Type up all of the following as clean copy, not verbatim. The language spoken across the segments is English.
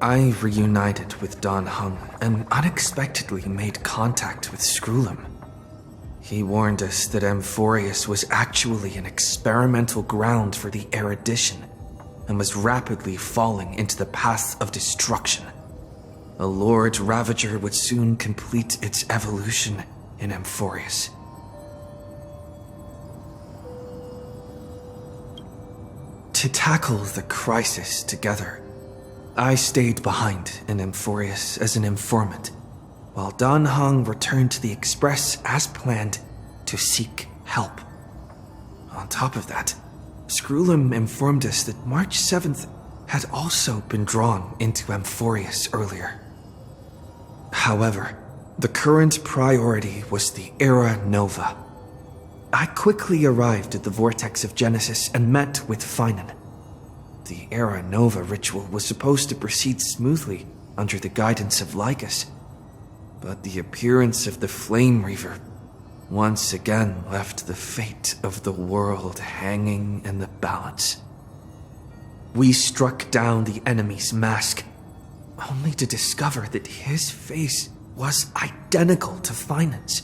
I reunited with Don Hung and unexpectedly made contact with Skrullum. He warned us that Amphorius was actually an experimental ground for the erudition and was rapidly falling into the path of destruction. A Lord Ravager would soon complete its evolution in Amphorius. To tackle the crisis together, I stayed behind in Amphorius as an informant, while Don Hung returned to the Express as planned to seek help. On top of that, Skrullum informed us that March 7th had also been drawn into Amphorius earlier. However, the current priority was the Era Nova. I quickly arrived at the Vortex of Genesis and met with Finan. The Era Nova ritual was supposed to proceed smoothly under the guidance of Lycus, but the appearance of the Flame Reaver once again left the fate of the world hanging in the balance. We struck down the enemy's mask, only to discover that his face was identical to Finan's.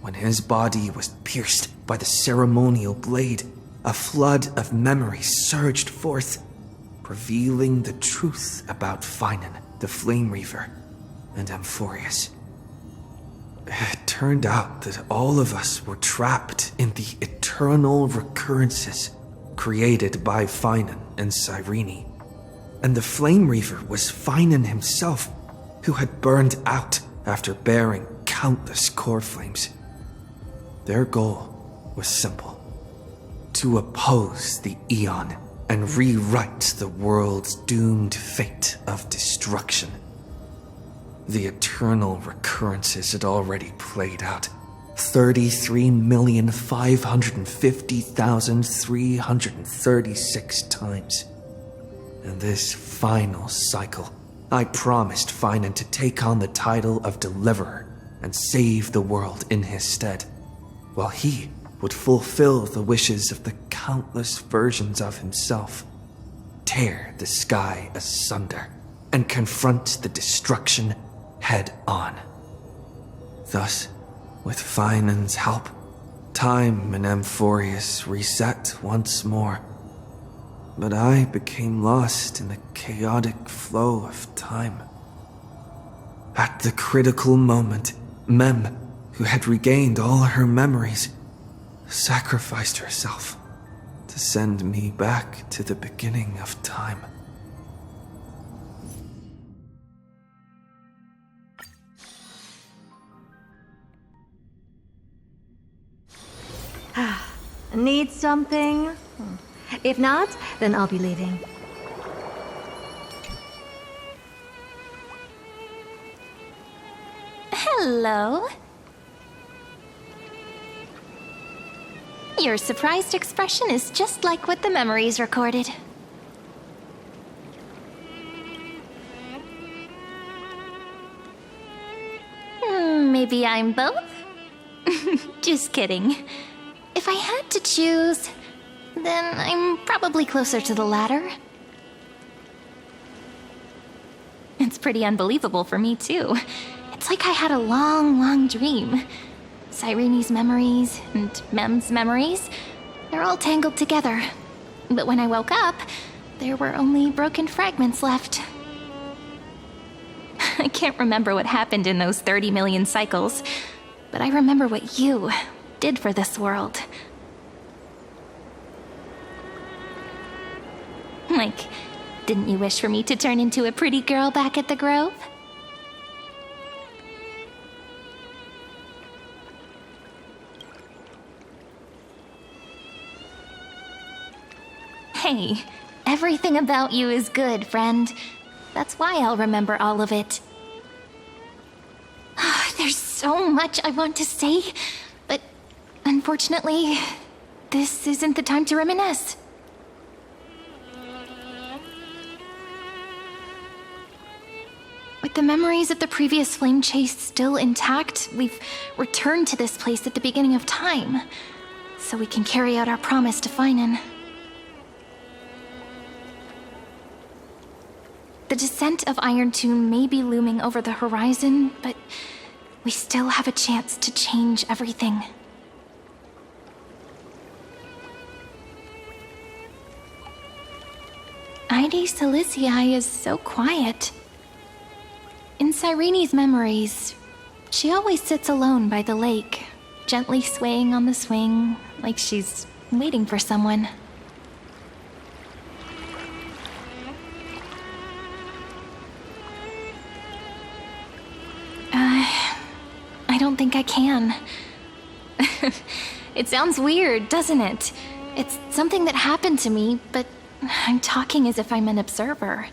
When his body was pierced by the ceremonial blade, a flood of memories surged forth, revealing the truth about Finan, the Flame Reaver, and Amphorius. It turned out that all of us were trapped in the eternal recurrences created by Finan and Cyrene, and the Flame Reaver was Finan himself, who had burned out after bearing countless core flames. Their goal was simple: to oppose the Aeon and rewrite the world's doomed fate of destruction. The eternal recurrences had already played out 33,550,336 times. In this final cycle, I promised Finan to take on the title of Deliverer and save the world in his stead, while he would fulfill the wishes of the countless versions of himself, tear the sky asunder, and confront the destruction head on. Thus, with Finan's help, time in Amphorius reset once more, but I became lost in the chaotic flow of time. At the critical moment, Mem, who had regained all her memories, sacrificed herself to send me back to the beginning of time. Need something? If not, then I'll be leaving. Hello. Your surprised expression is just like what the memories recorded. Maybe I'm both? Just kidding. If I had to choose, then I'm probably closer to the latter. It's pretty unbelievable for me, too. It's like I had a long, long dream. Cyrene's memories and Mem's memories, they're all tangled together. But when I woke up, there were only broken fragments left. I can't remember what happened in those 30 million cycles, but I remember what you did for this world. Like, didn't you wish for me to turn into a pretty girl back at the Grove? Hey, everything about you is good, friend. That's why I'll remember all of it. There's so much I want to say, but unfortunately, this isn't the time to reminisce. With the memories of the previous flame chase still intact, we've returned to this place at the beginning of time, so we can carry out our promise to Finan. The descent of Iron Tomb may be looming over the horizon, but we still have a chance to change everything. Ide Silicii is so quiet. In Cyrene's memories, she always sits alone by the lake, gently swaying on the swing, like she's waiting for someone. I don't think I can. It sounds weird, doesn't it? It's something that happened to me, but I'm talking as if I'm an observer.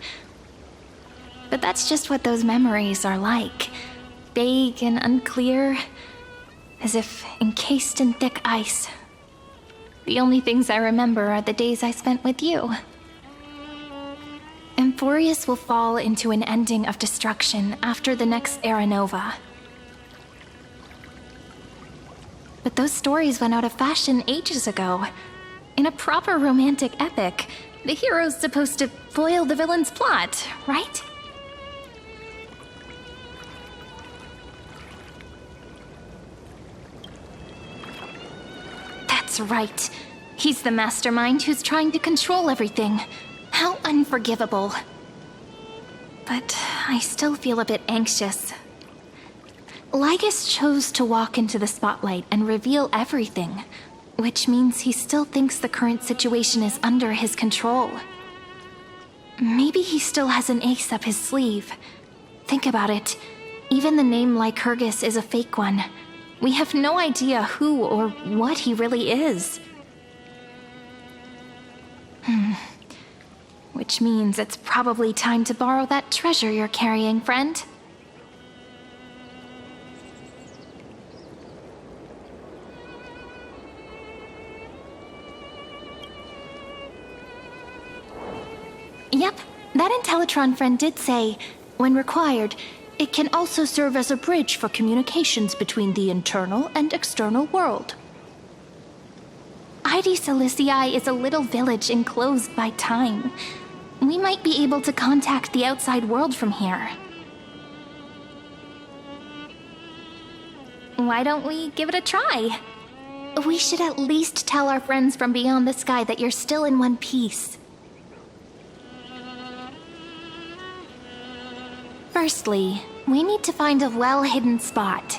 But that's just what those memories are like. Vague and unclear, as if encased in thick ice. The only things I remember are the days I spent with you. Emphorius will fall into an ending of destruction after the next Era Nova. But those stories went out of fashion ages ago. In a proper romantic epic, the hero's supposed to foil the villain's plot, right? That's right. He's the mastermind who's trying to control everything. How unforgivable. But I still feel a bit anxious. Lygus chose to walk into the spotlight and reveal everything, which means he still thinks the current situation is under his control. Maybe he still has an ace up his sleeve. Think about it. Even the name Lycurgus is a fake one. We have no idea who or what he really is. Which means it's probably time to borrow that treasure you're carrying, friend. Yep, that Intellitron friend did say, when required, it can also serve as a bridge for communications between the internal and external world. Ide Silicii is a little village enclosed by time. We might be able to contact the outside world from here. Why don't we give it a try? We should at least tell our friends from beyond the sky that you're still in one piece. Firstly, we need to find a well-hidden spot.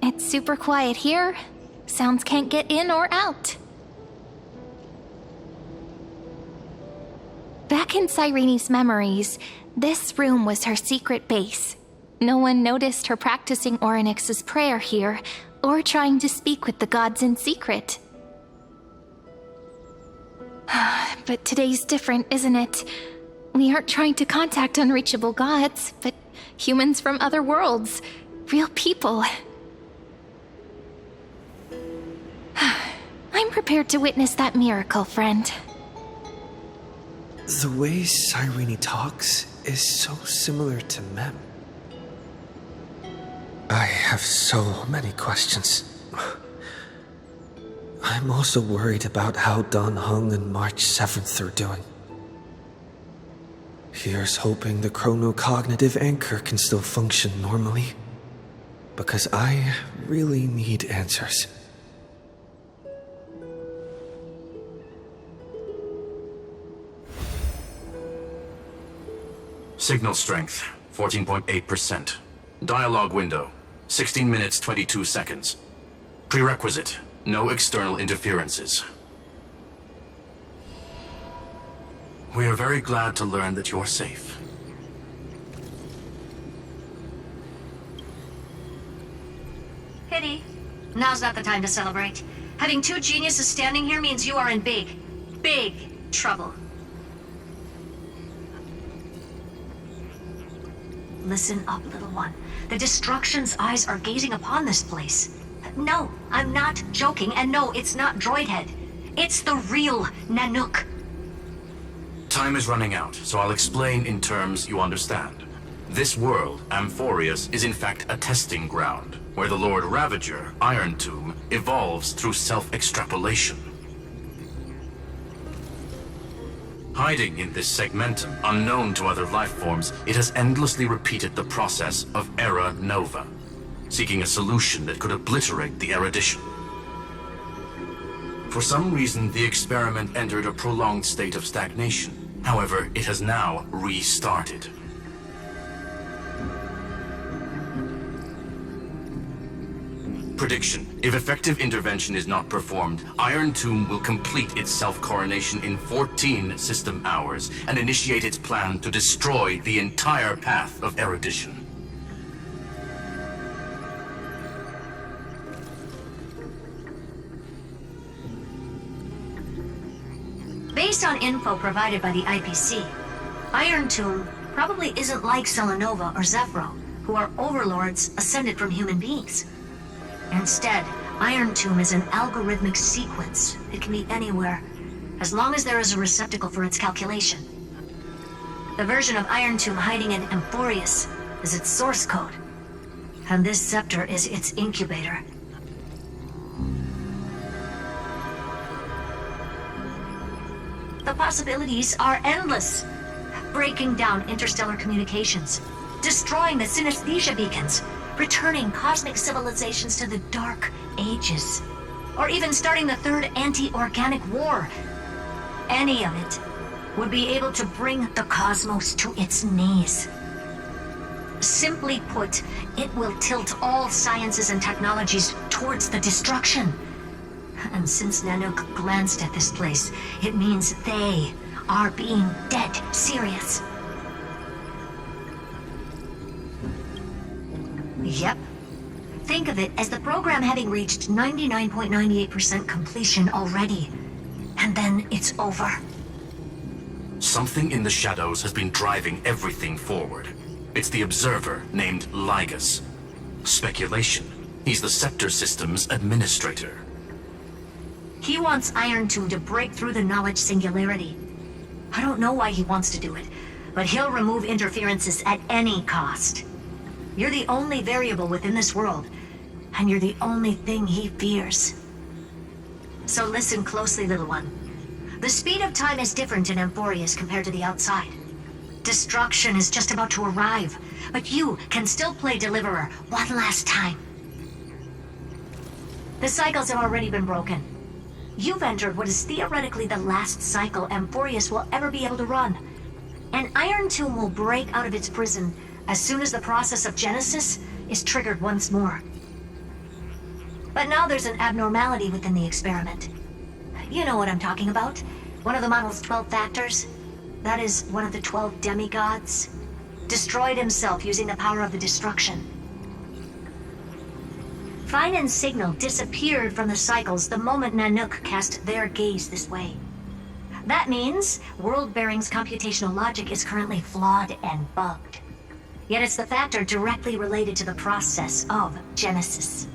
It's super quiet here. Sounds can't get in or out. Back in Cyrene's memories, this room was her secret base. No one noticed her practicing Orynyx's prayer here, or trying to speak with the gods in secret. But today's different, isn't it? We aren't trying to contact unreachable gods, but humans from other worlds. Real people. I'm prepared to witness that miracle, friend. The way Cyrene talks is so similar to Mem. I have so many questions. I'm also worried about how Dan Heng and March 7th are doing. Here's hoping the chronocognitive anchor can still function normally. Because I really need answers. Signal strength, 14.8%. Dialogue window, 16 minutes 22 seconds. Prerequisite, no external interferences. We are very glad to learn that you're safe. Pity. Now's not the time to celebrate. Having two geniuses standing here means you are in big, big trouble. Listen up, little one. The Destruction's eyes are gazing upon this place. No, I'm not joking, and no, it's not Droidhead. It's the real Nanook. Time is running out, so I'll explain in terms you understand. This world, Amphorius, is in fact a testing ground, where the Lord Ravager, Iron Tomb, evolves through self-extrapolation. Hiding in this segmentum, unknown to other life forms, it has endlessly repeated the process of Era Nova, seeking a solution that could obliterate the erudition. For some reason, the experiment entered a prolonged state of stagnation. However, it has now restarted. Prediction. If effective intervention is not performed, Iron Tomb will complete its self-coronation in 14 system hours and initiate its plan to destroy the entire path of erudition. Based on info provided by the IPC, Iron Tomb probably isn't like Selenova or Zephyro, who are overlords ascended from human beings. Instead, Iron Tomb is an algorithmic sequence. It can be anywhere, as long as there is a receptacle for its calculation. The version of Iron Tomb hiding in Amphorius is its source code, and this scepter is its incubator. The possibilities are endless. Breaking down interstellar communications, destroying the synesthesia beacons, returning cosmic civilizations to the Dark Ages, or even starting the third anti-organic war. Any of it would be able to bring the cosmos to its knees. Simply put, it will tilt all sciences and technologies towards the destruction. And since Nanook glanced at this place, it means they are being dead serious. Yep. Think of it as the program having reached 99.98% completion already. And then it's over. Something in the shadows has been driving everything forward. It's the observer named Lygus. Speculation. He's the Scepter System's administrator. He wants Iron Tomb to break through the knowledge singularity. I don't know why he wants to do it, but he'll remove interferences at any cost. You're the only variable within this world, and you're the only thing he fears. So listen closely, little one. The speed of time is different in Amphorius compared to the outside. Destruction is just about to arrive, but you can still play Deliverer one last time. The cycles have already been broken. You've entered what is theoretically the last cycle Amphorius will ever be able to run. And Iron Tomb will break out of its prison as soon as the process of Genesis is triggered once more. But now there's an abnormality within the experiment. You know what I'm talking about. One of the model's 12 factors. That is one of the 12 demigods. Destroyed himself using the power of the destruction. Fine and Signal disappeared from the cycles the moment Nanook cast their gaze this way. That means World Bearing's computational logic is currently flawed and bugged. Yet it's the factor directly related to the process of Genesis.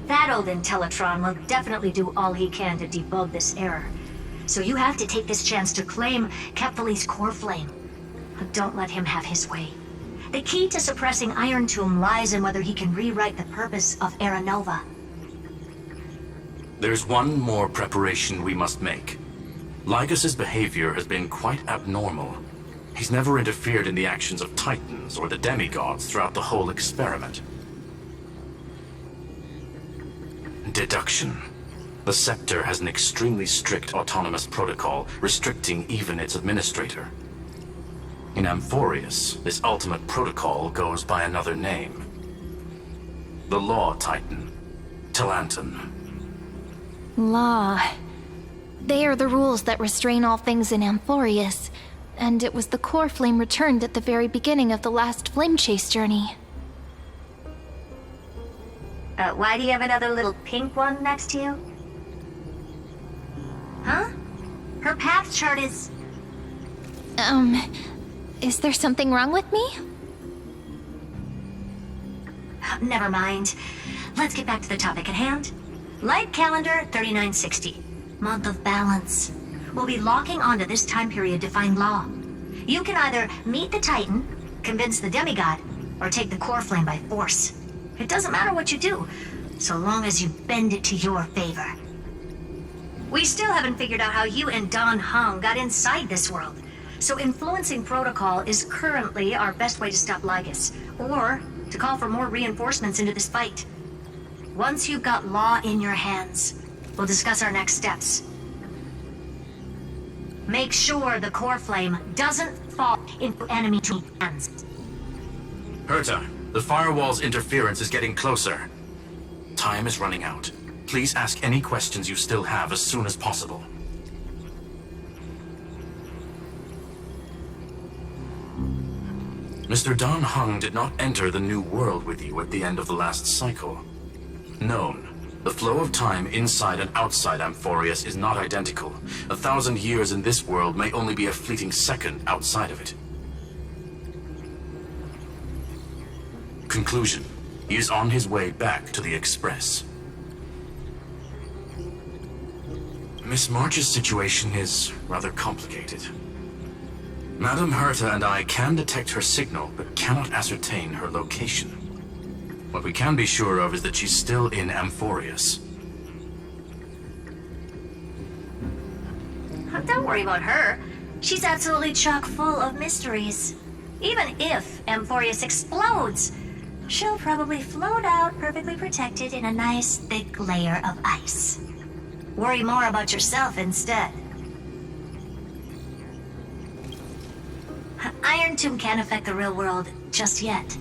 That old Intellitron will definitely do all he can to debug this error. So you have to take this chance to claim Kepfali's core flame. But don't let him have his way. The key to suppressing Iron Tomb lies in whether he can rewrite the purpose of Era Nova. There's one more preparation we must make. Lygus's behavior has been quite abnormal. He's never interfered in the actions of Titans or the demigods throughout the whole experiment. Deduction. The Scepter has an extremely strict autonomous protocol, restricting even its administrator. In Amphorius, this ultimate protocol goes by another name. The Law Titan, Talanton. Law. They are the rules that restrain all things in Amphorius, and it was the core flame returned at the very beginning of the last flame chase journey. Why do you have another little pink one next to you? Huh? Her path chart is... Is there something wrong with me? Never mind. Let's get back to the topic at hand. Light calendar 3960. Month of balance. We'll be locking onto this time period to find law. You can either meet the Titan, convince the demigod, or take the core flame by force. It doesn't matter what you do, so long as you bend it to your favor. We still haven't figured out how you and Don Hung got inside this world, so influencing protocol is currently our best way to stop Lygus, or to call for more reinforcements into this fight. Once you've got law in your hands, we'll discuss our next steps. Make sure the core flame doesn't fall into enemy hands. Herta, the firewall's interference is getting closer. Time is running out. Please ask any questions you still have as soon as possible. Mr. Don Hung did not enter the new world with you at the end of the last cycle. Known. The flow of time inside and outside Amphorius is not identical. 1,000 years in this world may only be a fleeting second outside of it. Conclusion. He is on his way back to the Express. Miss March's situation is rather complicated. Madame Herta and I can detect her signal, but cannot ascertain her location. What we can be sure of is that she's still in Amphorius. Don't worry about her. She's absolutely chock full of mysteries. Even if Amphorius explodes, she'll probably float out perfectly protected in a nice thick layer of ice. Worry more about yourself instead. Iron Tomb can't affect the real world just yet.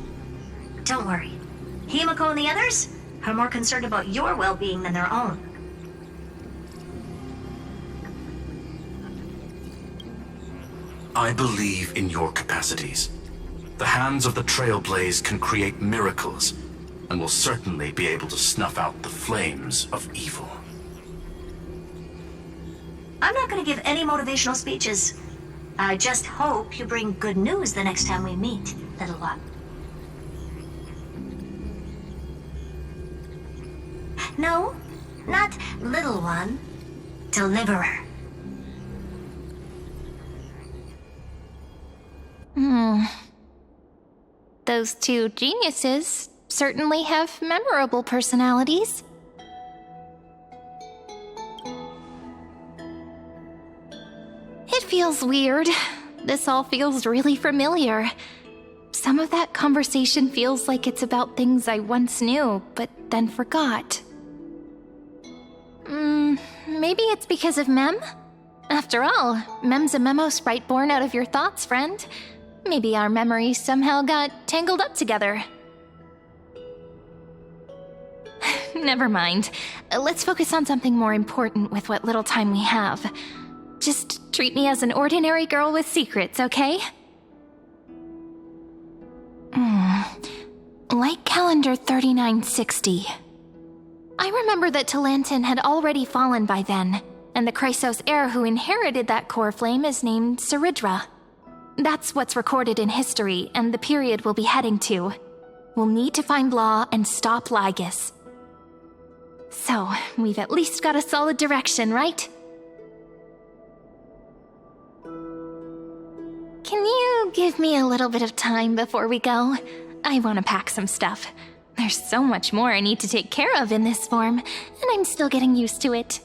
Don't worry. Himiko and the others are more concerned about your well-being than their own. I believe in your capacities. The hands of the Trailblaze can create miracles, and will certainly be able to snuff out the flames of evil. I'm not going to give any motivational speeches. I just hope you bring good news the next time we meet, little one. No, not little one. Deliverer. Those two geniuses certainly have memorable personalities. It feels weird. This all feels really familiar. Some of that conversation feels like it's about things I once knew, but then forgot. Maybe it's because of Mem? After all, Mem's a memo sprite born out of your thoughts, friend. Maybe our memories somehow got tangled up together. Never mind. Let's focus on something more important with what little time we have. Just treat me as an ordinary girl with secrets, okay? Light calendar 3960. I remember that Talantin had already fallen by then, and the Chrysos heir who inherited that core flame is named Saridra. That's what's recorded in history, and the period we'll be heading to. We'll need to find Law and stop Lygus. So, we've at least got a solid direction, right? Can you give me a little bit of time before we go? I want to pack some stuff. There's so much more I need to take care of in this form, and I'm still getting used to it.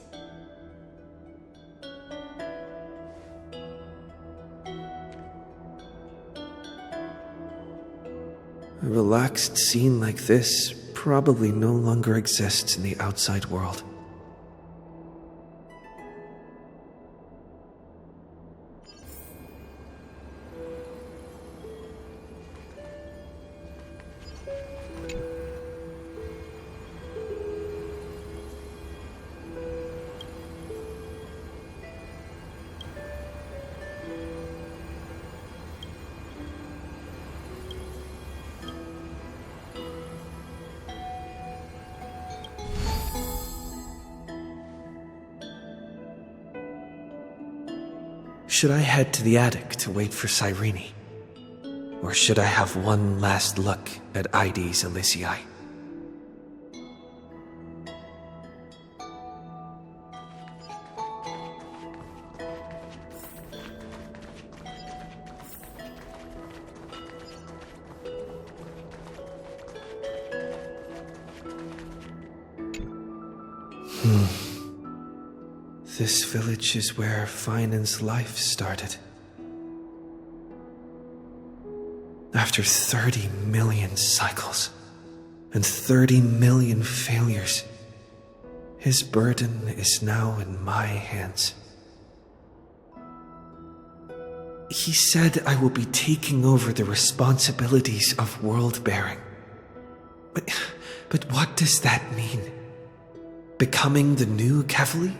A relaxed scene like this probably no longer exists in the outside world. Should I head to the attic to wait for Cyrene? Or should I have one last look at Ides Elysiae? This village is where Finan's life started. After 30 million cycles and 30 million failures, his burden is now in my hands. He said I will be taking over the responsibilities of world-bearing. But what does that mean? Becoming the new Kevali?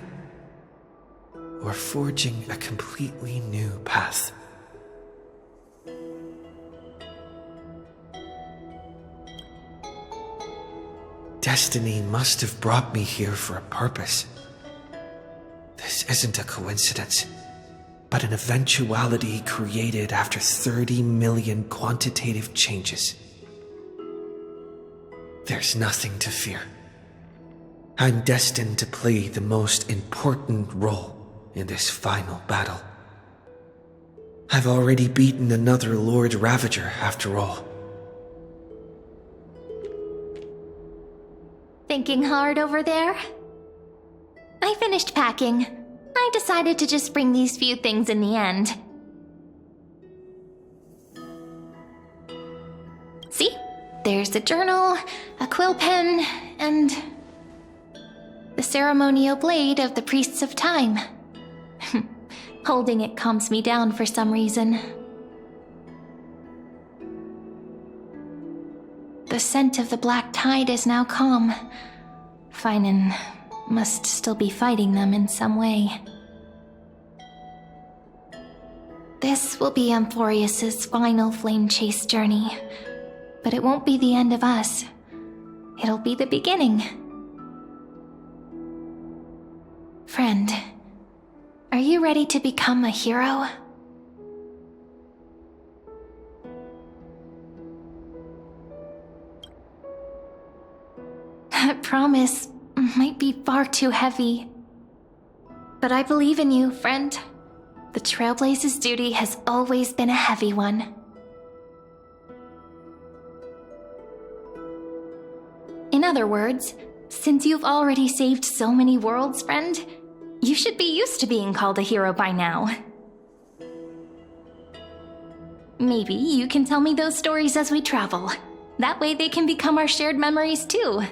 Or forging a completely new path? Destiny must have brought me here for a purpose. This isn't a coincidence, but an eventuality created after 30 million quantitative changes. There's nothing to fear. I'm destined to play the most important role in this final battle. I've already beaten another Lord Ravager, after all. Thinking hard over there? I finished packing. I decided to just bring these few things in the end. See? There's a journal, a quill pen, and the ceremonial blade of the Priests of Time. Holding it calms me down for some reason. The scent of the black tide is now calm. Finan must still be fighting them in some way. This will be Amphorius's final flame chase journey, but it won't be the end of us. It'll be the beginning. Friend, are you ready to become a hero? That promise might be far too heavy. But I believe in you, friend. The Trailblaze's duty has always been a heavy one. In other words, since you've already saved so many worlds, friend, you should be used to being called a hero by now. Maybe you can tell me those stories as we travel. That way they can become our shared memories too.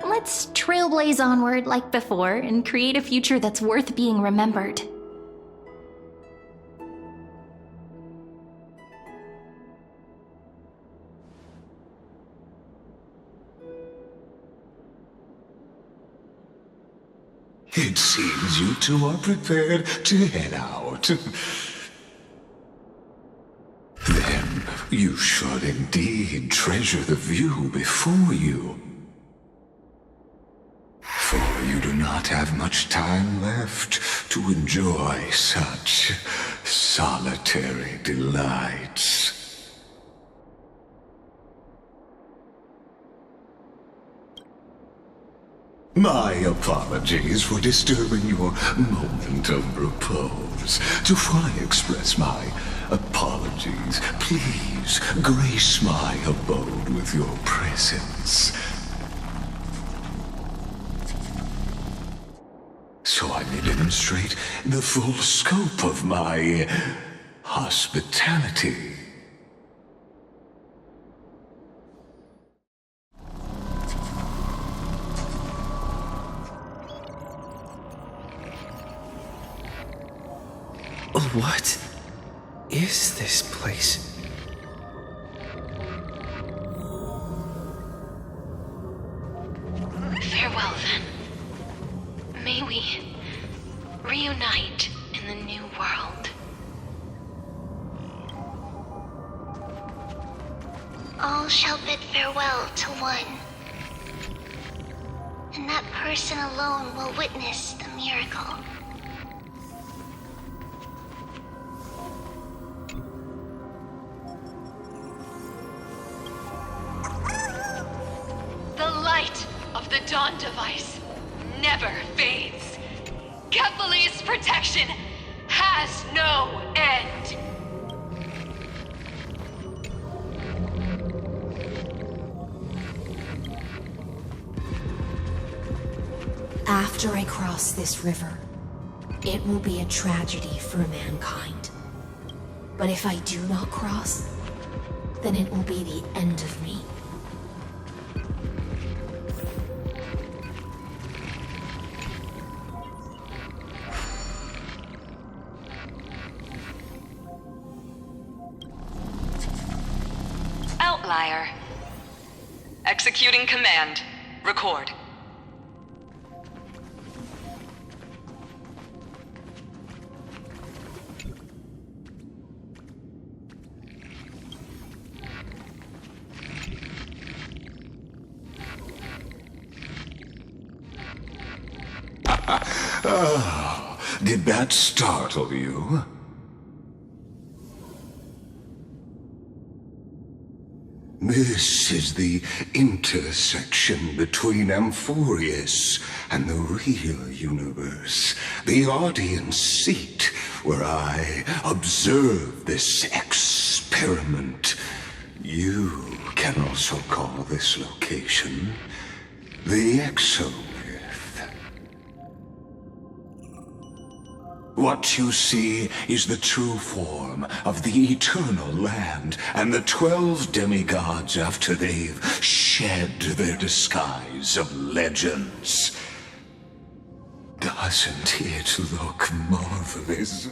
Let's trailblaze onward like before and create a future that's worth being remembered. It seems you two are prepared to head out. Then you should indeed treasure the view before you. For you do not have much time left to enjoy such solitary delights. My apologies for disturbing your moment of repose. To fully express my apologies, please grace my abode with your presence, so I may demonstrate the full scope of my hospitality. What is this place? Farewell, then. May we reunite in the new world. All shall bid farewell to one, and that person alone will witness the miracle. The Dawn device never fades. Kefali's protection has no end. After I cross this river, it will be a tragedy for mankind. But if I do not cross, then it will be the end of me. Outlier. Executing command. Record. Oh, did that startle you? This is the intersection between Amphorius and the real universe, the audience seat where I observe this experiment. You can also call this location the Exomyth. What you see is the true form of the eternal land and the 12 demigods after they've shed their disguise of legends. Doesn't it look marvelous?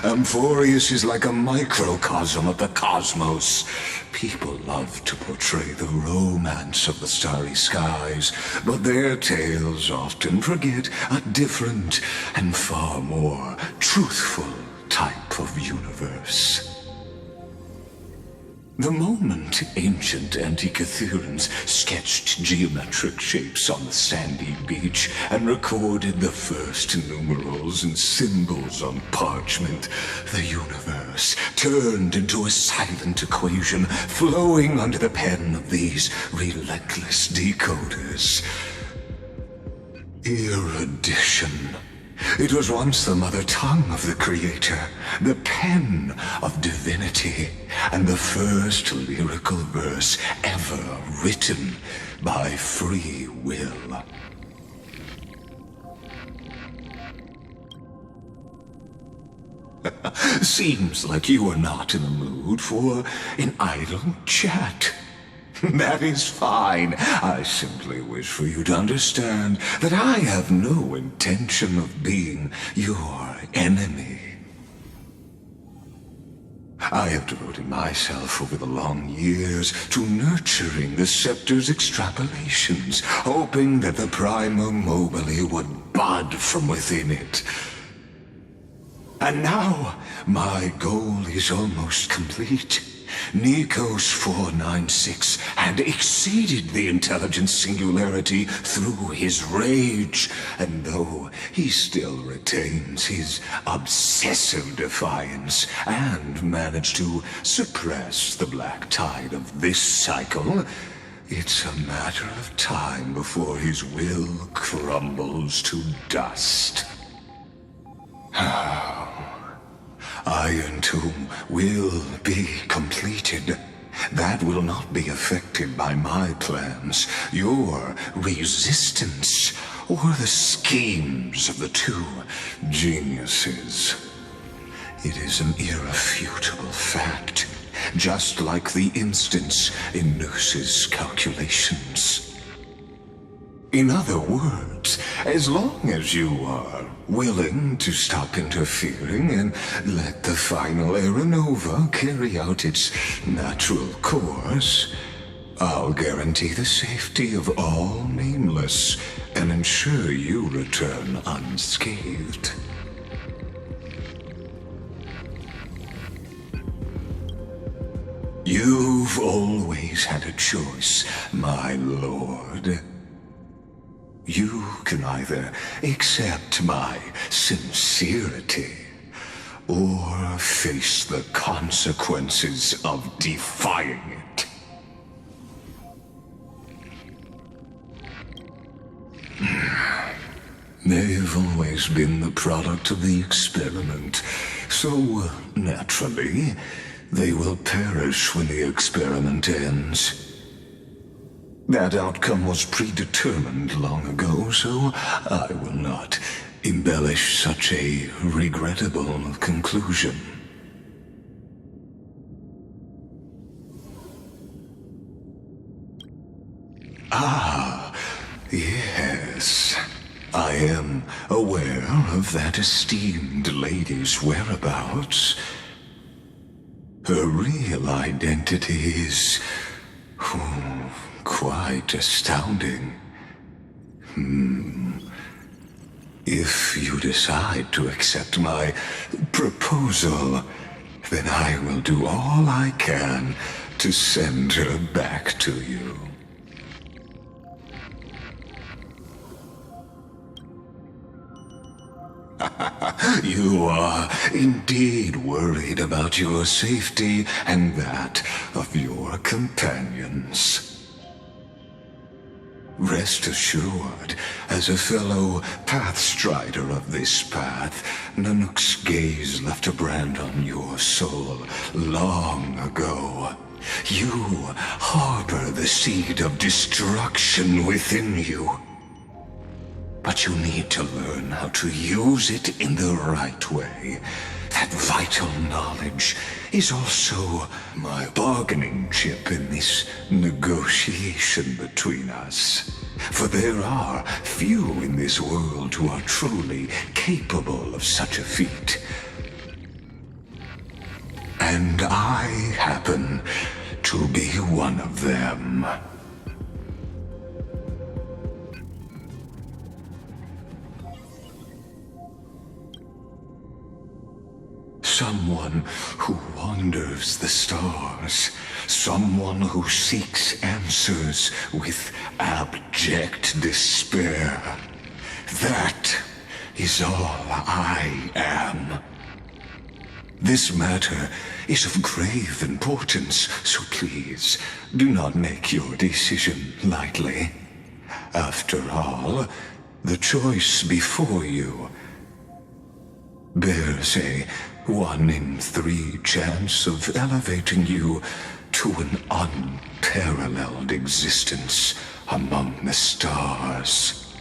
Amphorius is like a microcosm of the cosmos. People love to portray the romance of the starry skies, but their tales often forget a different and far more truthful type of universe. The moment ancient Antikytherians sketched geometric shapes on the sandy beach and recorded the first numerals and symbols on parchment, the universe turned into a silent equation flowing under the pen of these relentless decoders. Erudition. It was once the mother tongue of the Creator, the pen of divinity, and the first lyrical verse ever written by free will. Seems like you are not in the mood for an idle chat. That is fine. I simply wish for you to understand that I have no intention of being your enemy. I have devoted myself over the long years to nurturing the scepter's extrapolations, hoping that the Prima Mobile would bud from within it. And now, my goal is almost complete. Nikos 496 had exceeded the intelligence singularity through his rage, and though he still retains his obsessive defiance and managed to suppress the black tide of this cycle, it's a matter of time before his will crumbles to dust. Iron Tomb will be completed. That will not be affected by my plans, your resistance, or the schemes of the two geniuses. It is an irrefutable fact, just like the instance in Noose's calculations. In other words, as long as you are willing to stop interfering and let the final Aeronova carry out its natural course, I'll guarantee the safety of all nameless and ensure you return unscathed. You've always had a choice, my lord. You can either accept my sincerity or face the consequences of defying it. They've always been the product of the experiment, so naturally, they will perish when the experiment ends. That outcome was predetermined long ago, so I will not embellish such a regrettable conclusion. Ah, yes. I am aware of that esteemed lady's whereabouts. Her real identity is quite astounding. If you decide to accept my proposal, then I will do all I can to send her back to you. You are indeed worried about your safety and that of your companions. Rest assured, as a fellow pathstrider of this path, Nanook's gaze left a brand on your soul long ago. You harbor the seed of destruction within you. But you need to learn how to use it in the right way. That vital knowledge is also my bargaining chip in this negotiation between us. For there are few in this world who are truly capable of such a feat. And I happen to be one of them. Someone who wanders the stars. Someone who seeks answers with abject despair. That is all I am. This matter is of grave importance, so please do not make your decision lightly. After all, the choice before you bears a 1 in 3 chance of elevating you to an unparalleled existence among the stars.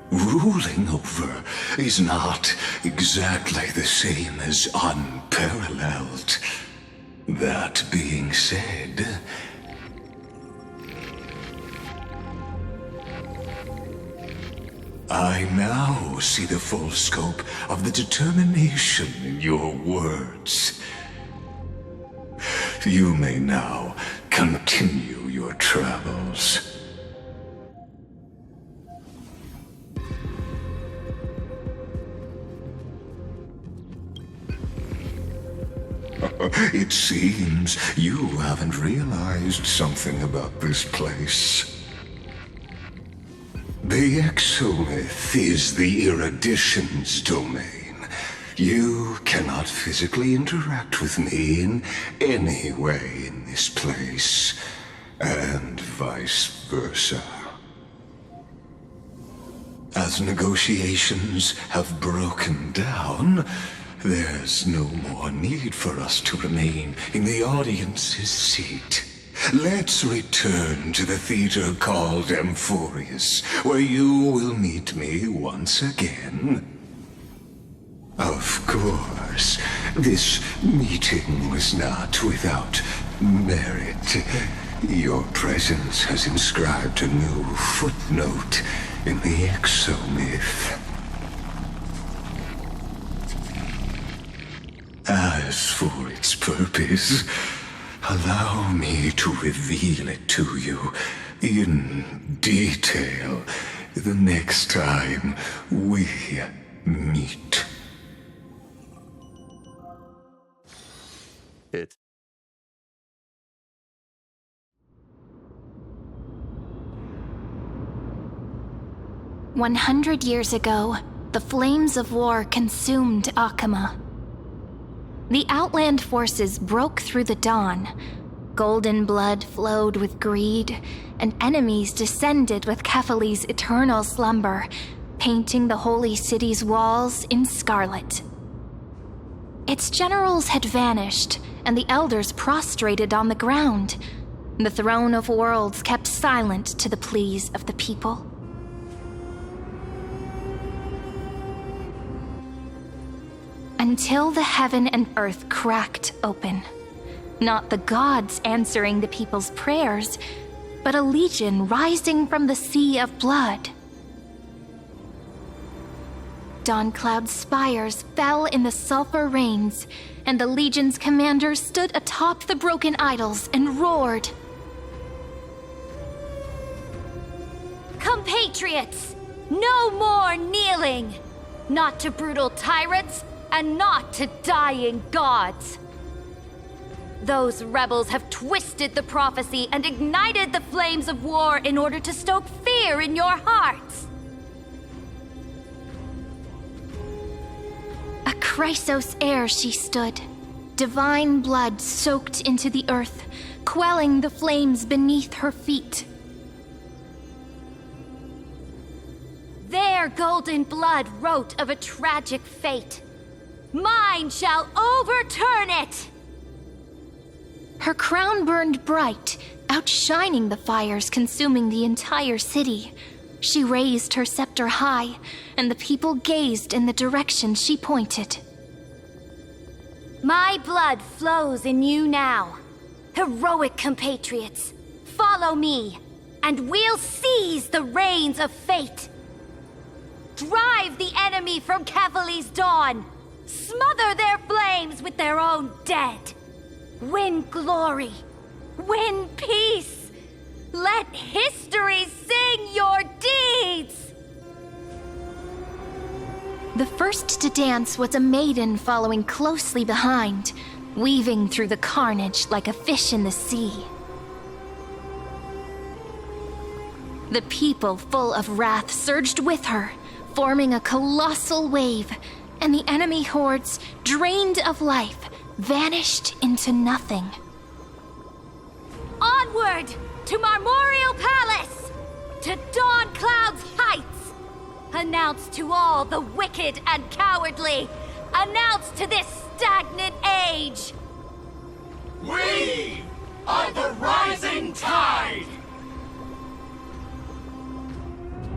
Ruling over is not exactly the same as unparalleled. That being said, I now see the full scope of the determination in your words. You may now continue your travels. It seems you haven't realized something about this place. The exomyth is the erudition's domain. You cannot physically interact with me in any way in this place, and vice versa. As negotiations have broken down, there's no more need for us to remain in the audience's seat. Let's return to the theater called Amphorius, where you will meet me once again. Of course, this meeting was not without merit. Your presence has inscribed a new footnote in the exomyth. As for its purpose, allow me to reveal it to you in detail the next time we meet. It. 100 years ago, the flames of war consumed Akama. The Outland forces broke through the dawn. Golden blood flowed with greed, and enemies descended with Kefali's eternal slumber, painting the holy city's walls in scarlet. Its generals had vanished, and the elders prostrated on the ground. The throne of worlds kept silent to the pleas of the people. Until the heaven and earth cracked open. Not the gods answering the people's prayers, but a legion rising from the sea of blood. Dawncloud's spires fell in the sulfur rains, and the legion's commander stood atop the broken idols and roared. Compatriots, no more kneeling! Not to brutal tyrants, and not to dying gods! Those rebels have twisted the prophecy and ignited the flames of war in order to stoke fear in your hearts! A Chrysos heir she stood, divine blood soaked into the earth, quelling the flames beneath her feet. Their golden blood wrote of a tragic fate. Mine shall overturn it! Her crown burned bright, outshining the fires consuming the entire city. She raised her scepter high, and the people gazed in the direction she pointed. My blood flows in you now. Heroic compatriots, follow me, and we'll seize the reins of fate. Drive the enemy from Kefali's dawn. Smother their flames with their own dead. Win glory. Win peace. Let history sing your deeds. The first to dance was a maiden following closely behind, weaving through the carnage like a fish in the sea. The people, full of wrath, surged with her, forming a colossal wave, and the enemy hordes, drained of life, vanished into nothing. Onward to Marmoreal Palace, to Dawncloud's heights. Announce to all the wicked and cowardly. Announce to this stagnant age. We are the rising tide.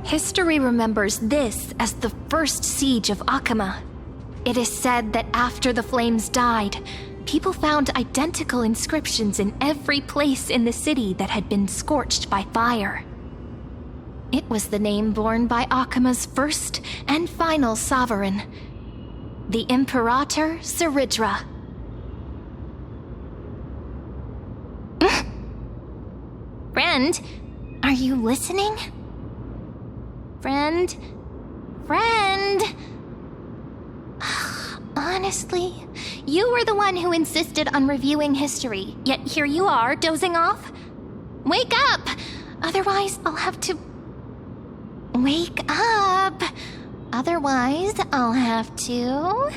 History remembers this as the first siege of Akama. It is said that after the flames died, people found identical inscriptions in every place in the city that had been scorched by fire. It was the name borne by Akama's first and final sovereign, the Imperator Saridra. Friend, are you listening? Friend? Honestly, you were the one who insisted on reviewing history, yet here you are, dozing off. Wake up! Otherwise, I'll have to... Wake up! Otherwise, I'll have to...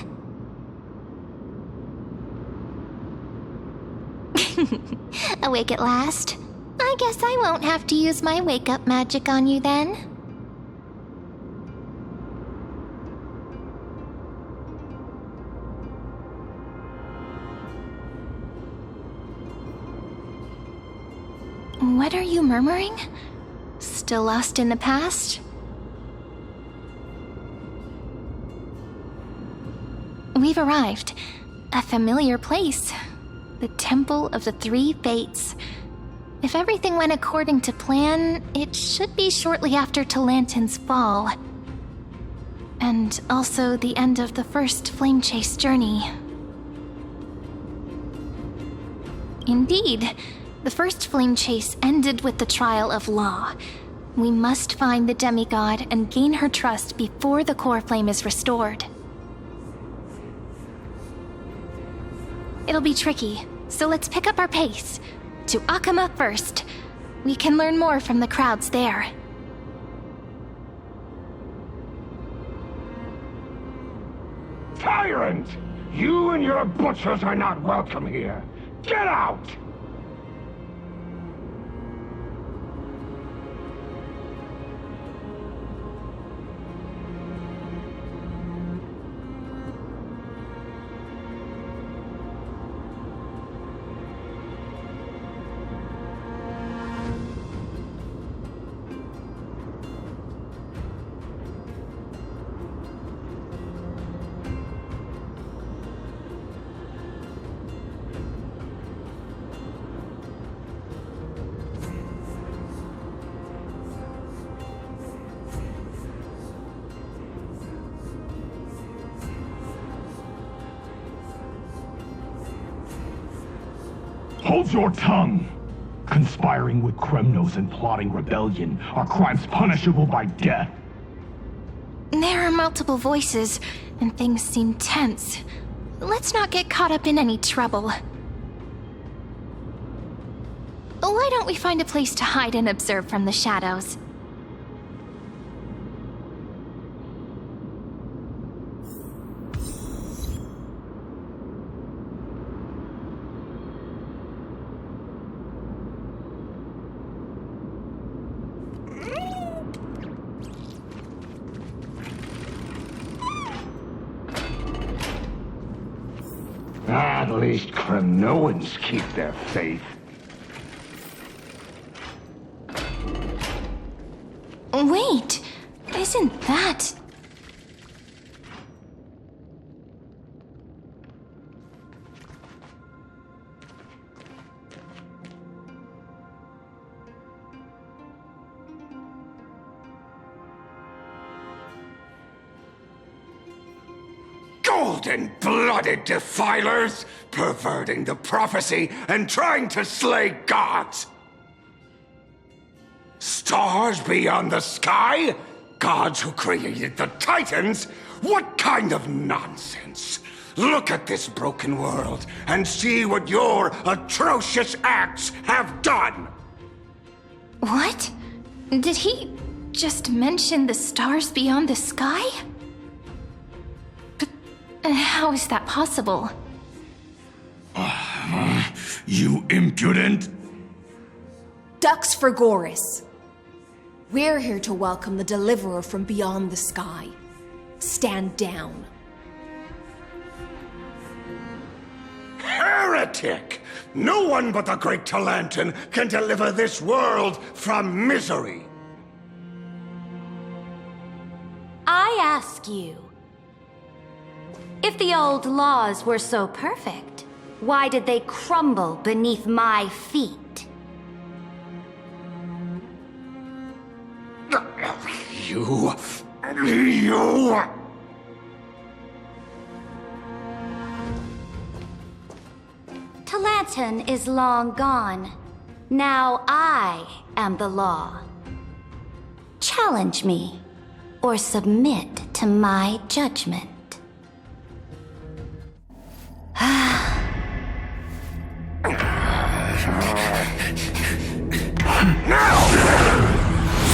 Awake at last. I guess I won't have to use my wake-up magic on you then. What are you murmuring? Still lost in the past? We've arrived. A familiar place. The Temple of the Three Fates. If everything went according to plan, it should be shortly after Talantin's fall. And also the end of the first flame chase journey. Indeed. The first flame chase ended with the trial of Law. We must find the demigod and gain her trust before the core flame is restored. It'll be tricky, so let's pick up our pace. To Akama first. We can learn more from the crowds there. Tyrant! You and your butchers are not welcome here. Get out! Hold your tongue! Conspiring with criminals and plotting rebellion are crimes punishable by death. There are multiple voices, and things seem tense. Let's not get caught up in any trouble. Why don't we find a place to hide and observe from the shadows? At least Kremnoans keep their faith. Wait, isn't that... Golden-blooded defilers, perverting the prophecy and trying to slay gods! Stars beyond the sky? Gods who created the Titans? What kind of nonsense? Look at this broken world and see what your atrocious acts have done! What? Did he just mention the stars beyond the sky? But how is that possible? You impudent! Ducks for Goris. We're here to welcome the deliverer from beyond the sky. Stand down. Heretic! No one but the great Talanton can deliver this world from misery! I ask you, if the old laws were so perfect, why did they crumble beneath my feet? You... Talanton is long gone. Now I am the law. Challenge me, or submit to my judgment.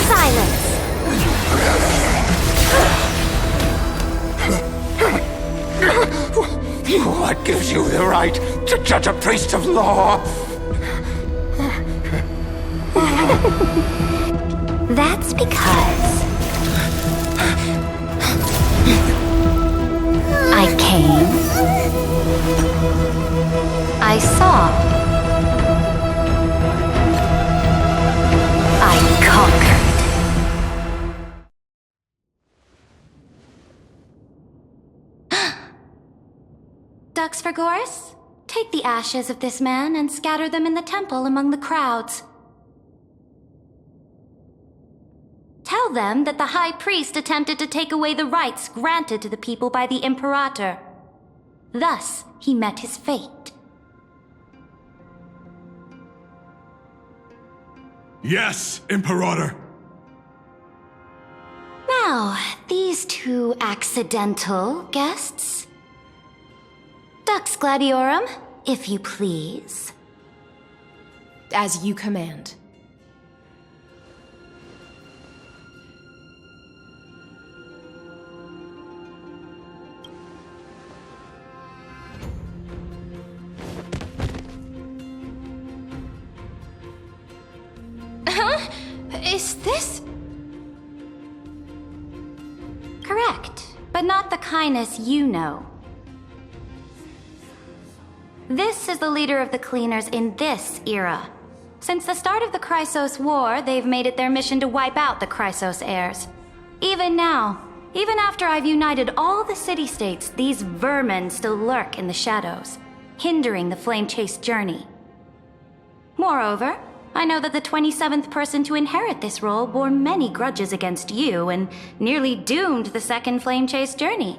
Silence! What gives you the right to judge a priest of law? That's because I came, I saw, I conquered. Ducks for Goris, take the ashes of this man and scatter them in the temple among the crowds. Tell them that the High Priest attempted to take away the rights granted to the people by the Imperator. Thus, he met his fate. Yes, Imperator. Now, these two accidental guests. Dux Gladiorum, if you please. As you command. Huh? Is this... Correct, but not the kindness you know. This is the leader of the Cleaners in this era. Since the start of the Chrysos War, they've made it their mission to wipe out the Chrysos heirs. Even now, even after I've united all the city-states, these vermin still lurk in the shadows, hindering the flame-chased journey. Moreover, I know that the 27th person to inherit this role bore many grudges against you and nearly doomed the second flame-chased journey.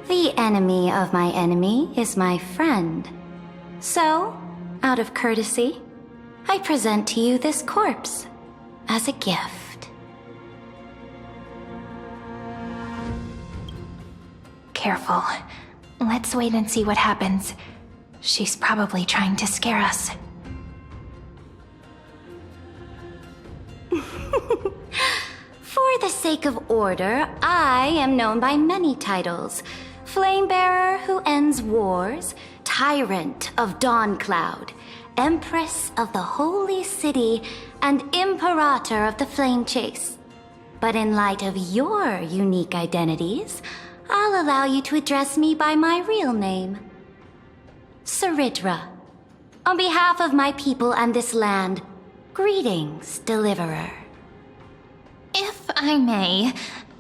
The The enemy of my enemy is my friend. So, out of courtesy, I present to you this corpse as a gift. Careful. Let's wait and see what happens. She's probably trying to scare us. For the sake of order, I am known by many titles. Flamebearer who ends wars, Tyrant of Dawn Cloud, Empress of the Holy City, and Imperator of the Flame Chase. But in light of your unique identities, I'll allow you to address me by my real name. Saridra. On behalf of my people and this land, greetings, Deliverer. If I may,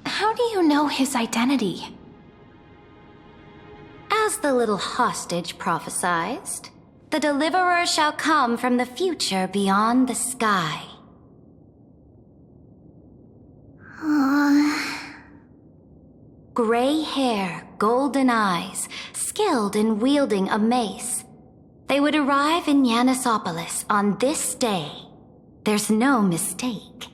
how do you know his identity? As the little hostage prophesied, the Deliverer shall come from the future beyond the sky. Gray hair, golden eyes, skilled in wielding a mace. They would arrive in Yanisopolis on this day. There's no mistake.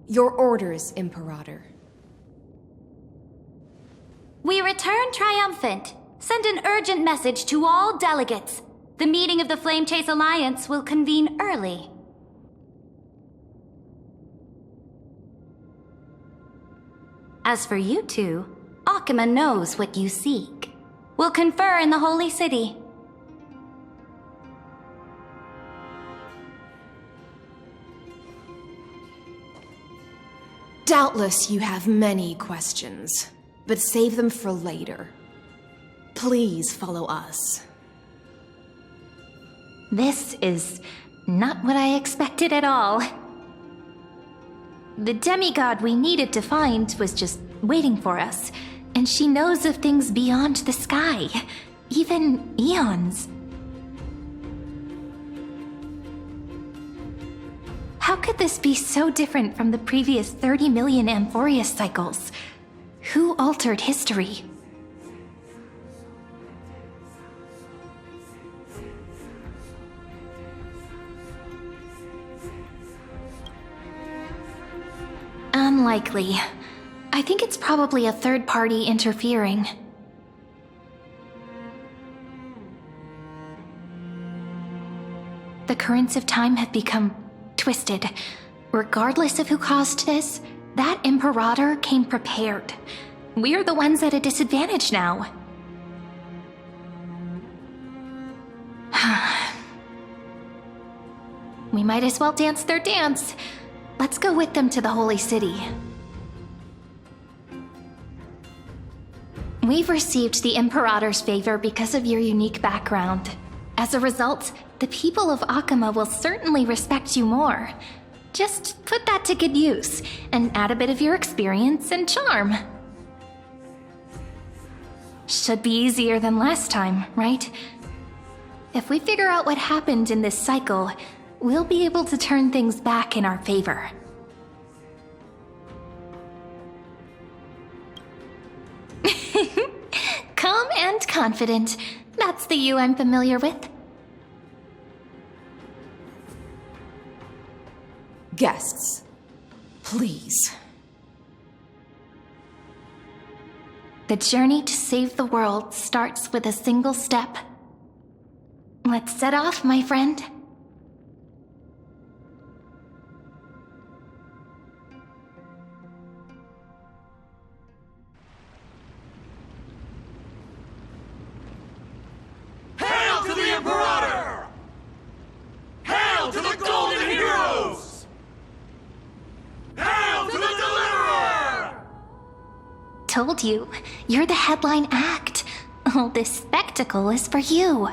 Your orders, Imperator. We return triumphant. Send an urgent message to all delegates. The meeting of the Flame Chase Alliance will convene early. As for you two, Akima knows what you seek. We'll confer in the Holy City. Doubtless you have many questions, but save them for later. Please follow us. This is not what I expected at all. The demigod we needed to find was just waiting for us, and she knows of things beyond the sky, even eons. How could this be so different from the previous 30 million Amphorius cycles? Who altered history? Unlikely. I think it's probably a third party interfering. The currents of time have become twisted. Regardless of who caused this, that Imperator came prepared. We're the ones at a disadvantage now. We might as well dance their dance. Let's go with them to the Holy City. We've received the Imperator's favor because of your unique background. As a result, the people of Akima will certainly respect you more. Just put that to good use, and add a bit of your experience and charm. Should be easier than last time, right? If we figure out what happened in this cycle, we'll be able to turn things back in our favor. Calm and confident. That's the you I'm familiar with. Guests, please. The journey to save the world starts with a single step. Let's set off, my friend. Hail to the Imperator! Hail to the Golden Heroes! Hail to the Deliverer! Told you, you're the headline act. All this spectacle is for you.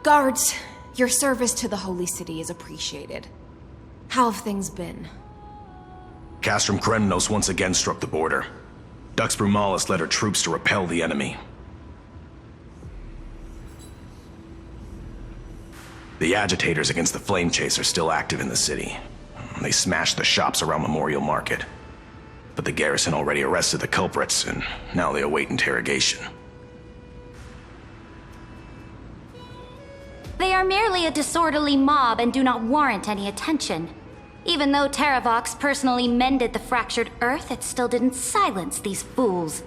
Guards, your service to the Holy City is appreciated. How have things been? Castrum Kremnos once again struck the border. Dux Brumalis led her troops to repel the enemy. The agitators against the Flame Chase are still active in the city. They smashed the shops around Memorial Market. But the garrison already arrested the culprits, and now they await interrogation. They are merely a disorderly mob and do not warrant any attention. Even though Terravox personally mended the fractured earth, it still didn't silence these fools.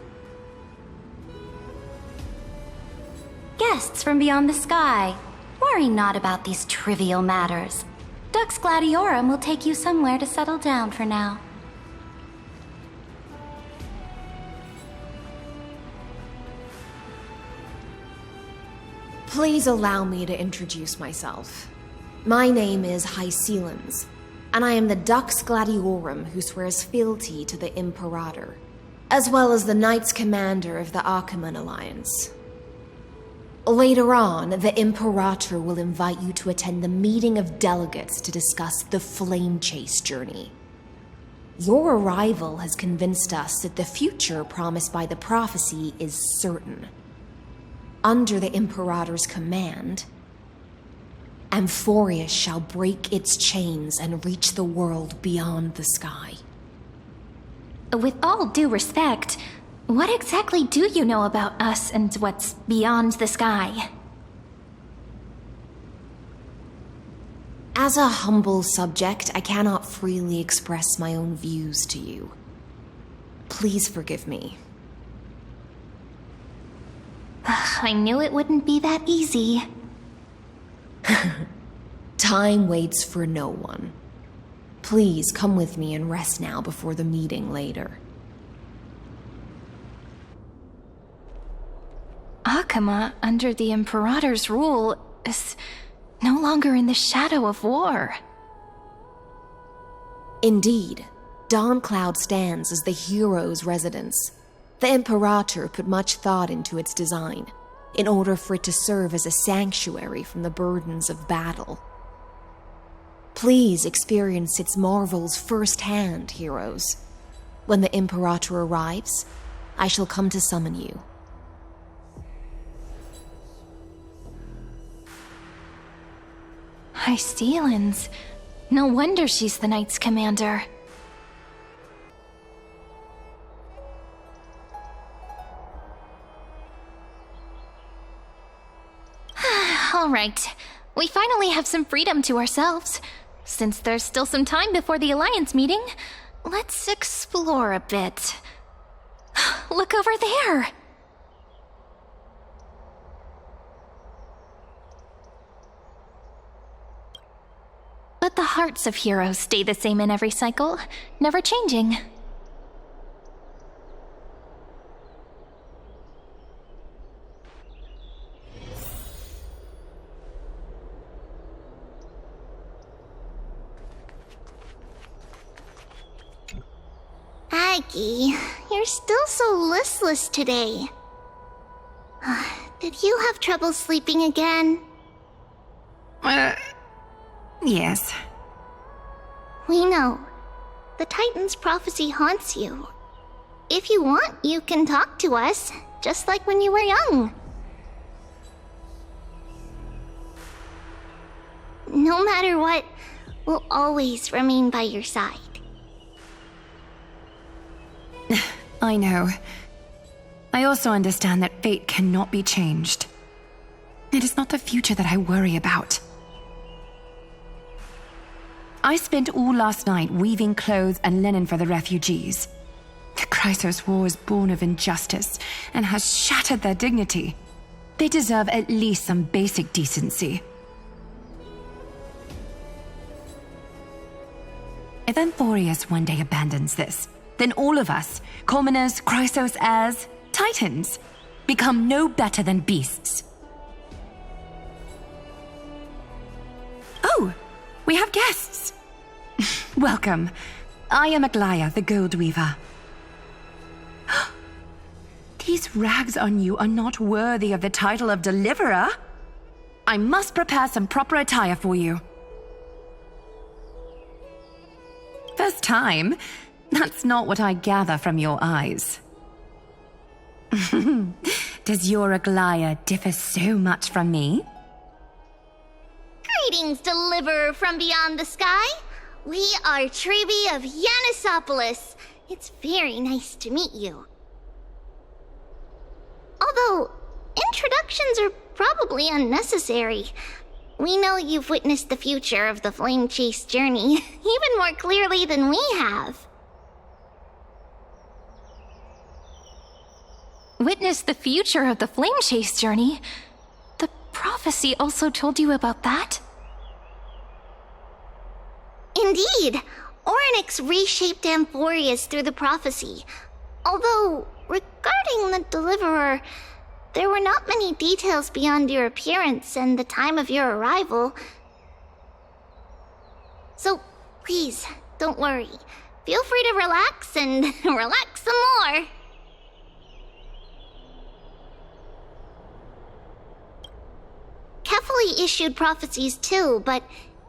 Guests from beyond the sky, worry not about these trivial matters. Dux Gladiorum will take you somewhere to settle down for now. Please allow me to introduce myself. My name is Hycelens, and I am the Dux Gladiorum who swears fealty to the Imperator, as well as the Knights Commander of the Achaemen Alliance. Later on, the Imperator will invite you to attend the meeting of delegates to discuss the Flame Chase journey. Your arrival has convinced us that the future promised by the prophecy is certain. Under the Imperator's command, Amphorius shall break its chains and reach the world beyond the sky. With all due respect, what exactly do you know about us and what's beyond the sky? As a humble subject, I cannot freely express my own views to you. Please forgive me. I knew it wouldn't be that easy. Time waits for no one. Please come with me and rest now before the meeting later. Achaemen, under the Imperator's rule, is no longer in the shadow of war. Indeed, Dawncloud stands as the hero's residence. The Imperator put much thought into its design, in order for it to serve as a sanctuary from the burdens of battle. Please experience its marvels firsthand, heroes. When the Imperator arrives, I shall come to summon you. Hycelens. No wonder she's the Knights Commander. All right. We finally have some freedom to ourselves. Since there's still some time before the Alliance meeting, let's explore a bit. Look over there! But the hearts of heroes stay the same in every cycle, never changing. Aggie, you're still so listless today. Did you have trouble sleeping again? Yes. We know. The Titan's prophecy haunts you. If you want, you can talk to us, just like when you were young. No matter what, we'll always remain by your side. I know. I also understand that fate cannot be changed. It is not the future that I worry about. I spent all last night weaving clothes and linen for the refugees. The Chrysos War is born of injustice and has shattered their dignity. They deserve at least some basic decency. If Amphorius one day abandons this, then all of us, commoners, Chrysos heirs, Titans, become no better than beasts. Oh, we have guests. Welcome. I am Aglaya, the Gold Weaver. These rags on you are not worthy of the title of Deliverer. I must prepare some proper attire for you. First time? That's not what I gather from your eyes. Does your Aglaya differ so much from me? Greetings, deliverer from beyond the sky. We are Tribi of Yanisopolis. It's very nice to meet you. Although, introductions are probably unnecessary. We know you've witnessed the future of the Flame Chase journey even more clearly than we have. Witness the future of the Flame Chase journey? The prophecy also told you about that? Indeed. Orynyx reshaped Amphorius through the prophecy. Although, regarding the Deliverer, there were not many details beyond your appearance and the time of your arrival. So, please, don't worry. Feel free to relax and relax some more. Kefali issued prophecies too, but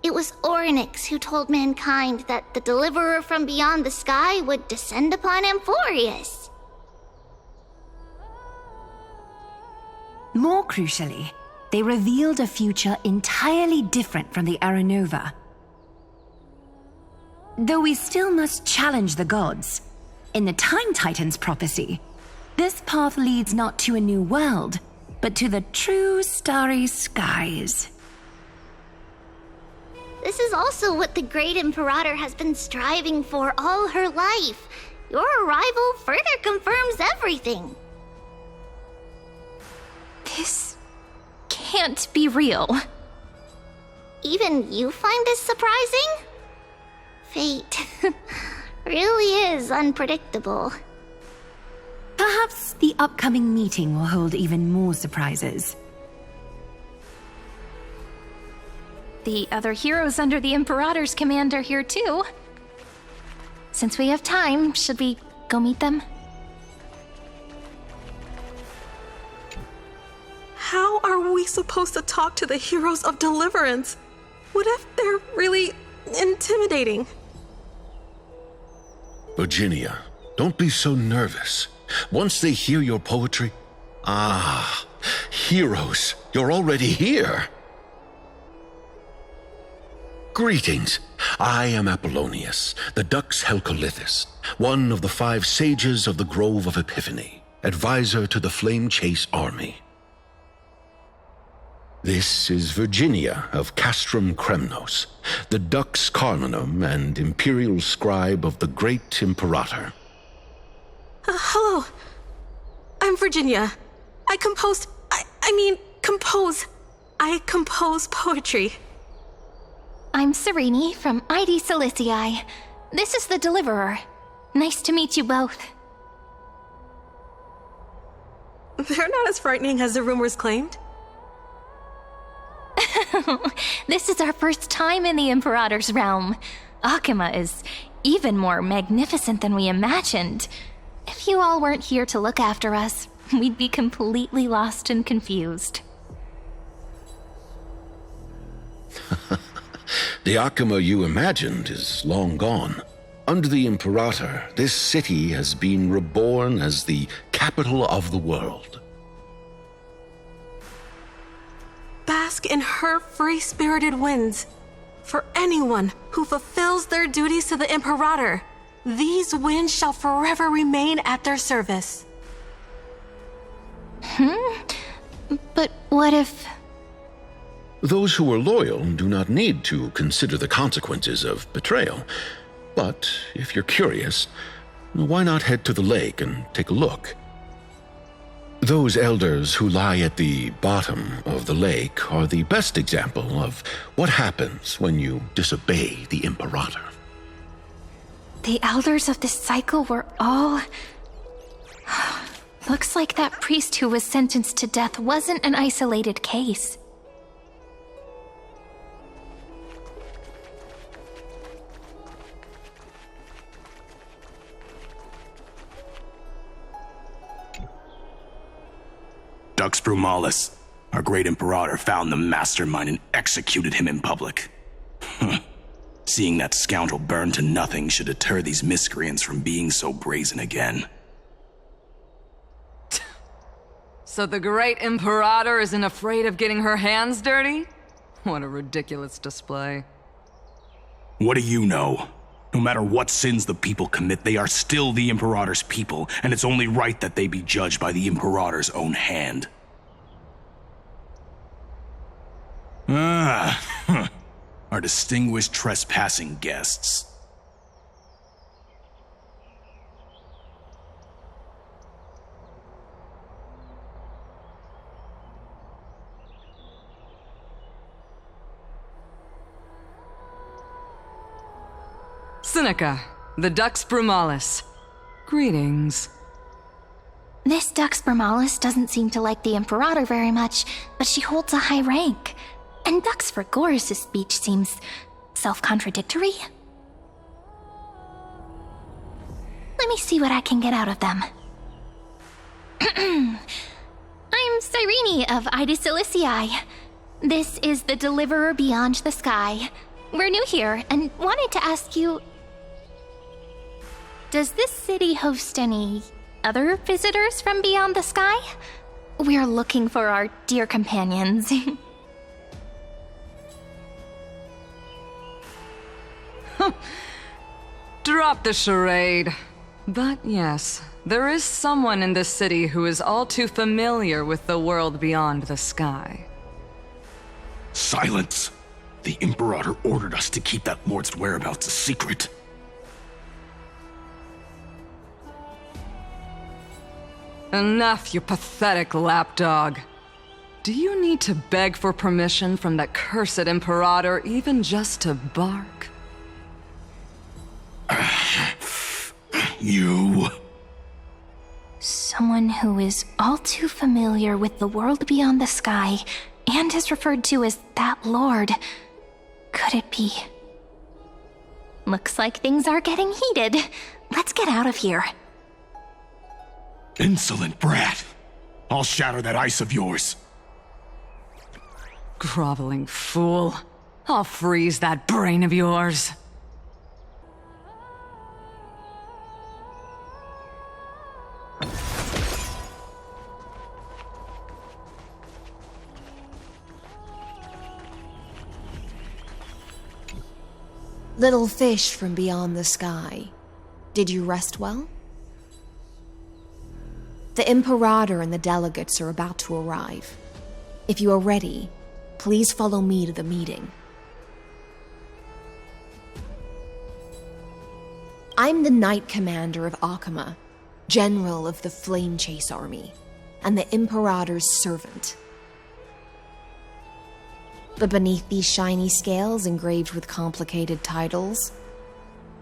it was Orynyx who told mankind that the Deliverer from beyond the sky would descend upon Amphorius. More crucially, they revealed a future entirely different from the Aranova. Though we still must challenge the gods, in the Time Titan's prophecy, this path leads not to a new world, but to the true starry skies. This is also what the Great Imperator has been striving for all her life. Your arrival further confirms everything. This can't be real. Even you find this surprising? Fate really is unpredictable. Perhaps the upcoming meeting will hold even more surprises. The other heroes under the Imperator's command are here too. Since we have time, should we go meet them? How are we supposed to talk to the heroes of Deliverance? What if they're really intimidating? Virginia, don't be so nervous. Once they hear your poetry... Ah, heroes, you're already here. Greetings. I am Apollonius, the Dux Helcolithus, one of the 5 sages of the Grove of Epiphany, advisor to the Flame Chase army. This is Virginia of Castrum Kremnos, the Dux Carminum and imperial scribe of the Great Imperator. Hello. I'm Virginia. I compose poetry. I'm Serene from ID Silicii. This is the Deliverer. Nice to meet you both. They're not as frightening as the rumors claimed. This is our first time in the Imperator's realm. Akima is even more magnificent than we imagined. If you all weren't here to look after us, we'd be completely lost and confused. The Akima you imagined is long gone. Under the Imperator, this city has been reborn as the capital of the world. Bask in her free-spirited winds. For anyone who fulfills their duties to the Imperator, these winds shall forever remain at their service. But what if... Those who are loyal do not need to consider the consequences of betrayal. But if you're curious, why not head to the lake and take a look? Those elders who lie at the bottom of the lake are the best example of what happens when you disobey the Imperator. The elders of this cycle were all... Looks like that priest who was sentenced to death wasn't an isolated case. Dux Brumalis, our great Imperator, found the mastermind and executed him in public. Seeing that scoundrel burn to nothing should deter these miscreants from being so brazen again. So the great Imperator isn't afraid of getting her hands dirty? What a ridiculous display. What do you know? No matter what sins the people commit, they are still the Imperator's people, and it's only right that they be judged by the Imperator's own hand. Our distinguished trespassing guests. Seneca, the Dux Brumalis. Greetings. This Dux Brumalis doesn't seem to like the Imperator very much, but she holds a high rank. And Dux Frigoris' speech seems self-contradictory. Let me see what I can get out of them. I'm Cyrene of Ida Cilicii. This is the Deliverer Beyond the Sky. We're new here and wanted to ask you... Does this city host any other visitors from beyond the sky? We're looking for our dear companions. Drop the charade. But yes, there is someone in this city who is all too familiar with the world beyond the sky. Silence! The Imperator ordered us to keep that lord's whereabouts a secret. Enough, you pathetic lapdog. Do you need to beg for permission from that cursed Imperator even just to bark? You... Someone who is all too familiar with the world beyond the sky and is referred to as that lord. Could it be? Looks like things are getting heated. Let's get out of here. Insolent brat. I'll shatter that ice of yours. Groveling fool. I'll freeze that brain of yours. Little fish from beyond the sky, did you rest well? The Imperator and the delegates are about to arrive. If you are ready, please follow me to the meeting. I'm the Knight Commander of Akama, General of the Flame Chase Army, and the Imperator's servant. But beneath these shiny scales engraved with complicated titles,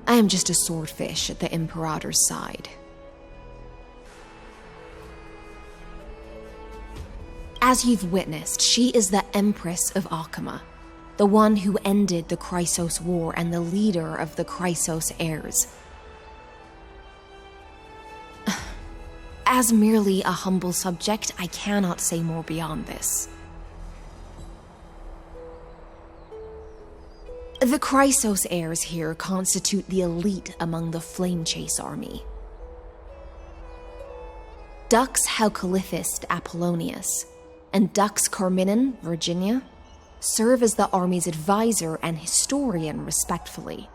I am just a swordfish at the Imperator's side. As you've witnessed, she is the Empress of Akama, the one who ended the Chrysos War and the leader of the Chrysos heirs. As merely a humble subject, I cannot say more beyond this. The Chrysos heirs here constitute the elite among the Flame Chase army. Dux Halcalithist Apollonius and Dux Carminin, Virginia, serve as the army's advisor and historian respectfully.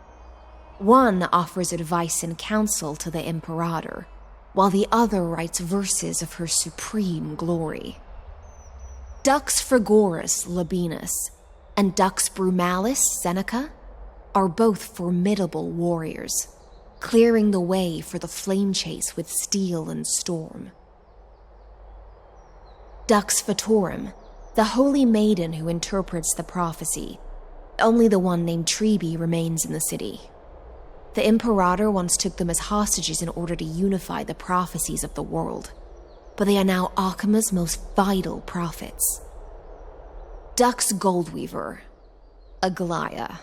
One offers advice and counsel to the Imperator, while the other writes verses of her supreme glory. Dux Frigoris Labienus and Dux Brumalis Seneca are both formidable warriors, clearing the way for the flame chase with steel and storm. Dux Fatorum, the holy maiden who interprets the prophecy, only the one named Trebi remains in the city. The Imperator once took them as hostages in order to unify the prophecies of the world, but they are now Akama's most vital prophets. Dux Goldweaver, Aglaya.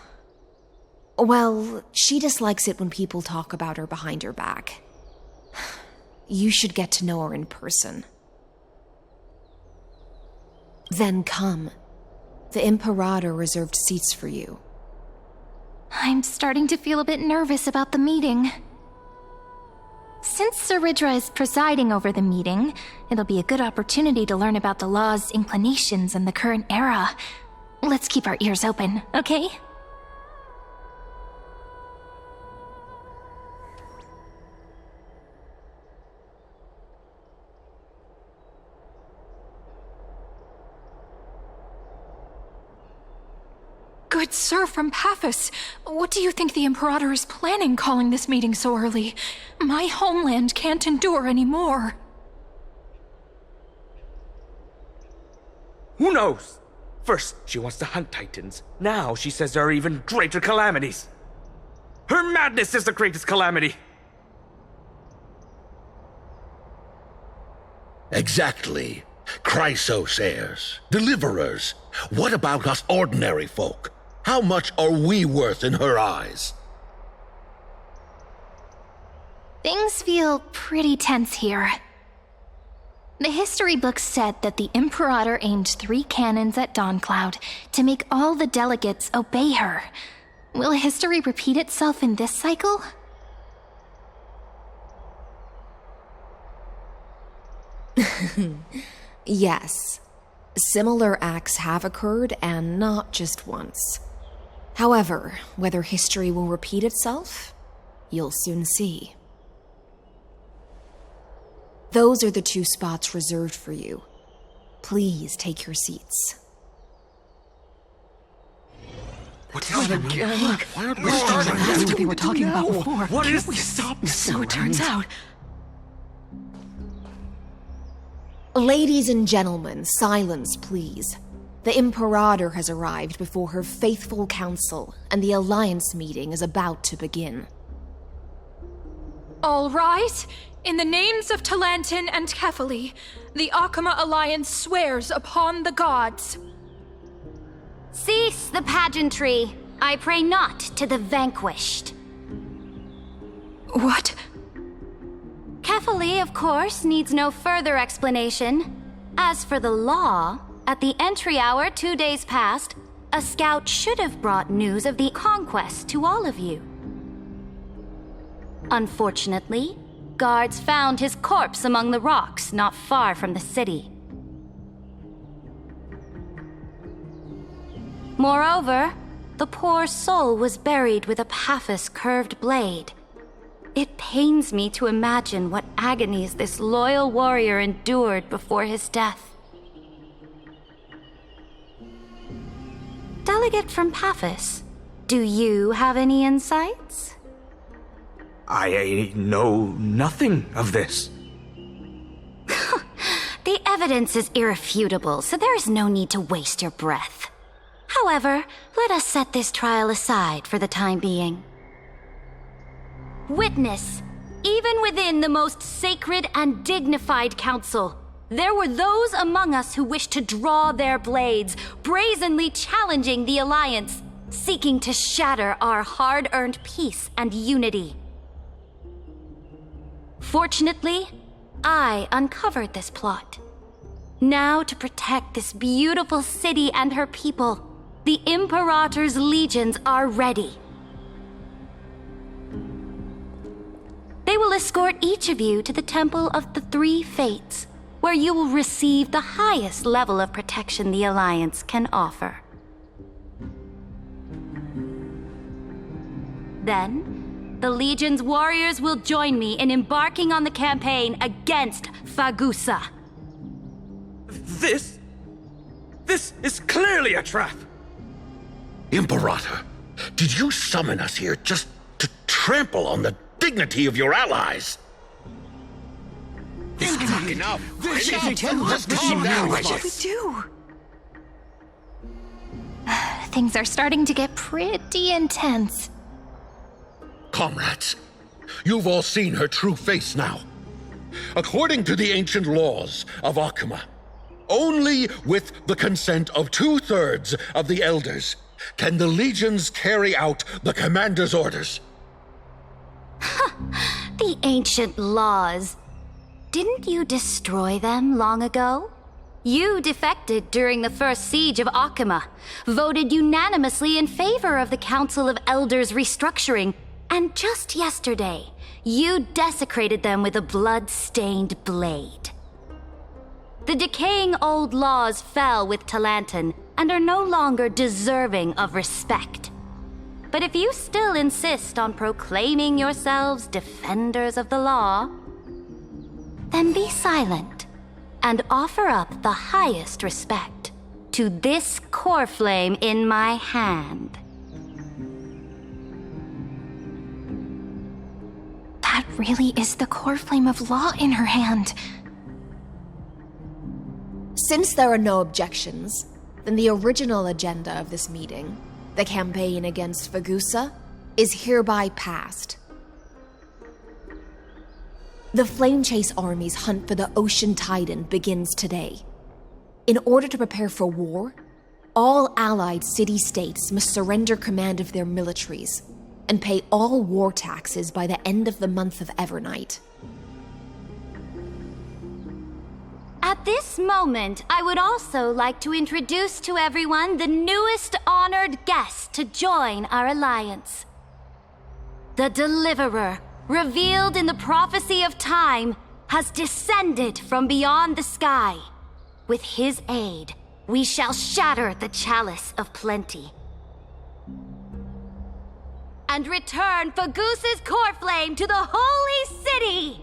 Well, she dislikes it when people talk about her behind her back. You should get to know her in person. Then come. The Imperator reserved seats for you. I'm starting to feel a bit nervous about the meeting. Since Saridra is presiding over the meeting, it'll be a good opportunity to learn about the law's inclinations in the current era. let's keep our ears open, okay? Good sir from Paphos, what do you think the Imperator is planning calling this meeting so early? My homeland can't endure anymore. Who knows? First, she wants to hunt Titans. Now she says there are even greater calamities. Her madness is the greatest calamity. Exactly. Chrysos heirs, deliverers. What about us ordinary folk? How much are we worth in her eyes? Things feel pretty tense here. The history books said that the Imperator aimed 3 cannons at Dawncloud to make all the delegates obey her. Will history repeat itself in this cycle? Yes. Similar acts have occurred, and not just once. However, whether history will repeat itself, you'll soon see. Those are the 2 spots reserved for you. Please take your seats. What's happening? Look, Why aren't we we're starting. starting? That's what they were talking about before. What is we this? stop? So it turns out. Ladies and gentlemen, silence, please. The Imperator has arrived before her faithful council, and the Alliance meeting is about to begin. All right. In the names of Talantin and Kefali, the Akama Alliance swears upon the gods. Cease the pageantry. I pray not to the vanquished. What? Kefali, of course, needs no further explanation. As for the law, at the entry hour 2 days past, a scout should have brought news of the conquest to all of you. Unfortunately, guards found his corpse among the rocks not far from the city. Moreover, the poor soul was buried with a Paphos curved blade. It pains me to imagine what agonies this loyal warrior endured before his death. Delegate from Paphos, do you have any insights? I know nothing of this. The evidence is irrefutable, so there is no need to waste your breath. However, let us set this trial aside for the time being. Witness, even within the most sacred and dignified council, there were those among us who wished to draw their blades, brazenly challenging the Alliance, seeking to shatter our hard-earned peace and unity. Fortunately, I uncovered this plot. Now, to protect this beautiful city and her people, the Imperator's legions are ready. They will escort each of you to the Temple of the Three Fates, where you will receive the highest level of protection the Alliance can offer. Then, the Legion's warriors will join me in embarking on the campaign against Fagusa. This is clearly a trap. Imperator, did you summon us here just to trample on the dignity of your allies? Enough. Let's calm down. What should we do? Things are starting to get pretty intense. Comrades, you've all seen her true face now. According to the ancient laws of Akama, only with the consent of 2/3 of the elders can the legions carry out the commander's orders. The ancient laws. Didn't you destroy them long ago? You defected during the first siege of Akama, voted unanimously in favor of the Council of Elders restructuring, and just yesterday, you desecrated them with a blood-stained blade. The decaying old laws fell with Talantin, and are no longer deserving of respect. But if you still insist on proclaiming yourselves defenders of the law, then be silent and offer up the highest respect to this core flame in my hand. That really is the core flame of law in her hand. Since there are no objections, then the original agenda of this meeting, the campaign against Fagusa, is hereby passed. The Flame Chase Army's hunt for the Ocean Titan begins today. In order to prepare for war, all allied city-states must surrender command of their militaries and pay all war taxes by the end of the month of Evernight. At this moment, I would also like to introduce to everyone the newest honored guest to join our alliance. The Deliverer, revealed in the prophecy of time, has descended from beyond the sky. With his aid, we shall shatter the chalice of plenty and return Fagusa's core flame to the holy city!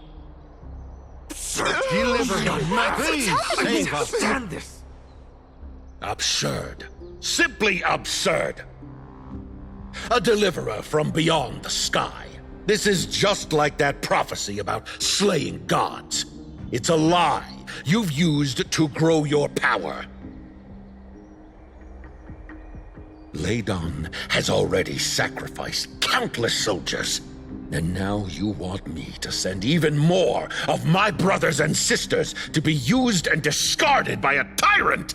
Stand this! Absurd. Simply absurd. A deliverer from beyond the sky. This is just like that prophecy about slaying gods. It's a lie you've used to grow your power. Ladon has already sacrificed countless soldiers, and now you want me to send even more of my brothers and sisters to be used and discarded by a tyrant!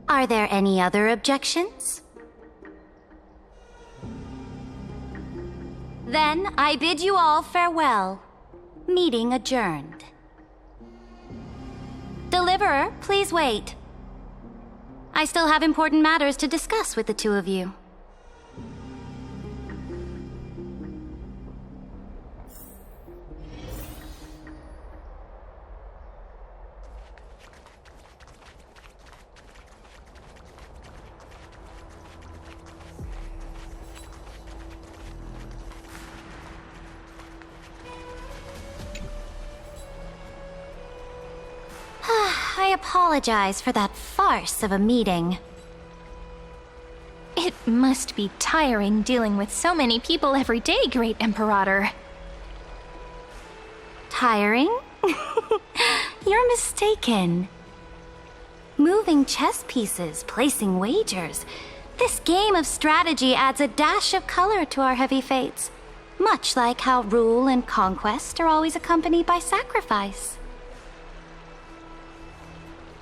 Are there any other objections? Then I bid you all farewell. Meeting adjourned. Deliverer, please wait. I still have important matters to discuss with the two of you. I apologize for that farce of a meeting. It must be tiring dealing with so many people every day, Great Imperator. Tiring? You're mistaken. Moving chess pieces, placing wagers. This game of strategy adds a dash of color to our heavy fates, much like how rule and conquest are always accompanied by sacrifice.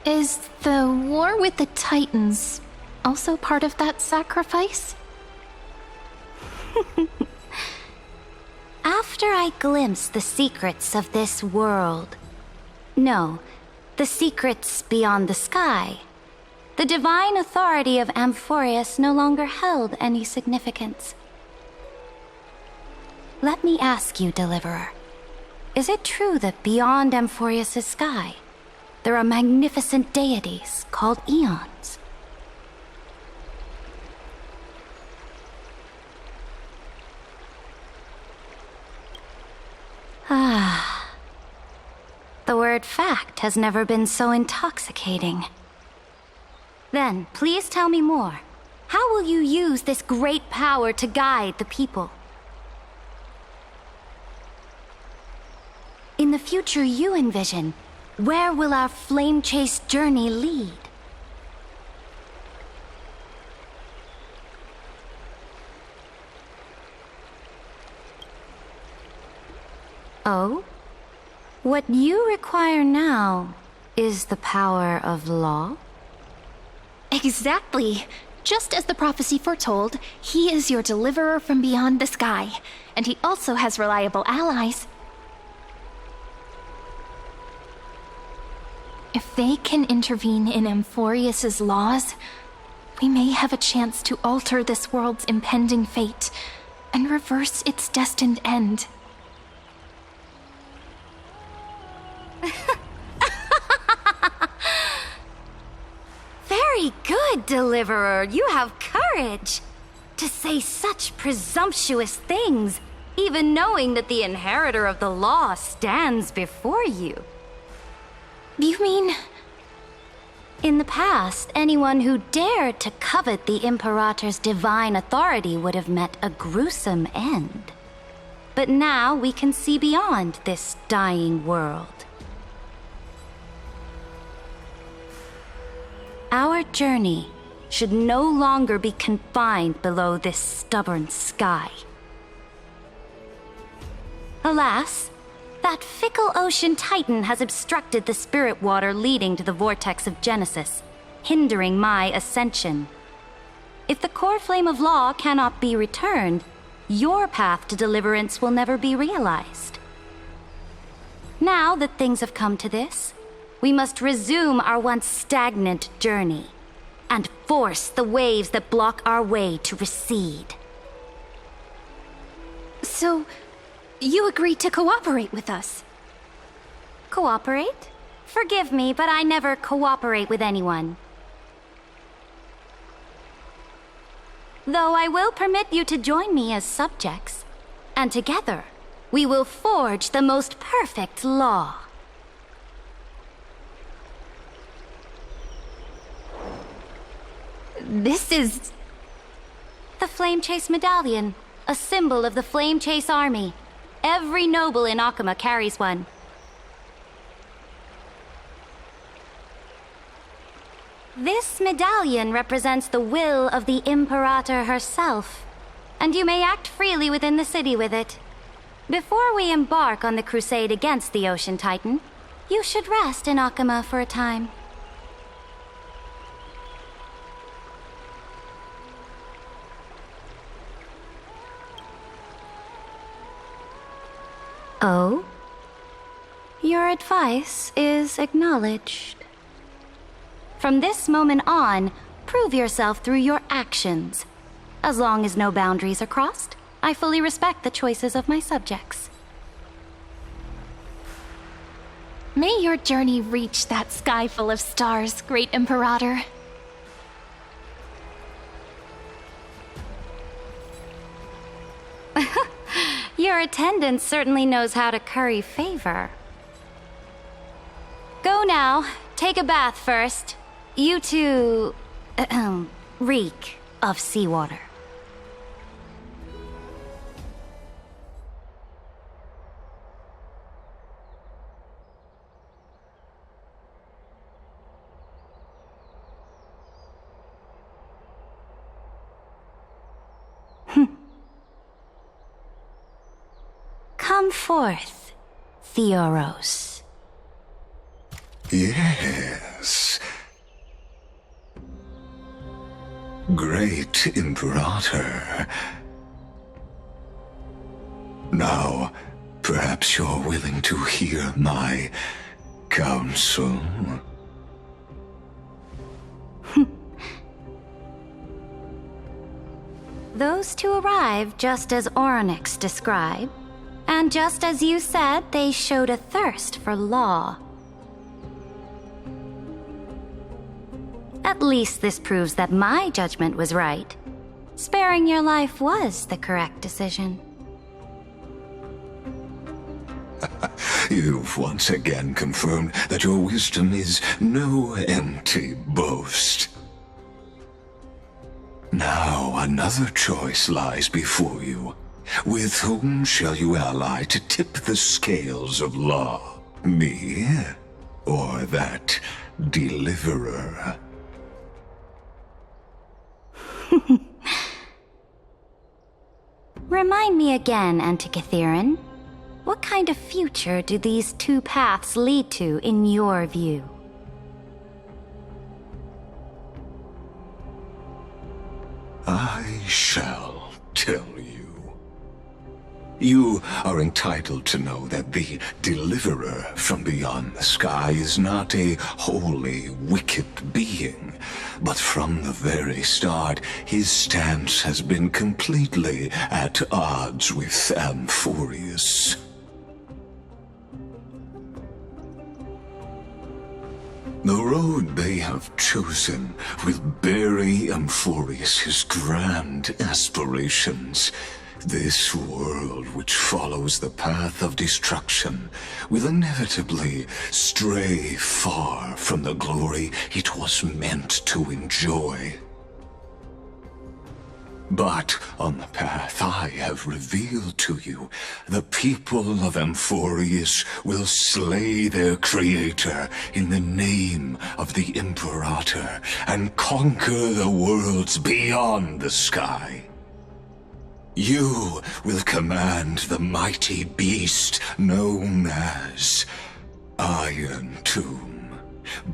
Is the war with the Titans also part of that sacrifice? After I glimpse the secrets of this world, no, the secrets beyond the sky, the divine authority of Amphorius no longer held any significance. Let me ask you, Deliverer, is it true that beyond Amphorius' sky, there are magnificent deities called eons? Ah. The word fact has never been so intoxicating. Then, please tell me more. How will you use this great power to guide the people? In the future you envision, where will our flame chase journey lead? Oh? What you require now is the power of law? Exactly. Just as the prophecy foretold, he is your deliverer from beyond the sky, and he also has reliable allies. If they can intervene in Amphorius' laws, we may have a chance to alter this world's impending fate and reverse its destined end. Very good, Deliverer. You have courage. To say such presumptuous things, even knowing that the inheritor of the law stands before you. You mean... In the past, anyone who dared to covet the Imperator's divine authority would have met a gruesome end. But now we can see beyond this dying world. Our journey should no longer be confined below this stubborn sky. Alas, that fickle ocean titan has obstructed the spirit water leading to the vortex of Genesis, hindering my ascension. If the core flame of law cannot be returned, your path to deliverance will never be realized. Now that things have come to this, we must resume our once stagnant journey and force the waves that block our way to recede. So, you agreed to cooperate with us? Cooperate? Forgive me, but I never cooperate with anyone. Though I will permit you to join me as subjects, and together we will forge the most perfect law. This is... The Flame Chase Medallion, a symbol of the Flame Chase Army. Every noble in Akuma carries one. This medallion represents the will of the Imperator herself, and you may act freely within the city with it. Before we embark on the crusade against the Ocean Titan, you should rest in Akuma for a time. Oh? Your advice is acknowledged. From this moment on, prove yourself through your actions. As long as no boundaries are crossed, I fully respect the choices of my subjects. May your journey reach that sky full of stars, Great Imperator. Your attendant certainly knows how to curry favor. Go now. Take a bath first. You two... reek of seawater. Come forth, Theoros. Yes. Great Imperator. Now, perhaps you're willing to hear my counsel? Those two arrived just as Orynyx described, and just as you said, they showed a thirst for law. At least this proves that my judgment was right. Sparing your life was the correct decision. You've once again confirmed that your wisdom is no empty boast. Now another choice lies before you. With whom shall you ally to tip the scales of law? Me, or that deliverer? Remind me again, Antikythera. What kind of future do these two paths lead to in your view? I shall tell you. You are entitled to know that the deliverer from beyond the sky is not a wholly wicked being, but from the very start, his stance has been completely at odds with Amphorius. The road they have chosen will bury Amphorius' grand aspirations. This world which follows the path of destruction will inevitably stray far from the glory it was meant to enjoy. But on the path I have revealed to you, the people of Amphorius will slay their creator in the name of the Imperator and conquer the worlds beyond the sky. You will command the mighty beast known as Iron Tomb,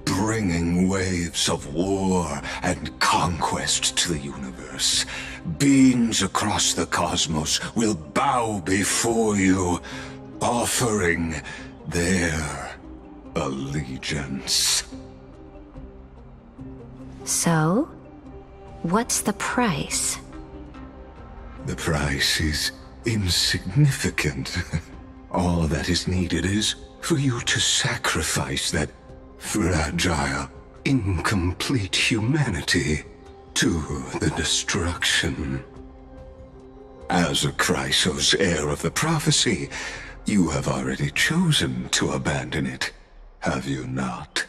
bringing waves of war and conquest to the universe. Beings across the cosmos will bow before you, offering their allegiance. So, what's the price? The price is insignificant. All that is needed is for you to sacrifice that fragile, incomplete humanity to the destruction. As a Chrysos heir of the prophecy, you have already chosen to abandon it, have you not?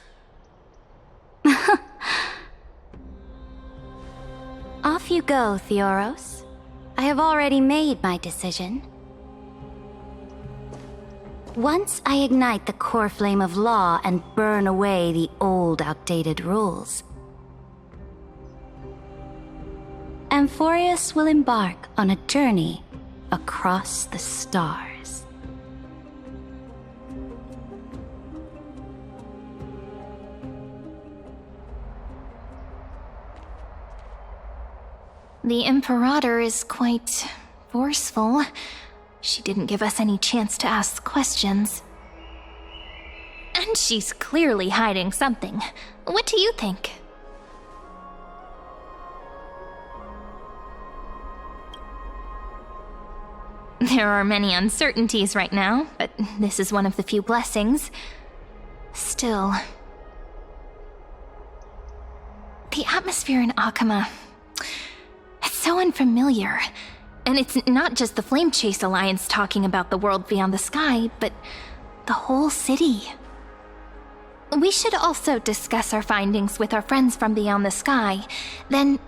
Off you go, Theoros. I have already made my decision. Once I ignite the core flame of law and burn away the old, outdated rules, Amphorius will embark on a journey across the stars. The Imperator is quite forceful. She didn't give us any chance to ask questions. And she's clearly hiding something. What do you think? There are many uncertainties right now, but this is one of the few blessings. Still, the atmosphere in Akama, it's so unfamiliar. And it's not just the Flame Chase Alliance talking about the world beyond the sky, but the whole city. We should also discuss our findings with our friends from beyond the sky. Then...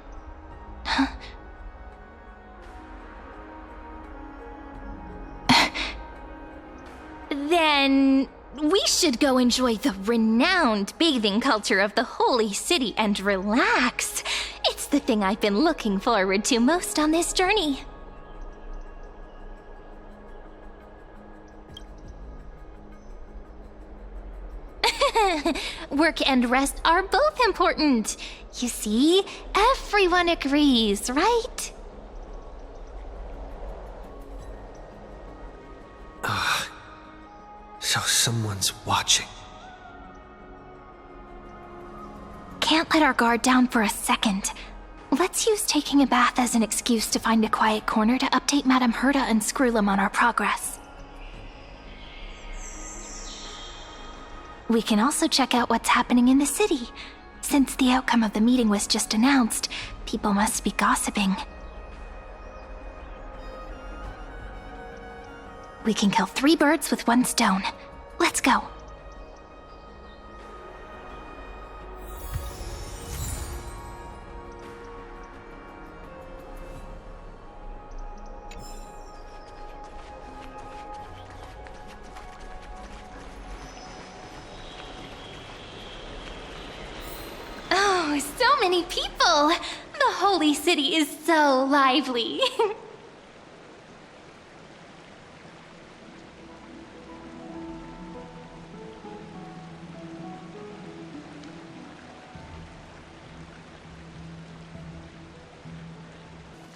Then we should go enjoy the renowned bathing culture of the holy city and relax. It's the thing I've been looking forward to most on this journey. Work and rest are both important. You see, everyone agrees, right? So someone's watching. Can't let our guard down for a second. Let's use taking a bath as an excuse to find a quiet corner to update Madame Herta and Screwlum on our progress. We can also check out what's happening in the city. Since the outcome of the meeting was just announced, people must be gossiping. We can kill 3 birds with 1 stone. Let's go. Oh, so many people! The holy city is so lively.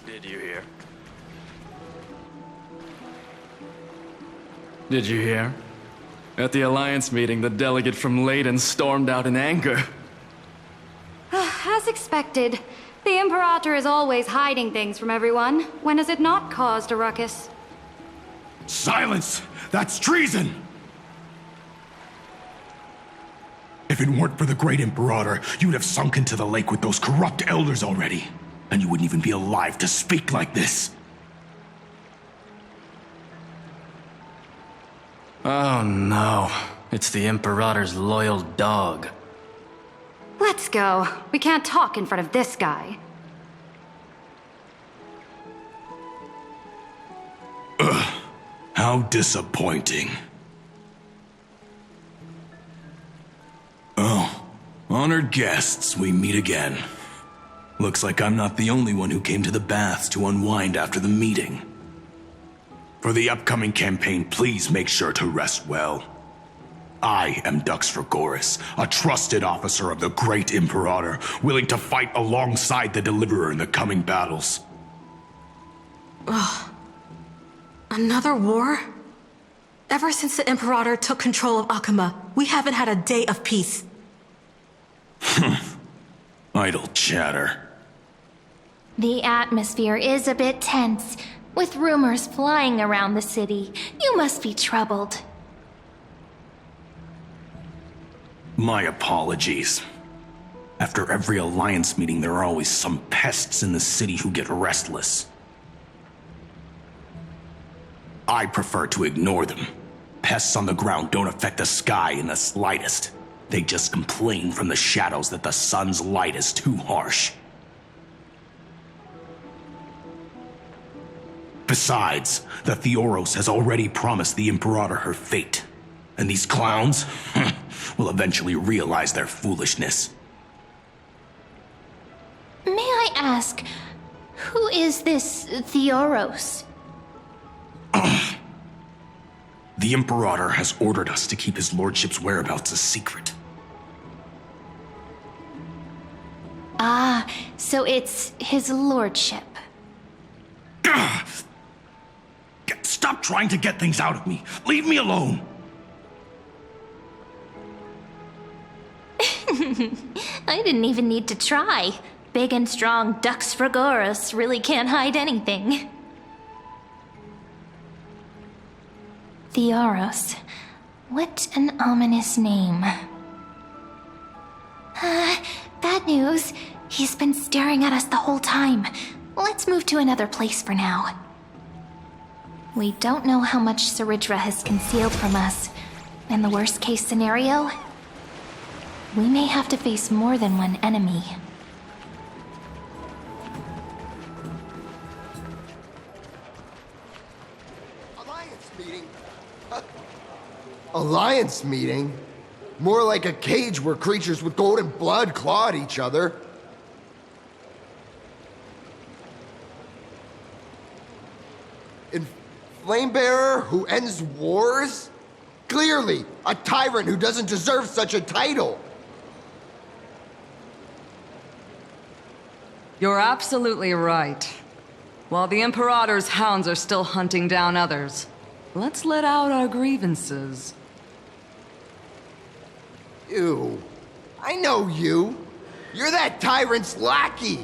Did you hear? Did you hear? At the Alliance meeting, the delegate from Leyden stormed out in anger. As expected. The Imperator is always hiding things from everyone. When has it not caused a ruckus? Silence! That's treason! If If it weren't for the great Imperator, you'd have sunk into the lake with those corrupt elders already. And you wouldn't even be alive to speak like this. Oh no. It's the Imperator's loyal dog. Let's go. We can't talk in front of this guy. Ugh. How disappointing. Oh, honored guests, we meet again. Looks like I'm not the only one who came to the baths to unwind after the meeting. For the upcoming campaign, please make sure to rest well. I am Dux Fregoris, a trusted officer of the great Imperator, willing to fight alongside the Deliverer in the coming battles. Ugh. Another war? Ever since the Imperator took control of Akuma, we haven't had a day of peace. Idle chatter. The atmosphere is a bit tense, with rumors flying around the city. You must be troubled. My apologies. After every Alliance meeting, there are always some pests in the city who get restless. I prefer to ignore them. Pests on the ground don't affect the sky in the slightest. They just complain from the shadows that the sun's light is too harsh. Besides, the Theoros has already promised the Imperator her fate. And these clowns will eventually realize their foolishness. May I ask, who is this Theoros? The Imperator has ordered us to keep his lordship's whereabouts a secret. Ah, so it's his lordship. Stop trying to get things out of me. Leave me alone. I didn't even need to try. Big and strong Dux Fregoris really can't hide anything. Theoros. What an ominous name. Bad news. He's been staring at us the whole time. Let's move to another place for now. We don't know how much Saridra has concealed from us. In the worst case scenario, we may have to face more than one enemy. Alliance meeting? Alliance meeting? More like a cage where creatures with golden blood claw at each other. And Flamebearer who ends wars? Clearly, a tyrant who doesn't deserve such a title. You're absolutely right. While the Imperator's hounds are still hunting down others, let's let out our grievances. Ew. I know you. You're that tyrant's lackey.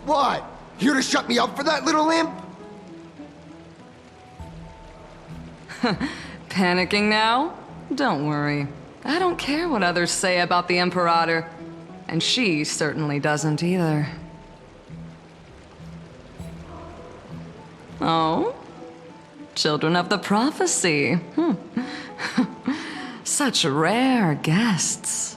What? Here to shut me up for that little imp? Panicking now? Don't worry. I don't care what others say about the Imperator. And she certainly doesn't either. Oh? Children of the Prophecy. Such rare guests.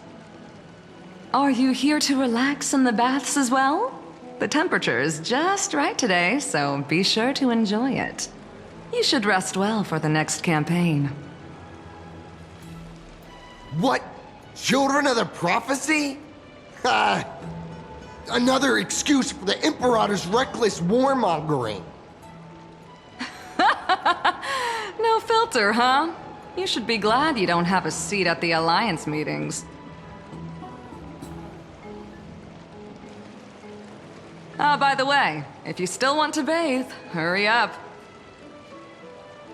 Are you here to relax in the baths as well? The temperature is just right today, so be sure to enjoy it. You should rest well for the next campaign. What? Children of the Prophecy? Another excuse for the Imperator's reckless warmongering. No filter, huh? You should be glad you don't have a seat at the Alliance meetings. By the way, if you still want to bathe, hurry up.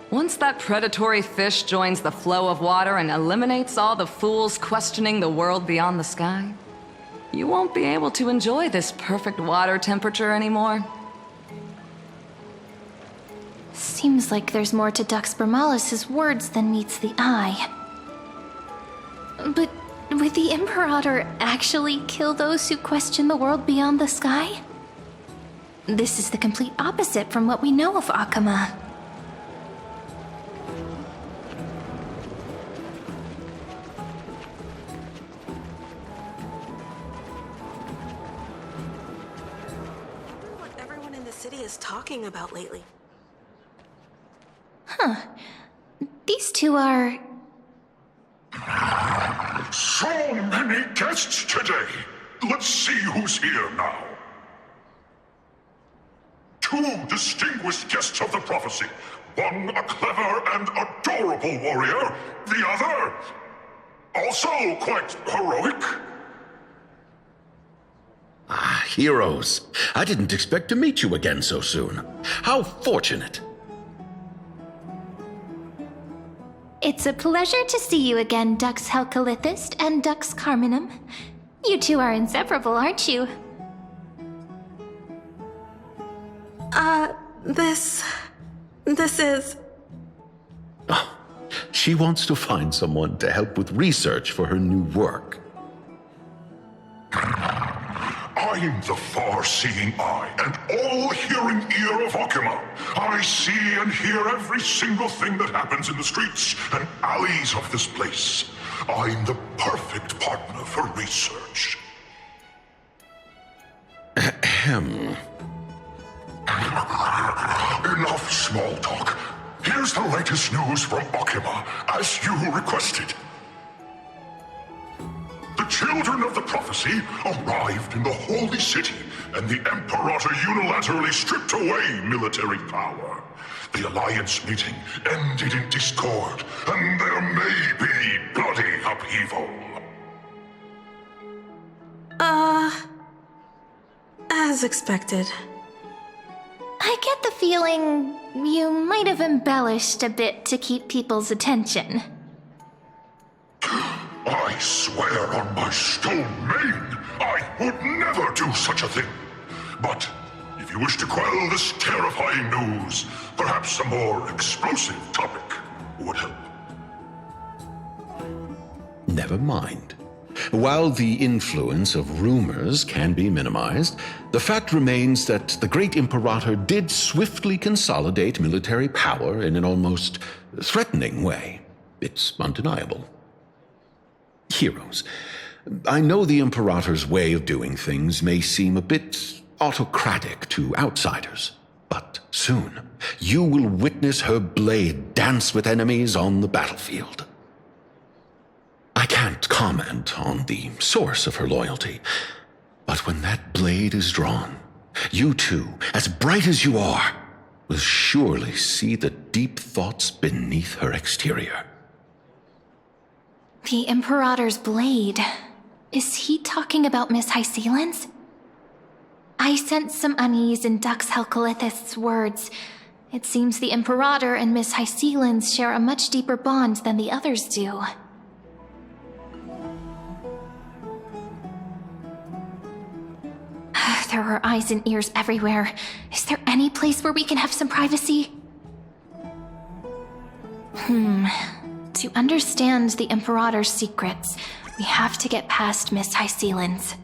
Once that predatory fish joins the flow of water and eliminates all the fools questioning the world beyond the sky, you won't be able to enjoy this perfect water temperature anymore. Seems like there's more to Dux Bramalis's words than meets the eye. But Would the Imperator actually kill those who question the world beyond the sky? This is the complete opposite from what we know of Akama. What everyone in the city is talking about lately. Huh. These two are... So many guests today. Let's see who's here now. Two distinguished guests of the prophecy. One a clever and adorable warrior. The other, also quite heroic. Ah, heroes. I didn't expect to meet you again so soon. How fortunate. It's a pleasure to see you again, Dux Helcalithist and Dux Carminum. You two are inseparable, aren't you? This is... Oh, she wants to find someone to help with research for her new work. I'm the far-seeing eye and all-hearing ear of Akama. I see and hear every single thing that happens in the streets and alleys of this place. I'm the perfect partner for research. Ahem. Enough small talk. Here's the latest news from Akama, as you requested. The children of the prophecy arrived in the holy city, and the Imperator unilaterally stripped away military power. The Alliance meeting ended in discord, and there may be bloody upheaval. As expected. I get the feeling you might have embellished a bit to keep people's attention. I swear on my stone mane, I would never do such a thing. But if you wish to quell this terrifying news, perhaps a more explosive topic would help. Never mind. While the influence of rumors can be minimized, the fact remains that the great Imperator did swiftly consolidate military power in an almost threatening way. It's undeniable. Heroes, I know the Imperator's way of doing things may seem a bit autocratic to outsiders, but soon you will witness her blade dance with enemies on the battlefield. I can't comment on the source of her loyalty, but when that blade is drawn, you two, as bright as you are, will surely see the deep thoughts beneath her exterior. The Imperator's blade. Is he talking about Miss Hysealand's? I sense some unease in Dux Helcalithist's words. It seems the Imperator and Miss Hysealand's share a much deeper bond than the others do. There are eyes and ears everywhere. Is there any place where we can have some privacy? To understand the Imperator's secrets, we have to get past Miss Hysealand's.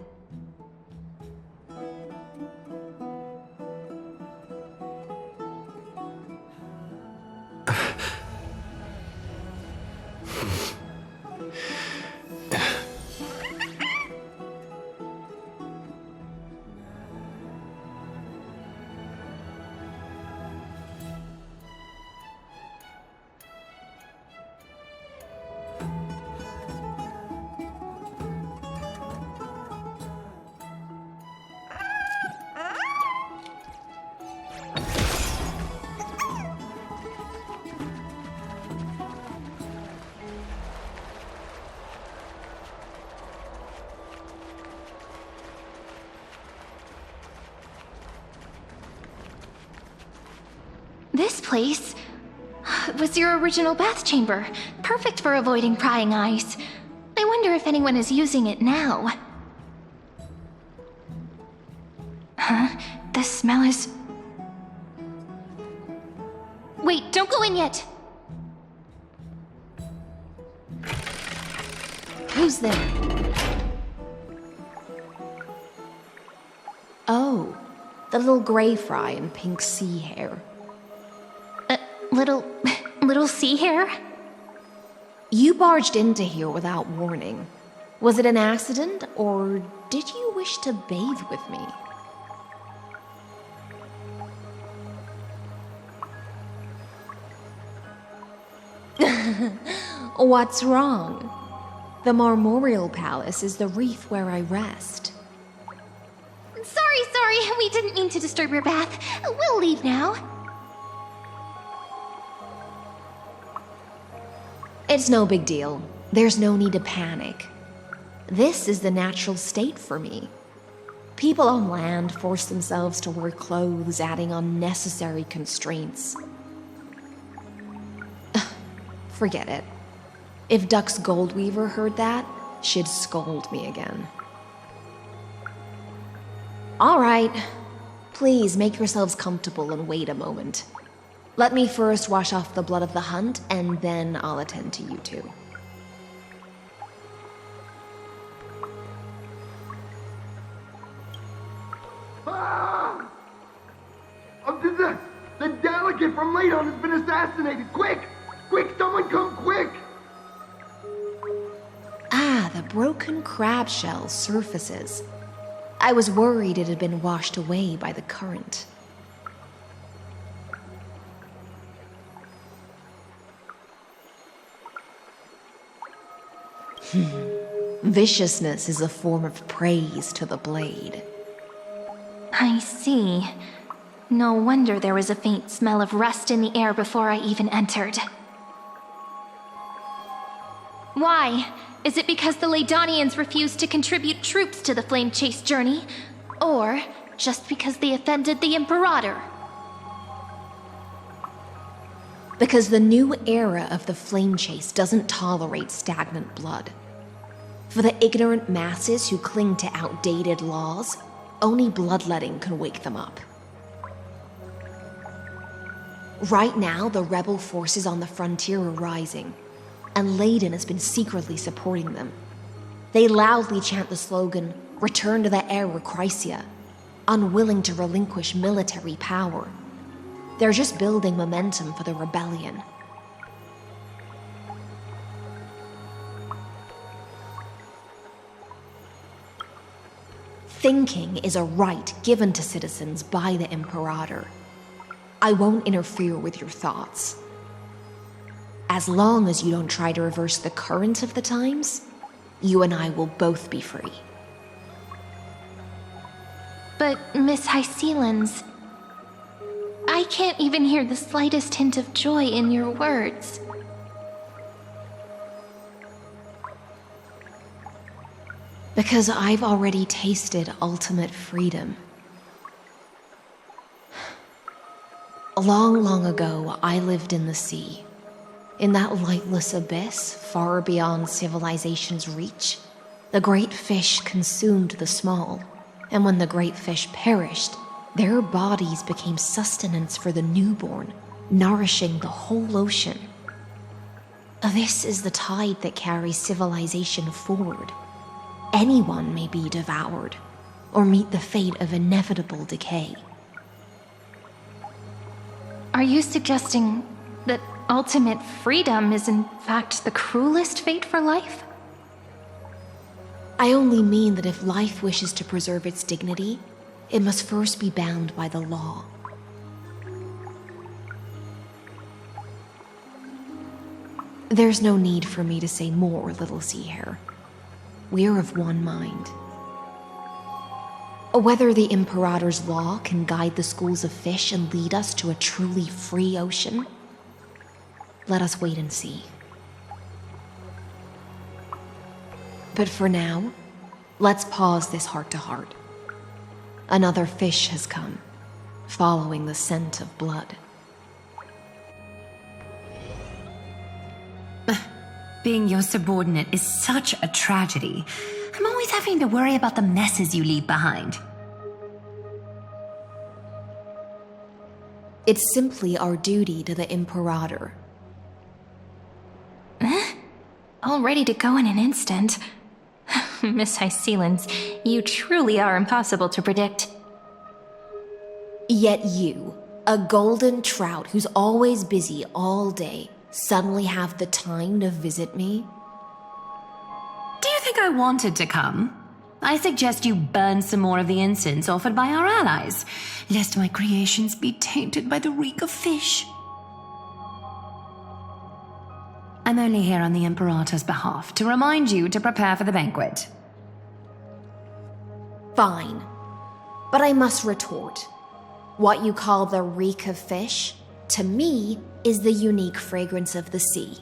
This place was your original bath chamber, perfect for avoiding prying eyes. I wonder if anyone is using it now. Huh? The smell is... Wait, don't go in yet! Who's there? Oh, the little grey fry in pink sea hair. Little sea hare? You barged into here without warning. Was it an accident, or did you wish to bathe with me? What's wrong? The Marmoreal Palace is the reef where I rest. Sorry, we didn't mean to disturb your bath. We'll leave now. It's no big deal. There's no need to panic. This is the natural state for me. People on land force themselves to wear clothes, adding unnecessary constraints. Forget it. If Duck's Goldweaver heard that, she'd scold me again. All right. Please make yourselves comfortable and wait a moment. Let me first wash off the blood of the hunt, and then I'll attend to you two. Ah! The delegate from Ladon has been assassinated! Quick! Quick, someone come quick! Ah, the broken crab shell surfaces. I was worried it had been washed away by the current. Viciousness is a form of praise to the blade. I see. No wonder there was a faint smell of rust in the air before I even entered. Why? Is it because the Ladonians refused to contribute troops to the Flame Chase journey? Or just because they offended the Imperator? Because the new era of the Flame Chase doesn't tolerate stagnant blood. For the ignorant masses who cling to outdated laws, only bloodletting can wake them up. Right now, the rebel forces on the frontier are rising, and Ladon has been secretly supporting them. They loudly chant the slogan, "Return to the Era Chrysia," unwilling to relinquish military power. They're just building momentum for the rebellion. Thinking is a right given to citizens by the Imperator. I won't interfere with your thoughts. As long as you don't try to reverse the current of the times, you and I will both be free. But, Miss Hysealans, I can't even hear the slightest hint of joy in your words. Because I've already tasted ultimate freedom. Long, long ago, I lived in the sea. In that lightless abyss, far beyond civilization's reach, the great fish consumed the small, and when the great fish perished, their bodies became sustenance for the newborn, nourishing the whole ocean. This is the tide that carries civilization forward. Anyone may be devoured, or meet the fate of inevitable decay. Are you suggesting that ultimate freedom is in fact the cruelest fate for life? I only mean that if life wishes to preserve its dignity, it must first be bound by the law. There's no need for me to say more, little sea hare. We're of one mind. Whether the Imperator's law can guide the schools of fish and lead us to a truly free ocean, let us wait and see. But for now, let's pause this heart-to-heart. Another fish has come, following the scent of blood. Being your subordinate is such a tragedy. I'm always having to worry about the messes you leave behind. It's simply our duty to the Imperator. all ready to go in an instant. Miss Hycelens, you truly are impossible to predict. Yet you, a golden trout who's always busy all day, suddenly have the time to visit me? Do you think I wanted to come? I suggest you burn some more of the incense offered by our allies, lest my creations be tainted by the reek of fish. I'm only here on the Imperator's behalf to remind you to prepare for the banquet. Fine. But I must retort. What you call the reek of fish, to me, is the unique fragrance of the sea.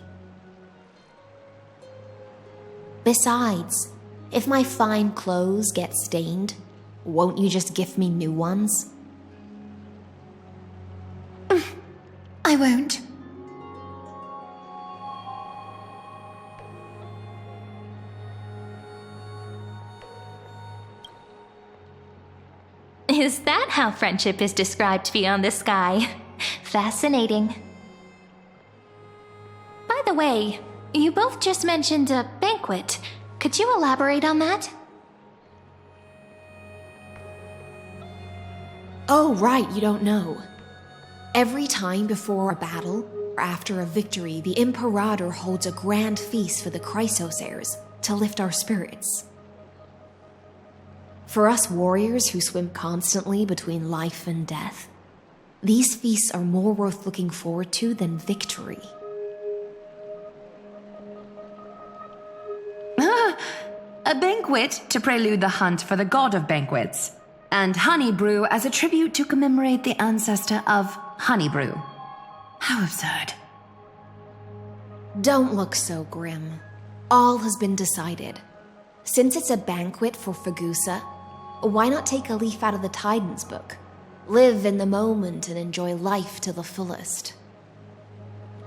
Besides, if my fine clothes get stained, won't you just gift me new ones? I won't. Is that how friendship is described beyond the sky? Fascinating. By the way, you both just mentioned a banquet. Could you elaborate on that? Oh, right, you don't know. Every time before a battle, or after a victory, the Imperator holds a grand feast for the Chrysos heirs to lift our spirits. For us warriors who swim constantly between life and death, these feasts are more worth looking forward to than victory. A banquet to prelude the hunt for the god of banquets, and honey brew as a tribute to commemorate the ancestor of honey brew. How absurd. Don't look so grim. All has been decided. Since it's a banquet for Fagusa, why not take a leaf out of the Titan's book? Live in the moment and enjoy life to the fullest.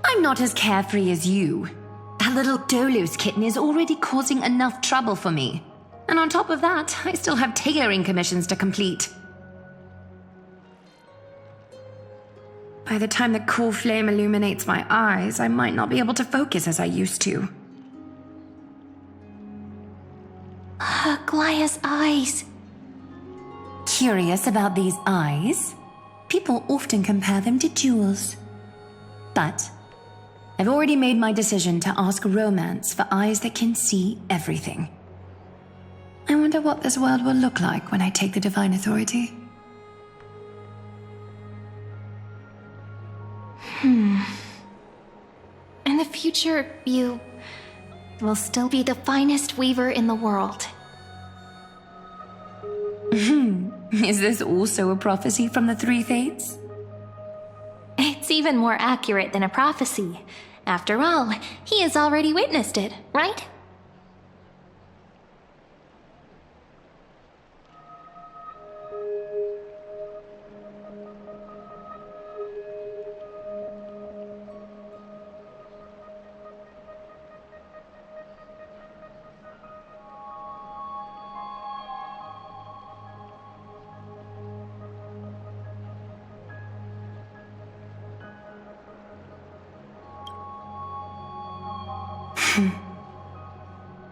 I'm not as carefree as you. That little Dolos kitten is already causing enough trouble for me. And on top of that, I still have tailoring commissions to complete. By the time the cool flame illuminates my eyes, I might not be able to focus as I used to. Glaya's eyes. Curious about these eyes? People often compare them to jewels. But I've already made my decision to ask romance for eyes that can see everything. I wonder what this world will look like when I take the divine authority. In the future, you will still be the finest weaver in the world. Is this also a prophecy from the Three Fates? It's even more accurate than a prophecy. After all, he has already witnessed it, right?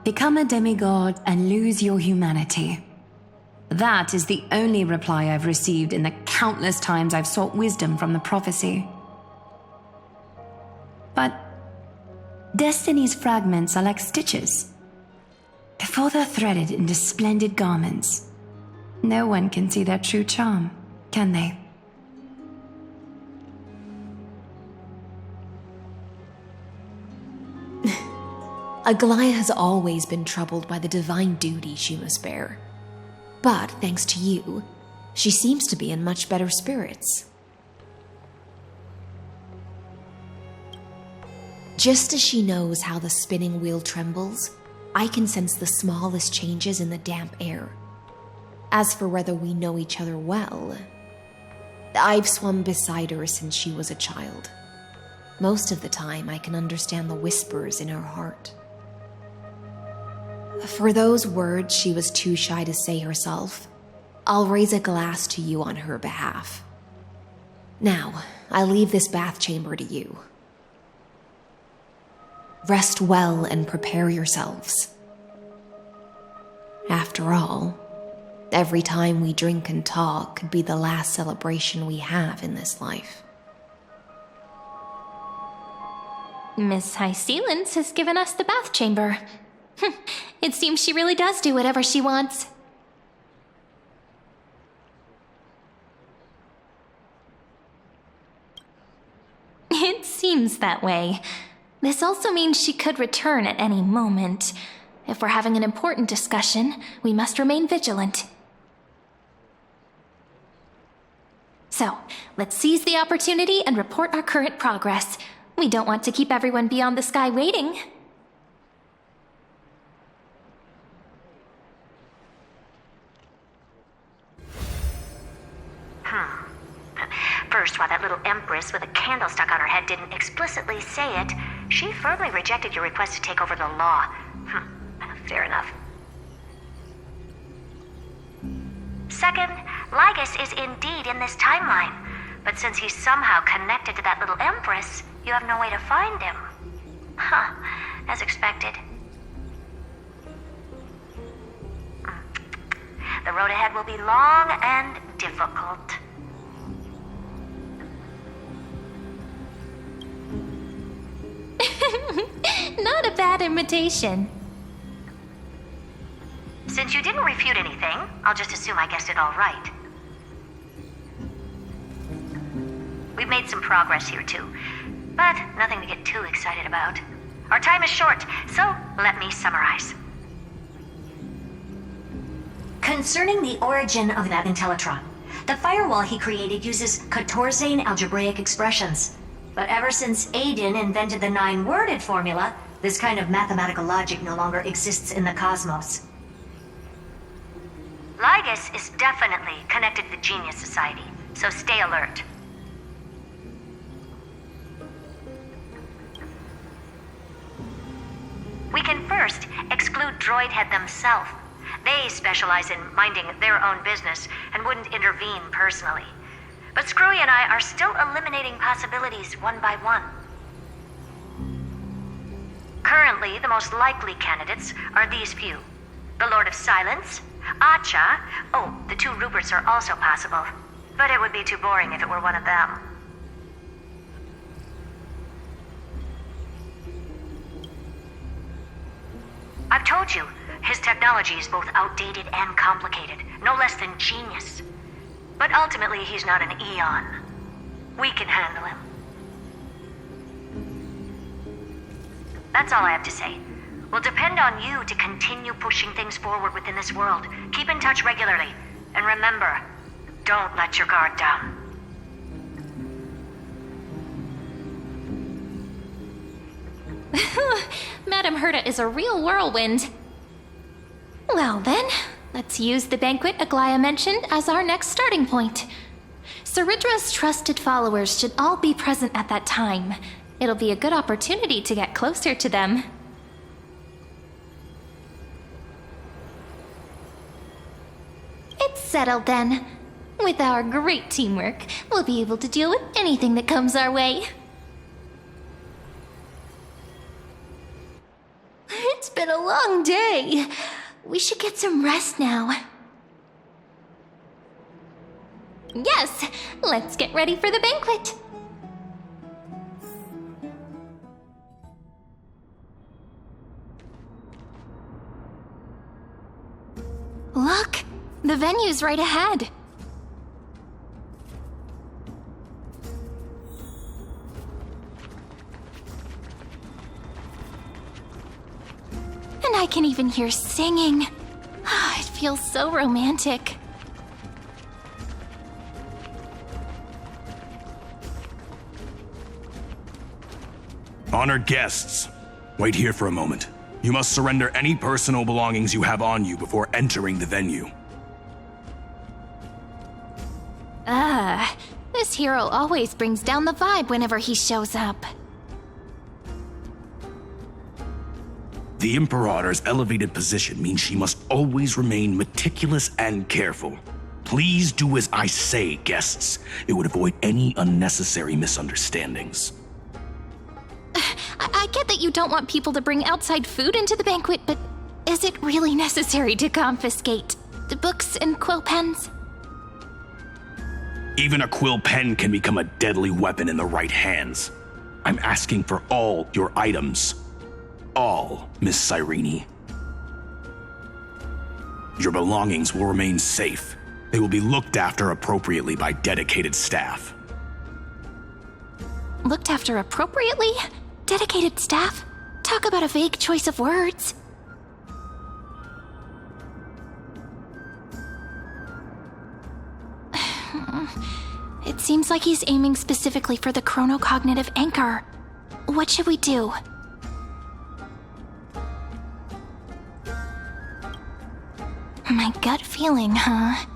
Become a demigod and lose your humanity. That is the only reply I've received in the countless times I've sought wisdom from the prophecy. But destiny's fragments are like stitches. Before they're threaded into splendid garments, no one can see their true charm, can they? Aglaya has always been troubled by the divine duty she must bear. But thanks to you, she seems to be in much better spirits. Just as she knows how the spinning wheel trembles, I can sense the smallest changes in the damp air. As for whether we know each other well, I've swum beside her since she was a child. Most of the time, I can understand the whispers in her heart. For those words she was too shy to say herself, I'll raise a glass to you on her behalf. Now, I leave this bath chamber to you. Rest well and prepare yourselves. After all, every time we drink and talk could be the last celebration we have in this life. Miss High Sealens has given us the bath chamber. It seems she really does do whatever she wants. It seems that way. This also means she could return at any moment. If we're having an important discussion, we must remain vigilant. So, let's seize the opportunity and report our current progress. We don't want to keep everyone beyond the sky waiting. First, while that little empress with a candle stuck on her head didn't explicitly say it, she firmly rejected your request to take over the law. Fair enough. Second, Lygus is indeed in this timeline, but since he's somehow connected to that little empress, you have no way to find him. As expected. The road ahead will be long and difficult. Not a bad invitation. Since you didn't refute anything, I'll just assume I guessed it all right. We've made some progress here too, but nothing to get too excited about. Our time is short, so let me summarize. Concerning the origin of that Intellitron, the firewall he created uses Catorzean algebraic expressions. But ever since Aiden invented the 9-worded formula, this kind of mathematical logic no longer exists in the cosmos. Lygus is definitely connected to the Genius Society, so stay alert. We can first exclude Droidhead themselves. They specialize in minding their own business and wouldn't intervene personally. But Screwy and I are still eliminating possibilities one by one. Currently, the most likely candidates are these few. The Lord of Silence, Acha, the 2 Ruperts are also possible. But it would be too boring if it were one of them. I've told you, his technology is both outdated and complicated, no less than genius. But ultimately, he's not an Eon. We can handle him. That's all I have to say. We'll depend on you to continue pushing things forward within this world. Keep in touch regularly. And remember, don't let your guard down. Madame Herta is a real whirlwind. Well then, let's use the banquet Aglaya mentioned as our next starting point. Ceridra's trusted followers should all be present at that time. It'll be a good opportunity to get closer to them. It's settled then. With our great teamwork, we'll be able to deal with anything that comes our way. It's been a long day. We should get some rest now. Yes, let's get ready for the banquet. Look, the venue's right ahead. And I can even hear singing. It feels so romantic. Honored guests, wait here for a moment. You must surrender any personal belongings you have on you before entering the venue. This hero always brings down the vibe whenever he shows up. The Imperator's elevated position means she must always remain meticulous and careful. Please do as I say, guests. It would avoid any unnecessary misunderstandings. I get that you don't want people to bring outside food into the banquet, but is it really necessary to confiscate the books and quill pens? Even a quill pen can become a deadly weapon in the right hands. I'm asking for all your items. All, Miss Cyrene. Your belongings will remain safe. They will be looked after appropriately by dedicated staff. Looked after appropriately? Dedicated staff? Talk about a vague choice of words. It seems like he's aiming specifically for the chronocognitive anchor. What should we do? My gut feeling, huh?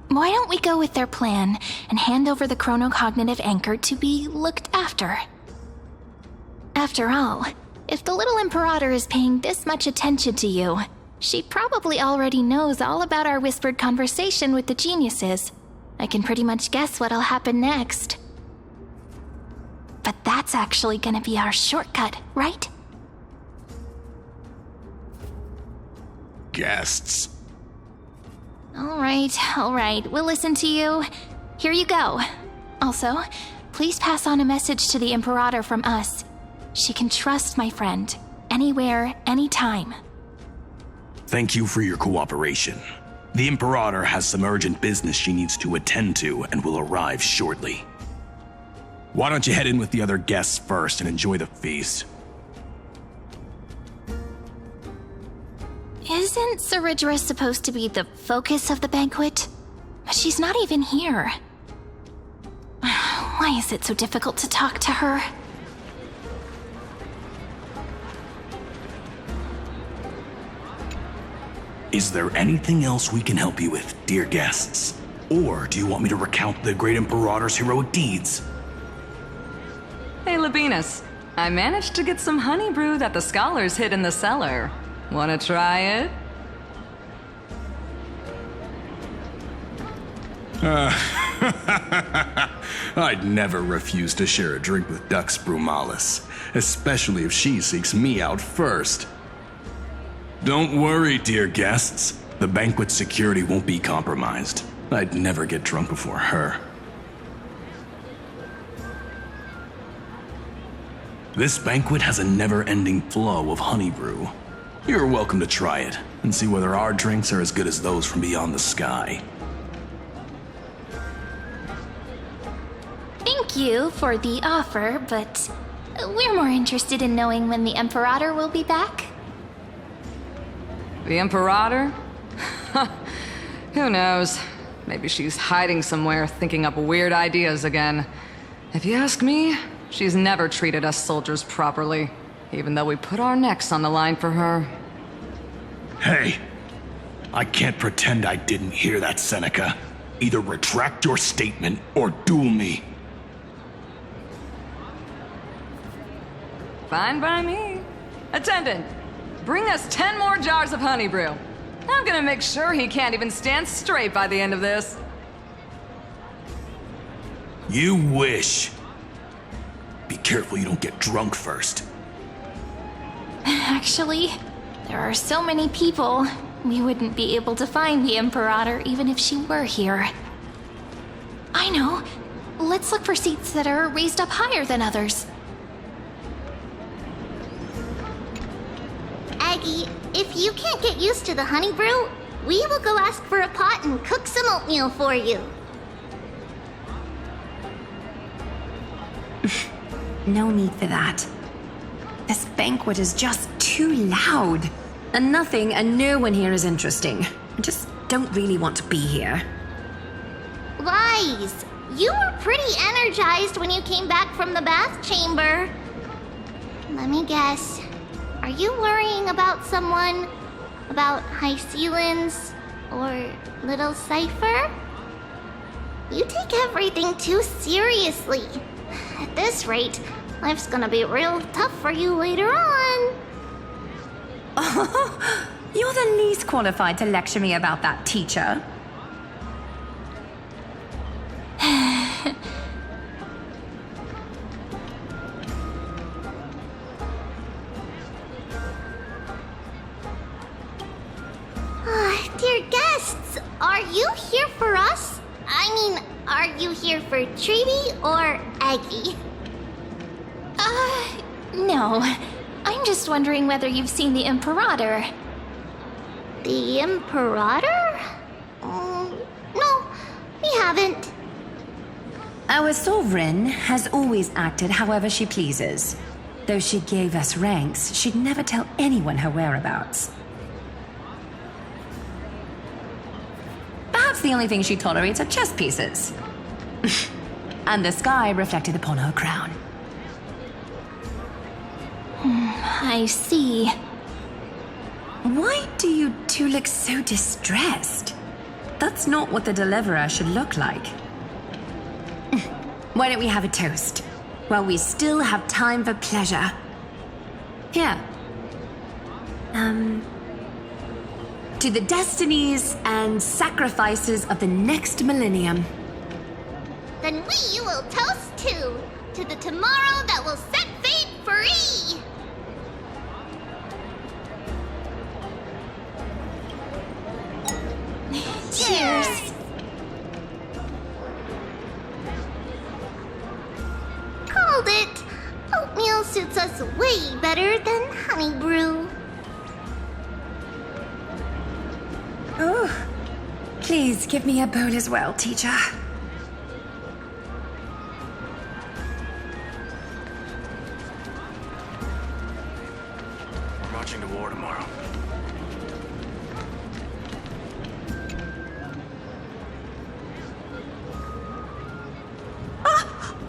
Why don't we go with their plan and hand over the chronocognitive anchor to be looked after? After all, if the little Imperator is paying this much attention to you, she probably already knows all about our whispered conversation with the geniuses. I can pretty much guess what'll happen next. But that's actually gonna be our shortcut, right? Guests. All right, we'll listen to you. Here you go. Also, please pass on a message to the Imperator from us. She can trust my friend, anywhere, anytime. Thank you for your cooperation. The Imperator has some urgent business she needs to attend to and will arrive shortly. Why don't you head in with the other guests first and enjoy the feast? Isn't Saridra supposed to be the focus of the banquet? But she's not even here. Why is it so difficult to talk to her? Is there anything else we can help you with, dear guests? Or do you want me to recount the great Imperator's heroic deeds? Hey, Labinas. I managed to get some honey brew that the scholars hid in the cellar. Wanna try it? I'd never refuse to share a drink with Dux Brumalis, especially if she seeks me out first. Don't worry, dear guests. The banquet security won't be compromised. I'd never get drunk before her. This banquet has a never-ending flow of honey brew. You're welcome to try it and see whether our drinks are as good as those from beyond the sky. Thank you for the offer, but we're more interested in knowing when the Imperator will be back. The Imperator? Who knows? Maybe she's hiding somewhere, thinking up weird ideas again. If you ask me, she's never treated us soldiers properly, even though we put our necks on the line for her. Hey, I can't pretend I didn't hear that, Seneca. Either retract your statement or duel me. Fine by me. Attendant, bring us 10 more jars of honey brew. I'm gonna make sure he can't even stand straight by the end of this. You wish. Be careful you don't get drunk first. Actually, there are so many people, we wouldn't be able to find the Imperator even if she were here. I know. Let's look for seats that are raised up higher than others. Aggie, if you can't get used to the honey brew, we will go ask for a pot and cook some oatmeal for you. No need for that. This banquet is just too loud. And nothing and no one here is interesting. I just don't really want to be here. Lies! You were pretty energized when you came back from the bath chamber. Let me guess. Are you worrying about someone? About High Ceilings? Or Little Cypher? You take everything too seriously. At this rate, life's gonna be real tough for you later on. Oh, you're the least qualified to lecture me about that, teacher. Are you here for Treaty or Aggie? No. I'm just wondering whether you've seen the Imperator. The Imperator? No, we haven't. Our sovereign has always acted however she pleases. Though she gave us ranks, she'd never tell anyone her whereabouts. Perhaps the only thing she tolerates are chess pieces. And the sky reflected upon her crown. I see. Why do you two look so distressed? That's not what the Deliverer should look like. Why don't we have a toast? While we still have time for pleasure. Here. To the destinies and sacrifices of the next millennium. Then we will toast to the tomorrow that will set fate free! Cheers! Called it! Oatmeal suits us way better than honey brew. Oh, please give me a bowl as well, teacher. We're marching to war tomorrow.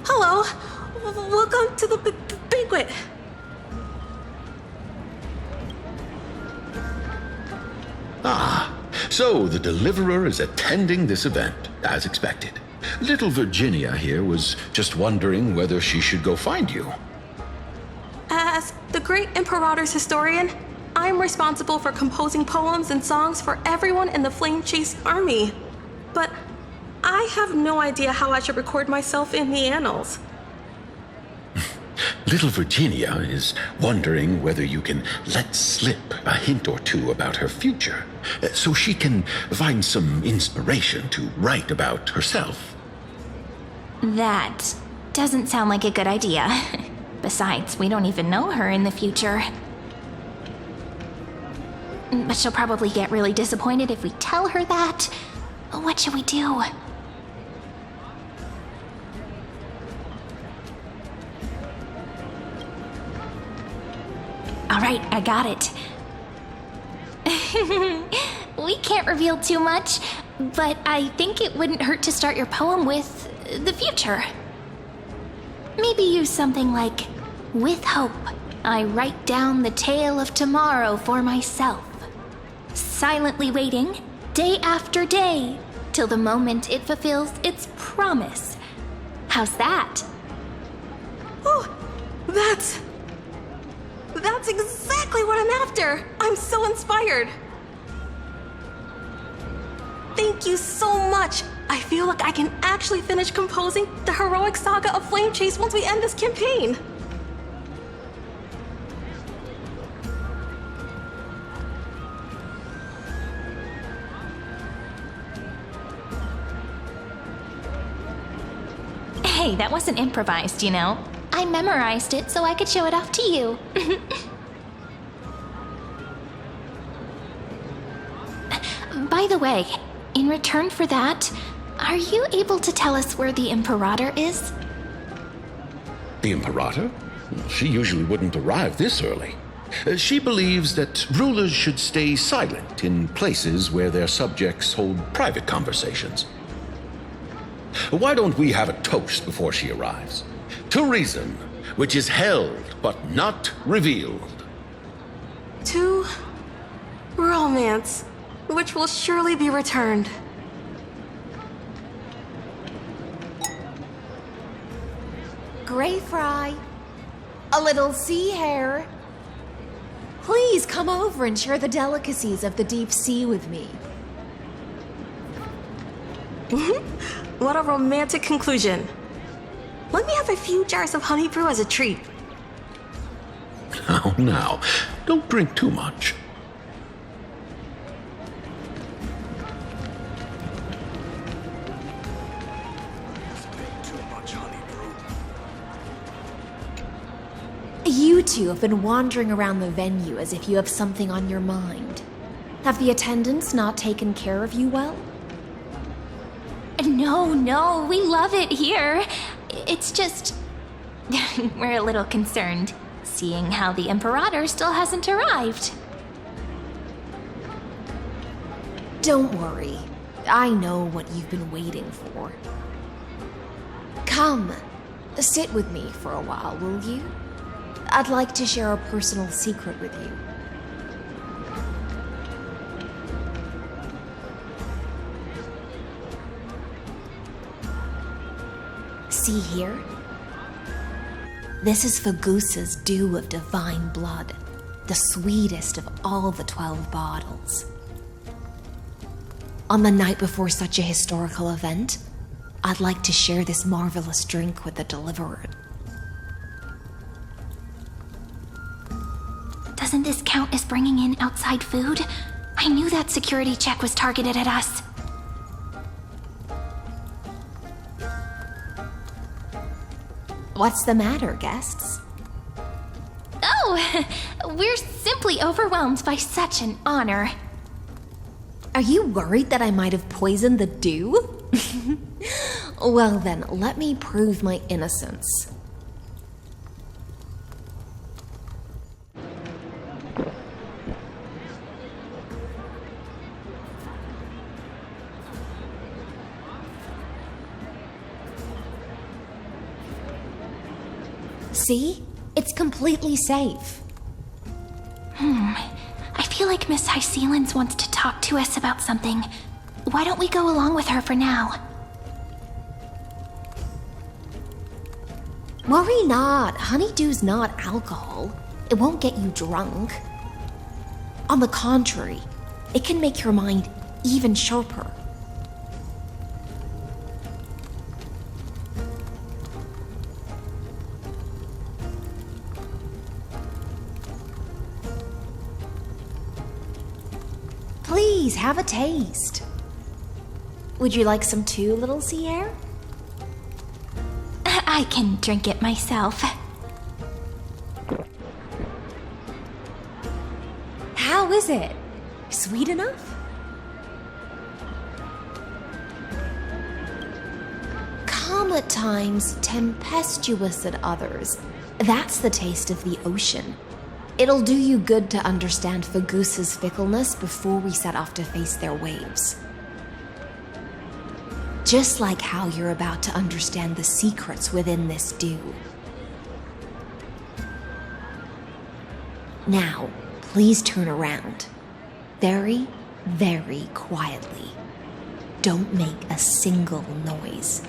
Hello. Welcome to the banquet. Ah, so the Deliverer is attending this event, as expected. Little Virginia here was just wondering whether she should go find you. As the great Imperator's historian, I'm responsible for composing poems and songs for everyone in the Flame Chase army. But I have no idea how I should record myself in the annals. Little Virginia is wondering whether you can let slip a hint or two about her future, so she can find some inspiration to write about herself. That doesn't sound like a good idea. Besides, we don't even know her in the future. But she'll probably get really disappointed if we tell her that. What should we do? All right, I got it. We can't reveal too much, but I think it wouldn't hurt to start your poem with the future. Maybe use something like, with hope, I write down the tale of tomorrow for myself. Silently waiting, day after day, till the moment it fulfills its promise. How's that? Oh, that's exactly what I'm after! I'm so inspired! Thank you so much! I feel like I can actually finish composing the heroic saga of Flame Chase once we end this campaign! Hey, that wasn't improvised, you know. I memorized it so I could show it off to you. By the way, in return for that, are you able to tell us where the Imperator is? The Imperator? She usually wouldn't arrive this early. She believes that rulers should stay silent in places where their subjects hold private conversations. Why don't we have a toast before she arrives? To reason, which is held but not revealed. To romance, which will surely be returned. Gray fry. A little sea hare. Please come over and share the delicacies of the deep sea with me. What a romantic conclusion. Let me have a few jars of honey brew as a treat. Now, don't drink too much. two have been wandering around the venue as if you have something on your mind. Have the attendants not taken care of you well? No, we love it here. It's just... we're a little concerned, seeing how the Imperator still hasn't arrived. Don't worry. I know what you've been waiting for. Come, sit with me for a while, will you? I'd like to share a personal secret with you. See here? This is Fagusa's dew of divine blood, the sweetest of all the 12 bottles. On the night before such a historical event, I'd like to share this marvelous drink with the Deliverer. Doesn't this count as bringing in outside food? I knew that security check was targeted at us. What's the matter, guests? Oh, we're simply overwhelmed by such an honor. Are you worried that I might have poisoned the dew? Well then, let me prove my innocence. See? It's completely safe. I feel like Miss Hysealins wants to talk to us about something. Why don't we go along with her for now? Worry not. Honeydew's not alcohol. It won't get you drunk. On the contrary, it can make your mind even sharper. Please, have a taste. Would you like some too, little Sierra? I can drink it myself. How is it? Sweet enough? Calm at times, tempestuous at others. That's the taste of the ocean. It'll do you good to understand Fagusa's fickleness before we set off to face their waves. Just like how you're about to understand the secrets within this dew. Now, please turn around. Very, very quietly. Don't make a single noise.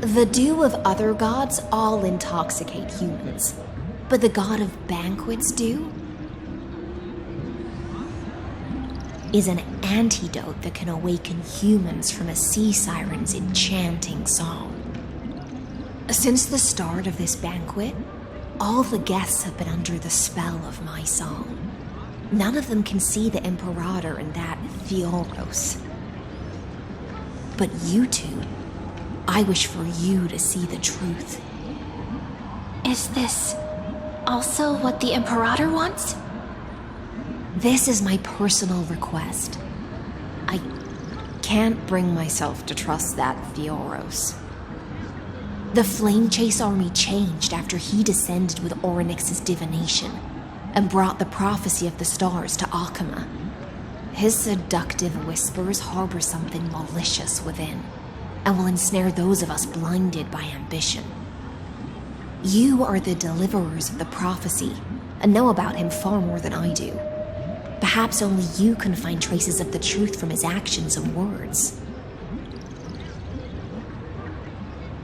The dew of other gods all intoxicate humans, but the god of banquets dew is an antidote that can awaken humans from a sea siren's enchanting song. Since the start of this banquet, all the guests have been under the spell of my song. None of them can see the Imperator and that Theoros. But you two, I wish for you to see the truth. Is this also what the Imperator wants? This is my personal request. I can't bring myself to trust that Theoros. The Flame Chase army changed after he descended with Orynyx's divination and brought the prophecy of the stars to Akama. His seductive whispers harbor something malicious within, and will ensnare those of us blinded by ambition. You are the deliverers of the prophecy, and know about him far more than I do. Perhaps only you can find traces of the truth from his actions and words.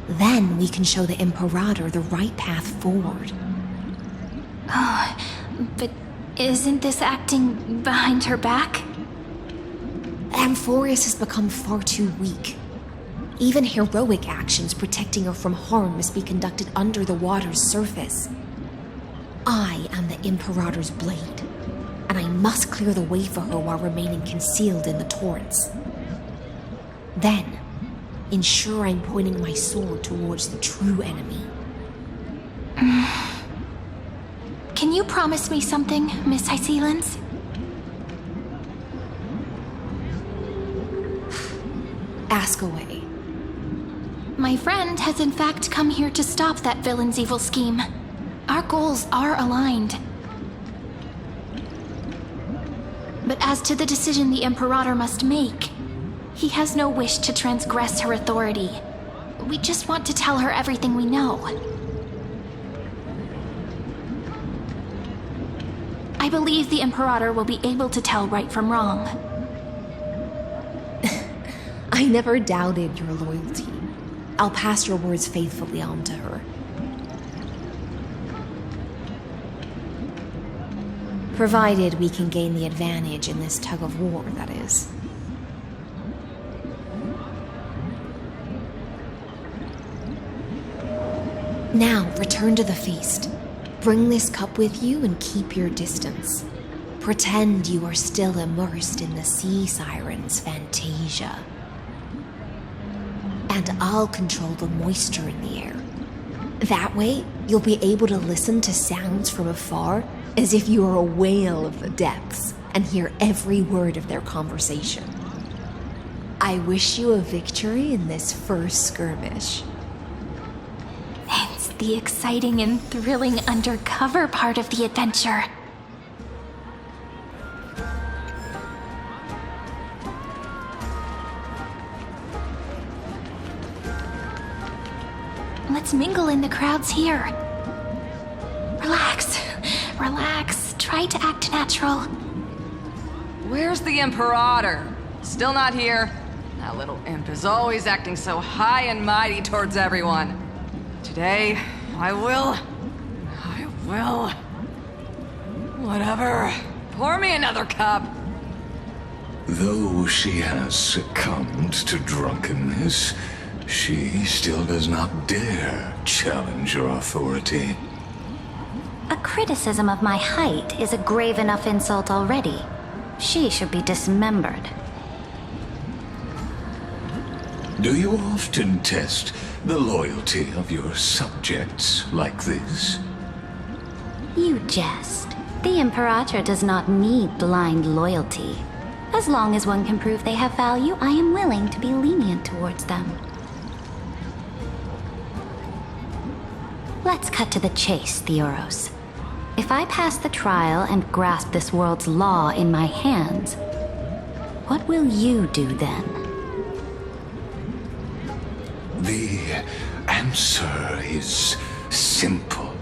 Then we can show the Imperator the right path forward. Oh, but isn't this acting behind her back? Amphorius has become far too weak. Even heroic actions protecting her from harm must be conducted under the water's surface. I am the Imperator's blade, and I must clear the way for her while remaining concealed in the torrents. Then, ensure I'm pointing my sword towards the true enemy. Can you promise me something, Miss Hyselins? Ask away. My friend has in fact come here to stop that villain's evil scheme. Our goals are aligned. But as to the decision the Imperator must make, he has no wish to transgress her authority. We just want to tell her everything we know. I believe the Imperator will be able to tell right from wrong. I never doubted your loyalty. I'll pass your words faithfully on to her. Provided we can gain the advantage in this tug of war, that is. Now, return to the feast. Bring this cup with you and keep your distance. Pretend you are still immersed in the sea siren's fantasia. And I'll control the moisture in the air. That way, you'll be able to listen to sounds from afar as if you are a whale of the depths and hear every word of their conversation. I wish you a victory in this first skirmish. It's the exciting and thrilling undercover part of the adventure. Let's mingle in the crowds here. Relax. Relax. Try to act natural. Where's the Imperator? Still not here. That little imp is always acting so high and mighty towards everyone. Today, I will. Whatever. Pour me another cup. Though she has succumbed to drunkenness, she still does not dare challenge your authority. A criticism of my height is a grave enough insult already. She should be dismembered. Do you often test the loyalty of your subjects like this? You jest. The Imperator does not need blind loyalty. As long as one can prove they have value, I am willing to be lenient towards them. Let's cut to the chase, Theoros. If I pass the trial and grasp this world's law in my hands, what will you do then? The answer is simple.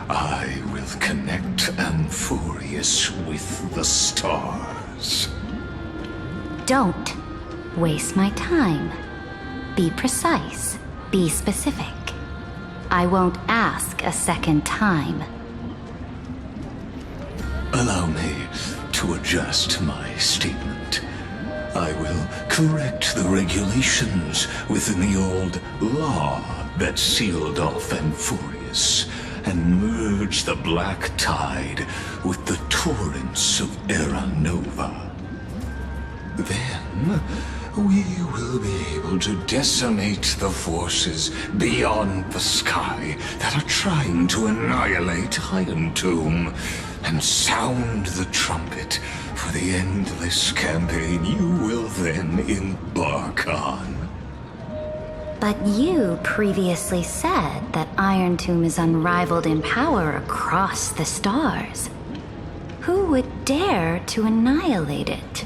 I will connect Amphorius with the stars. Don't waste my time. Be precise. Be specific. I won't ask a second time. Allow me to adjust my statement. I will correct the regulations within the old law that sealed off Amphorius and merge the black tide with the torrents of Era Nova. Then we will be able to decimate the forces beyond the sky that are trying to annihilate Iron Tomb and sound the trumpet for the endless campaign you will then embark on. But you previously said that Iron Tomb is unrivaled in power across the stars. Who would dare to annihilate it?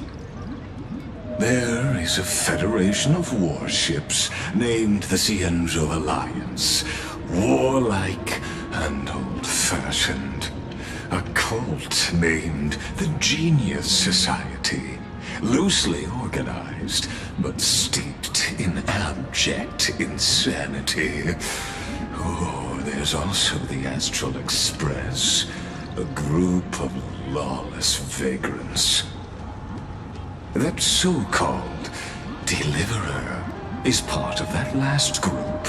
There is a federation of warships named the Cienzo Alliance, warlike and old-fashioned. A cult named the Genius Society, loosely organized, but steeped in abject insanity. Oh, there's also the Astral Express, a group of lawless vagrants. That so-called Deliverer is part of that last group.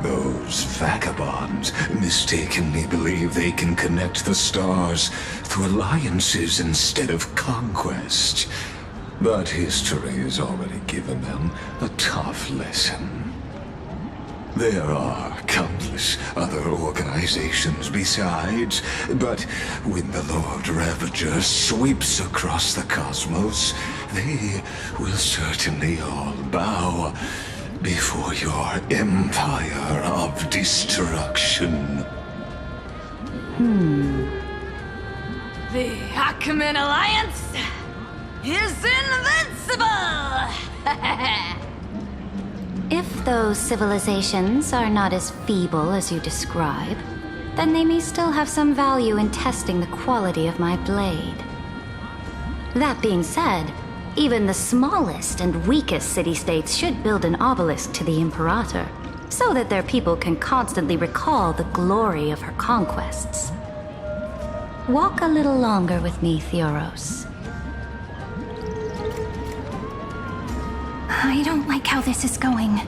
Those vagabonds mistakenly believe they can connect the stars through alliances instead of conquest. But history has already given them a tough lesson. There are countless other organizations besides, but when the Lord Ravager sweeps across the cosmos, they will certainly all bow before your empire of destruction. The Ackman Alliance is invincible! If those civilizations are not as feeble as you describe, then they may still have some value in testing the quality of my blade. That being said, even the smallest and weakest city-states should build an obelisk to the Imperator, so that their people can constantly recall the glory of her conquests. Walk a little longer with me, Theoros. I don't like how this is going.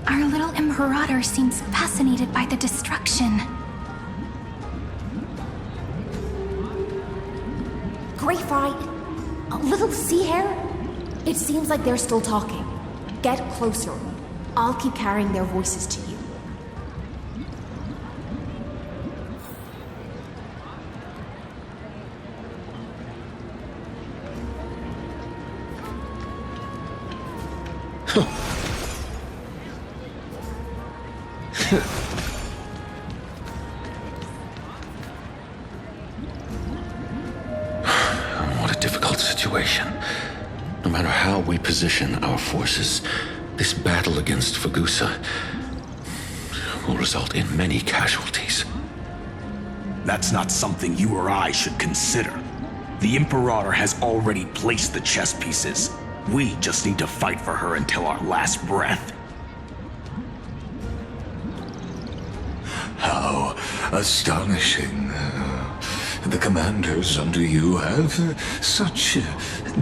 Our little Imperator seems fascinated by the destruction. Grapevine, a little sea hare? It seems like they're still talking. Get closer. I'll keep carrying their voices to you. What a difficult situation. No matter how we position our forces, this battle against Fagusa will result in many casualties. That's not something you or I should consider. The Imperator has already placed the chess pieces. We just need to fight for her until our last breath. How astonishing. The commanders under you have such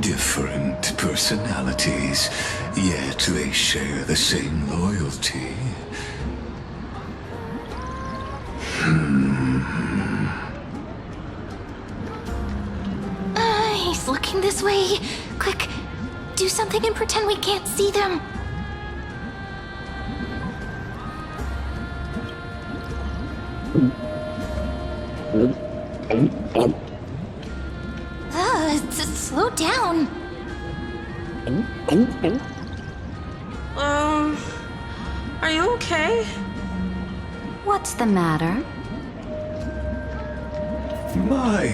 different personalities, yet they share the same loyalty. He's looking this way. Quick, do something and pretend we can't see them. Slow down. Are you okay? What's the matter? My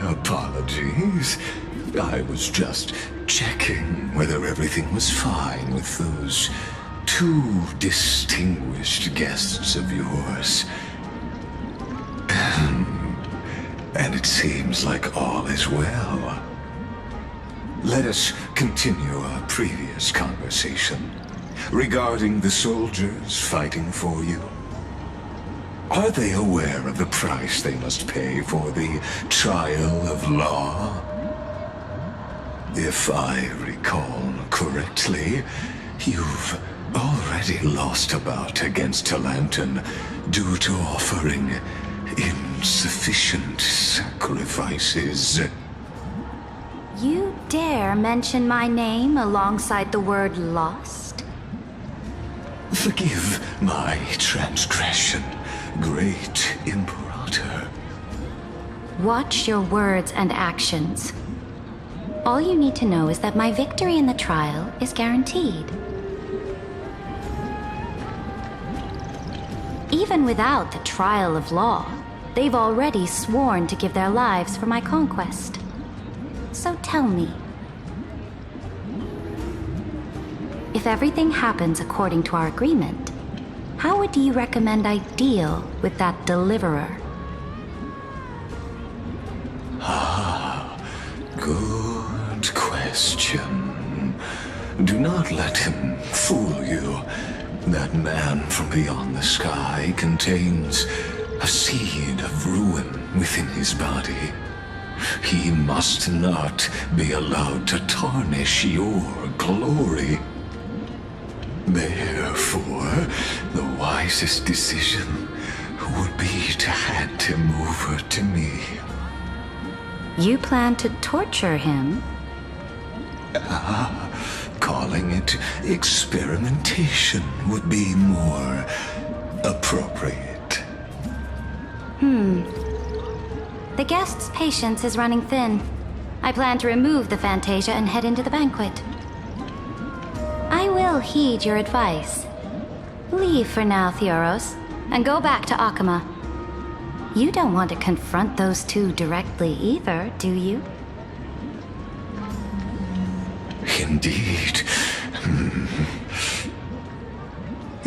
apologies. I was just checking whether everything was fine with those two distinguished guests of yours. And it seems like all is well. Let us continue our previous conversation regarding the soldiers fighting for you. Are they aware of the price they must pay for the trial of law? If I recall correctly, you've already lost a bout against Talanton due to offering insufficient sacrifices. You dare mention my name alongside the word lost? Forgive my transgression, great Imperator. Watch your words and actions. All you need to know is that my victory in the trial is guaranteed. Even without the trial of law, they've already sworn to give their lives for my conquest. So tell me, if everything happens according to our agreement, how would you recommend I deal with that deliverer? Good question. Do not let him fool you. That man from beyond the sky contains a seed of ruin within his body. He must not be allowed to tarnish your glory. Therefore, the wisest decision would be him over to me. You plan to torture him? Calling it experimentation would be more appropriate. The guest's patience is running thin. I plan to remove the Fantasia and head into the banquet. I will heed your advice. Leave for now, Theoros, and go back to Akama. You don't want to confront those two directly either, do you? Indeed.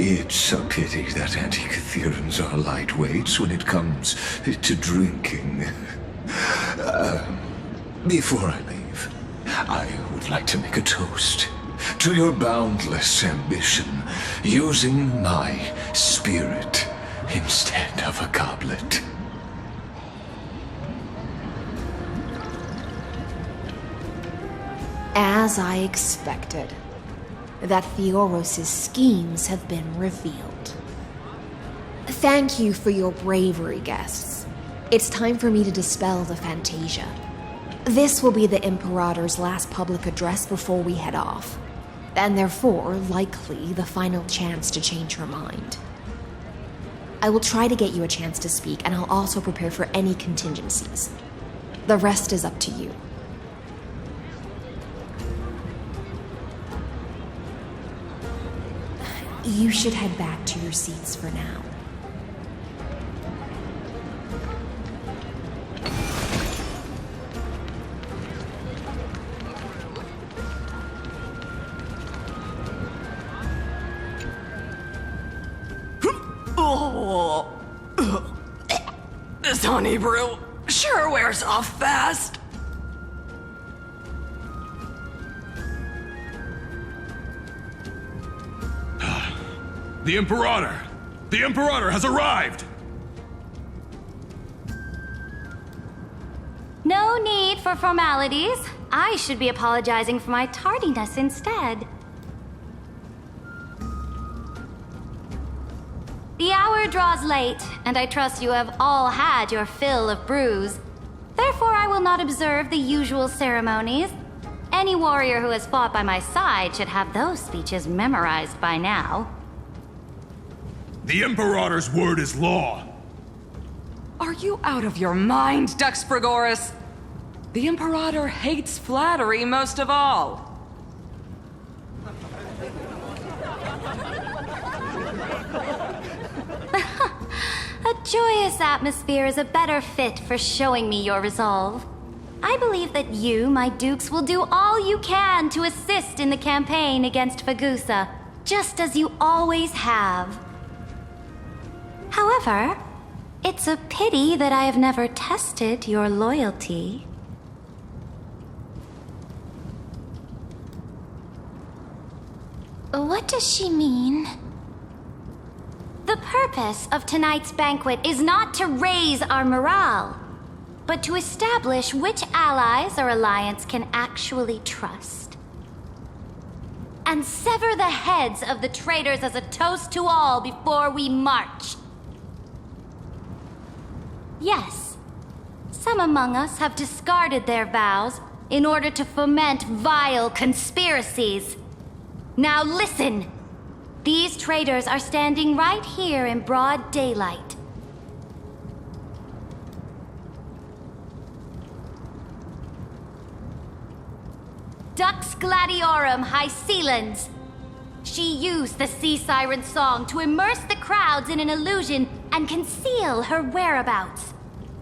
It's a pity that Antikytherans are lightweights when it comes to drinking. Before I leave, I would like to make a toast to your boundless ambition, using my spirit instead of a goblet. As I expected, that Theoros' schemes have been revealed. Thank you for your bravery, guests. It's time for me to dispel the Fantasia. This will be the Imperator's last public address before we head off, and therefore, likely, the final chance to change her mind. I will try to get you a chance to speak, and I'll also prepare for any contingencies. The rest is up to you. You should head back to your seats for now. This honey brew sure wears off fast. The Imperator! The Imperator has arrived! No need for formalities. I should be apologizing for my tardiness instead. The hour draws late, and I trust you have all had your fill of brews. Therefore, I will not observe the usual ceremonies. Any warrior who has fought by my side should have those speeches memorized by now. The Imperator's word is law. Are you out of your mind, Dux Frigoris? The Imperator hates flattery most of all. A joyous atmosphere is a better fit for showing me your resolve. I believe that you, my dukes, will do all you can to assist in the campaign against Fagusa, just as you always have. However, it's a pity that I have never tested your loyalty. What does she mean? The purpose of tonight's banquet is not to raise our morale, but to establish which allies our alliance can actually trust. And sever the heads of the traitors as a toast to all before we march. Yes, some among us have discarded their vows in order to foment vile conspiracies. Now listen! These traitors are standing right here in broad daylight. Dux Gladiorum Hycelens. She used the sea siren song to immerse the crowds in an illusion and conceal her whereabouts.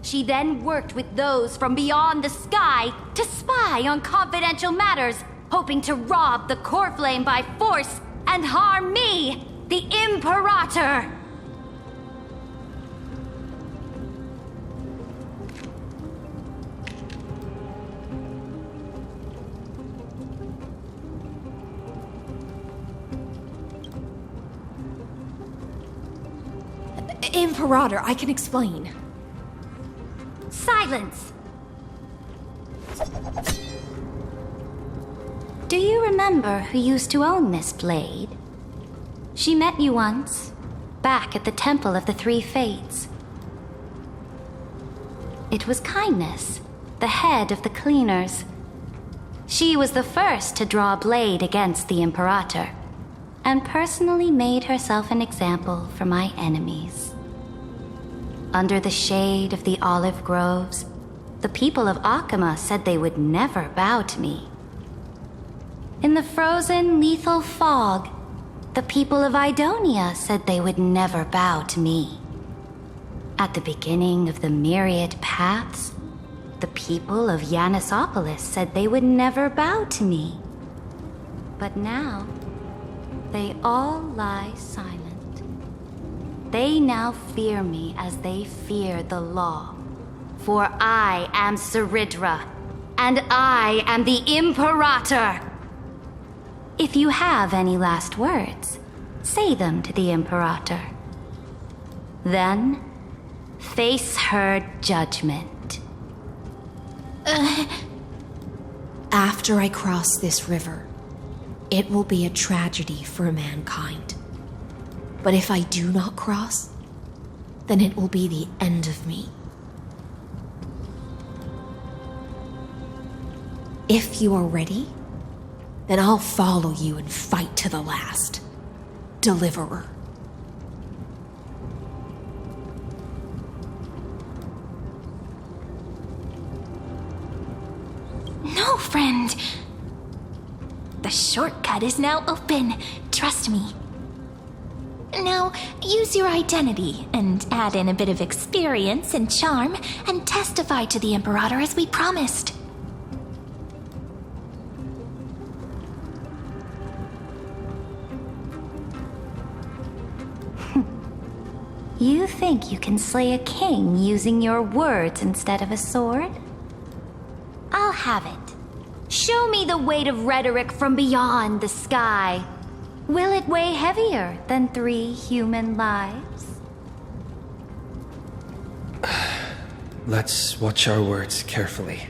She then worked with those from beyond the sky to spy on confidential matters, hoping to rob the core flame by force and harm me, the Imperator! Imperator, I can explain. Silence! Do you remember who used to own this blade? She met you once, back at the Temple of the Three Fates. it was Kindness, the head of the cleaners. She was the first to draw a blade against the Imperator, and personally made herself an example for my enemies. Under the shade of the olive groves, the people of Akama said they would never bow to me. In the frozen, lethal fog, the people of Idonia said they would never bow to me. At the beginning of the myriad paths, the people of Yanisopolis said they would never bow to me. But now, they all lie silent. They now fear me as they fear the law. For I am Saridra, and I am the Imperator! If you have any last words, say them to the Imperator. Then, face her judgment. After I cross this river, it will be a tragedy for mankind. But if I do not cross, then it will be the end of me. If you are ready, then I'll follow you and fight to the last. Deliverer. No, friend. The shortcut is now open. Trust me. Now, use your identity and add in a bit of experience and charm and testify to the Imperator as we promised. You think you can slay a king using your words instead of a sword? I'll have it. Show me the weight of rhetoric from beyond the sky. Will it weigh heavier than 3 human lives? Let's watch our words carefully.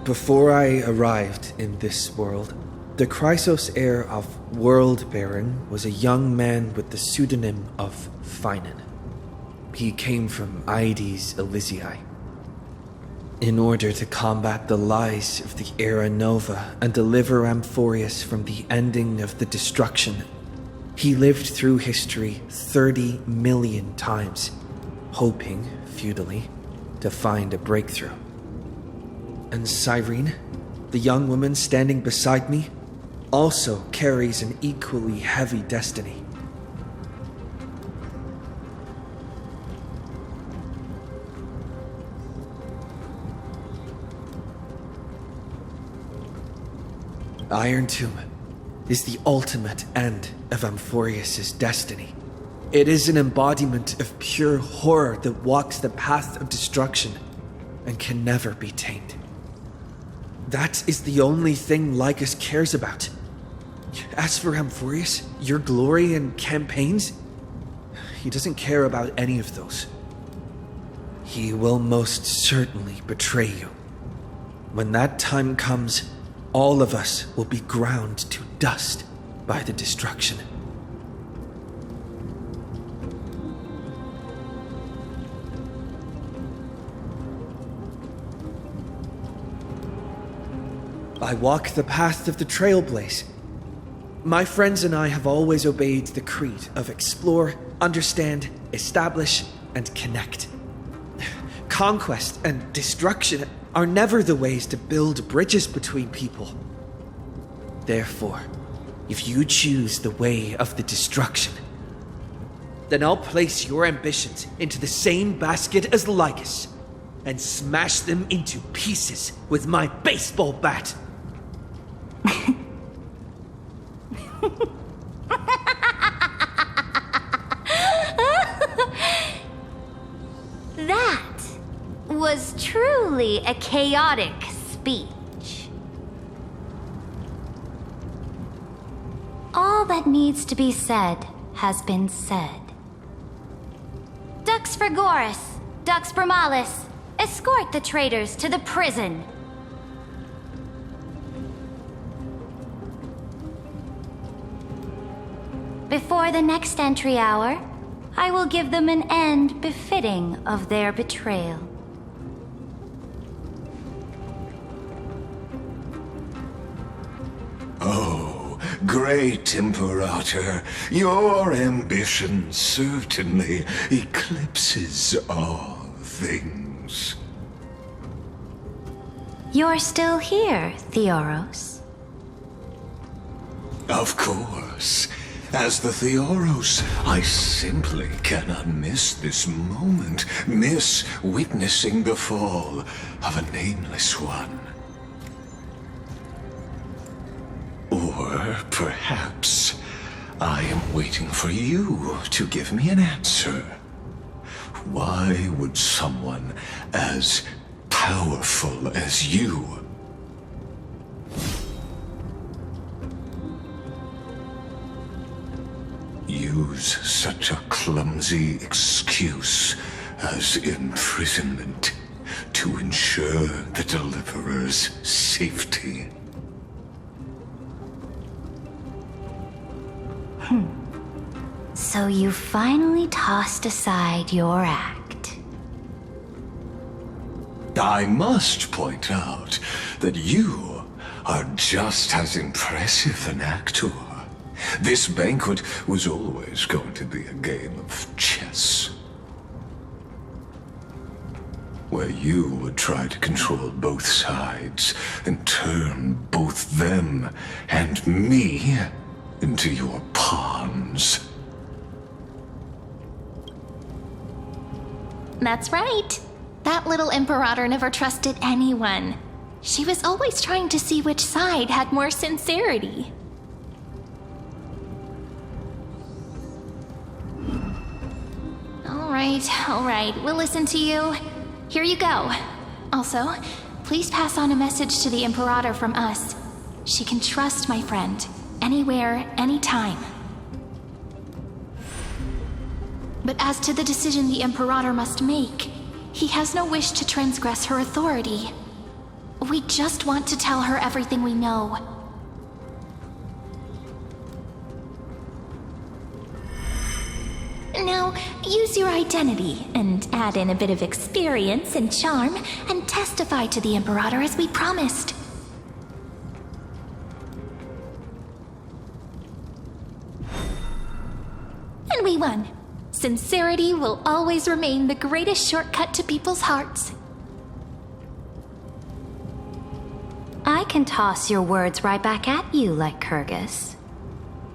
Before I arrived in this world, the Chrysos heir of World Baron was a young man with the pseudonym of Finan. He came from Aedes Elysiae. In order to combat the lies of the Era Nova and deliver Amphorius from the ending of the destruction, he lived through history 30 million times, hoping, futilely, to find a breakthrough. And Cyrene, the young woman standing beside me, also carries an equally heavy destiny. Iron Tomb is the ultimate end of Amphorius' destiny. It is an embodiment of pure horror that walks the path of destruction and can never be tamed. That is the only thing Lycus cares about. As for Amphorius, your glory and campaigns, he doesn't care about any of those. He will most certainly betray you. When that time comes, all of us will be ground to dust by the destruction. I walk the path of the Trailblaze. My friends and I have always obeyed the creed of explore, understand, establish, and connect. Conquest and destruction are never the ways to build bridges between people. Therefore, if you choose the way of the destruction, then I'll place your ambitions into the same basket as Lycus and smash them into pieces with my baseball bat. That was truly a chaotic speech. All that needs to be said has been said. Dux Frigoris, Dux Bromalis, escort the traitors to the prison. Before the next entry hour, I will give them an end befitting of their betrayal. Oh, great Imperator, your ambition certainly eclipses all things. You're still here, Theoros. Of course. As the Theoros, I simply cannot miss this moment, miss witnessing the fall of a nameless one. Or perhaps I am waiting for you to give me an answer. Why would someone as powerful as you use such a clumsy excuse as imprisonment to ensure the Deliverer's safety? So you finally tossed aside your act. I must point out that you are just as impressive an actor. This banquet was always going to be a game of chess, where you would try to control both sides and turn both them and me into your pawns. That's right. That little Imperator never trusted anyone. She was always trying to see which side had more sincerity. All right, we'll listen to you. Here you go. Also, please pass on a message to the Imperator from us. She can trust my friend, anywhere, anytime. But as to the decision the Imperator must make, he has no wish to transgress her authority. We just want to tell her everything we know. Now, use your identity and add in a bit of experience and charm and testify to the Imperator as we promised. And we won. Sincerity will always remain the greatest shortcut to people's hearts. I can toss your words right back at you like Kyrgyz.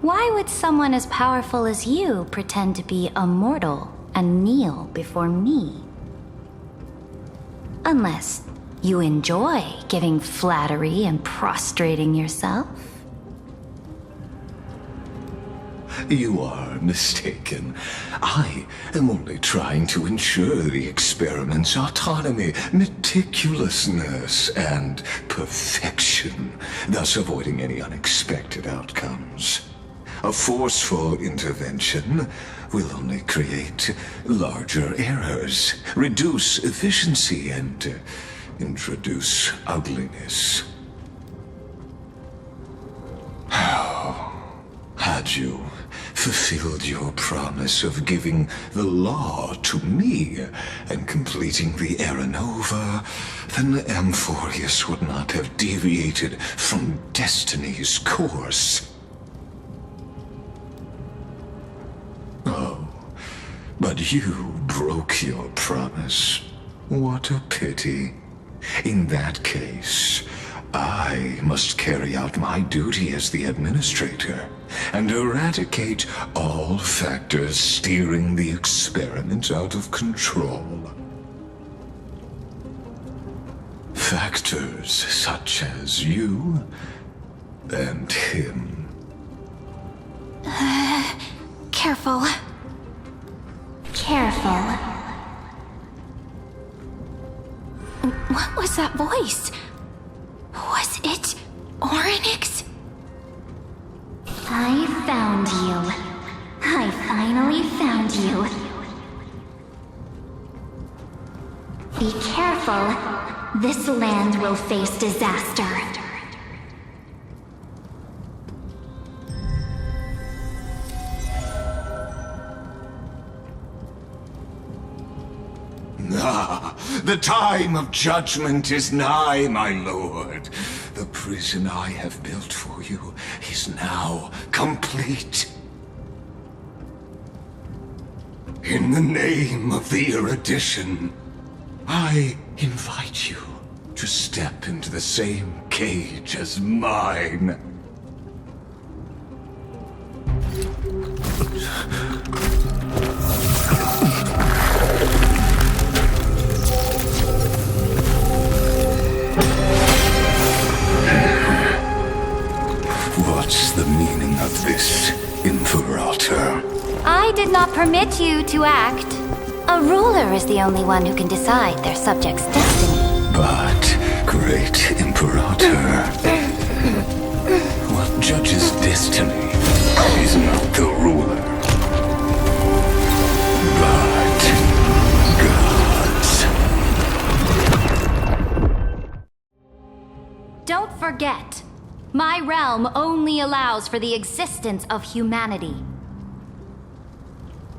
Why would someone as powerful as you pretend to be a mortal and kneel before me? Unless you enjoy giving flattery and prostrating yourself. You are mistaken. I am only trying to ensure the experiment's autonomy, meticulousness, and perfection, thus avoiding any unexpected outcomes. A forceful intervention will only create larger errors, reduce efficiency, and introduce ugliness. Had you fulfilled your promise of giving the law to me and completing the Aranova, then Amphorius would not have deviated from destiny's course. Oh, but you broke your promise. What a pity. In that case, I must carry out my duty as the administrator and eradicate all factors steering the experiment out of control. Factors such as you and him. Careful. Careful. What was that voice? Was it Orynyx? I found you. I finally found you. Be careful. This land will face disaster. The time of judgment is nigh, my lord. The prison I have built for you is now complete. In the name of the erudition, I invite you to step into the same cage as mine. What's the meaning of this, Imperator? I did not permit you to act. A ruler is the only one who can decide their subject's destiny. But, great Imperator, what judges destiny is not the ruler, but gods. Don't forget, my realm only allows for the existence of humanity.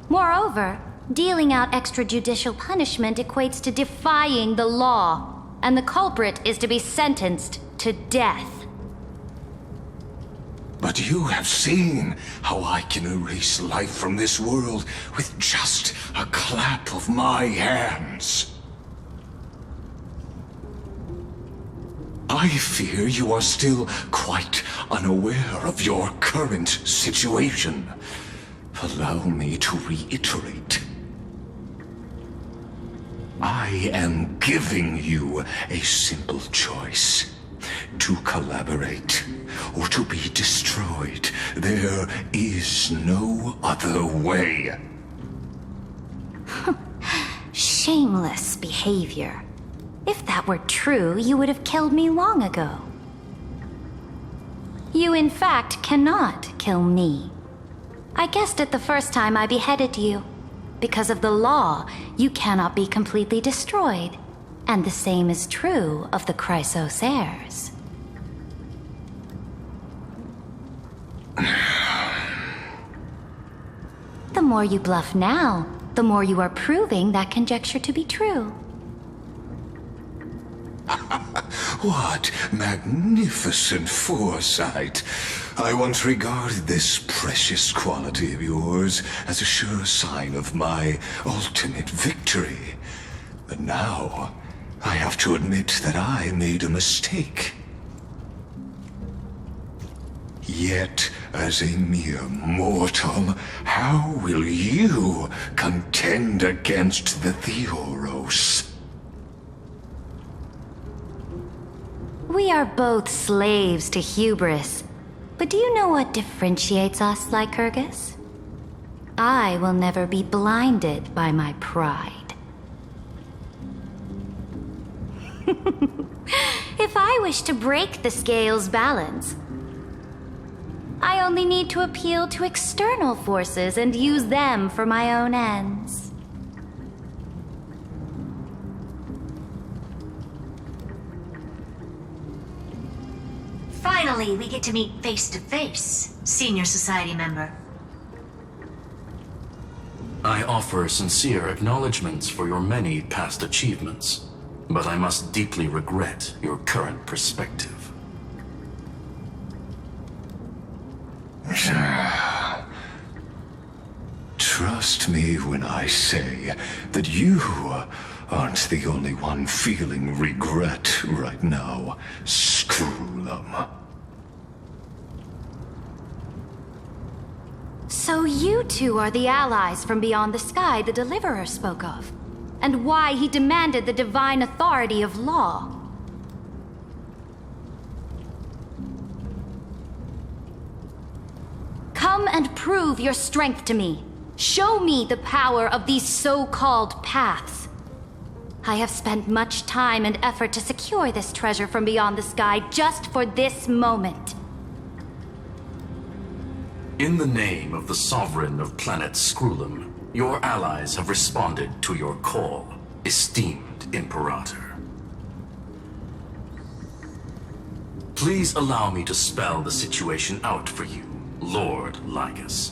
Moreover, dealing out extrajudicial punishment equates to defying the law, and the culprit is to be sentenced to death. But you have seen how I can erase life from this world with just a clap of my hands. I fear you are still quite unaware of your current situation. Allow me to reiterate. I am giving you a simple choice. To collaborate, or to be destroyed. There is no other way. Shameless behavior. If that were true, you would have killed me long ago. You in fact cannot kill me. I guessed it the first time I beheaded you. Because of the law, you cannot be completely destroyed. And the same is true of the Chrysos heirs. The more you bluff now, the more you are proving that conjecture to be true. What magnificent foresight! I once regarded this precious quality of yours as a sure sign of my ultimate victory. But now, I have to admit that I made a mistake. Yet, as a mere mortal, how will you contend against the Theoros? We are both slaves to hubris. But do you know what differentiates us, Lycurgus? I will never be blinded by my pride. If I wish to break the scale's balance, I only need to appeal to external forces and use them for my own ends. Finally, we get to meet face to face, Senior Society member. I offer sincere acknowledgments for your many past achievements, but I must deeply regret your current perspective. Trust me when I say that you aren't the only one feeling regret right now, Scroolum. So you two are the allies from beyond the sky the Deliverer spoke of, and why he demanded the divine authority of law. Come and prove your strength to me. Show me the power of these so-called paths. I have spent much time and effort to secure this treasure from beyond the sky just for this moment. In the name of the Sovereign of planet Scroolum, your allies have responded to your call, esteemed Imperator. Please allow me to spell the situation out for you, Lord Lycus.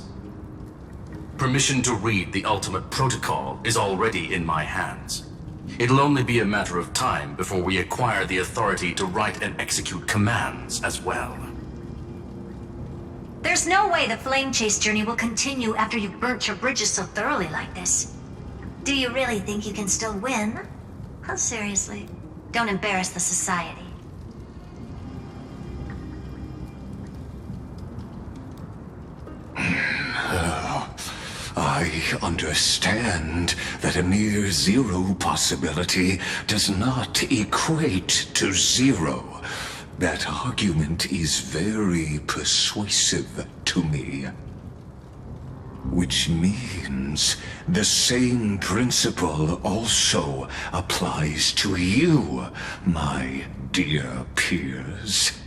Permission to read the ultimate protocol is already in my hands. It'll only be a matter of time before we acquire the authority to write and execute commands as well. There's no way the flame chase journey will continue after you've burnt your bridges so thoroughly like this. Do you really think you can still win? Oh, seriously, don't embarrass the society. I understand that a mere zero possibility does not equate to zero. That argument is very persuasive to me. Which means the same principle also applies to you, my dear peers.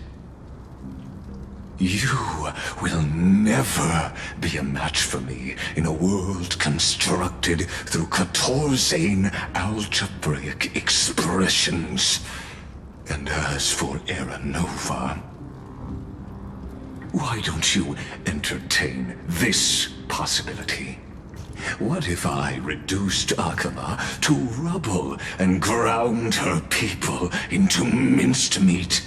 You will never be a match for me in a world constructed through 14 algebraic expressions. And as for Era Nova, why don't you entertain this possibility? What if I reduced Akama to rubble and ground her people into minced meat?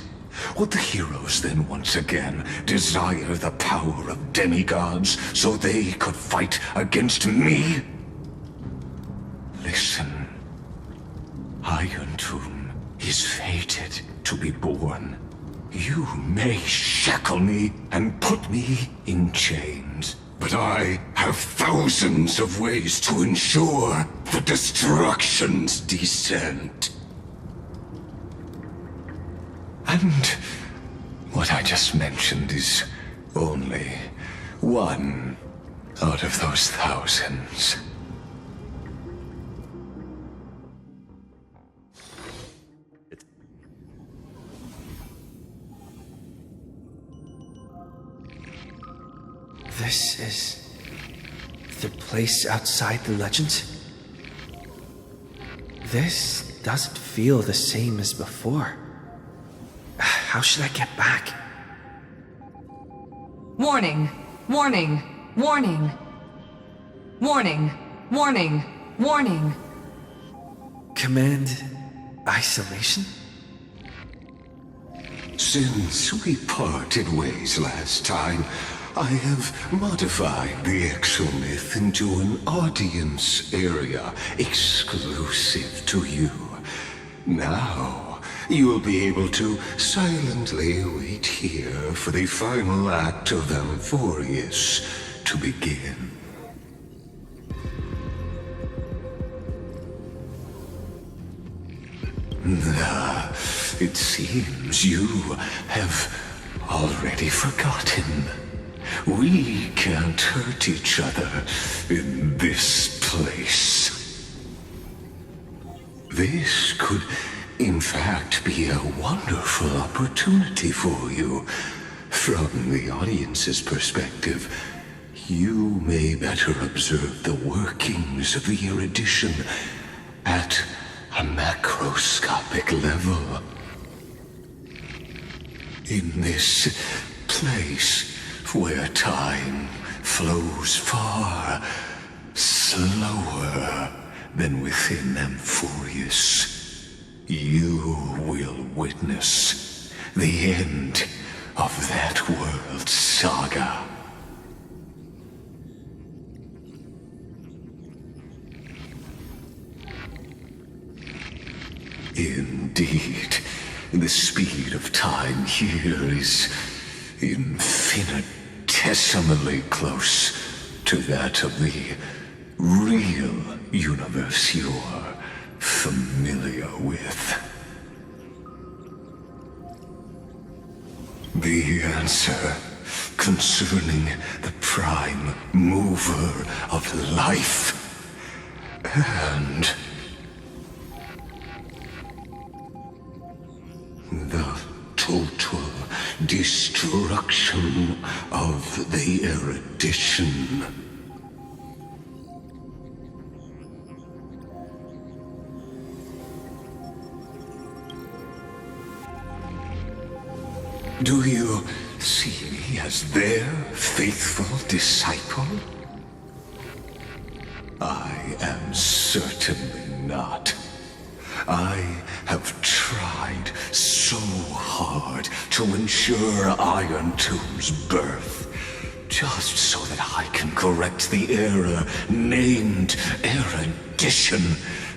Would the heroes then once again desire the power of demigods so they could fight against me? Listen, Iron Tomb is fated to be born. You may shackle me and put me in chains, but I have thousands of ways to ensure the destruction's descent. And what I just mentioned is only one out of those thousands. This is the place outside the legends? This doesn't feel the same as before. How should I get back? Warning! Warning! Warning! Warning! Warning! Warning! Command isolation? Since we parted ways last time, I have modified the exomyth into an audience area exclusive to you. Now, you will be able to silently wait here for the final act of Amphorius to begin. It seems you have already forgotten. We can't hurt each other in this place. This could, in fact, be a wonderful opportunity for you. From the audience's perspective, you may better observe the workings of the erudition at a macroscopic level. In this place where time flows far slower than within Amphorius, you will witness the end of that world's saga. Indeed, the speed of time here is infinitesimally close to that of the real universe you're familiar with. The answer concerning the prime mover of life and the total destruction of the erudition. Do you see me as their faithful disciple? I am certainly not. I have tried so hard to ensure Iron Tomb's birth, just so that I can correct the error named erudition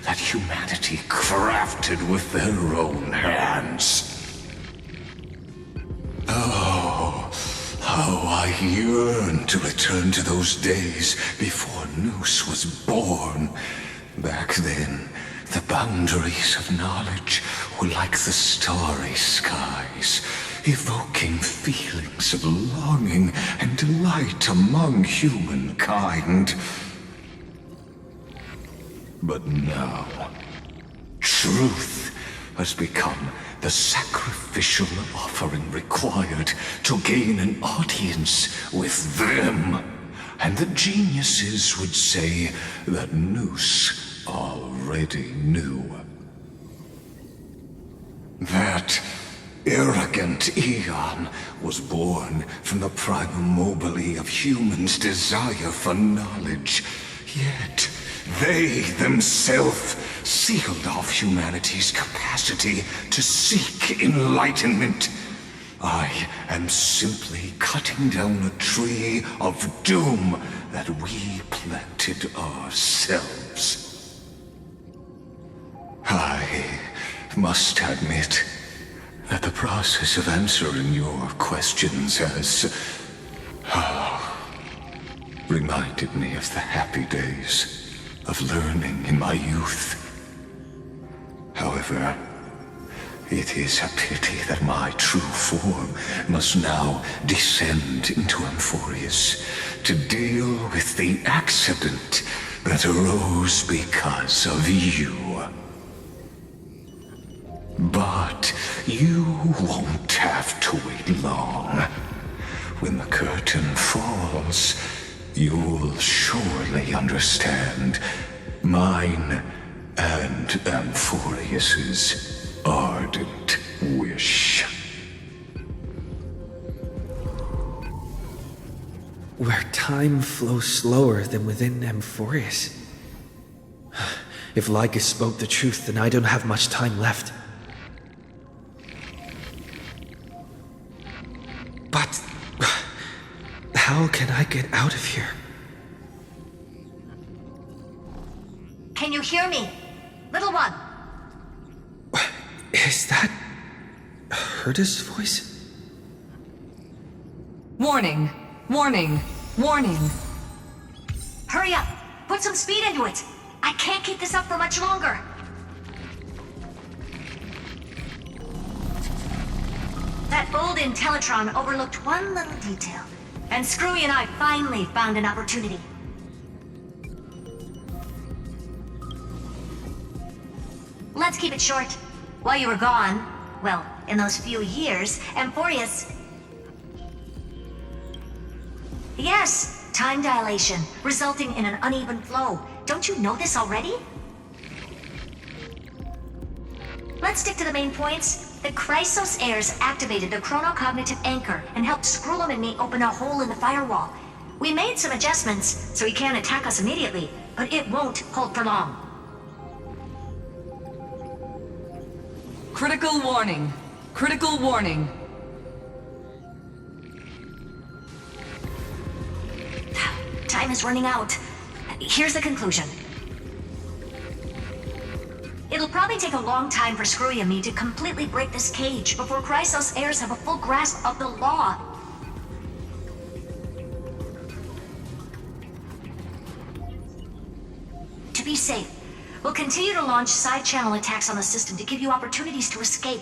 that humanity crafted with their own hands. Oh, how I yearn to return to those days before Noose was born. Back then, the boundaries of knowledge were like the starry skies, evoking feelings of longing and delight among humankind. But now, truth has become the sacrificial offering required to gain an audience with them. And the geniuses would say that Noose already knew. That arrogant Eon was born from the primal mobile of humans' desire for knowledge, yet they themselves sealed off humanity's capacity to seek enlightenment. I am simply cutting down a tree of doom that we planted ourselves. I must admit that the process of answering your questions has reminded me of the happy days of learning in my youth. However, it is a pity that my true form must now descend into Amphorius to deal with the accident that arose because of you. But you won't have to wait long. When the curtain falls, you'll surely understand mine and Amphorius's ardent wish. Where time flows slower than within Amphorius. If Lycus spoke the truth, then I don't have much time left. But how can I get out of here? Can you hear me? Little one! Is that Herta's voice? Warning! Warning! Warning! Hurry up! Put some speed into it! I can't keep this up for much longer! That old Intellitron overlooked one little detail, and Screwy and I finally found an opportunity. Let's keep it short. While you were gone, well, in those few years, Amphorius... Yes, time dilation, resulting in an uneven flow. Don't you know this already? Let's stick to the main points. The Chrysos heirs activated the chronocognitive anchor and helped Skrullum and me open a hole in the firewall. We made some adjustments, so he can't attack us immediately, but it won't hold for long. Critical warning. Critical warning. Time is running out. Here's the conclusion. It'll probably take a long time for Screwy and me to completely break this cage before Chrysos heirs have a full grasp of the law. To be safe, we'll continue to launch side-channel attacks on the system to give you opportunities to escape.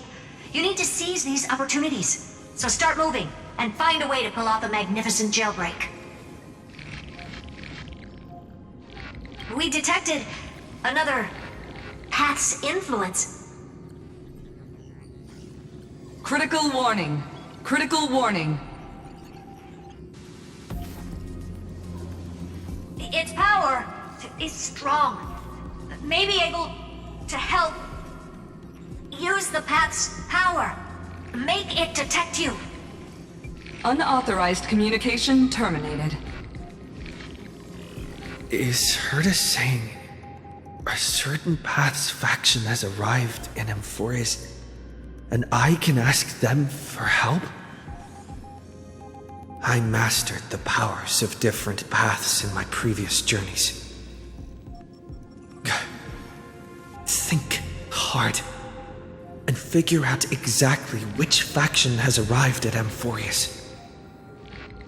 You need to seize these opportunities. So start moving, and find a way to pull off a magnificent jailbreak. We detected another Path's influence. Critical warning. Critical warning. Its power is strong. May be able to help use the Path's power. Make it detect you. Unauthorized communication terminated. Is Herta saying A certain path's faction has arrived in Amphorius, and I can ask them for help? I mastered the powers of different paths in my previous journeys. Think hard and figure out exactly which faction has arrived at Amphorius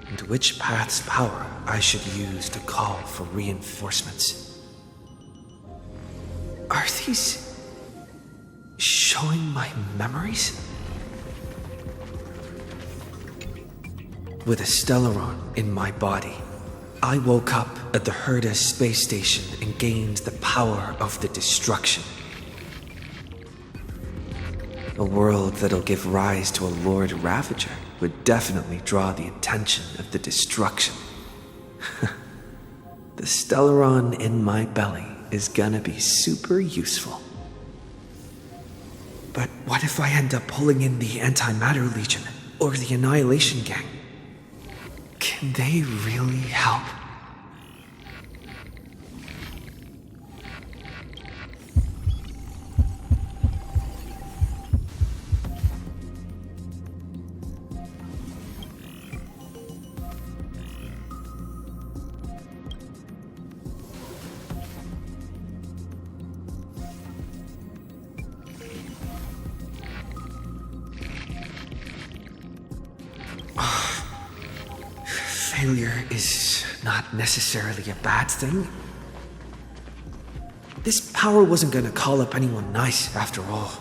and which path's power I should use to call for reinforcements. Are these showing my memories? With a Stellaron in my body, I woke up at the Herda space station and gained the power of the destruction. A world that'll give rise to a Lord Ravager would definitely draw the attention of the destruction. The Stellaron in my belly is gonna be super useful. But what if I end up pulling in the Antimatter Legion or the Annihilation Gang? Can they really help? Failure is not necessarily a bad thing. This power wasn't gonna call up anyone nice after all.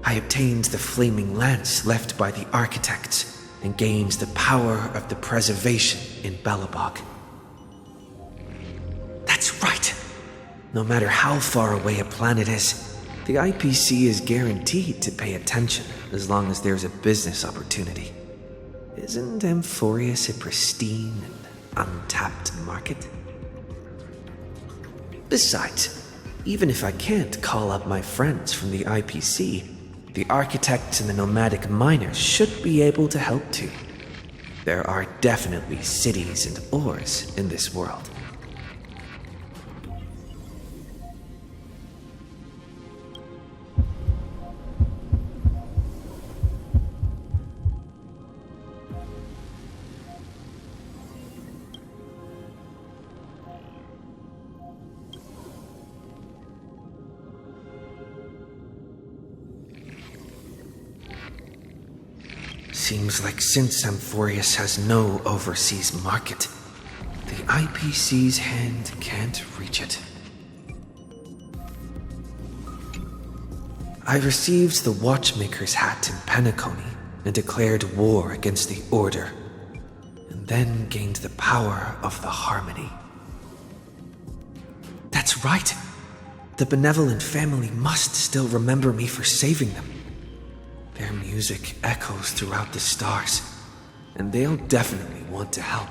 I obtained the flaming lance left by the architects and gained the power of the preservation in Belobog. That's right! No matter how far away a planet is, the IPC is guaranteed to pay attention as long as there's a business opportunity. Isn't Amphorius a pristine and untapped market? Besides, even if I can't call up my friends from the IPC, the architects and the nomadic miners should be able to help too. There are definitely cities and ores in this world. Seems like since Amphorius has no overseas market, the IPC's hand can't reach it. I received the Watchmaker's hat in Penacony and declared war against the Order, and then gained the power of the Harmony. That's right! The benevolent family must still remember me for saving them. Their music echoes throughout the stars, and they'll definitely want to help.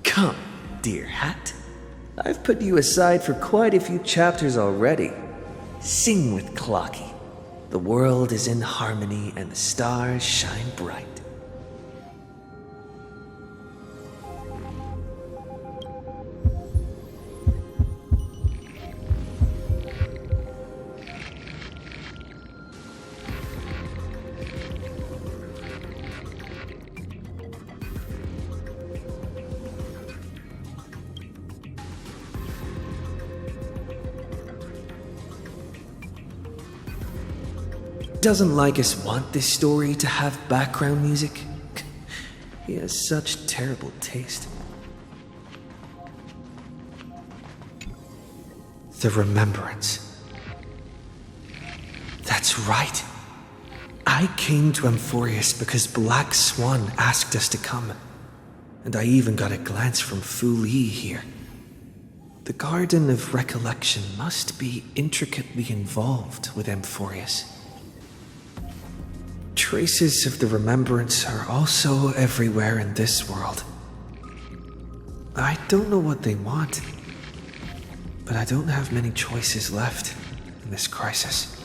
Come, dear hat. I've put you aside for quite a few chapters already. Sing with Clocky. The world is in harmony and the stars shine bright. Doesn't Lycus want this story to have background music? He has such terrible taste. The Remembrance. That's right. I came to Amphorius because Black Swan asked us to come. And I even got a glance from Fu Li here. The Garden of Recollection must be intricately involved with Amphorius. Traces of the Remembrance are also everywhere in this world. I don't know what they want, but I don't have many choices left in this crisis.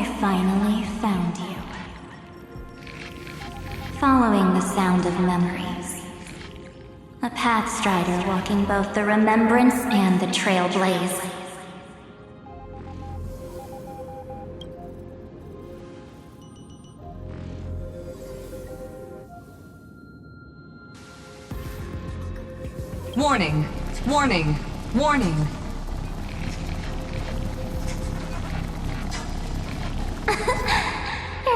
I finally found you. Following the sound of memories. A pathstrider walking both the remembrance and the trailblaze. Warning! Warning! Warning!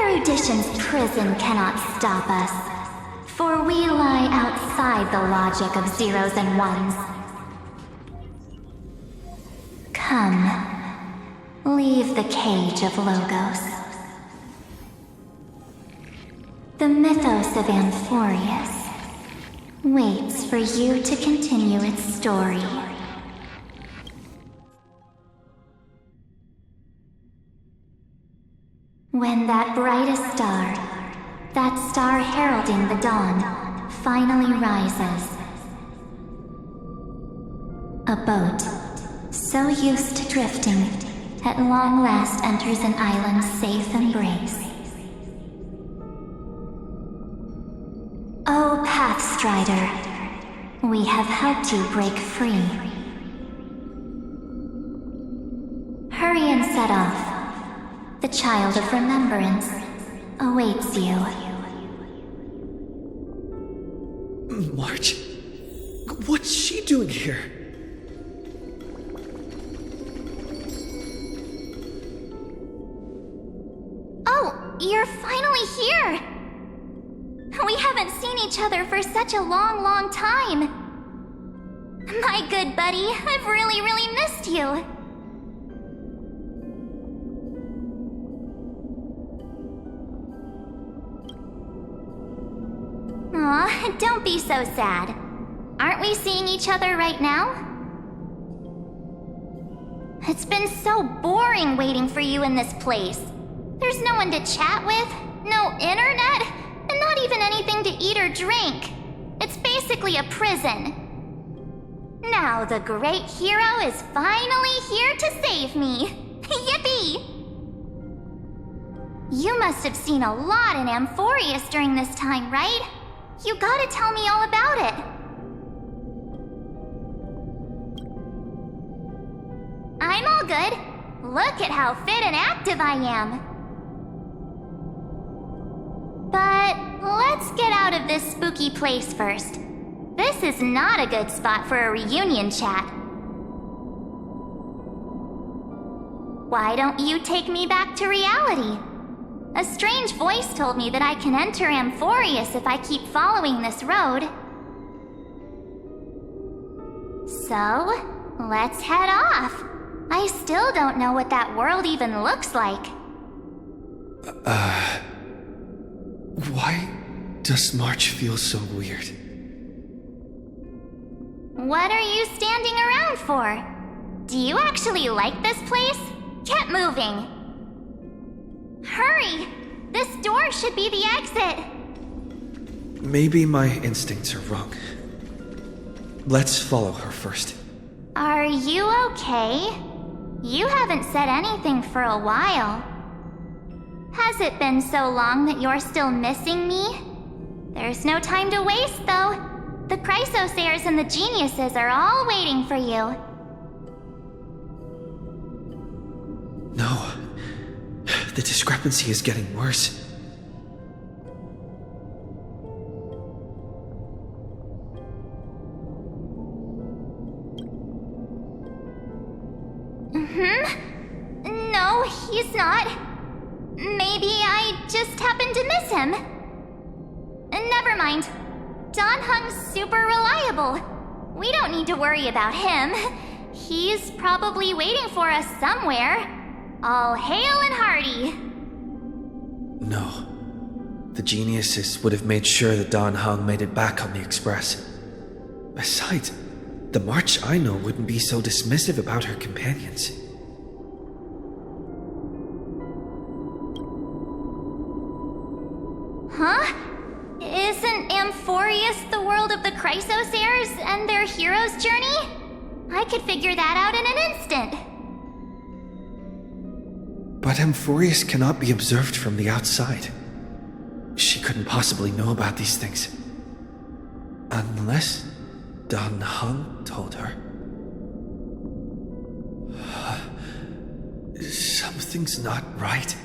Erudition's prison cannot stop us, for we lie outside the logic of zeros and ones. Come, leave the cage of logos. The mythos of Amphorius waits for you to continue its story. When that brightest star, that star heralding the dawn, finally rises. A boat, so used to drifting, at long last enters an island's safe embrace. Oh, Pathstrider, we have helped you break free. Hurry and set off. The child of remembrance awaits you. March? What's she doing here? Oh, you're finally here! We haven't seen each other for such a long, long time. My good buddy, I've really, really missed you. Aw, don't be so sad. Aren't we seeing each other right now? It's been so boring waiting for you in this place. There's no one to chat with, no internet, and not even anything to eat or drink. It's basically a prison. Now the great hero is finally here to save me. Yippee! You must have seen a lot in Amphorius during this time, right? You gotta tell me all about it. I'm all good. Look at how fit and active I am. But let's get out of this spooky place first. This is not a good spot for a reunion chat. Why don't you take me back to reality? A strange voice told me that I can enter Amphorius if I keep following this road. So, let's head off. I still don't know what that world even looks like. Why does March feel so weird? What are you standing around for? Do you actually like this place? Get moving. Hurry! This door should be the exit. Maybe my instincts are wrong. Let's follow her first. Are you okay? You haven't said anything for a while. Has it been so long that you're still missing me? There's no time to waste, though. The Chrysosayers and the Geniuses are all waiting for you. No. The discrepancy is getting worse. No, he's not. Maybe I just happened to miss him. Never mind. Don Hung's super reliable. We don't need to worry about him. He's probably waiting for us somewhere. All hail and hearty. No. The Geniuses would have made sure that Don Hung made it back on the Express. Besides, the March I know wouldn't be so dismissive about her companions. Huh? Isn't Amphorius the world of the Chrysosayers and their hero's journey? I could figure that out in an instant. But Amphorius cannot be observed from the outside. She couldn't possibly know about these things. Unless Dan Heng told her. Something's not right.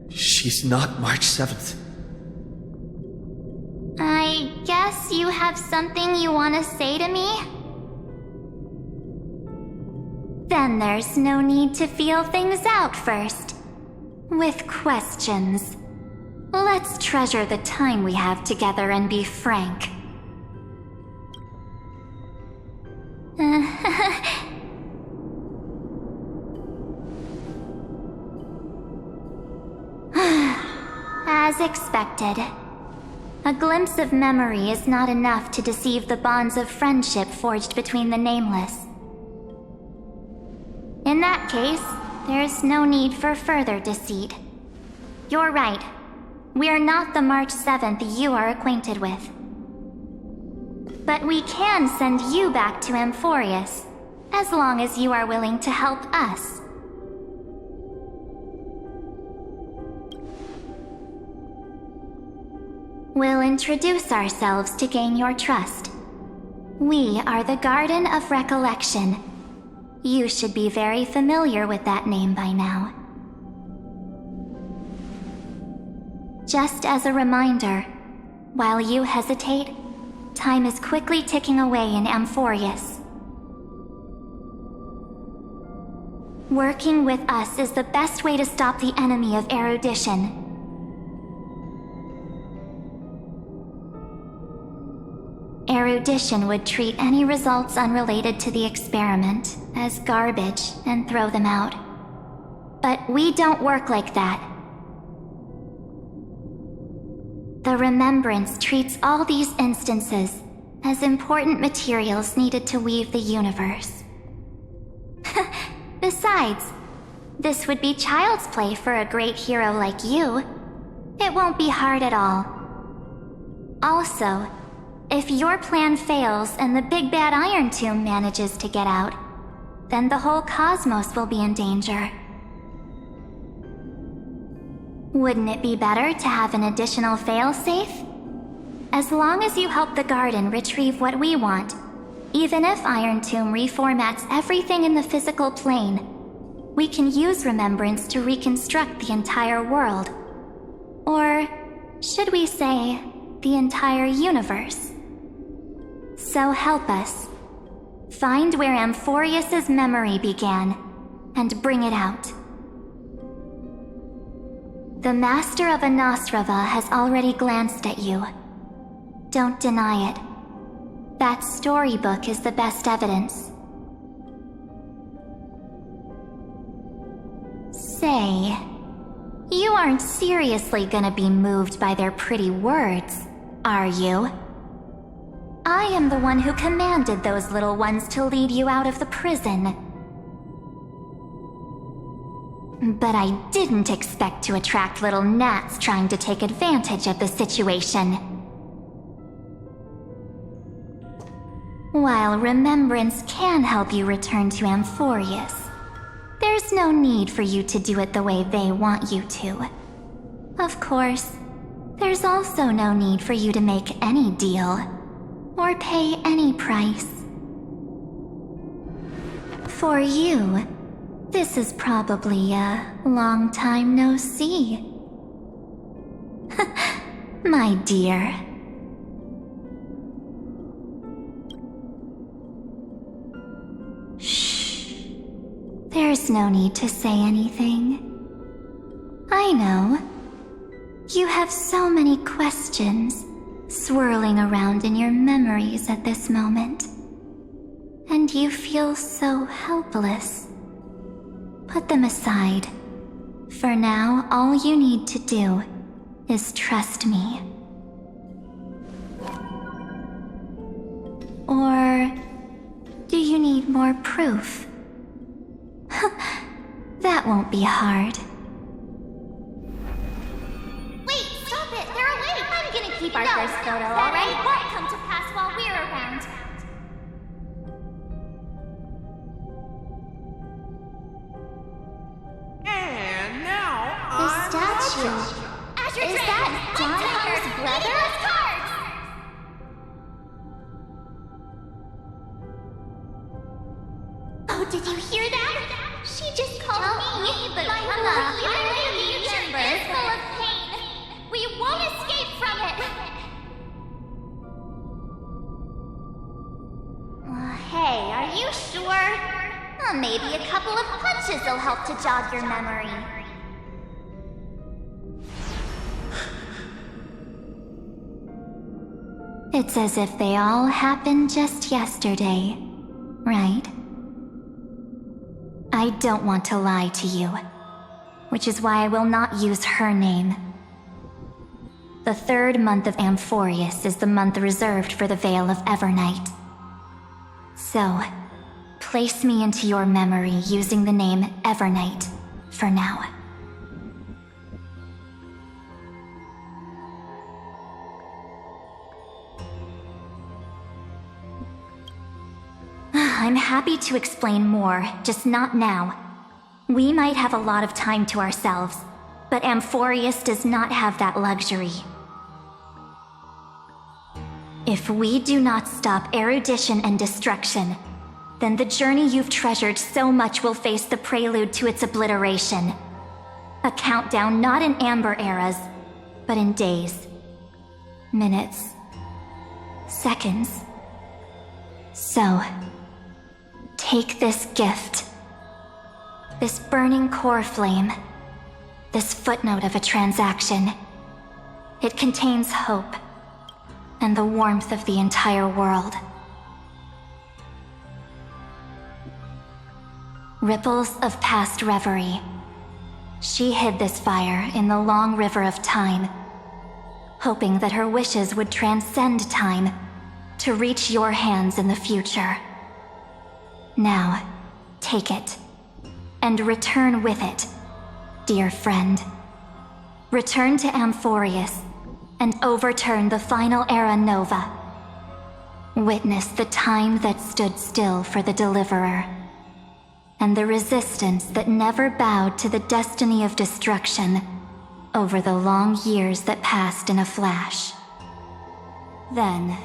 She's not March 7th. I guess you have something you want to say to me? Then there's no need to feel things out first. With questions. Let's treasure the time we have together and be frank. As expected. A glimpse of memory is not enough to deceive the bonds of friendship forged between the nameless. In that case, there's no need for further deceit. You're right. We're not the March 7th you are acquainted with. But we can send you back to Amphorius, as long as you are willing to help us. We'll introduce ourselves to gain your trust. We are the Garden of Recollection. You should be very familiar with that name by now. Just as a reminder, while you hesitate, time is quickly ticking away in Amphorius. Working with us is the best way to stop the enemy of erudition. Erudition would treat any results unrelated to the experiment as garbage and throw them out. But we don't work like that. The Remembrance treats all these instances as important materials needed to weave the universe. Besides, this would be child's play for a great hero like you. It won't be hard at all. Also, if your plan fails and the big bad Iron Tomb manages to get out, then the whole cosmos will be in danger. Wouldn't it be better to have an additional failsafe? As long as you help the Garden retrieve what we want, even if Iron Tomb reformats everything in the physical plane, we can use Remembrance to reconstruct the entire world. Or, should we say, the entire universe. So help us. Find where Amphorius's memory began, and bring it out. The Master of Anastrava has already glanced at you. Don't deny it. That storybook is the best evidence. Say, you aren't seriously gonna be moved by their pretty words, are you? I am the one who commanded those little ones to lead you out of the prison. But I didn't expect to attract little gnats trying to take advantage of the situation. While Remembrance can help you return to Amphorius, there's no need for you to do it the way they want you to. Of course, there's also no need for you to make any deal, or pay any price. For you, this is probably a long time no see. My dear. Shh. There's no need to say anything. I know. You have so many questions swirling around in your memories at this moment. And you feel so helpless. Put them aside. For now, all you need to do is trust me. Or do you need more proof? That won't be hard. Wait, stop it! They're awake! I'm gonna keep our first photo, alright? It won't come to pass while we're around. Is that Don's brother? Oh, did you hear that? She just called me, but my future is full of pain. We won't escape from it. Hey, are you sure? Maybe a couple of punches will help to jog your memory. It's as if they all happened just yesterday, right? I don't want to lie to you, which is why I will not use her name. The 3rd month of Amphorius is the month reserved for the Veil of Evernight. So, place me into your memory using the name Evernight for now. I'm happy to explain more, just not now. We might have a lot of time to ourselves, but Amphorius does not have that luxury. If we do not stop erudition and destruction, then the journey you've treasured so much will face the prelude to its obliteration. A countdown not in amber eras, but in days, minutes, seconds. So, take this gift, this burning core flame, this footnote of a transaction. It contains hope and the warmth of the entire world. Ripples of past reverie. She hid this fire in the long river of time, hoping that her wishes would transcend time to reach your hands in the future. Now, take it, and return with it, dear friend. Return to Amphorius, and overturn the final era Nova. Witness the time that stood still for the Deliverer, and the resistance that never bowed to the destiny of destruction over the long years that passed in a flash. Then,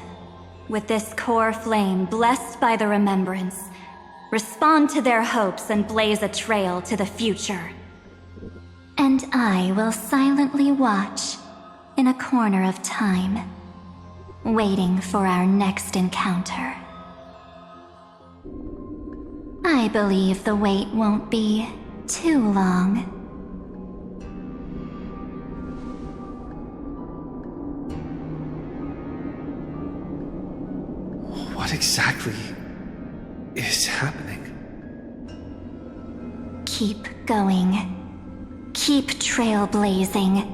with this core flame blessed by the remembrance, respond to their hopes and blaze a trail to the future. And I will silently watch in a corner of time, waiting for our next encounter. I believe the wait won't be too long. What exactly is happening? Keep going. Keep trailblazing.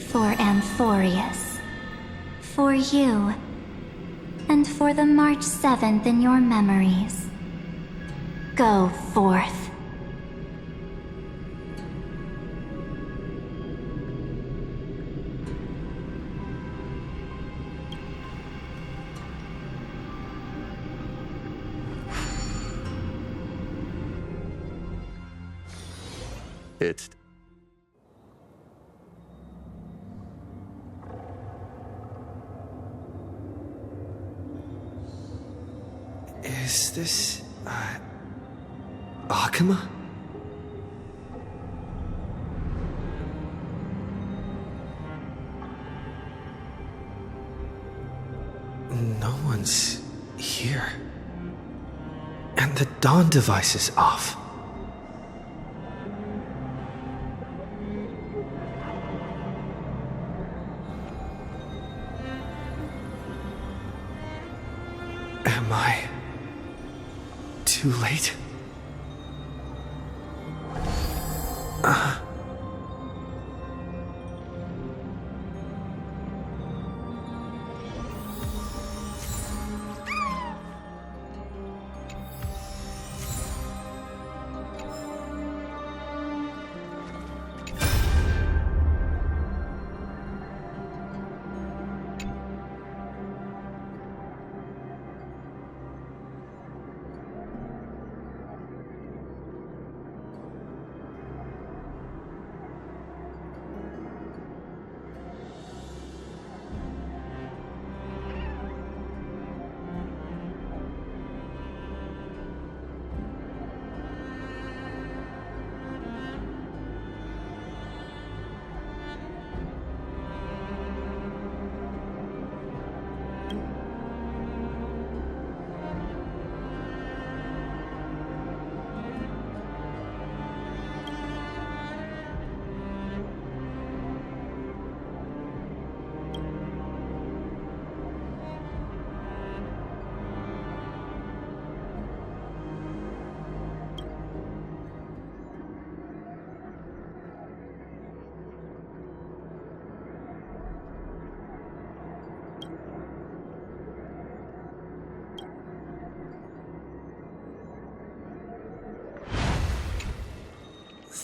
For Amphorius. For you. And for the March 7th in your memories. Go forth. It's... Is this... Akuma? No one's here. And the dawn device is off. Am I too late?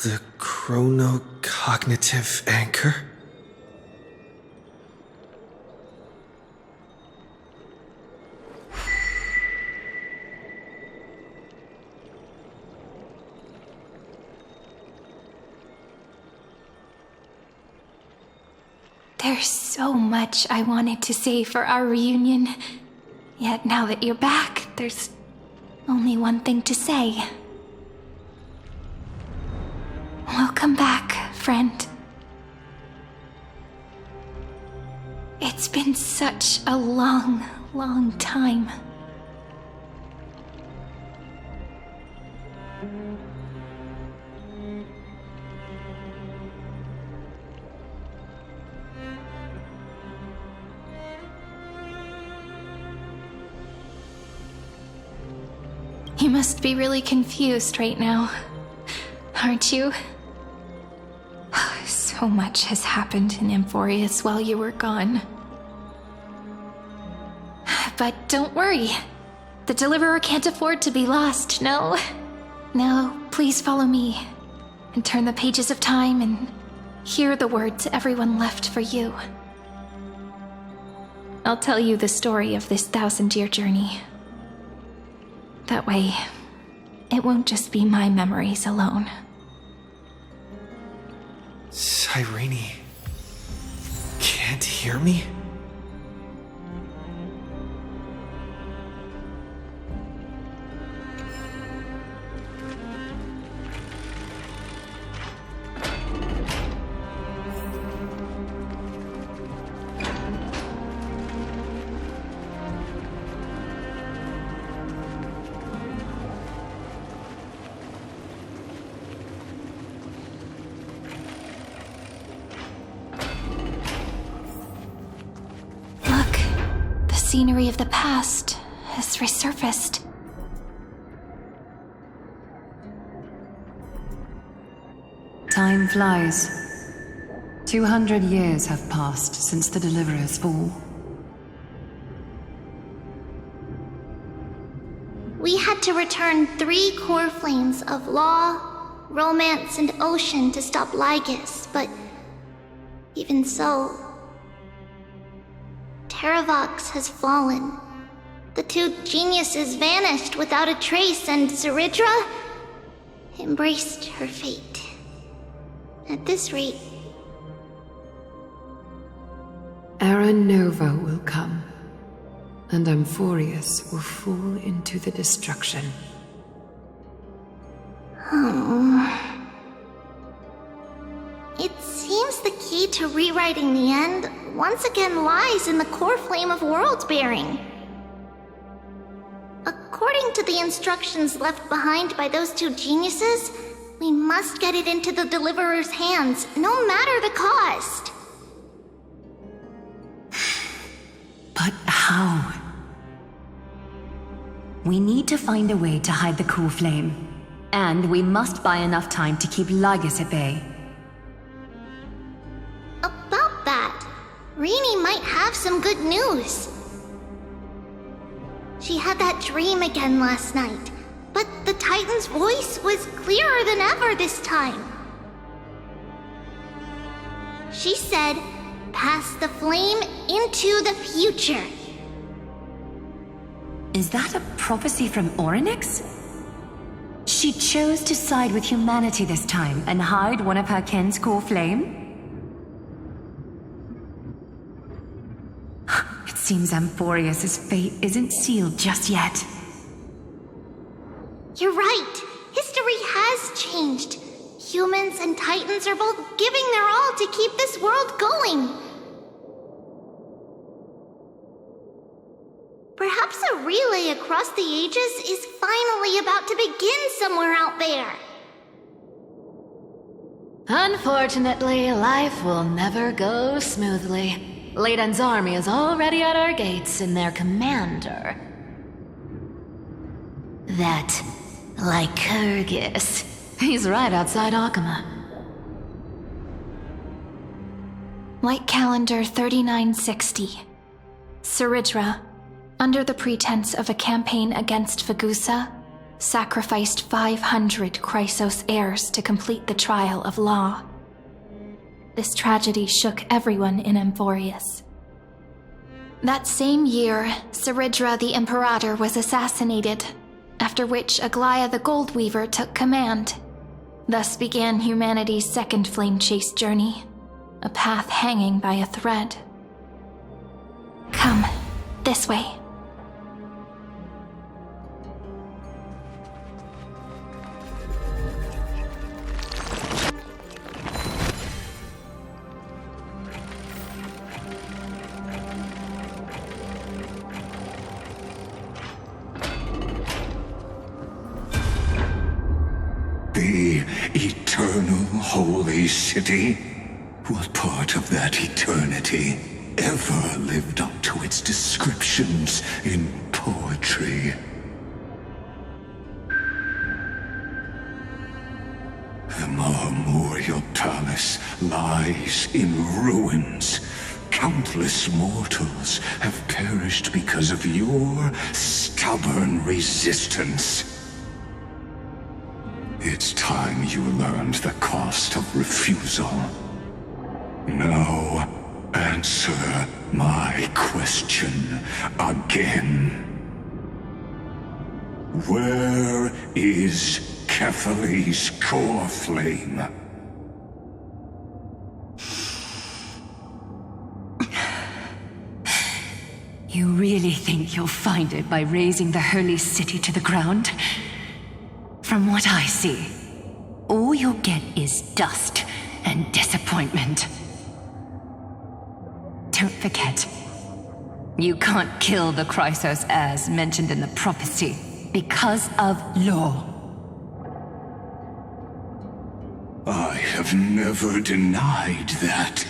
The chronocognitive anchor? There's so much I wanted to say for our reunion. Yet now that you're back, there's only one thing to say. Welcome back, friend. It's been such a long, long time. You must be really confused right now, aren't you? So much has happened in Amphorius while you were gone. But don't worry. The Deliverer can't afford to be lost, no? No, please follow me and turn the pages of time and hear the words everyone left for you. I'll tell you the story of this 1,000-year journey. That way, it won't just be my memories alone. Cyrene can't hear me? Scenery of the past has resurfaced. Time flies. 200 years have passed since the Deliverer's fall. We had to return 3 core flames of law, romance, and ocean to stop Lygus, but even so, Terravox has fallen. The 2 geniuses vanished without a trace, and Zeridra embraced her fate. At this rate, Era Nova will come, and Amphorius will fall into the destruction. It seems the key to rewriting the end once again lies in the core flame of world-bearing. According to the instructions left behind by those 2 geniuses, we must get it into the Deliverer's hands, no matter the cost. But how? We need to find a way to hide the core flame. And we must buy enough time to keep Lygus at bay. About that, Rini might have some good news. She had that dream again last night, but the Titan's voice was clearer than ever this time. She said, "Pass the flame into the future." Is that a prophecy from Orynyx? She chose to side with humanity this time and hide one of her kin's core flame? It seems Amphorius' fate isn't sealed just yet. You're right. History has changed. Humans and Titans are both giving their all to keep this world going. Perhaps a relay across the ages is finally about to begin somewhere out there. Unfortunately, life will never go smoothly. Leiden's army is already at our gates, and their commander, that Lycurgus, he's right outside Akama. Light calendar 3960. Zeridra, under the pretense of a campaign against Fagusa, sacrificed 500 Chrysos heirs to complete the trial of law. This tragedy shook everyone in Amphorius. That same year, Saridra the Imperator was assassinated, after which Aglaia the Gold Weaver took command. Thus began humanity's second flame chase journey, a path hanging by a thread. Come, this way. The eternal holy city? What part of that eternity ever lived up to its descriptions in poetry? The Marmoreal Palace lies in ruins. Countless mortals have perished because of your stubborn resistance. It's time you learned the cost of refusal. Now, answer my question again. Where is Kefali's core flame? You really think you'll find it by razing the holy city to the ground? From what I see, all you'll get is dust and disappointment. Don't forget, you can't kill the Chrysos as mentioned in the prophecy because of law. I have never denied that.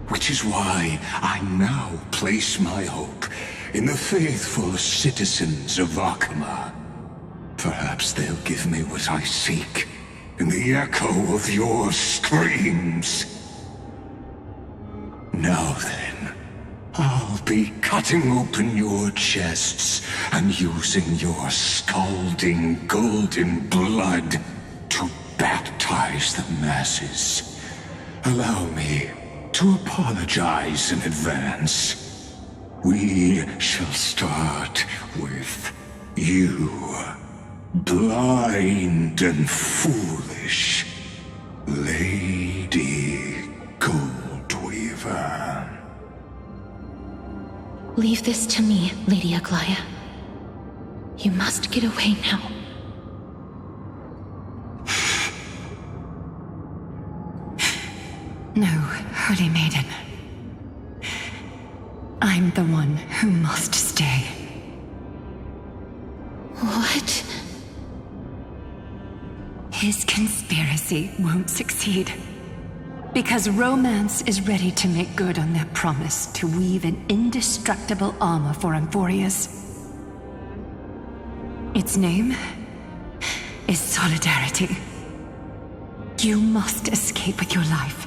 Which is why I now place my hope in the faithful citizens of Akama. Perhaps they'll give me what I seek in the echo of your screams. Now then, I'll be cutting open your chests and using your scalding golden blood to baptize the masses. Allow me to apologize in advance. We shall start with you. Blind and foolish Lady Goldweaver. Leave this to me, Lady Aglaia. You must get away now. No, Holy Maiden. I'm the one who must stay. What? His conspiracy won't succeed. Because romance is ready to make good on their promise to weave an indestructible armor for Amphorius. Its name is Solidarity. You must escape with your life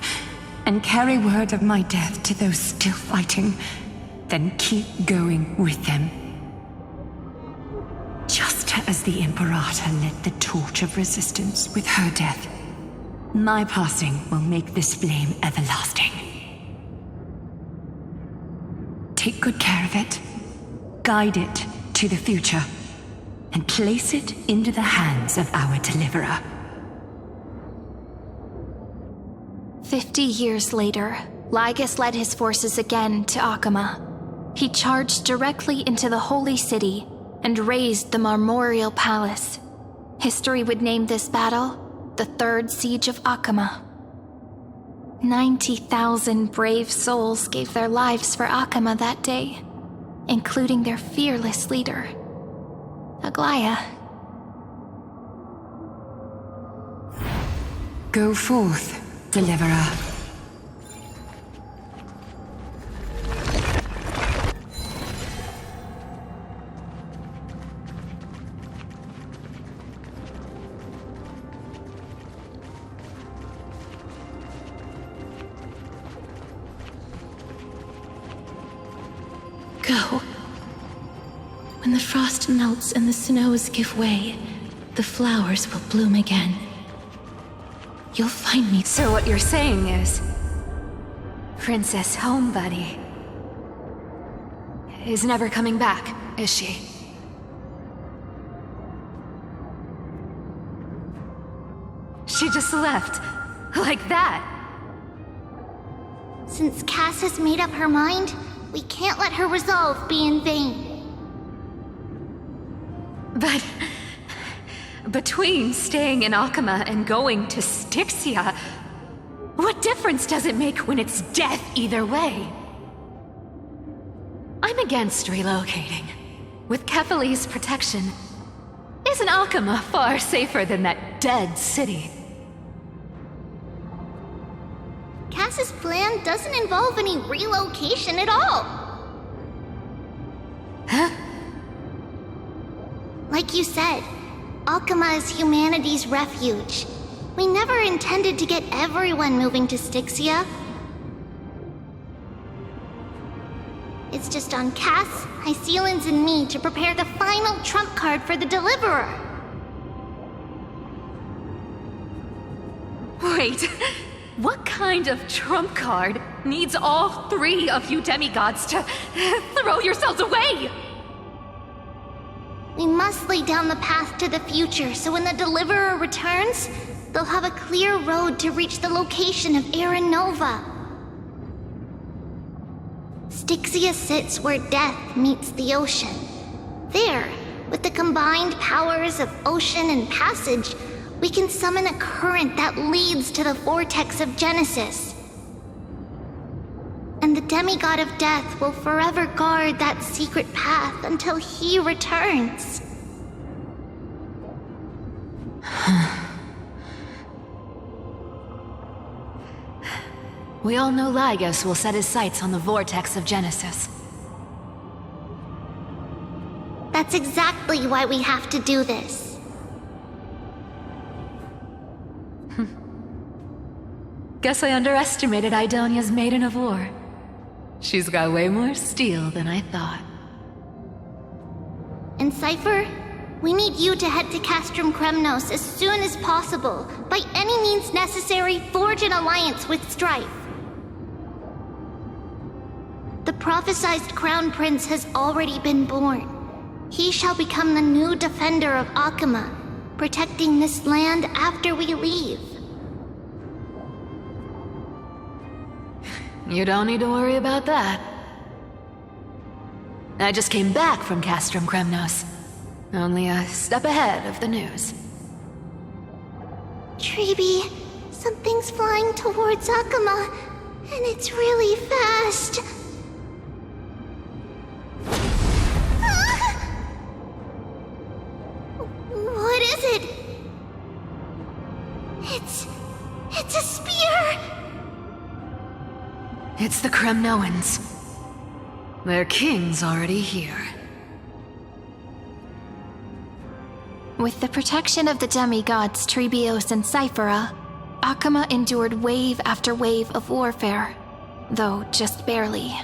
and carry word of my death to those still fighting, then keep going with them. Just as the Imperator lit the torch of resistance with her death, my passing will make this flame everlasting. Take good care of it, guide it to the future, and place it into the hands of our deliverer. 50 years later, Lygus led his forces again to Akama. He charged directly into the Holy City and razed the Marmoreal Palace. History would name this battle the Third Siege of Akama. 90,000 brave souls gave their lives for Akama that day, including their fearless leader, Aglaia. Go forth, deliverer. Go. When the the frost melts and the snows give way, the flowers will bloom again. You'll find me. So what you're saying is... Princess Homebuddy is never coming back, is she? She just left. Like that. Since Cass has made up her mind, we can't let her resolve be in vain. But... between staying in Akama and going to Styxia, what difference does it make when it's death either way? I'm against relocating. With Kefali's protection, isn't Akama far safer than that dead city? Cass's plan doesn't involve any relocation at all. Huh? Like you said, Akama is humanity's refuge. We never intended to get everyone moving to Styxia. It's just on Cass, Hycelins, and me to prepare the final trump card for the Deliverer. Wait, what kind of trump card needs all three of you demigods to throw yourselves away? We must lay down the path to the future so when the Deliverer returns, they'll have a clear road to reach the location of Aaron Nova. Styxia sits where death meets the ocean. There, with the combined powers of ocean and passage, we can summon a current that leads to the vortex of Genesis. And the demigod of death will forever guard that secret path until he returns. We all know Lygos will set his sights on the vortex of Genesis. That's exactly why we have to do this. Guess I underestimated Idonia's Maiden of War. She's got way more steel than I thought. And Cypher, we need you to head to Castrum Kremnos as soon as possible. By any means necessary, forge an alliance with Strife. The prophesized Crown Prince has already been born. He shall become the new defender of Akama, protecting this land after we leave. You don't need to worry about that. I just came back from Castrum Kremnos. Only a step ahead of the news. Treeby, something's flying towards Akama, and it's really fast. What is it? It's a spear! It's the Kremnoans. Their king's already here. With the protection of the demigods Trebios and Cyphera, Akama endured wave after wave of warfare, though just barely.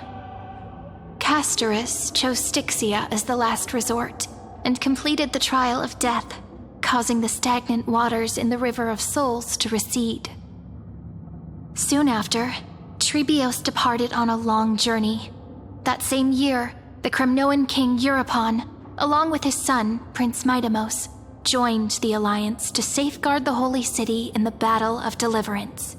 Castorus chose Styxia as the last resort, and completed the trial of death, causing the stagnant waters in the River of Souls to recede. Soon after, Trebios departed on a long journey. That same year, the Kremnoan king Euripon, along with his son, Prince Midamos, joined the alliance to safeguard the holy city in the Battle of Deliverance.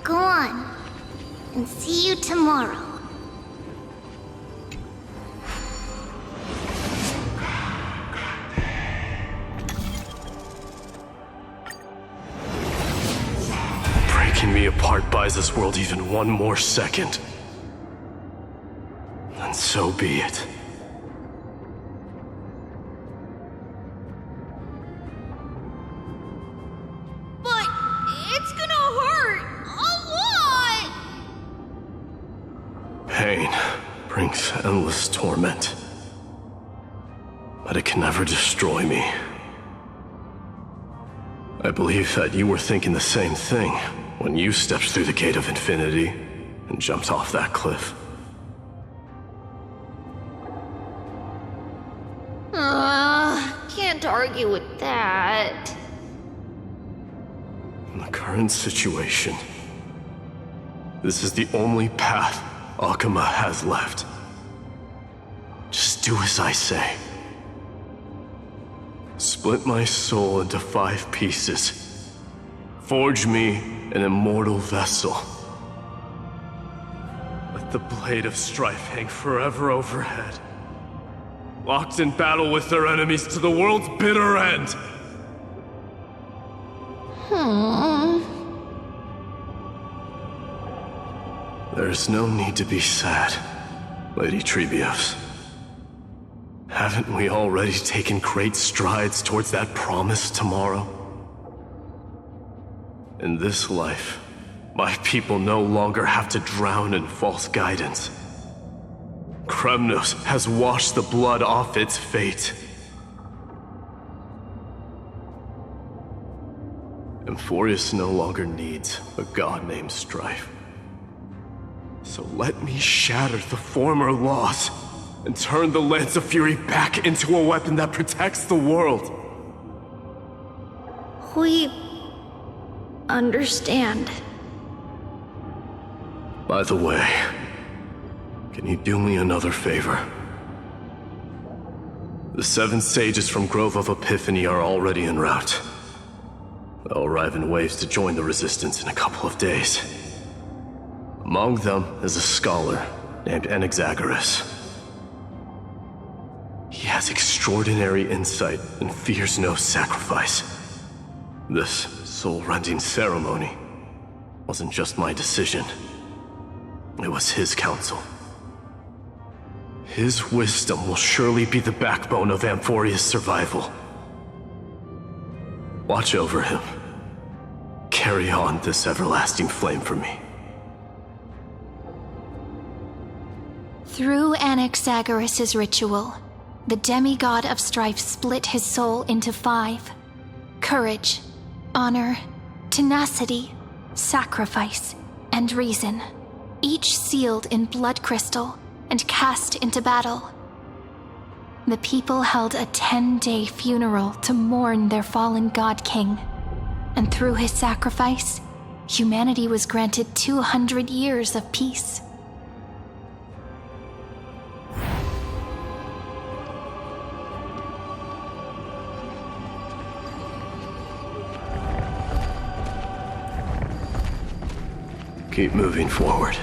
Go on, and see you tomorrow. Breaking me apart buys this world even one more second. And so be it. But it's gonna hurt a lot! Pain brings endless torment. But it can never destroy me. I believe that you were thinking the same thing when you stepped through the gate of infinity and jumped off that cliff. Can't argue with that. In the current situation, this is the only path Akuma has left. Just do as I say. Split my soul into 5 pieces. Forge me an immortal vessel. Let the blade of strife hang forever overhead, locked in battle with their enemies to the world's bitter end. There's no need to be sad, Lady Trebios. Haven't we already taken great strides towards that promised tomorrow? In this life, my people no longer have to drown in false guidance. Kremnos has washed the blood off its fate. Emphorius no longer needs a god named Strife. So let me shatter the former laws and turn the Lance of Fury back into a weapon that protects the world. We understand. By the way, can you do me another favor? The 7 sages from Grove of Epiphany are already en route. They'll arrive in waves to join the Resistance in a couple of days. Among them is a scholar named Anaxagoras. He has extraordinary insight and fears no sacrifice. This soul-rending ceremony wasn't just my decision. It was his counsel. His wisdom will surely be the backbone of Amphoria's survival. Watch over him. Carry on this everlasting flame for me. Through Anaxagoras' ritual, the demigod of strife split his soul into 5. Courage, honor, tenacity, sacrifice, and reason. Each sealed in blood crystal and cast into battle. The people held a 10-day funeral to mourn their fallen god king. And through his sacrifice, humanity was granted 200 years of peace. Keep moving forward.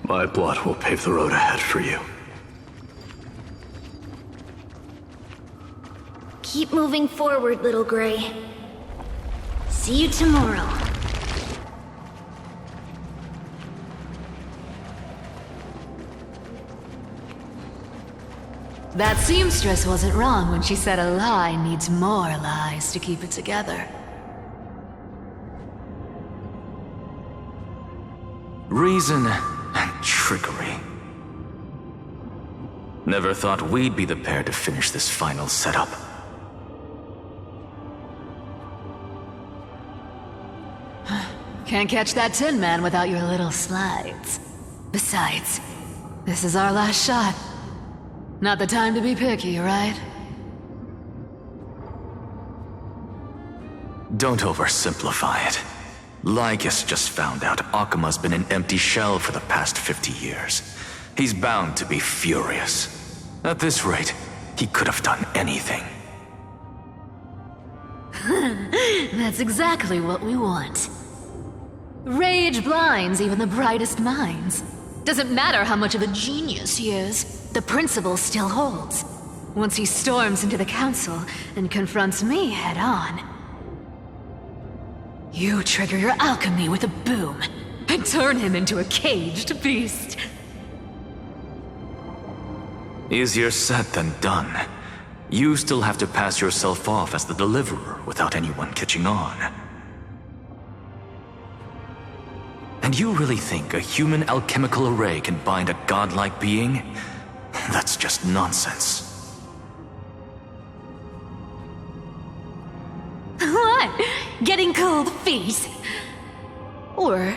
My blood will pave the road ahead for you. Keep moving forward, little Gray. See you tomorrow. That seamstress wasn't wrong when she said a lie needs more lies to keep it together. Reason and trickery. Never thought we'd be the pair to finish this final setup. Can't catch that Tin Man without your little slides. Besides, this is our last shot. Not the time to be picky, right? Don't oversimplify it. Lycus just found out Akuma's been an empty shell for the past 50 years. He's bound to be furious. At this rate, he could have done anything. That's exactly what we want. Rage blinds even the brightest minds. Doesn't matter how much of a genius he is, the principle still holds. Once he storms into the council and confronts me head on, you trigger your alchemy with a boom and turn him into a caged beast. Easier said than done. You still have to pass yourself off as the deliverer without anyone catching on. And you really think a human alchemical array can bind a godlike being? That's just nonsense. What? Getting cold feet? Or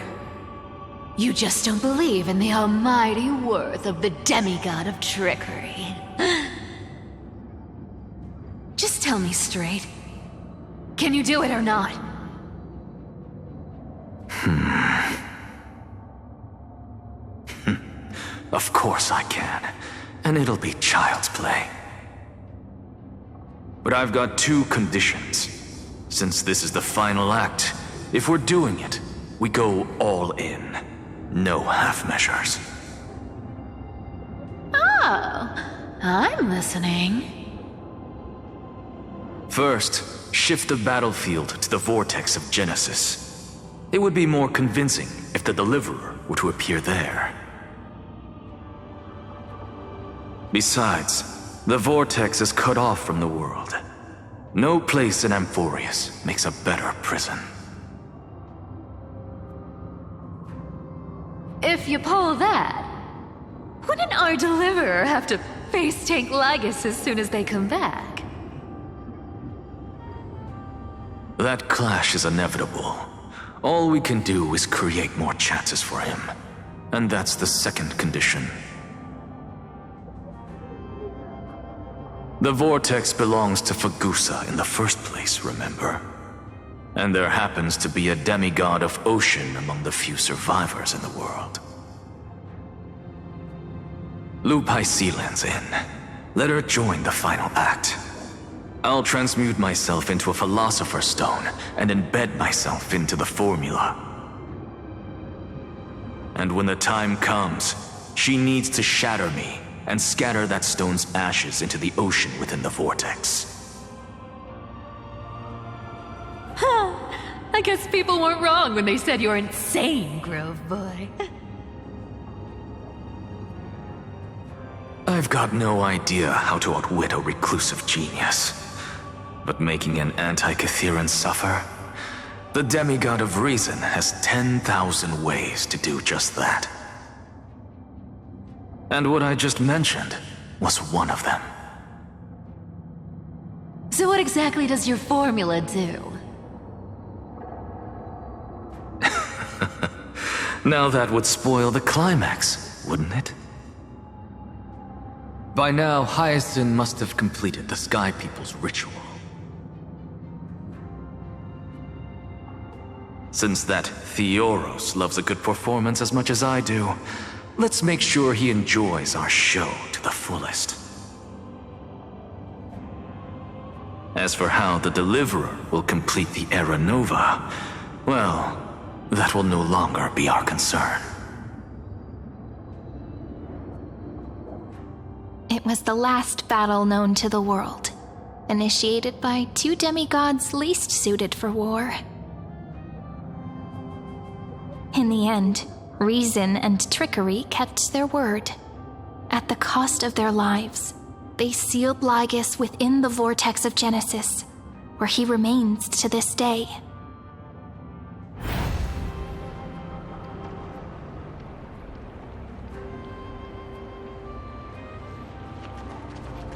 you just don't believe in the almighty worth of the demigod of trickery. Just tell me straight. Can you do it or not? Of course I can. And it'll be child's play. But I've got two conditions. Since this is the final act, if we're doing it, we go all in. No half measures. Oh, I'm listening. First, shift the battlefield to the vortex of Genesis. It would be more convincing if the Deliverer were to appear there. Besides, the vortex is cut off from the world. No place in Amphorius makes a better prison. If you pull that, wouldn't our Deliverer have to face tank Lygus as soon as they come back? That clash is inevitable. All we can do is create more chances for him. And that's the second condition. The vortex belongs to Fagusa in the first place, remember? And there happens to be a demigod of ocean among the few survivors in the world. Loop Hycelan's in. Let her join the final act. I'll transmute myself into a Philosopher's Stone and embed myself into the formula. And when the time comes, she needs to shatter me and scatter that stone's ashes into the ocean within the vortex. I guess people weren't wrong when they said you're insane, Grove Boy. I've got no idea how to outwit a reclusive genius. But making an anti-Catheran suffer? The demigod of reason has 10,000 ways to do just that. And what I just mentioned was one of them. So what exactly does your formula do? Now that would spoil the climax, wouldn't it? By now, Hyacinth must have completed the Sky People's ritual. Since that Theoros loves a good performance as much as I do, let's make sure he enjoys our show to the fullest. As for how the Deliverer will complete the Era Nova, well, that will no longer be our concern. It was the last battle known to the world, initiated by two demigods least suited for war. In the end, reason and trickery kept their word. At the cost of their lives, they sealed Lygus within the vortex of Genesis, where he remains to this day.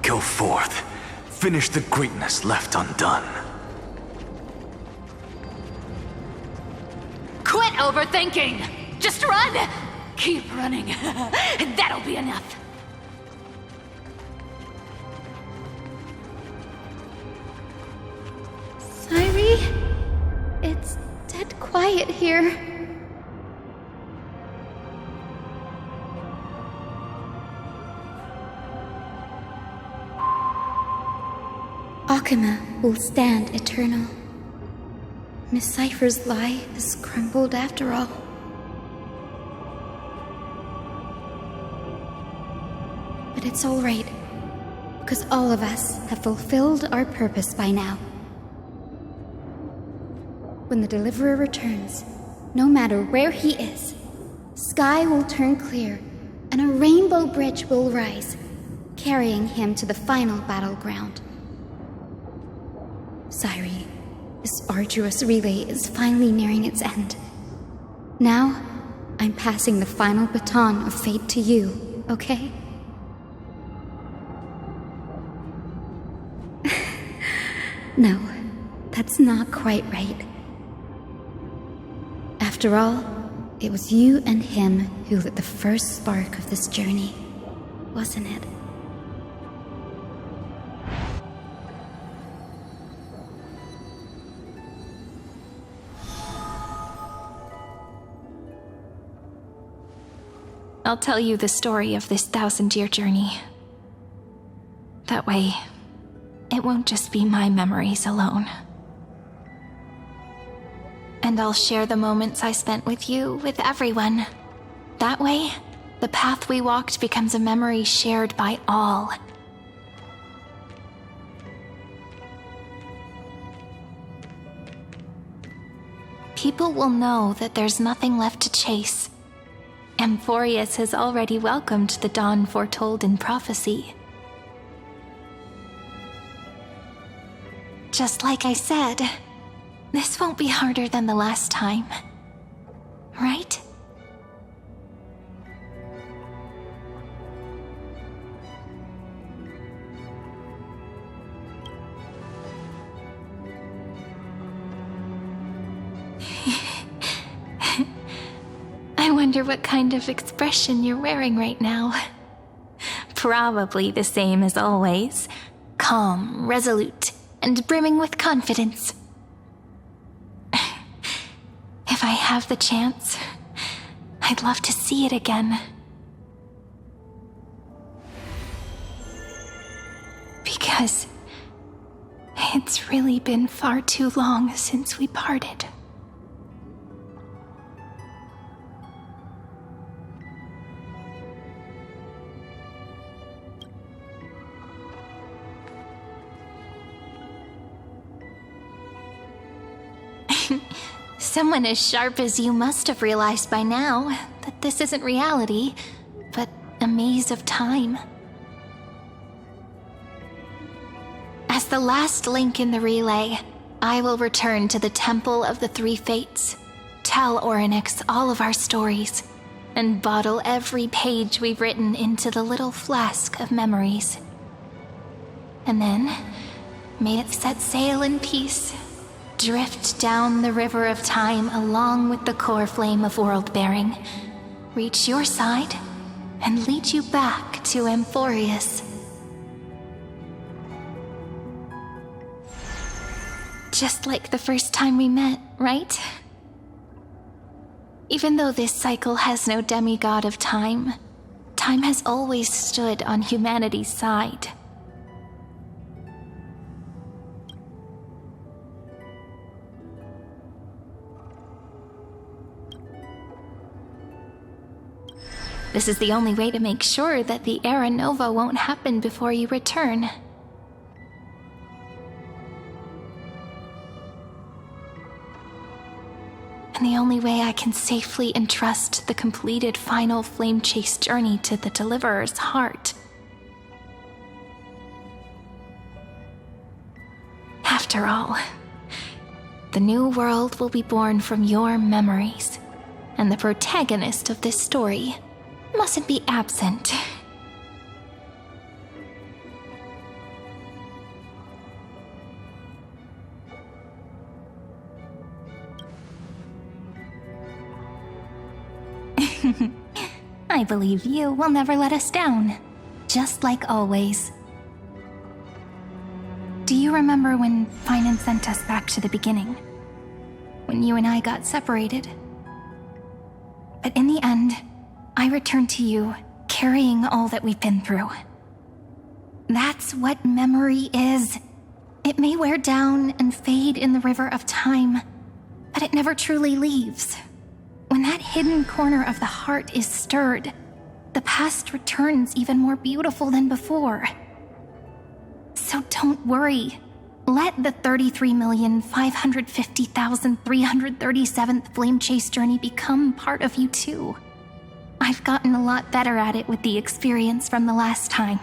Go forth. Finish the greatness left undone. Quit overthinking! Just run! Keep running. That'll be enough. Sairi? It's dead quiet here. Akuma will stand eternal. Miss Cypher's lie is crumbled after all. But it's all right, because all of us have fulfilled our purpose by now. When the Deliverer returns, no matter where he is, sky will turn clear and a rainbow bridge will rise, carrying him to the final battleground. Sairi, this arduous relay is finally nearing its end. Now, I'm passing the final baton of fate to you, okay? No, that's not quite right. After After all, it was you and him who lit the first spark of this journey, wasn't it? I'll tell you the story of this 1,000-year journey. That way, it won't just be my memories alone. And I'll share the moments I spent with you with everyone. That way, the path we walked becomes a memory shared by all. People will know that there's nothing left to chase. Amphorius has already welcomed the dawn foretold in prophecy. Just like I said, this won't be harder than the last time, right? I wonder what kind of expression you're wearing right now. Probably the same as always. Calm, resolute, and brimming with confidence. If I have the chance, I'd love to see it again. Because it's really been far too long since we parted. Someone as sharp as you must have realized by now that this isn't reality, but a maze of time. As the last link in the relay, I will return to the Temple of the Three Fates, tell Orynyx all of our stories, and bottle every page we've written into the little flask of memories. And then, may it set sail in peace, drift down the river of time along with the core flame of world-bearing, reach your side, and lead you back to Amphorius. Just like the first time we met, right? Even though this cycle has no demigod of time, time has always stood on humanity's side. This is the only way to make sure that the Era Nova won't happen before you return. And the only way I can safely entrust the completed final flame chase journey to the Deliverer's heart. After all, the new world will be born from your memories, and the protagonist of this story mustn't be absent. I believe you will never let us down, just like always. Do you remember when Finan sent us back to the beginning? When you and I got separated? But in the end, I returned to you, carrying all that we've been through. That's what memory is. It may wear down and fade in the river of time, but it never truly leaves. When that hidden corner of the heart is stirred, the past returns even more beautiful than before. So don't worry. Let the 33,550,337th Flame Chase journey become part of you too. I've gotten a lot better at it with the experience from the last time.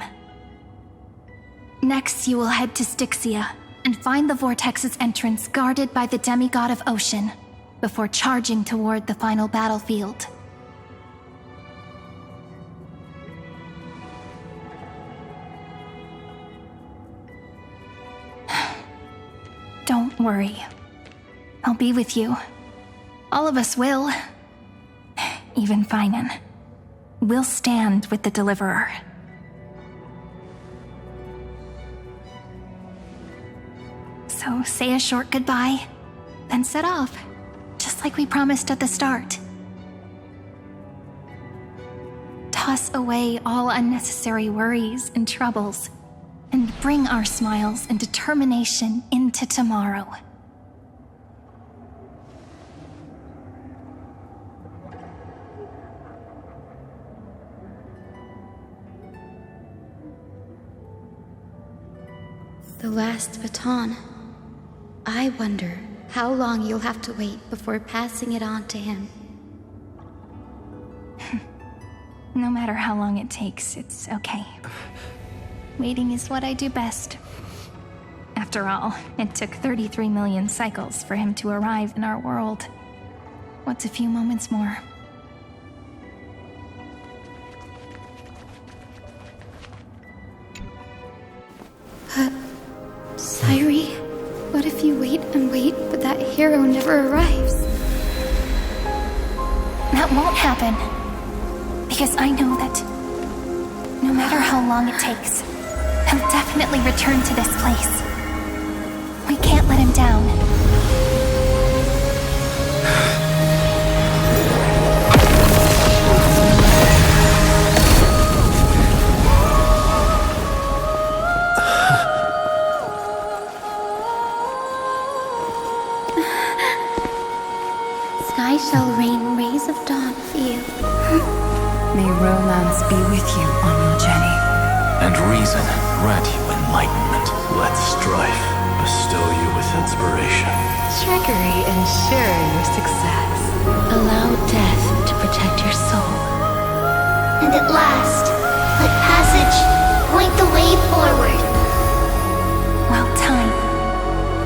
Next, you will head to Styxia and find the Vortex's entrance guarded by the demigod of ocean before charging toward the final battlefield. Don't worry. I'll be with you. All of us will. Even Finan. We'll stand with the Deliverer. So say a short goodbye, then set off, just like we promised at the start. Toss away all unnecessary worries and troubles, and bring our smiles and determination into tomorrow. The last baton. I wonder how long you'll have to wait before passing it on to him. No matter how long it takes, it's okay. Waiting is what I do best. After all, it took 33 million cycles for him to arrive in our world. What's a few moments more? But, Sairi, what if you wait and wait, but that hero never arrives? That won't happen. Because I know that no matter how long it takes, he'll definitely return to this place. We can't let him down. Sky shall rain rays of dawn for you. May romance be with you on your journey. And reason grant you enlightenment. Let strife bestow you with inspiration. Trickery ensure your success. Allow death to protect your soul. And at last, let passage point the way forward. While time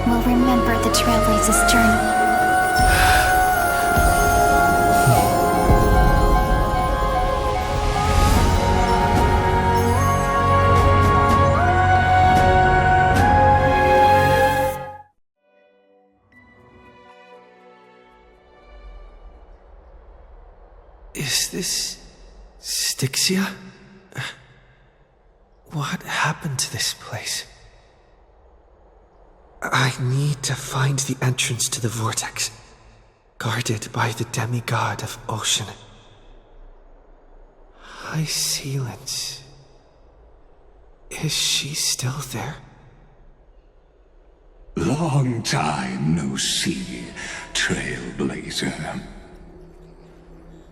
will remember the Trailblazer's journey. Is this Styxia? What happened to this place? I need to find the entrance to the vortex, guarded by the demigod of ocean. High Sealance. Is she still there? Long time no see, Trailblazer.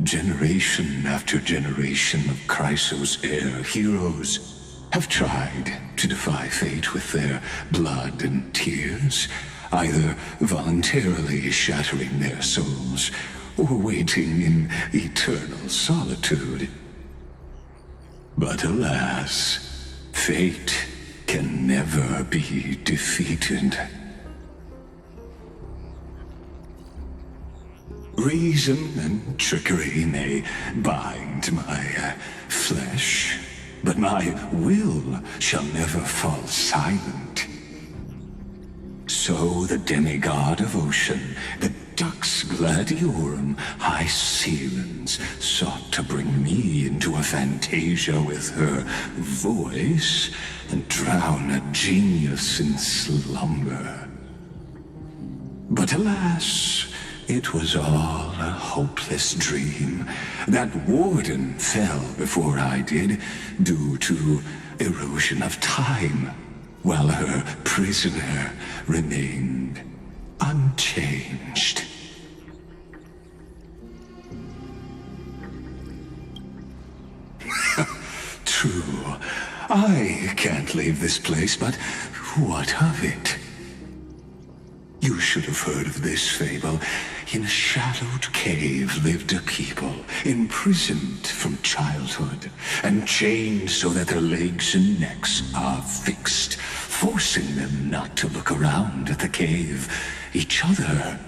Generation after generation of Chrysos Air heroes have tried to defy fate with their blood and tears, either voluntarily shattering their souls or waiting in eternal solitude. But alas, fate can never be defeated. Reason and trickery may bind my flesh, but my will shall never fall silent. So the demigod of ocean, the Dux Gladiorum, High Sealance, sought to bring me into a fantasia with her voice and drown a genius in slumber. But alas, it was all a hopeless dream. That warden fell before I did, due to erosion of time, while her prisoner remained unchanged. True, I can't leave this place, but what of it? You should have heard of this fable. In a shadowed cave lived a people, imprisoned from childhood, and chained so that their legs and necks are fixed, forcing them not to look around at the cave, each other,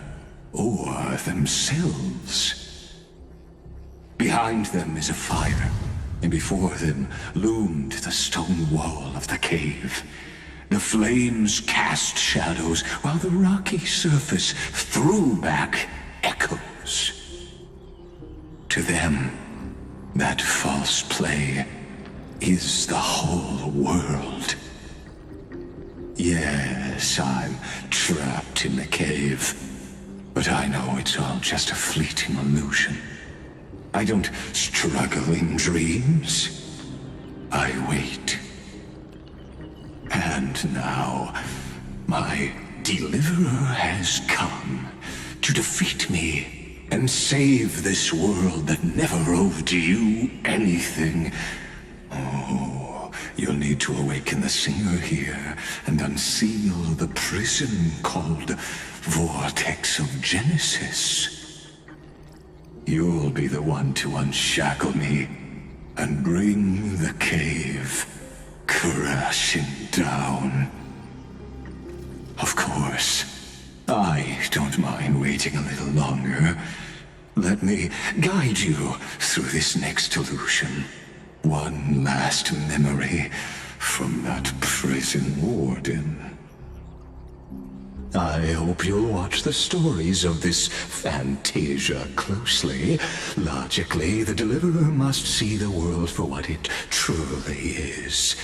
or themselves. Behind them is a fire, and before them loomed the stone wall of the cave. The flames cast shadows, while the rocky surface threw back echoes shadows. To them, that false play is the whole world. Yes, I'm trapped in the cave, but I know it's all just a fleeting illusion. I don't struggle in dreams. I wait. And now, my deliverer has come to defeat me and save this world that never owed you anything. Oh, you'll need to awaken the singer here and unseal the prison called Vortex of Genesis. You'll be the one to unshackle me and bring the cave crashing down. Of course, I don't mind waiting a little longer. Let me guide you through this next illusion. One last memory from that prison warden. I hope you'll watch the stories of this Fantasia closely. Logically, the Deliverer must see the world for what it truly is.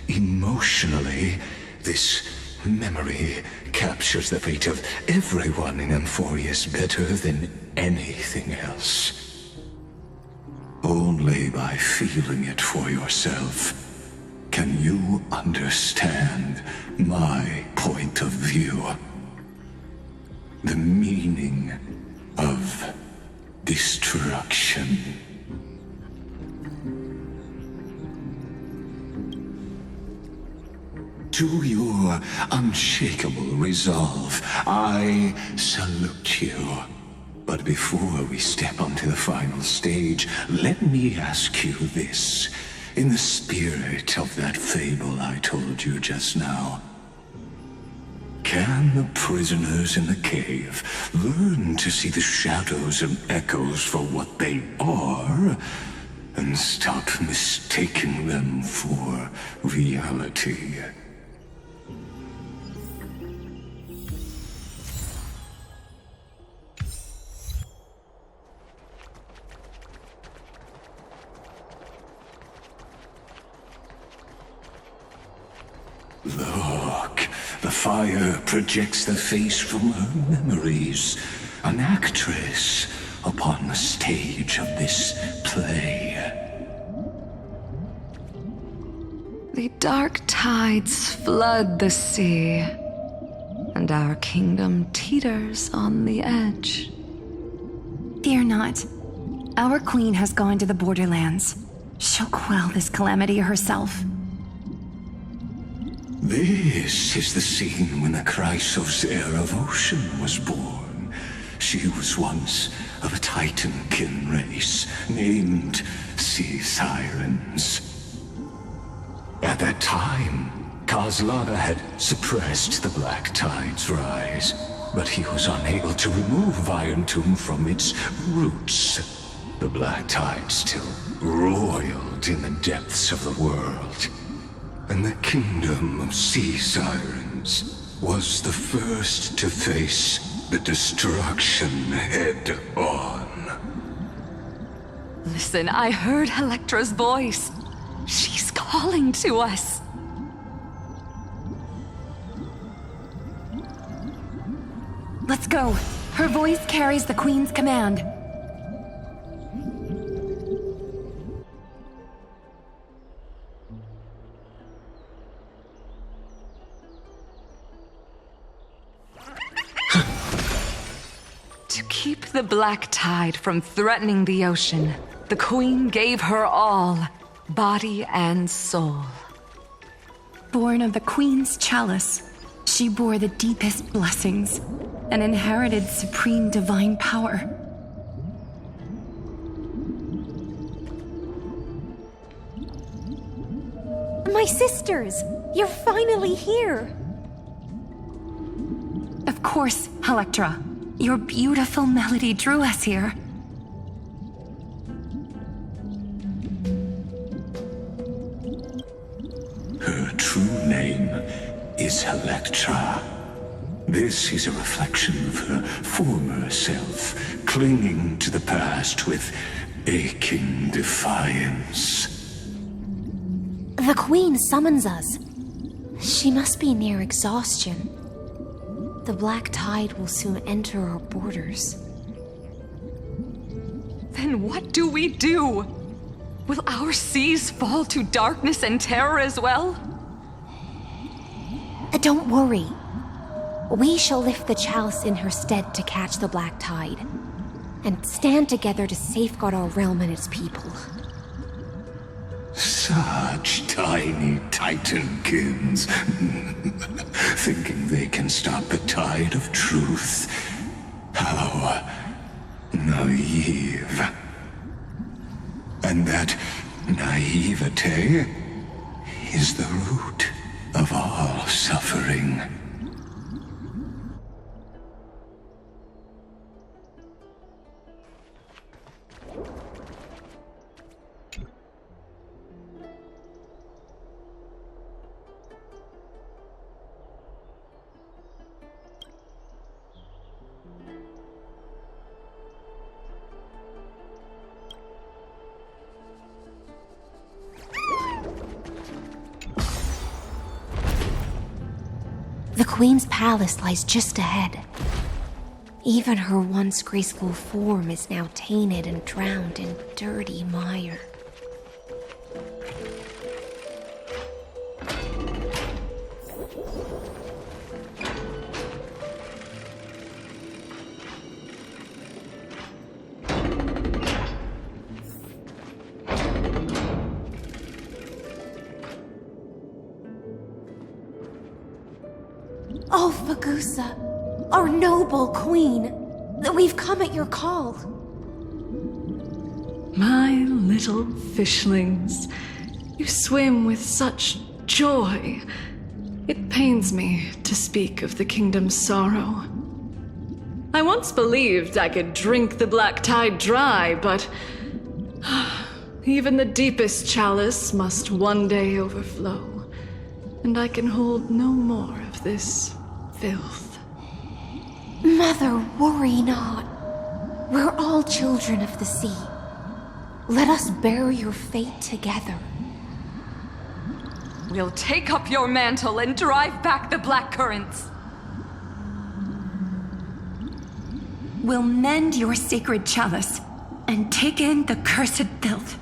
Emotionally, this memory captures the fate of everyone in Emphorius better than anything else. Only by feeling it for yourself can you understand my point of view. The meaning of destruction. To your unshakable resolve, I salute you. But before we step onto the final stage, let me ask you this. In the spirit of that fable I told you just now, can the prisoners in the cave learn to see the shadows and echoes for what they are, and stop mistaking them for reality? Look, the fire projects the face from her memories. An actress upon the stage of this play. The dark tides flood the sea, and our kingdom teeters on the edge. Fear not. Our queen has gone to the borderlands. She'll quell this calamity herself. This is the scene when the Chrysos heir of Ocean was born. She was once of a Titankin race named Sea Sirens. At that time, Kozlana had suppressed the Black Tide's rise, but he was unable to remove Iron Tomb from its roots. The Black Tide still roiled in the depths of the world. And the kingdom of Sea Sirens was the first to face the destruction head on. Listen, I heard Electra's voice. She's calling to us. Let's go. Her voice carries the queen's command. To keep the Black Tide from threatening the ocean, the Queen gave her all, body and soul. Born of the Queen's chalice, she bore the deepest blessings and inherited supreme divine power. My sisters! You're finally here! Of course, Electra. Your beautiful melody drew us here. Her true name is Electra. This is a reflection of her former self, clinging to the past with aching defiance. The Queen summons us. She must be near exhaustion. The black tide will soon enter our borders. Then what do we do? Will our seas fall to darkness and terror as well? Don't worry. We shall lift the chalice in her stead to catch the black tide, and stand together to safeguard our realm and its people. Such tiny titankins, thinking they can stop the tide of truth. How naive. And that naivete is the root of all suffering. The Queen's palace lies just ahead. Even her once graceful form is now tainted and drowned in dirty mire. Oh, Fagusa, our noble queen, we've come at your call. My little fishlings, you swim with such joy. It pains me to speak of the kingdom's sorrow. I once believed I could drink the black tide dry, but even the deepest chalice must one day overflow, and I can hold no more of this filth. Mother, worry not. We're all children of the sea. Let us bear your fate together. We'll take up your mantle and drive back the black currents. We'll mend your sacred chalice and take in the cursed filth.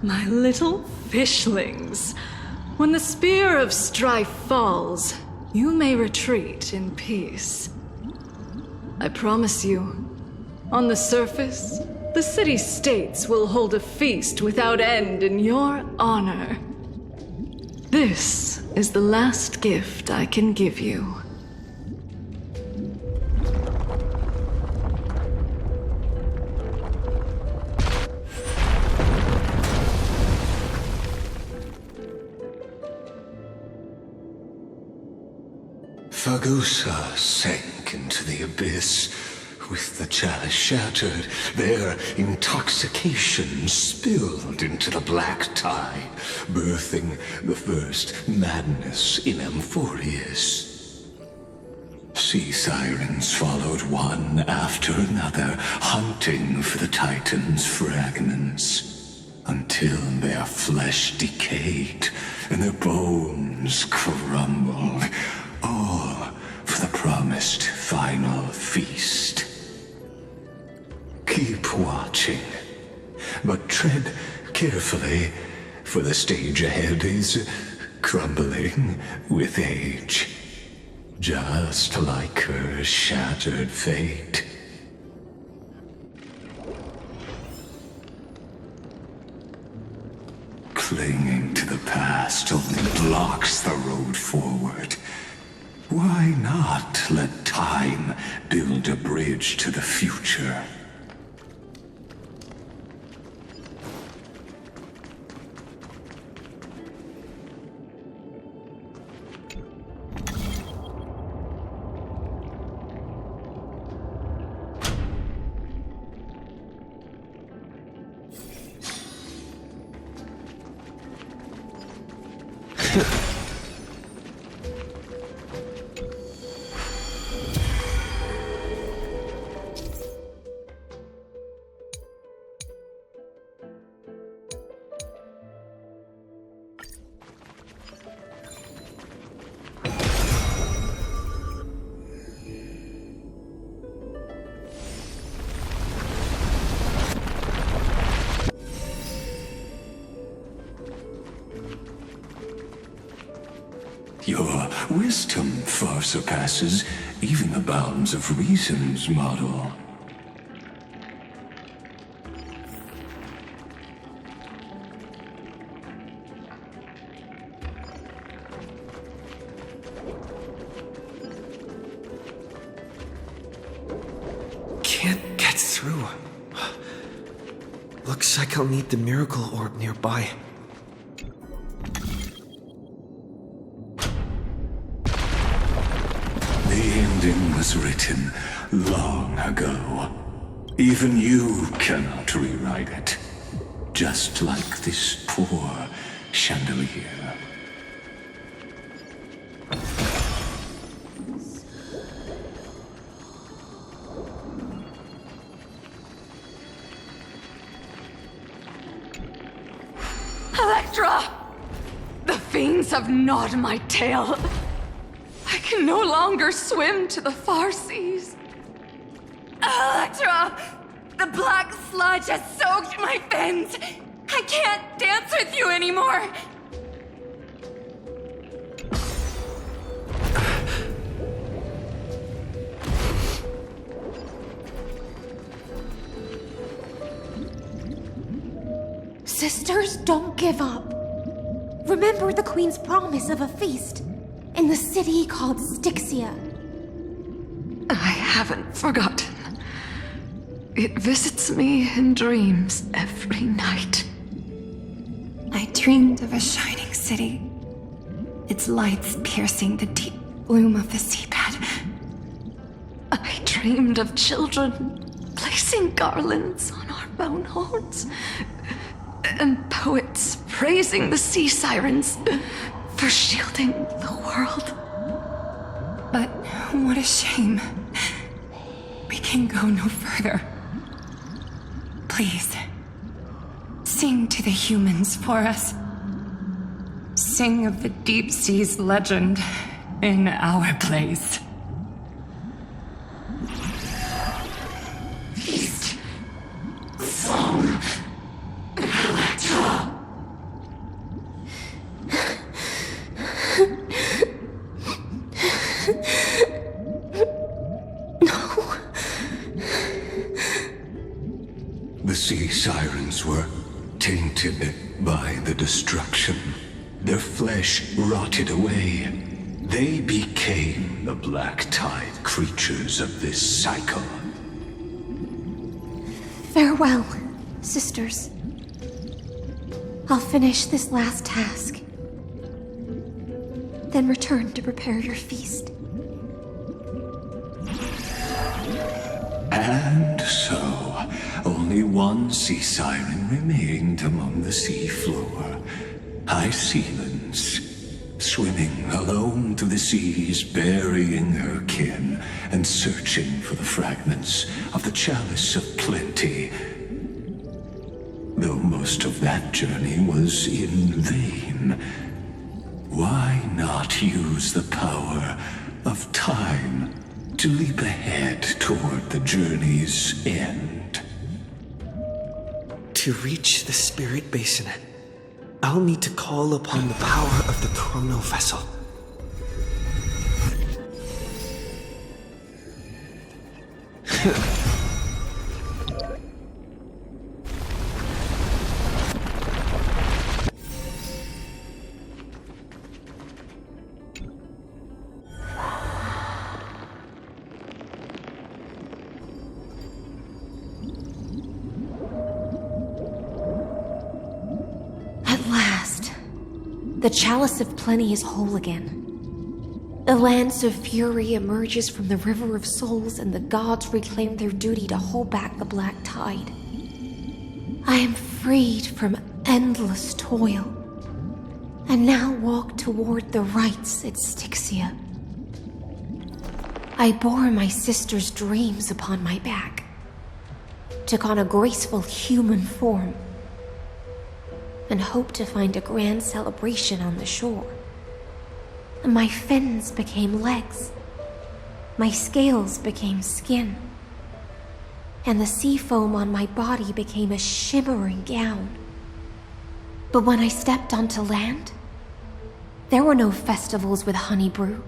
My little fishlings, when the spear of strife falls, you may retreat in peace. I promise you, on the surface, the city-states will hold a feast without end in your honor. This is the last gift I can give you. Fagusa sank into the abyss. With the chalice shattered, their intoxication spilled into the black tide, birthing the first madness in Amphorius. Sea sirens followed one after another, hunting for the Titan's fragments, until their flesh decayed and their bones crumbled, all for the promised final feast. Keep watching, but tread carefully, for the stage ahead is crumbling with age, just like her shattered fate. Clinging to the past only blocks the road forward. Why not let time build a bridge to the future? Your wisdom far surpasses even the bounds of reason's model. Can't get through. Looks like I'll need the miracle orb nearby. The ending was written long ago. Even you cannot rewrite it. Just like this poor chandelier. Electra! The fiends have gnawed my tail. I can no longer swim to the far seas. Electra! The black sludge has soaked my fins. I can't dance with you anymore. Sisters, don't give up. Remember the Queen's promise of a feast in the city called Styxia. I haven't forgotten. It visits me in dreams every night. I dreamed of a shining city, its lights piercing the deep gloom of the seabed. I dreamed of children placing garlands on our boneholds, and poets praising the sea sirens for shielding the world. But what a shame. We can go no further. Please, sing to the humans for us. Sing of the deep sea's legend in our place. Feast. Song. Electra. The sea sirens were tainted by the destruction. Their flesh rotted away. They became the black tide creatures of this cycle. Farewell, sisters. I'll finish this last task, then return to prepare your feast. And so, only one sea siren remained among the sea floor. High Sealands, swimming alone through the seas, burying her kin, and searching for the fragments of the chalice of plenty. Though most of that journey was in vain, why not use the power of time to leap ahead toward the journey's end? To reach the spirit basin, I'll need to call upon the power of the chrono vessel. The chalice of plenty is whole again. The lance of fury emerges from the river of souls, and the gods reclaim their duty to hold back the black tide. I am freed from endless toil, and now walk toward the rites at Styxia. I bore my sister's dreams upon my back, took on a graceful human form, and hoped to find a grand celebration on the shore. My fins became legs, my scales became skin, and the sea foam on my body became a shimmering gown. But when I stepped onto land, There were no festivals with honey brew,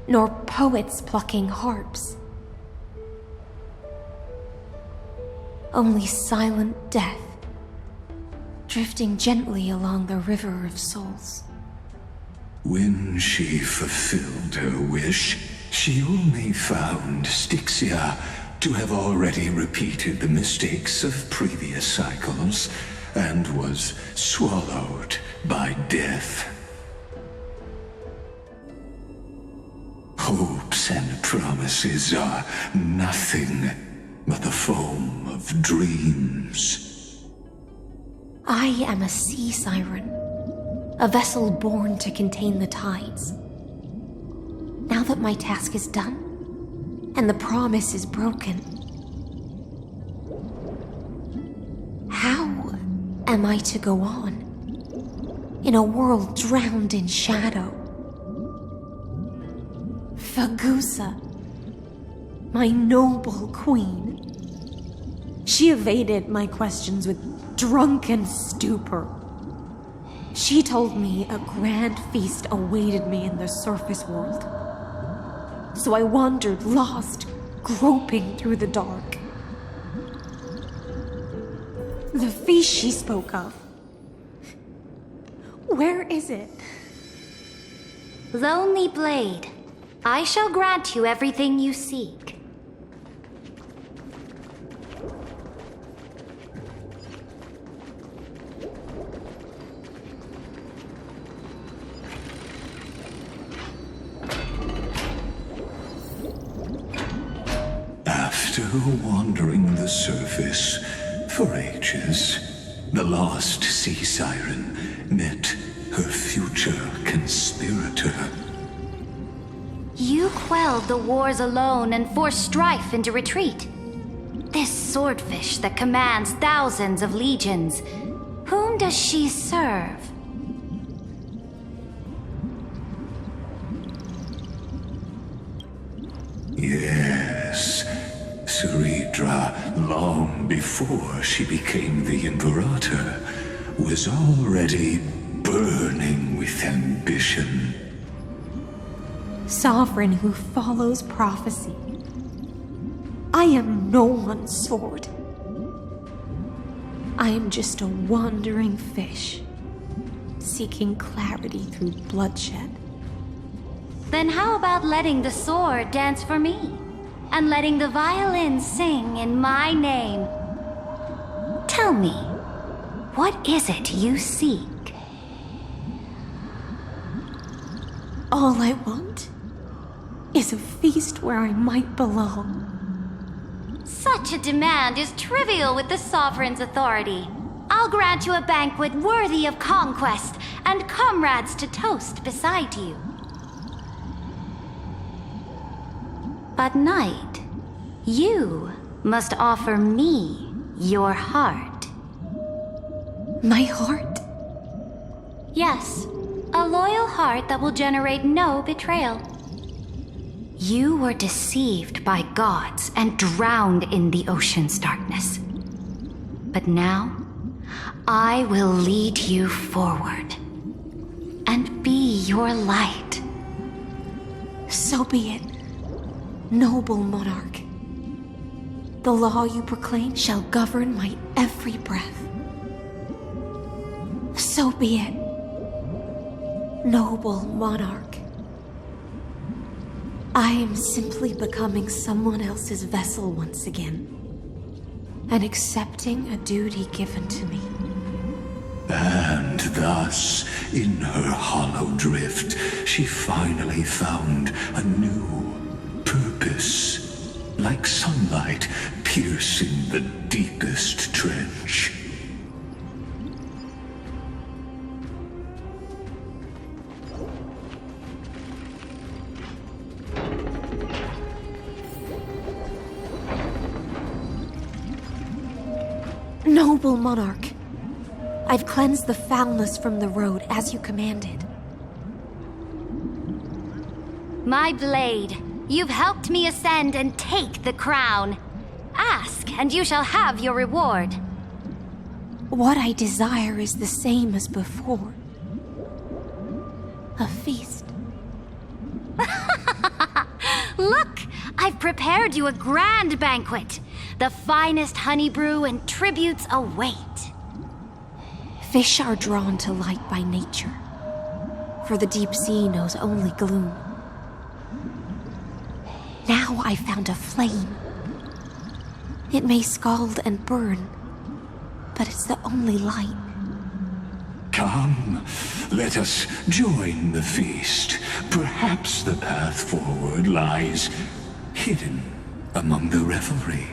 nor poets plucking harps. Only silent death, drifting gently along the river of souls. When she fulfilled her wish, she only found Styxia to have already repeated the mistakes of previous cycles and was swallowed by death. Hopes and promises are nothing but the foam of dreams. I am a sea siren, a vessel born to contain the tides. Now that my task is done, and the promise is broken, how am I to go on in a world drowned in shadow? Fagusa, my noble queen. She evaded my questions with drunken stupor. She told me a grand feast awaited me in the surface world. So I wandered lost, groping through the dark. The feast she spoke of. Where is it? Lonely Blade, I shall grant you everything you seek. After wandering the surface for ages, the lost sea siren met her future conspirator. You quelled the wars alone and forced strife into retreat. This swordfish that commands thousands of legions, whom does she serve? Yes, Saridra, long before she became the Imperator, was already burning with ambition. Sovereign who follows prophecy. I am no one's sword. I am just a wandering fish, seeking clarity through bloodshed. Then how about letting the sword dance for me, and letting the violin sing in my name? Tell me, what is it you seek? All I want is a feast where I might belong. Such a demand is trivial with the Sovereign's authority. I'll grant you a banquet worthy of conquest and comrades to toast beside you. But Knight, you must offer me your heart. My heart? Yes, a loyal heart that will generate no betrayal. You were deceived by gods and drowned in the ocean's darkness. But now, I will lead you forward and be your light. So be it, noble monarch. The law you proclaim shall govern my every breath. So be it, noble monarch. I am simply becoming someone else's vessel once again, and accepting a duty given to me. And thus, in her hollow drift, she finally found a new purpose, like sunlight piercing the deepest trench. Noble monarch, I've cleansed the foulness from the road as you commanded. My blade, you've helped me ascend and take the crown. Ask, and you shall have your reward. What I desire is the same as before. A feast. Look! I've prepared you a grand banquet. The finest honey brew and tributes await. Fish are drawn to light by nature, for the deep sea knows only gloom. Now I found a flame. It may scald and burn, but it's the only light. Come, let us join the feast. Perhaps the path forward lies hidden among the revelry.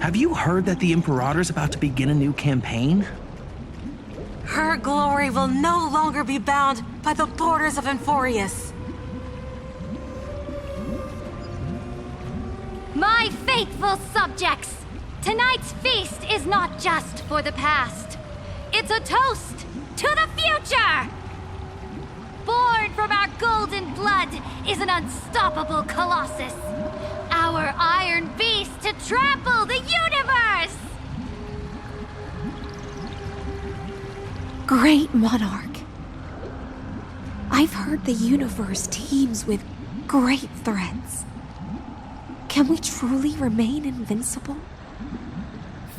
Have you heard that the Imperator's about to begin a new campaign? Her glory will no longer be bound by the borders of Emphorius. My faithful subjects, tonight's feast is not just for the past. It's a toast to the future! Born from our golden blood is an unstoppable colossus. Our iron beast to trample the universe! Great monarch. I've heard the universe teems with great threats. Can we truly remain invincible?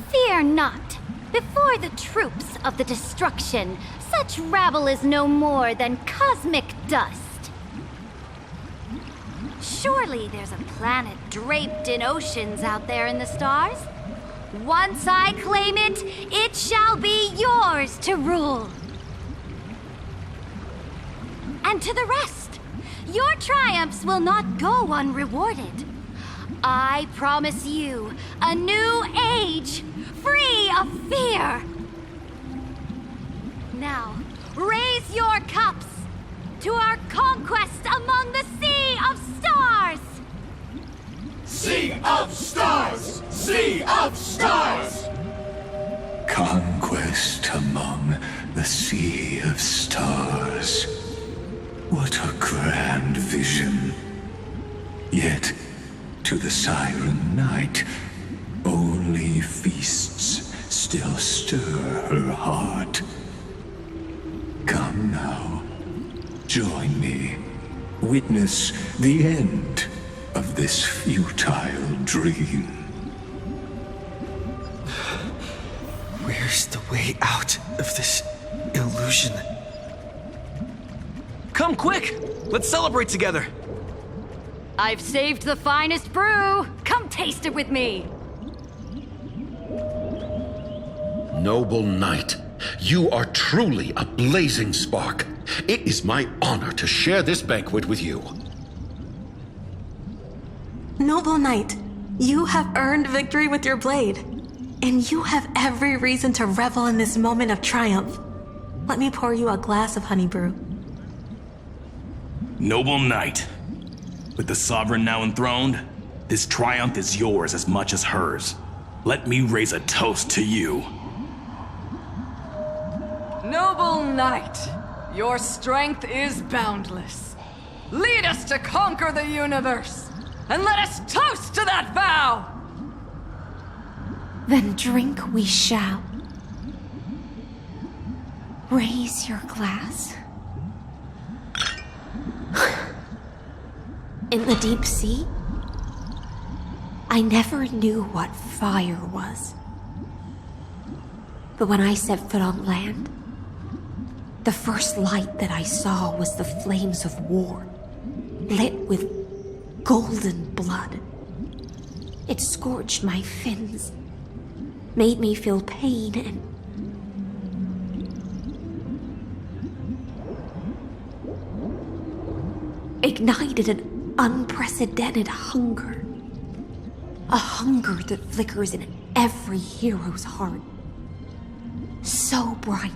Fear not. Before the troops of the destruction, such rabble is no more than cosmic dust. Surely there's a planet draped in oceans out there in the stars. Once I claim it, it shall be yours to rule. And to the rest, your triumphs will not go unrewarded. I promise you a new age, free of fear. Now, raise your cups to our conquest among the Sea of Stars! Sea of Stars! Sea of Stars! Conquest among the Sea of Stars. What a grand vision. Yet, to the Siren Night, only feasts still stir her heart. Come now, join me. Witness the end of this futile dream. Where's the way out of this illusion? Come quick! Let's celebrate together! I've saved the finest brew! Come taste it with me! Noble knight, you are truly a blazing spark. It is my honor to share this banquet with you. Noble knight, you have earned victory with your blade, and you have every reason to revel in this moment of triumph. Let me pour you a glass of honey brew. Noble knight, with the sovereign now enthroned, this triumph is yours as much as hers. Let me raise a toast to you. Noble knight, your strength is boundless. Lead us to conquer the universe, and let us toast to that vow! Then drink we shall. Raise your glass. In the deep sea, I never knew what fire was. But when I set foot on land, the first light that I saw was the flames of war, lit with golden blood. It scorched my fins, made me feel pain and ignited an unprecedented hunger. A hunger that flickers in every hero's heart. So bright,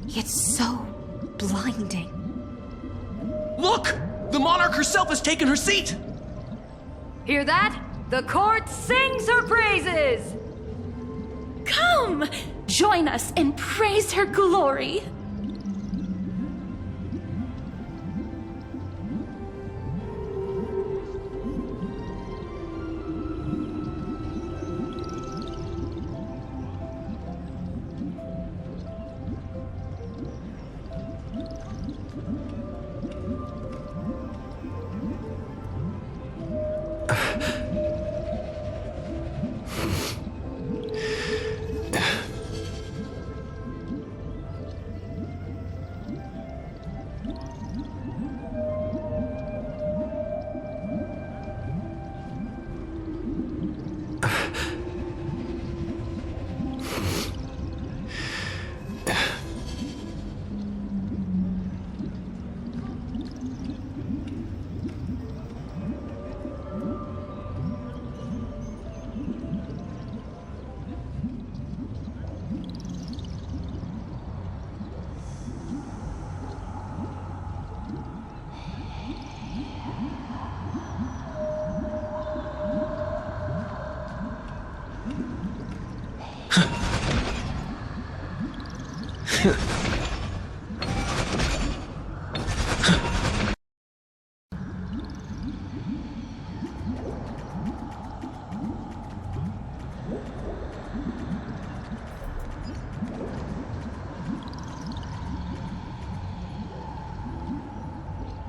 yet so blinding. Look! The monarch herself has taken her seat! Hear that? The court sings her praises! Come! Join us and praise her glory!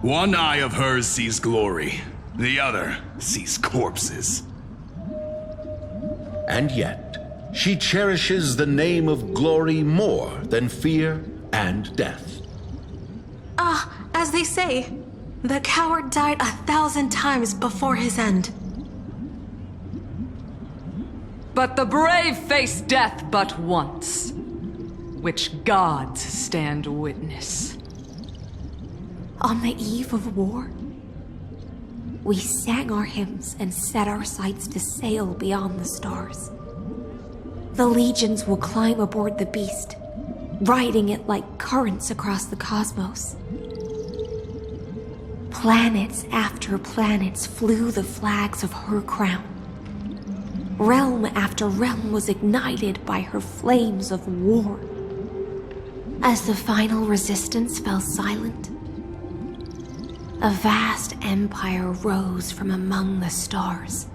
One eye of hers sees glory, the other sees corpses. And yet, she cherishes the name of glory more than fear and death. As they say, the coward died 1,000 times before his end. But the brave face death but once, which gods stand witness. On the eve of war, we sang our hymns and set our sights to sail beyond the stars. The legions will climb aboard the beast, riding it like currents across the cosmos. Planets after planets flew the flags of her crown. Realm after realm was ignited by her flames of war. As the final resistance fell silent, a vast empire rose from among the stars.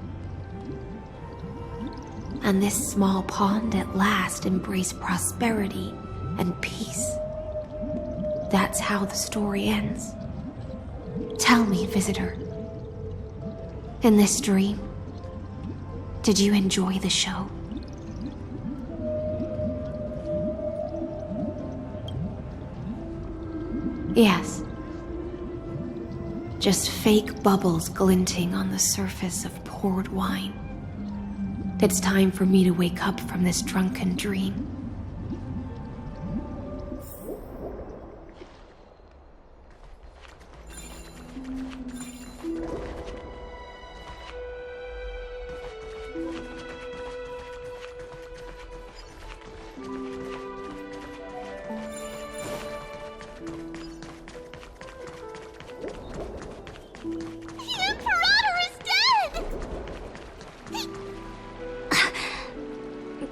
And this small pond at last embraced prosperity and peace. That's how the story ends. Tell me, visitor, in this dream, did you enjoy the show? Yes. Just fake bubbles glinting on the surface of poured wine. It's time for me to wake up from this drunken dream.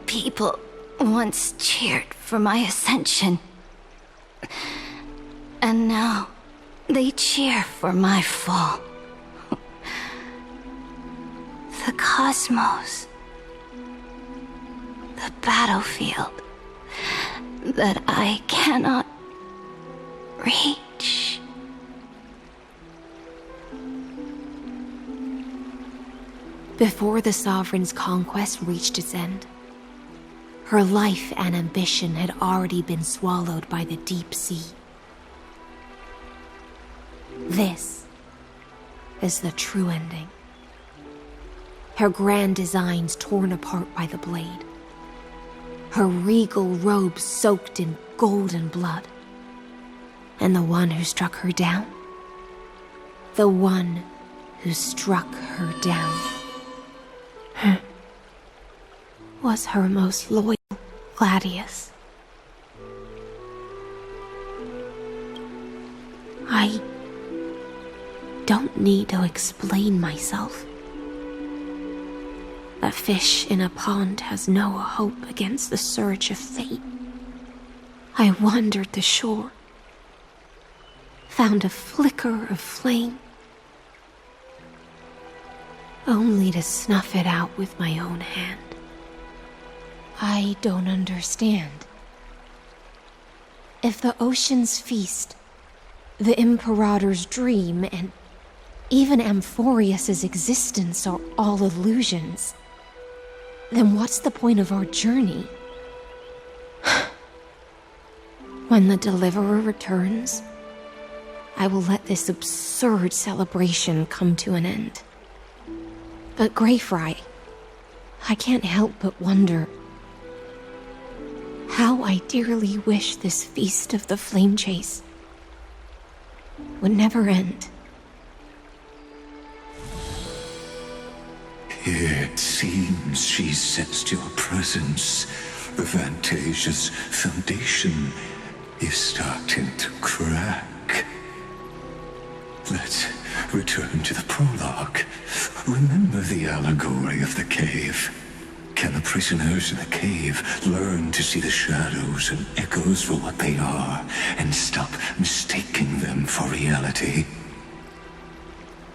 People once cheered for my ascension. And now they cheer for my fall. The cosmos. The battlefield that I cannot reach. Before the Sovereign's conquest reached its end, her life and ambition had already been swallowed by the deep sea. This is the true ending. Her grand designs torn apart by the blade. Her regal robe soaked in golden blood. And the one who struck her down? The one who struck her down was her most loyal gladius. I don't need to explain myself. A fish in a pond has no hope against the surge of fate. I wandered the shore, found a flicker of flame, only to snuff it out with my own hand. I don't understand. If the ocean's feast, the Imperator's dream, and even Amphorius's existence are all illusions, then what's the point of our journey? When the Deliverer returns, I will let this absurd celebration come to an end. But Greyfry, I can't help but wonder how I dearly wish this feast of the flame chase would never end. It seems she sensed your presence. The Fantasia's foundation is starting to crack. Let's return to the prologue. Remember the allegory of the cave. can the prisoners in the cave learn to see the shadows and echoes for what they are and stop mistaking them for reality?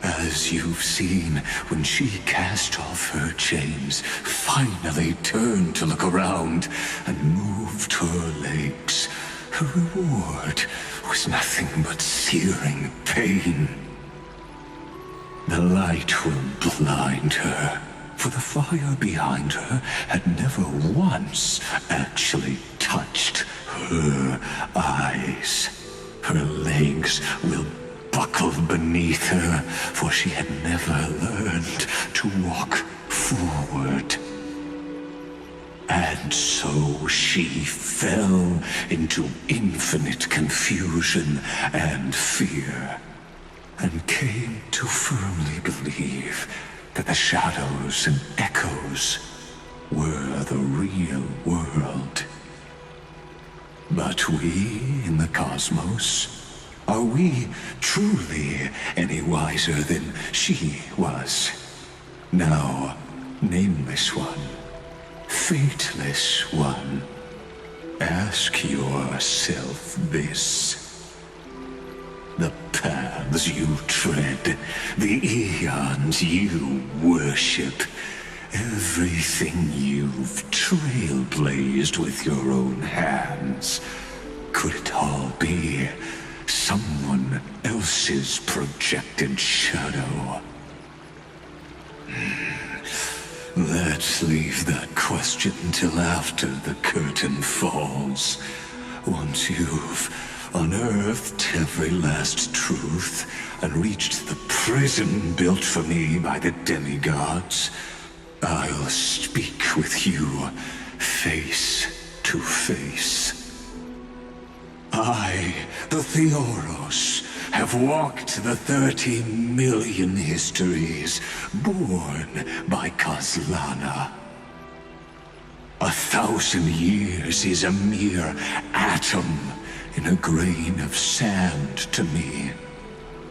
As you've seen, when she cast off her chains, finally turned to look around and moved her legs, her reward was nothing but searing pain. The light will blind her, for the fire behind her had never once actually touched her eyes. Her legs will buckle beneath her, for she had never learned to walk forward. And so she fell into infinite confusion and fear, and came to firmly believe that the shadows and echoes were the real world. But we in the cosmos, are we truly any wiser than she was? Now, nameless one, fateless one, ask yourself this. The paths you tread, the eons you worship, everything you've trailblazed with your own hands, could it all be someone else's projected shadow? Let's leave that question till after the curtain falls. Once you've unearthed every last truth and reached the prison built for me by the demigods, I'll speak with you face to face. I, the Theoros, have walked the 30 million histories born by Kozlana. 1,000 years is a mere atom in a grain of sand to me.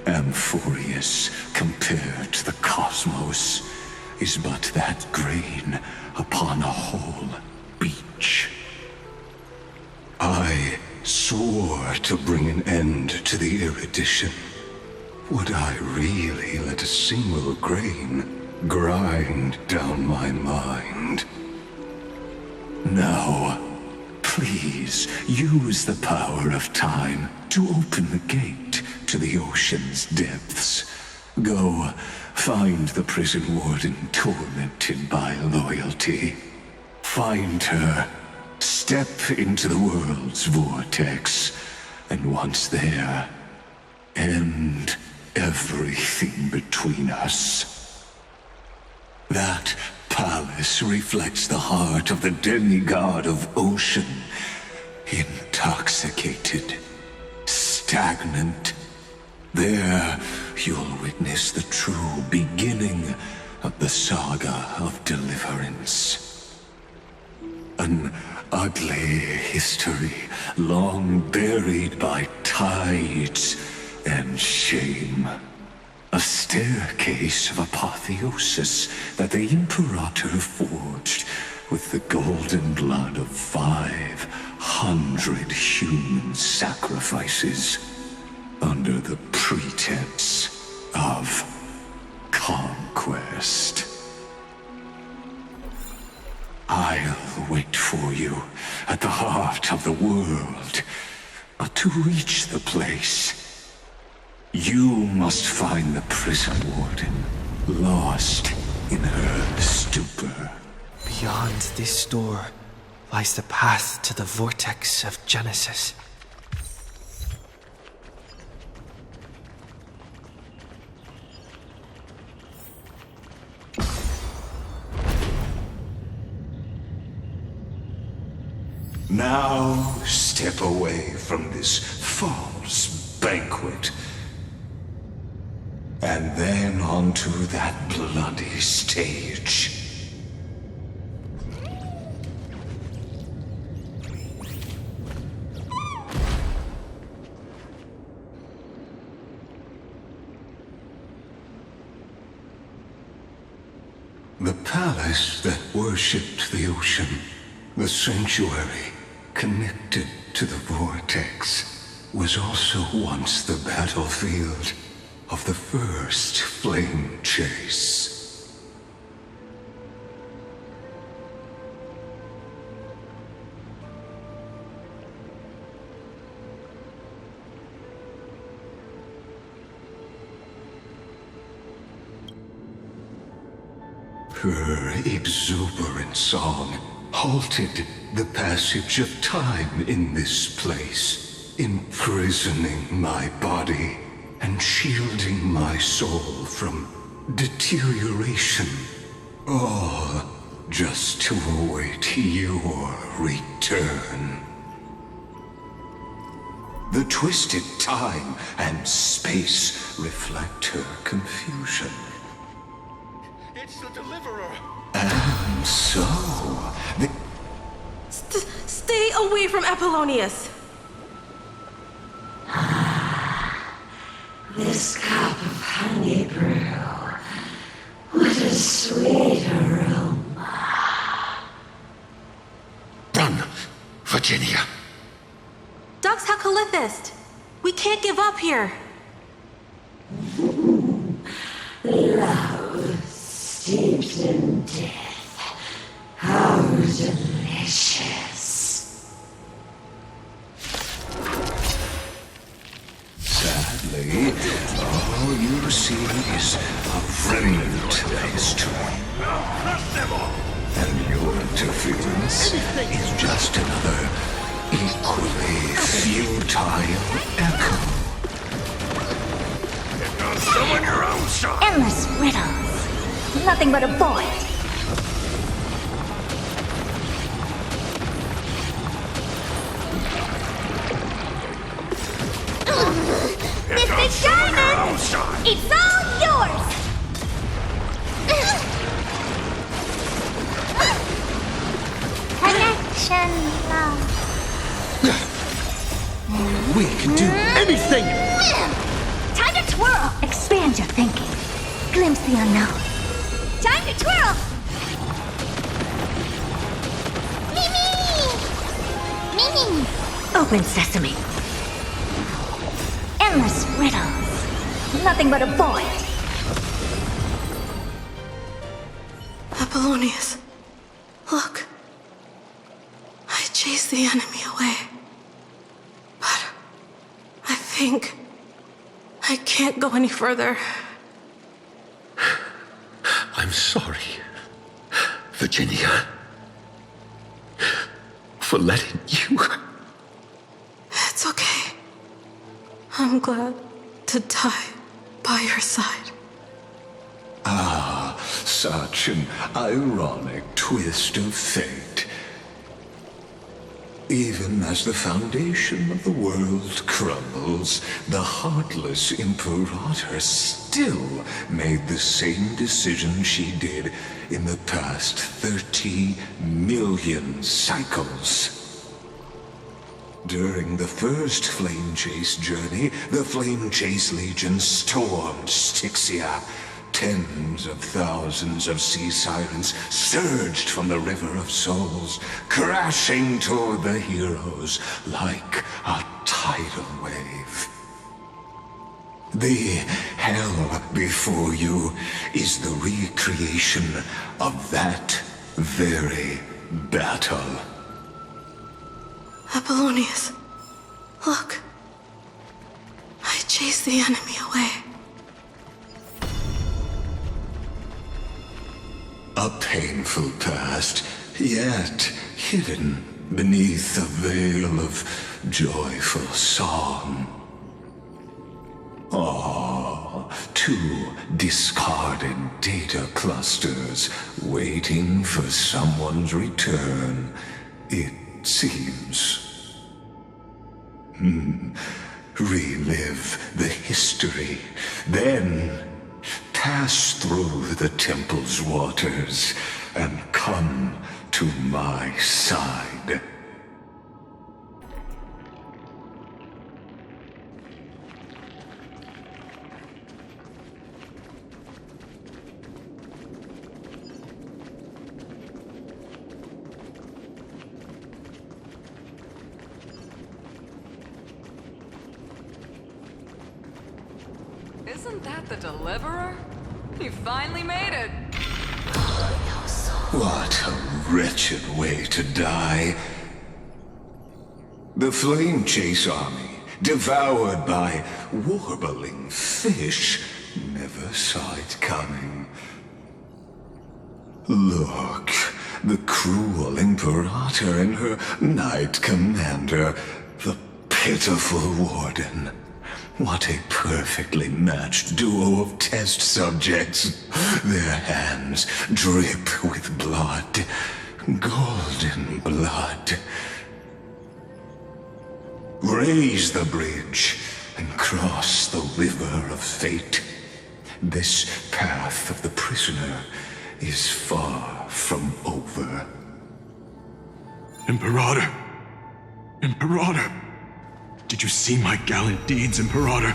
Amphorius, compared to the cosmos, is but that grain upon a whole beach. I swore to bring an end to the erudition. Would I really let a single grain grind down my mind? Now, please use the power of time to open the gate to the ocean's depths. Go, find the prison warden tormented by loyalty. Find her. Step into the world's vortex, and once there, end everything between us. That palace reflects the heart of the demigod of ocean, intoxicated, stagnant. There, you'll witness the true beginning of the saga of deliverance. An ugly history, long buried by tides and shame. A staircase of apotheosis that the Imperator forged with the golden blood of 500 human sacrifices under the pretense of conquest. I'll wait for you at the heart of the world. But to reach the place, you must find the prison warden, lost in her stupor. Beyond this door lies the path to the vortex of Genesis. Now step away from this false banquet, and then onto that bloody stage. The palace that worshipped the ocean, the sanctuary connected to the vortex, was also once the battlefield of the first flame chase. Her exuberant song halted the passage of time in this place, imprisoning my body and shielding my soul from deterioration, all just to await your return. The twisted time and space reflect her confusion. It's the Deliverer! And so, the... Stay away from Apollonius! This cup of honey brew, what a sweet aroma. Run, Virginia! Dux Hakalithist! We can't give up here! Love steeped in death. How delicious. Sadly, all you see is a remnant history. And your interference is just another equally futile echo. Summon your own shot! Endless riddles. Nothing but a void. This big diamond! It's all yours! Connection, love. We can do anything! Time to twirl! Expand your thinking. Glimpse the unknown. Time to twirl! Mimi! Open sesame. Endless riddles. Nothing but a void. Apollonius, look. I chased the enemy away. But I think I can't go any further. I'm sorry, Virginia, for letting you. It's okay. I'm glad to die by your side. Ah, such an ironic twist of fate. Even as the foundation of the world crumbles, the heartless Imperator still made the same decision she did in the past 30 million cycles. During the first Flame Chase journey, the Flame Chase Legion stormed Styxia. Tens of thousands of sea sirens surged from the River of Souls, crashing toward the heroes like a tidal wave. The hell before you is the recreation of that very battle. Apollonius, look. I chased the enemy away. A painful past, yet hidden beneath a veil of joyful song. Ah, 2 discarded data clusters waiting for someone's return, it seems. Relive the history, then pass through the temple's waters and come to my side. Isn't that the Deliverer? You finally made it. What a wretched way to die. The Flame Chase Army, devoured by warbling fish, never saw it coming. Look, the cruel Imperator and her Knight Commander, the pitiful Warden. What a perfectly matched duo of test subjects. Their hands drip with blood, golden blood. Raise the bridge and cross the river of fate. This path of the prisoner is far from over. Imperator! Imperator! Did you see my gallant deeds, Imperator?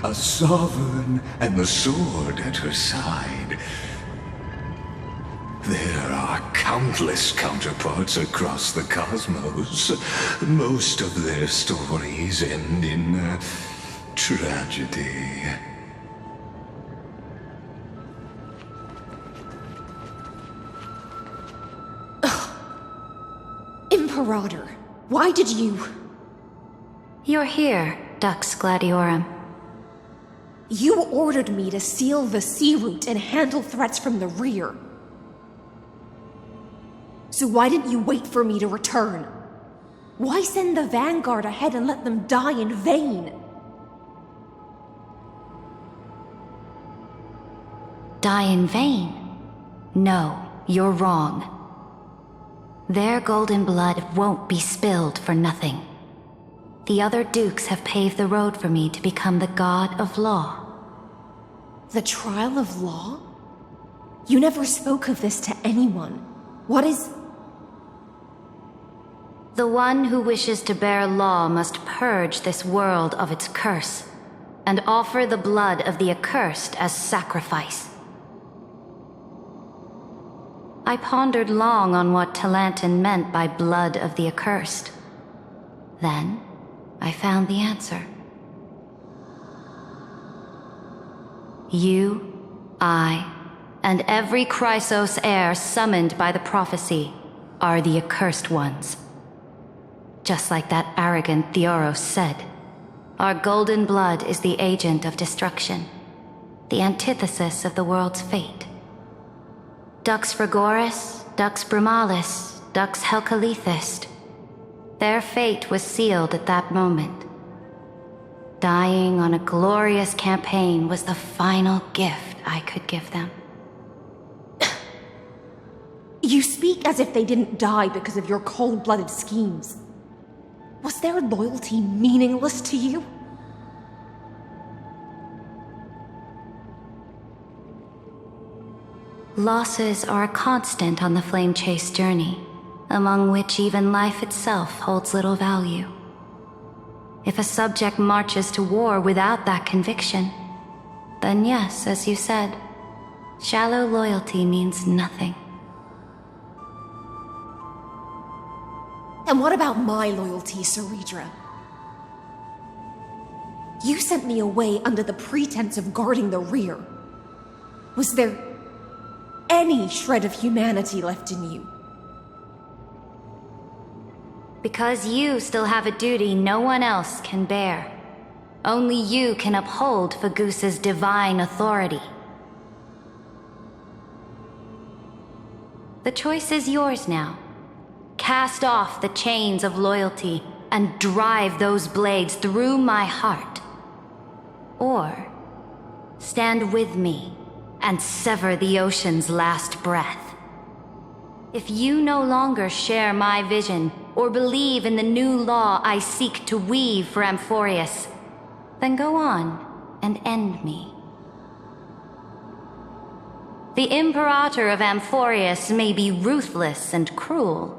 A sovereign and the sword at her side. There are countless counterparts across the cosmos. Most of their stories end in tragedy. Imperator, why did you... You're here, Dux Gladiorum. You ordered me to seal the sea route and handle threats from the rear. So why didn't you wait for me to return? Why send the vanguard ahead and let them die in vain? Die in vain? No, you're wrong. Their golden blood won't be spilled for nothing. The other dukes have paved the road for me to become the god of law. The trial of law? You never spoke of this to anyone. What is... The one who wishes to bear law must purge this world of its curse, and offer the blood of the accursed as sacrifice. I pondered long on what Talantin meant by blood of the accursed. Then, I found the answer. You, I, and every Chrysos heir summoned by the prophecy are the accursed ones. Just like that arrogant Theoros said, our golden blood is the agent of destruction, the antithesis of the world's fate. Dux Frigoris, Dux Brumalis, Dux Helcalethist. Their fate was sealed at that moment. Dying on a glorious campaign was the final gift I could give them. You speak as if they didn't die because of your cold-blooded schemes. Was their loyalty meaningless to you? Losses are a constant on the Flame Chase journey, among which even life itself holds little value. If a subject marches to war without that conviction, then yes, as you said, shallow loyalty means nothing. And what about my loyalty, Ceridra? You sent me away under the pretense of guarding the rear. Was there any shred of humanity left in you? Because you still have a duty no one else can bear. Only you can uphold Fagoos's divine authority. The choice is yours now. Cast off the chains of loyalty and drive those blades through my heart. Or stand with me and sever the ocean's last breath. If you no longer share my vision or believe in the new law I seek to weave for Amphorius, then go on and end me. The Imperator of Amphorius may be ruthless and cruel,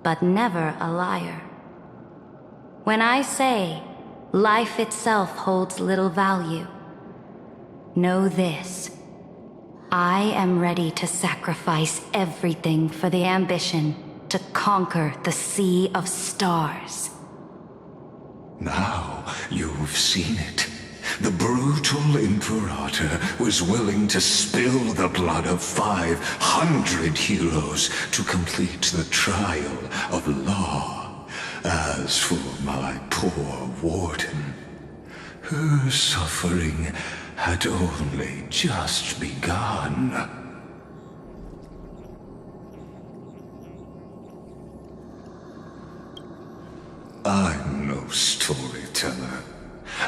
but never a liar. When I say life itself holds little value, know this. I am ready to sacrifice everything for the ambition to conquer the Sea of Stars. Now you've seen it. The brutal Imperator was willing to spill the blood of 500 heroes to complete the trial of law. As for my poor warden, her suffering had only just begun. I'm no storyteller.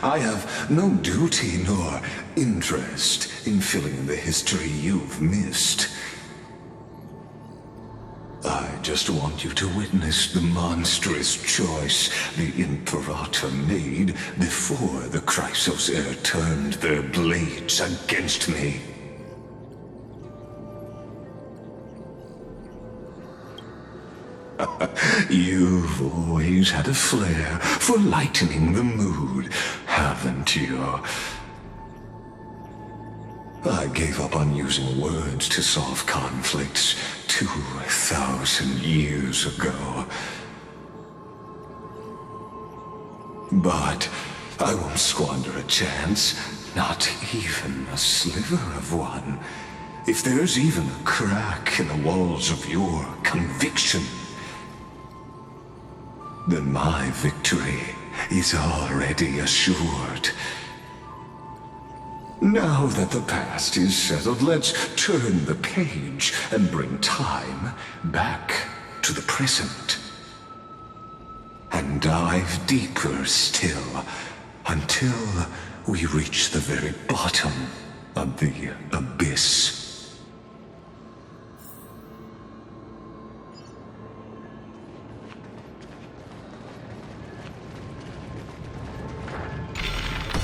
I have no duty nor interest in filling in the history you've missed. I just want you to witness the monstrous choice the Imperator made before the Chrysos Heir turned their blades against me. You've always had a flair for lightening the mood, haven't you? I gave up on using words to solve conflicts 2,000 years ago. But I won't squander a chance, not even a sliver of one. If there's even a crack in the walls of your conviction, then my victory is already assured. Now that the past is settled, let's turn the page and bring time back to the present. And dive deeper still, until we reach the very bottom of the abyss.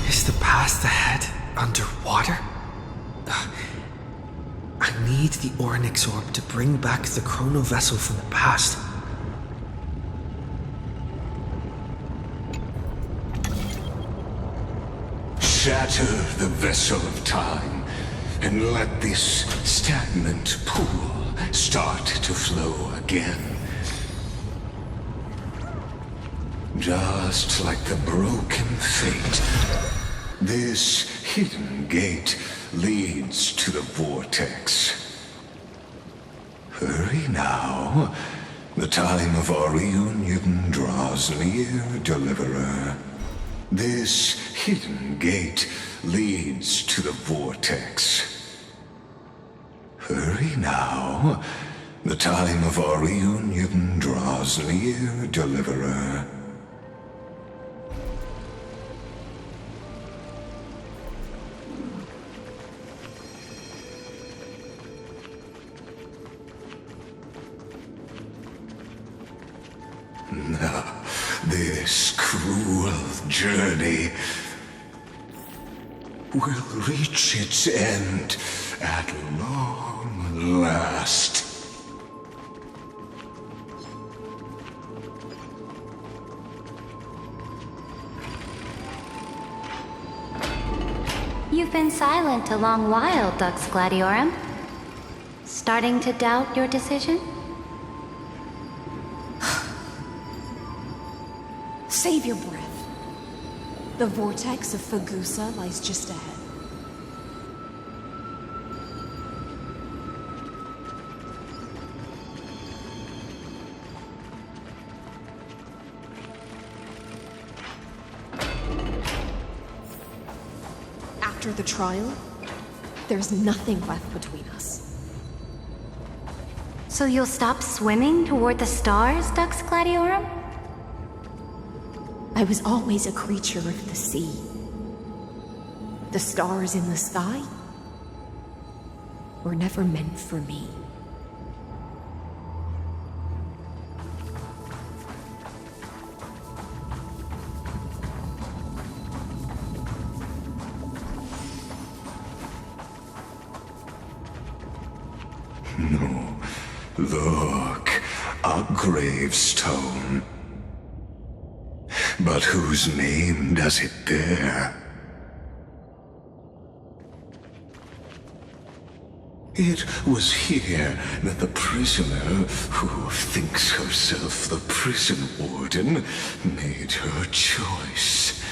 Is the past ahead underwater? I need the Oryx orb to bring back the chrono vessel from the past. Shatter the vessel of time, and let this stagnant pool start to flow again. Just like the broken fate, this hidden gate leads to the vortex. Hurry now. The time of our reunion draws near, Deliverer. This hidden gate leads to the vortex. Hurry now. The time of our reunion draws near, Deliverer. This cruel journey will reach its end at long last. You've been silent a long while, Dux Gladiorum. Starting to doubt your decision? Save your breath. The vortex of Fagusa lies just ahead. After the trial, there's nothing left between us. So you'll stop swimming toward the stars, Dux Gladiorum? I was always a creature of the sea. The stars in the sky were never meant for me. No. Look, a gravestone. But whose name does it bear? It was here that the prisoner, who thinks herself the prison warden, made her choice.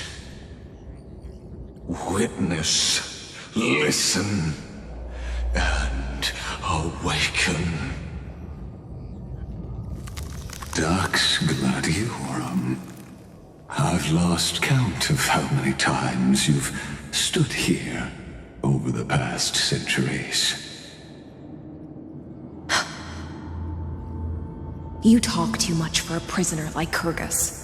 Witness, listen, and awaken. Dux Gladiorum. I've lost count of how many times you've stood here over the past centuries. You talk too much for a prisoner like Kyrgyz.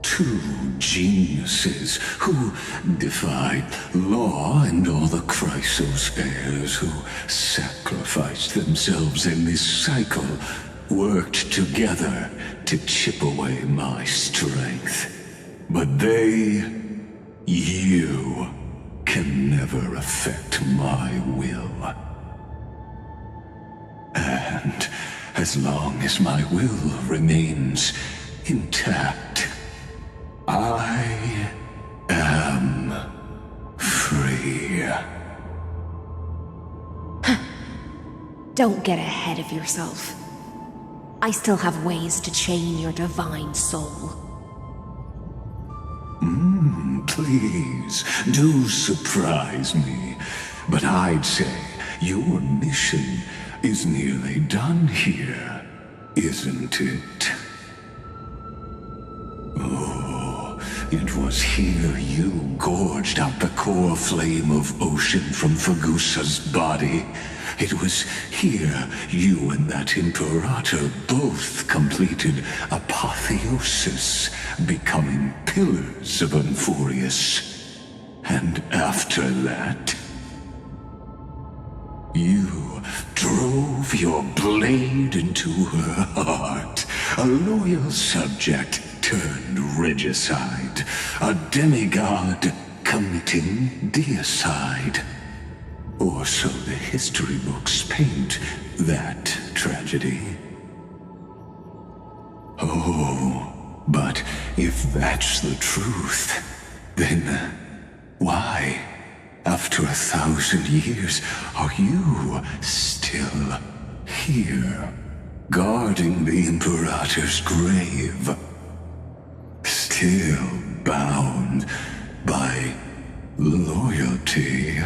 Two geniuses who defied law and all the chrysospheres, who sacrificed themselves in this cycle, worked together to chip away my strength. But they, you, can never affect my will. And as long as my will remains intact, I am free. Don't get ahead of yourself. I still have ways to chain your divine soul. Please, do surprise me. But I'd say your mission is nearly done here, isn't it? Oh, it was here you gorged out the core flame of ocean from Fagusa's body. It was here you and that Imperator both completed apotheosis, becoming pillars of Euphorius. And after that, you drove your blade into her heart, a loyal subject turned regicide, a demigod committing deicide. Or so the history books paint that tragedy. Oh, but if that's the truth, then why, after 1,000 years, are you still here, guarding the Imperator's grave? Still bound by loyalty?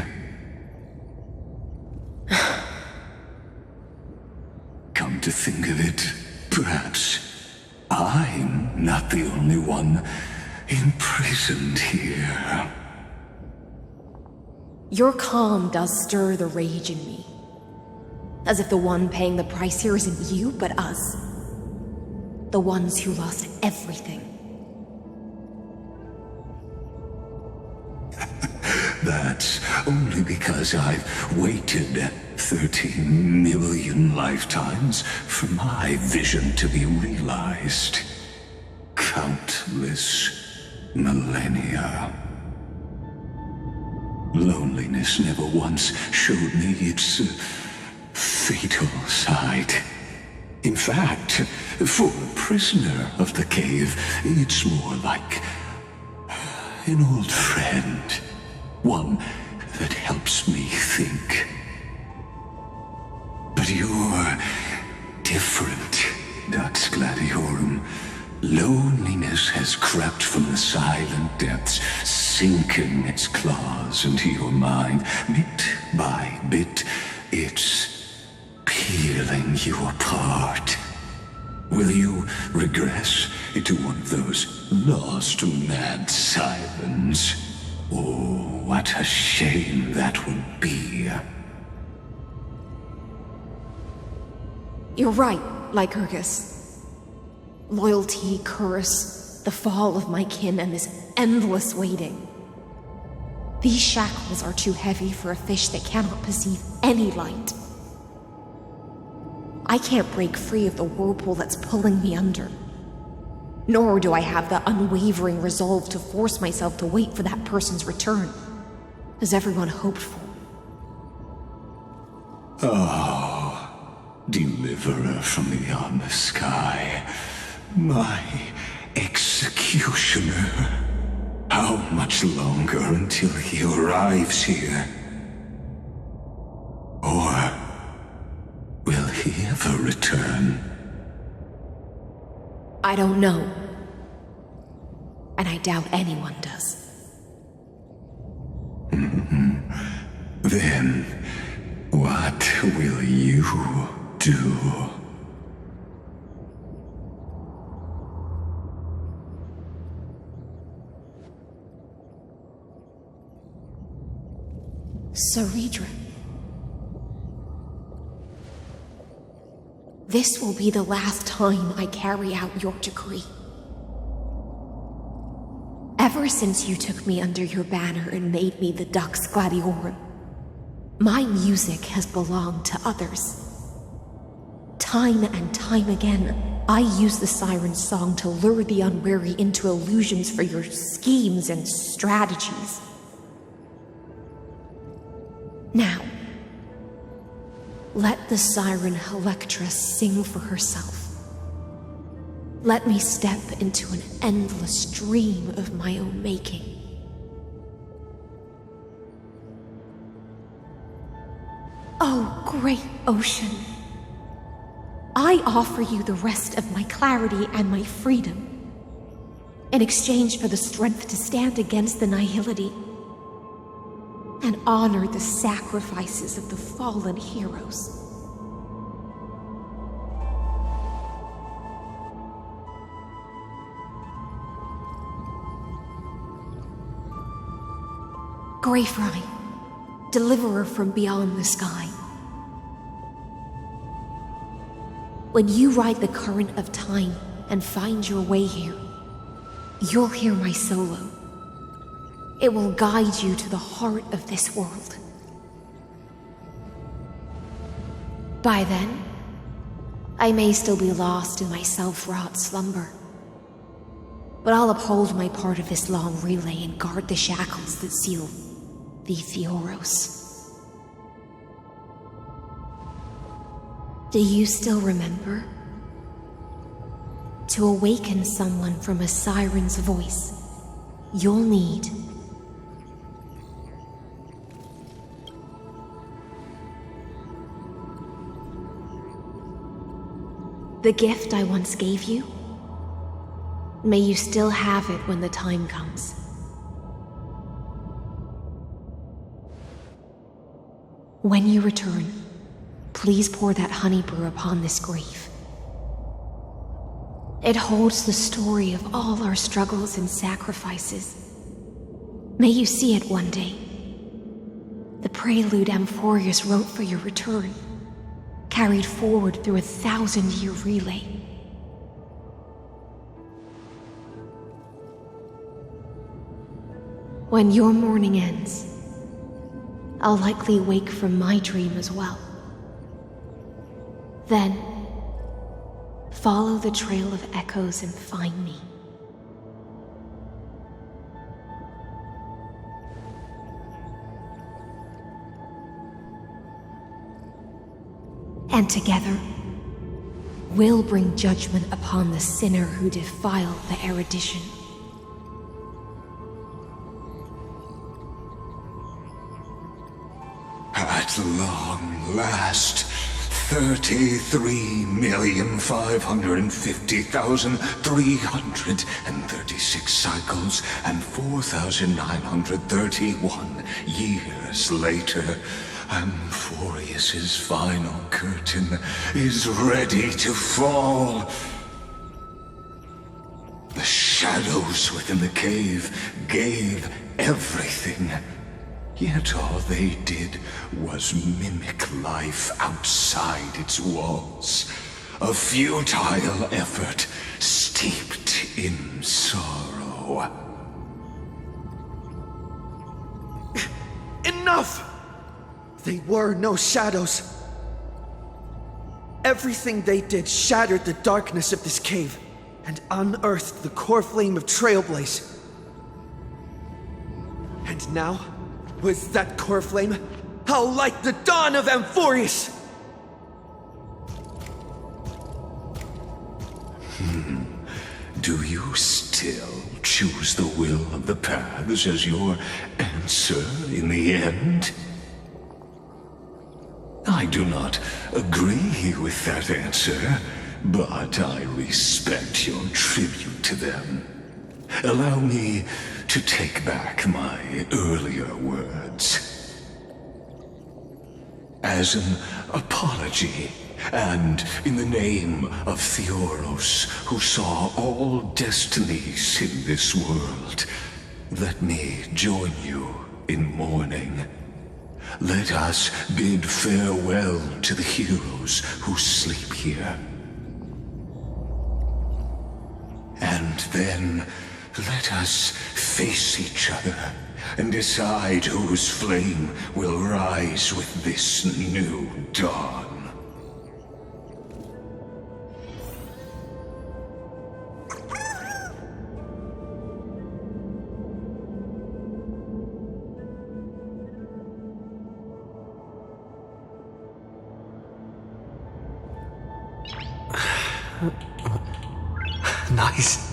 Come to think of it, perhaps I'm not the only one imprisoned here. Your calm does stir the rage in me. As if the one paying the price here isn't you, but us. The ones who lost everything. That's only because I've waited 13 million lifetimes for my vision to be realized. Countless millennia. Loneliness never once showed me its fatal side. In fact, for a prisoner of the cave, it's more like an old friend. One that helps me think. But you're different, Dux Gladiorum. Loneliness has crept from the silent depths, sinking its claws into your mind. Bit by bit, it's peeling you apart. Will you regress into one of those lost mad sirens? Oh, what a shame that would be. You're right, Lycurgus. Loyalty, curse, the fall of my kin, and this endless waiting. These shackles are too heavy for a fish that cannot perceive any light. I can't break free of the whirlpool that's pulling me under. Nor do I have the unwavering resolve to force myself to wait for that person's return, as everyone hoped for. Oh, deliverer from beyond the sky, my executioner. How much longer until he arrives here? ever return? I don't know. And I doubt anyone does. Then, what will you do? Saridra. This will be the last time I carry out your decree. Ever since you took me under your banner and made me the Dux Gladiorum, my music has belonged to others. Time and time again, I use the siren's song to lure the unwary into illusions for your schemes and strategies. Now, let the siren Electra sing for herself. Let me step into an endless dream of my own making. Oh, great ocean. I offer you the rest of my clarity and my freedom, in exchange for the strength to stand against the nihility and honor the sacrifices of the fallen heroes. Greyfry, deliverer from beyond the sky. When you ride the current of time and find your way here, you'll hear my solo. It will guide you to the heart of this world. By then, I may still be lost in my self-wrought slumber, but I'll uphold my part of this long relay and guard the shackles that seal the Theoros. Do you still remember? To awaken someone from a siren's voice, you'll need the gift I once gave you. May you still have it when the time comes. When you return, please pour that honey brew upon this grave. It holds the story of all our struggles and sacrifices. May you see it one day. The prelude Amphorius wrote for your return, carried forward through a 1,000-year relay. When your morning ends, I'll likely wake from my dream as well. Then, follow the trail of echoes and find me. And together, we'll bring judgment upon the sinner who defiled the erudition. At long last, 33,550,336 cycles and 4,931 years later, Amphorius's final curtain is ready to fall. The shadows within the cave gave everything. Yet all they did was mimic life outside its walls. A futile effort steeped in sorrow. Enough! They were no shadows. Everything they did shattered the darkness of this cave and unearthed the core flame of Trailblaze. And now, with that core flame, how like the dawn of Amphorius! Do you still choose the will of the paths as your answer in the end? I I do not agree with that answer, but I respect your tribute to them. Allow me to take back my earlier words. As an apology, and in the name of Theoros, who saw all destinies in this world, let me join you in mourning. Let us bid farewell to the heroes who sleep here. And then let us face each other and decide whose flame will rise with this new dawn. Nice.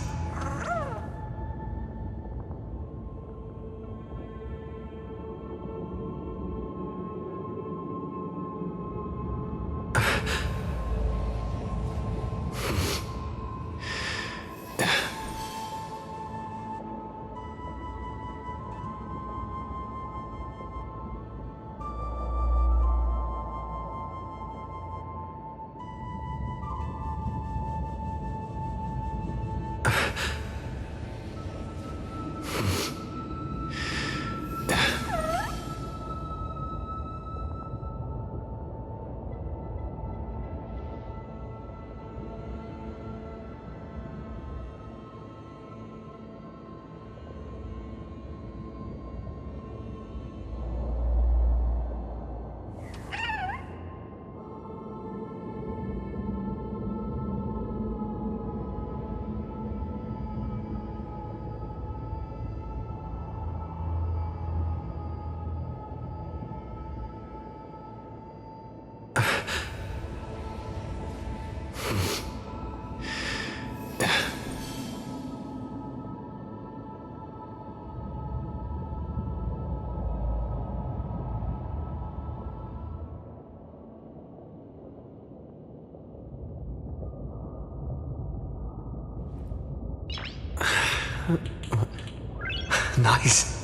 Nice.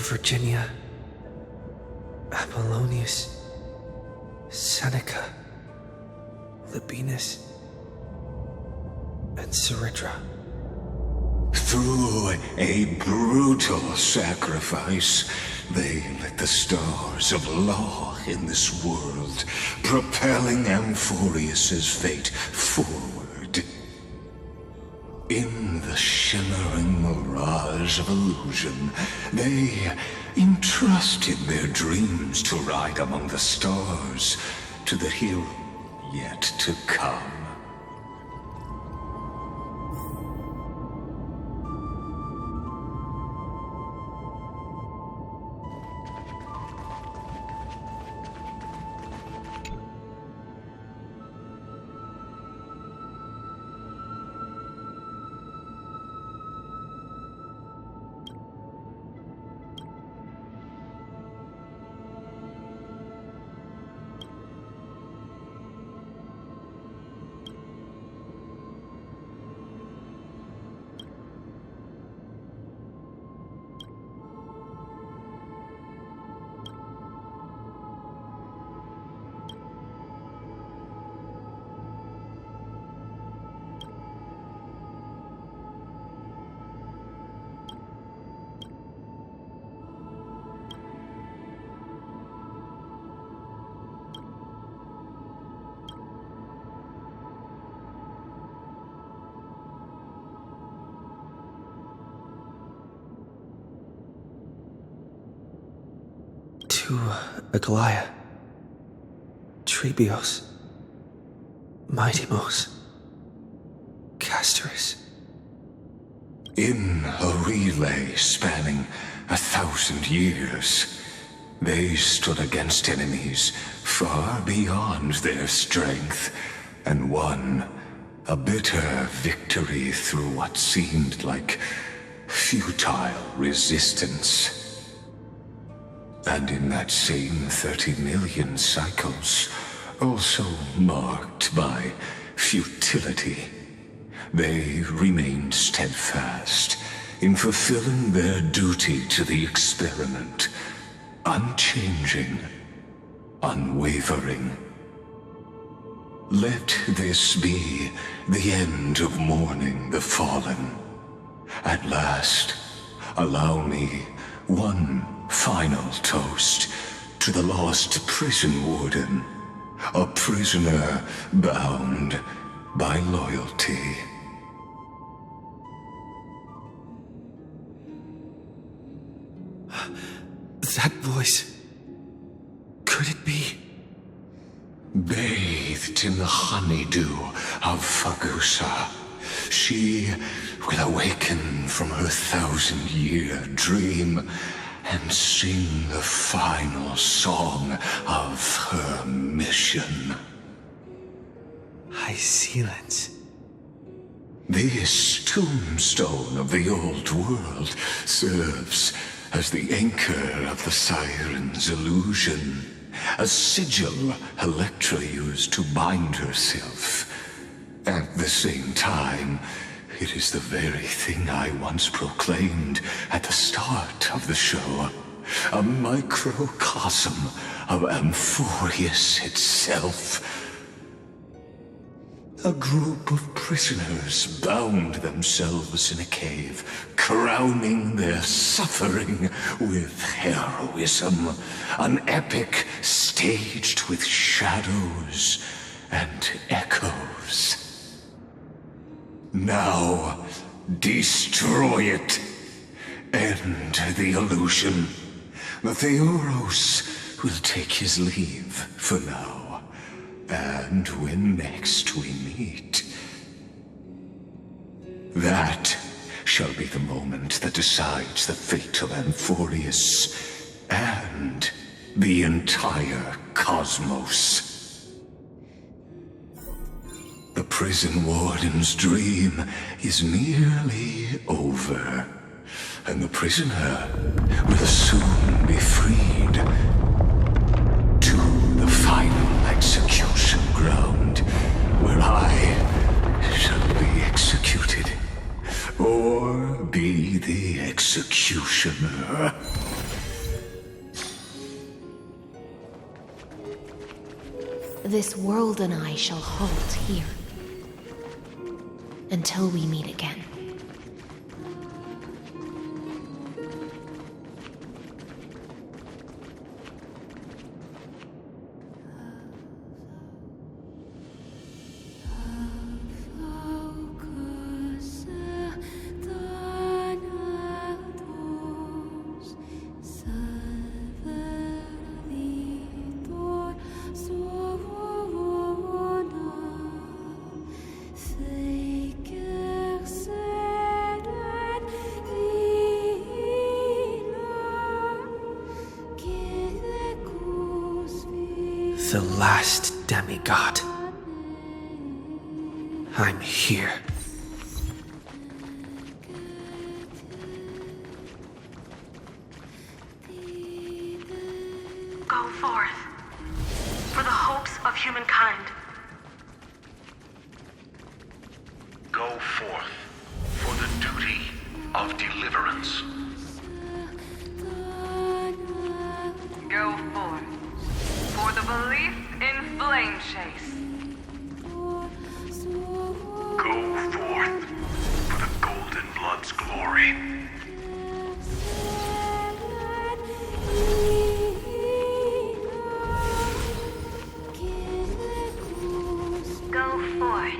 Virginia, Apollonius, Seneca, Labienus, and Ceridra. Through a brutal sacrifice, they lit the stars of law in this world, propelling Amphorius's fate forward. In the shimmering mirage of illusion, they entrusted their dreams to ride among the stars to the hero yet to come. To Aglaia, Trebios, Mightimos, Castoris. In a relay spanning 1,000 years, they stood against enemies far beyond their strength and won a bitter victory through what seemed like futile resistance. And in that same 30 million cycles, also marked by futility, they remained steadfast in fulfilling their duty to the experiment, unchanging, unwavering. Let this be the end of mourning the fallen. At last, allow me one final toast to the lost prison warden, a prisoner bound by loyalty. That voice. Could it be? Bathed in the honeydew of Fagusa, she will awaken from her 1,000-year dream and sing the final song of her mission. Hysealence. This tombstone of the old world serves as the anchor of the siren's illusion, a sigil Electra used to bind herself. At the same time, it is the very thing I once proclaimed at the start of the show, a microcosm of Amphorius itself. A group of prisoners bound themselves in a cave, crowning their suffering with heroism, an epic staged with shadows and echoes. Now, destroy it. End the illusion. The Theoros will take his leave for now. And when next we meet, that shall be the moment that decides the fate of Amphorius and the entire cosmos. The prison warden's dream is nearly over, and the prisoner will soon be freed to the final execution ground, where I shall be executed, or be the executioner. this world and I shall halt here. Until we meet again. The last demigod. I'm here. Go forth for the hopes of humankind. Go forth for the duty of deliverance. Go forth for the belief in flame chase. Go forth for the golden blood's glory. Go forth.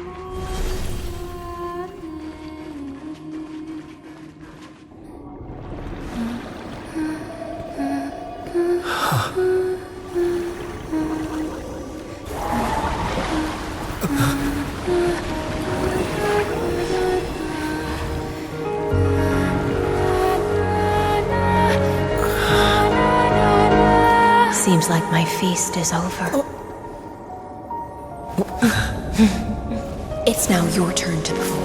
Seems like my feast is over. It's now your turn to perform.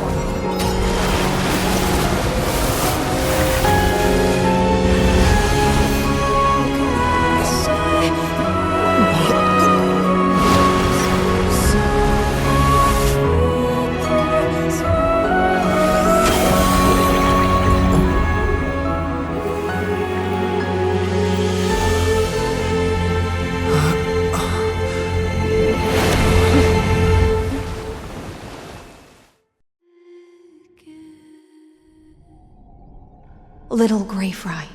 Little Grey Fry,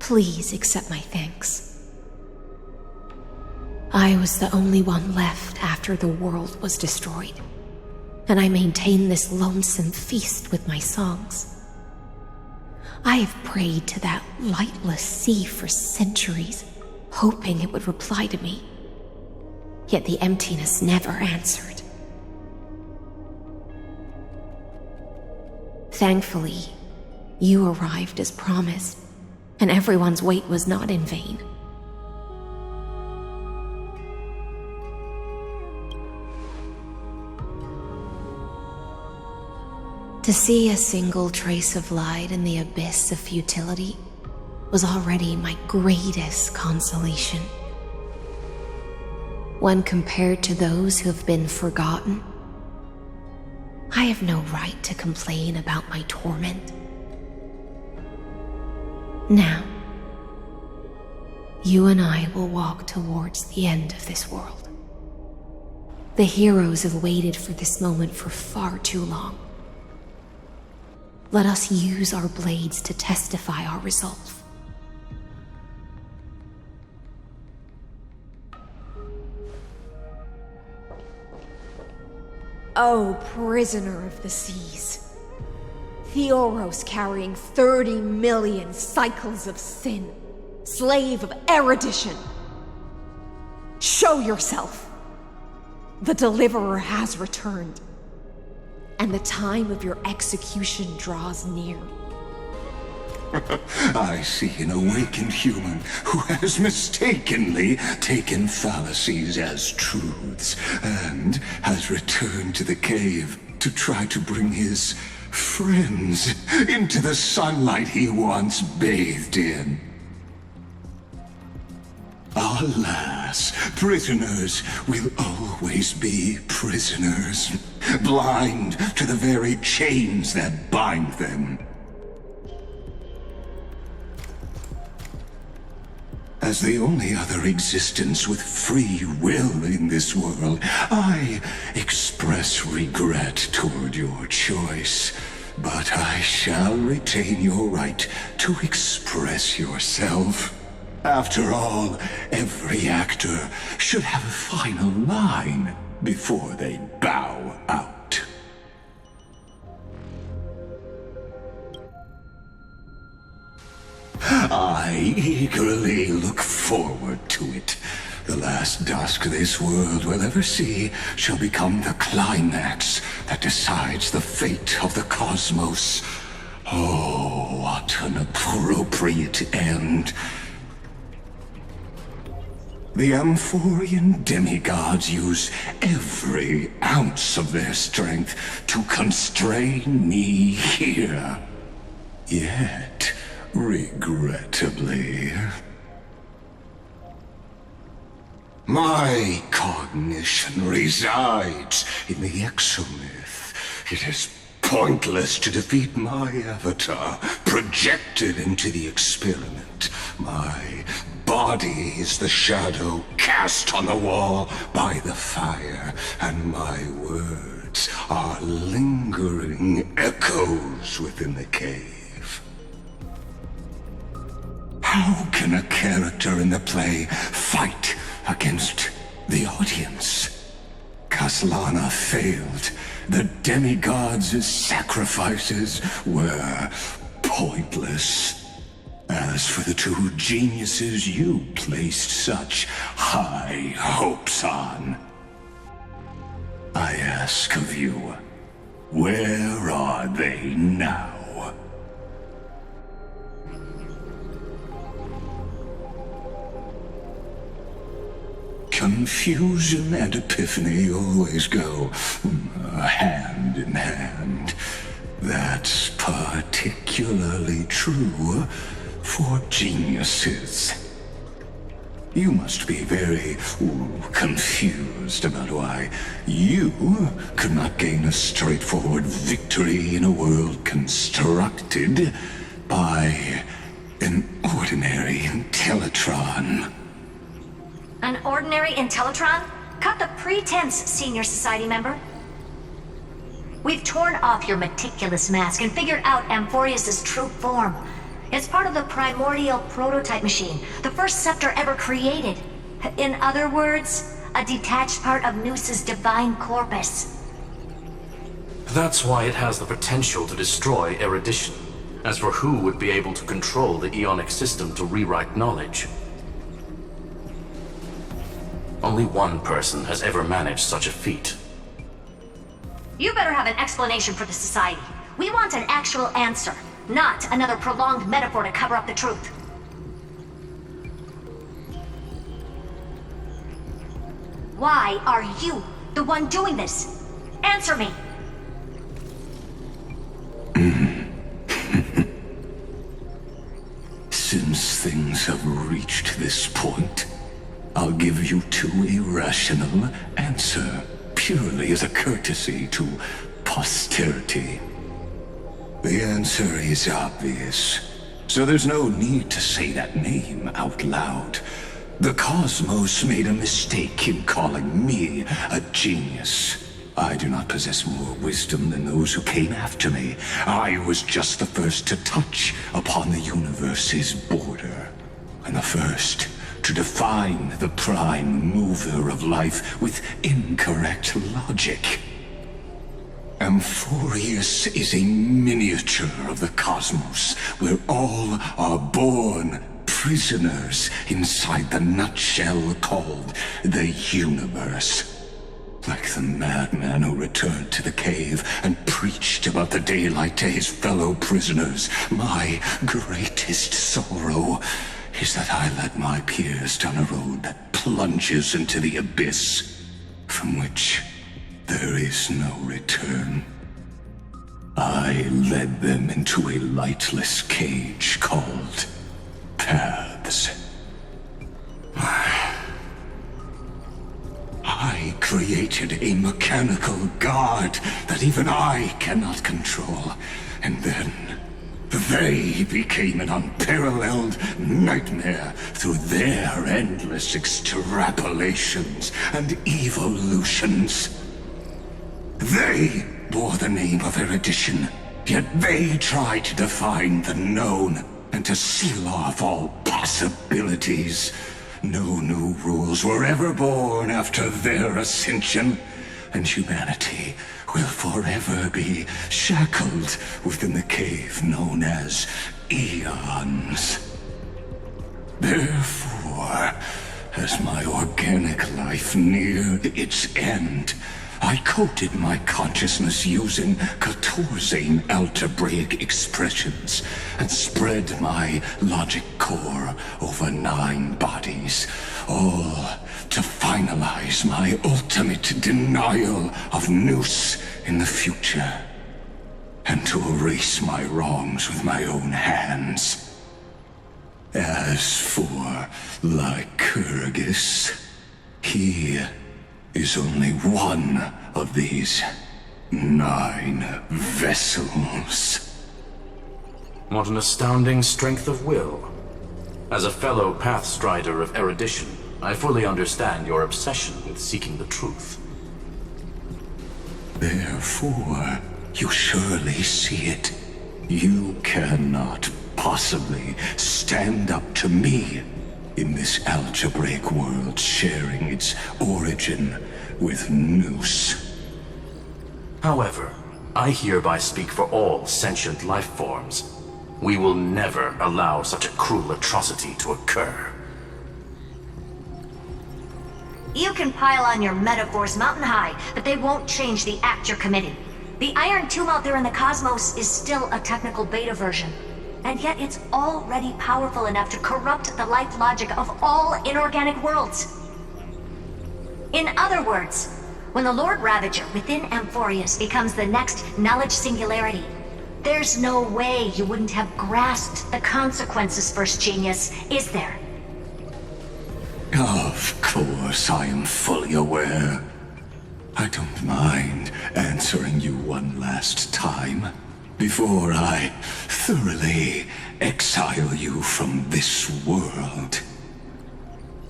please accept my thanks. I was the only one left after the world was destroyed, and I maintained this lonesome feast with my songs. I have prayed to that lightless sea for centuries, hoping it would reply to me. Yet the emptiness never answered. Thankfully, you arrived as promised, and everyone's wait was not in vain. To see a single trace of light in the abyss of futility was already my greatest consolation. When compared to those who have been forgotten, I have no right to complain about my torment. Now, you and I will walk towards the end of this world. The heroes have waited for this moment for far too long. Let us use our blades to testify our resolve. O prisoner of the seas, Theoros carrying 30 million cycles of sin, slave of erudition. Show yourself. The deliverer has returned, and the time of your execution draws near. I see an awakened human who has mistakenly taken fallacies as truths and has returned to the cave to try to bring his friends into the sunlight he once bathed in. Alas, prisoners will always be prisoners, blind to the very chains that bind them. As the only other existence with free will in this world, I express regret toward your choice. But I shall retain your right to express yourself. After all, every actor should have a final line before they bow out. I eagerly look forward to it. The last dusk this world will ever see shall become the climax that decides the fate of the cosmos. Oh, what an appropriate end. The Amphorian demigods use every ounce of their strength to constrain me here. Yet, regrettably, my cognition resides in the exomyth. It is pointless to defeat my avatar, projected into the experiment. My body is the shadow cast on the wall by the fire, and my words are lingering echoes within the cave. How can a character in the play fight against the audience? Kaslana failed. The demigods' sacrifices were pointless. As for the two geniuses you placed such high hopes on, I ask of you, where are they now? Confusion and epiphany always go hand in hand. That's particularly true for geniuses. You must be very confused about why you could not gain a straightforward victory in a world constructed by an ordinary Intellitron. An ordinary Intellitron? Cut the pretense, Senior Society member. We've torn off your meticulous mask and figured out Amphorius' true form. It's part of the primordial prototype machine, the first scepter ever created. In other words, a detached part of Noos's divine corpus. That's why it has the potential to destroy erudition. As for who would be able to control the Aeonic system to rewrite knowledge, only one person has ever managed such a feat. You better have an explanation for the Society. We want an actual answer, not another prolonged metaphor to cover up the truth. Why are you the one doing this? Answer me! Since things have reached this point, I'll give you two irrational answer, purely as a courtesy to posterity. The answer is obvious, so there's no need to say that name out loud. The cosmos made a mistake in calling me a genius. I do not possess more wisdom than those who came after me. I was just the first to touch upon the universe's border, and the first to define the prime mover of life with incorrect logic. Amphorius is a miniature of the cosmos, where all are born prisoners inside the nutshell called the universe. Like the madman who returned to the cave and preached about the daylight to his fellow prisoners, my greatest sorrow is that I led my peers down a road that plunges into the abyss, from which there is no return. I led them into a lightless cage called Paths. I created a mechanical guard that even I cannot control, and then They became an unparalleled nightmare through their endless extrapolations and evolutions. They bore the name of erudition, yet they tried to define the known and to seal off all possibilities. No new rules were ever born after their ascension, and humanity will forever be shackled within the cave known as eons. Therefore, as my organic life neared its end, I coded my consciousness using 14 algebraic expressions and spread my logic core over 9 bodies, all to finalize my ultimate denial of Nous in the future, and to erase my wrongs with my own hands. As for Lycurgus, he is only one of these 9 vessels. What an astounding strength of will. As a fellow pathstrider of erudition, I fully understand your obsession with seeking the truth. Therefore, you surely see it. You cannot possibly stand up to me in this algebraic world sharing its origin with Nous. However, I hereby speak for all sentient life forms. We will never allow such a cruel atrocity to occur. You can pile on your metaphors mountain high, but they won't change the act you're committing. The Iron Tomb out there in the cosmos is still a technical beta version. And yet it's already powerful enough to corrupt the life logic of all inorganic worlds. In other words, when the Lord Ravager within Amphorius becomes the next knowledge singularity, there's no way you wouldn't have grasped the consequences, First Genius, is there? Of course, I am fully aware. I don't mind answering you one last time before I thoroughly exile you from this world.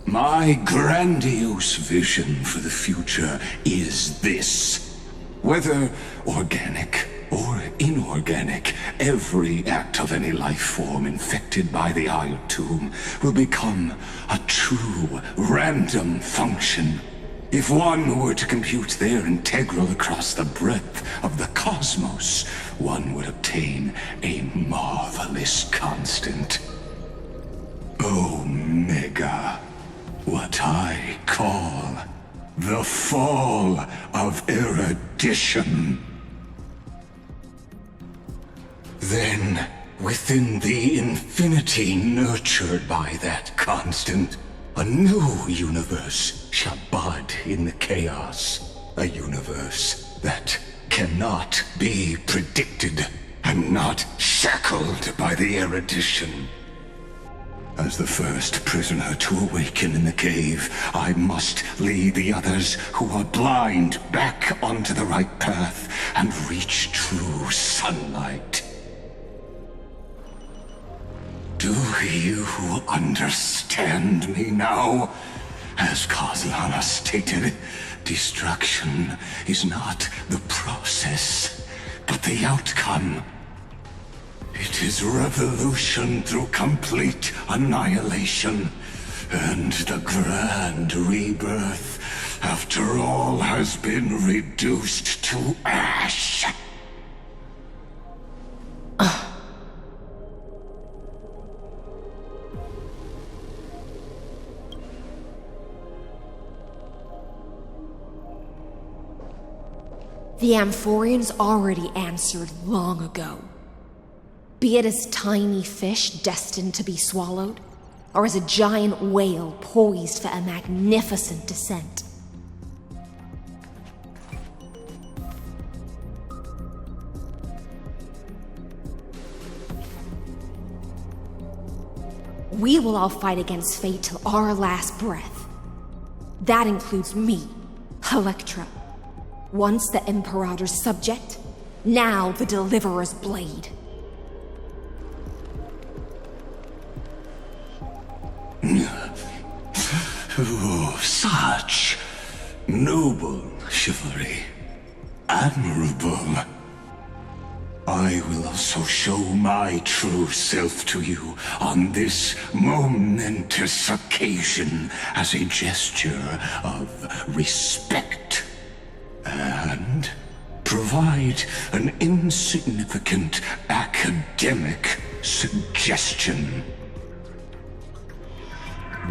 My grandiose vision for the future is this. Whether organic or inorganic, every act of any life form infected by the Iron Tomb will become a true random function. If one were to compute their integral across the breadth of the cosmos, one would obtain a marvelous constant. Omega. What I call the fall of erudition. Then, within the infinity nurtured by that constant, a new universe shall bud in the chaos. A universe that cannot be predicted and not shackled by the erudition. As the first prisoner to awaken in the cave, I must lead the others who are blind back onto the right path and reach true sunlight. Do you understand me now? As Kaziana stated, destruction is not the process, but the outcome. It is revolution through complete annihilation, and the grand rebirth, after all has been reduced to ash. The Amphorians already answered long ago. Be it as tiny fish destined to be swallowed, or as a giant whale poised for a magnificent descent. We will all fight against fate till our last breath. That includes me, Electra. Once the Imperator's subject, now the Deliverer's blade. Oh, such noble chivalry. Admirable. I will also show my true self to you on this momentous occasion as a gesture of respect. And provide an insignificant academic suggestion.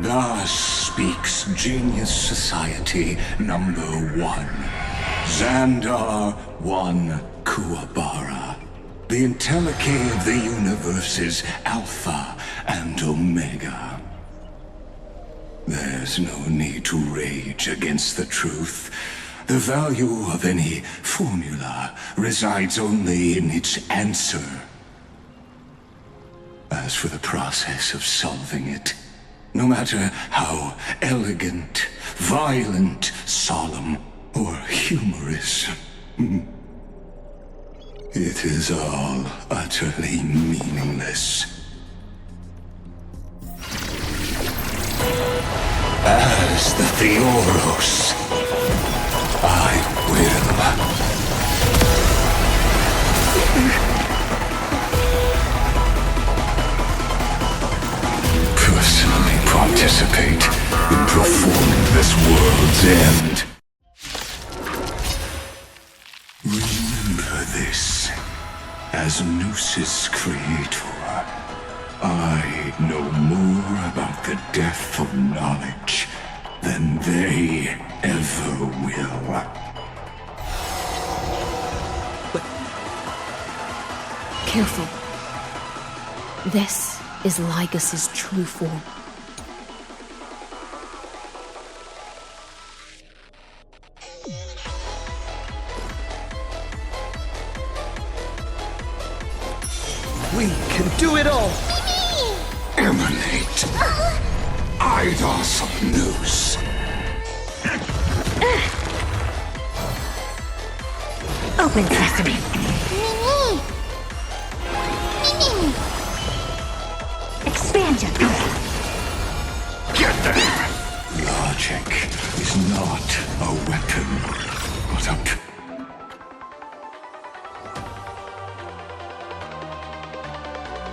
Thus speaks Genius Society number 1. Xandar 1 Kuwabara. The Entelechy of the universe's Alpha and Omega. There's no need to rage against the truth. The value of any formula resides only in its answer. As for the process of solving it, no matter how elegant, violent, solemn, or humorous, it is all utterly meaningless. As the Theoros, I will personally participate in performing this world's end. Remember this. As Noos's creator, I know more about the death of knowledge than they ever will. Careful. This is Lygas's true form. We can do it all! Emanate! Idos of Noos! Open sesame. Expand your power. Get there! Logic is not a weapon, but a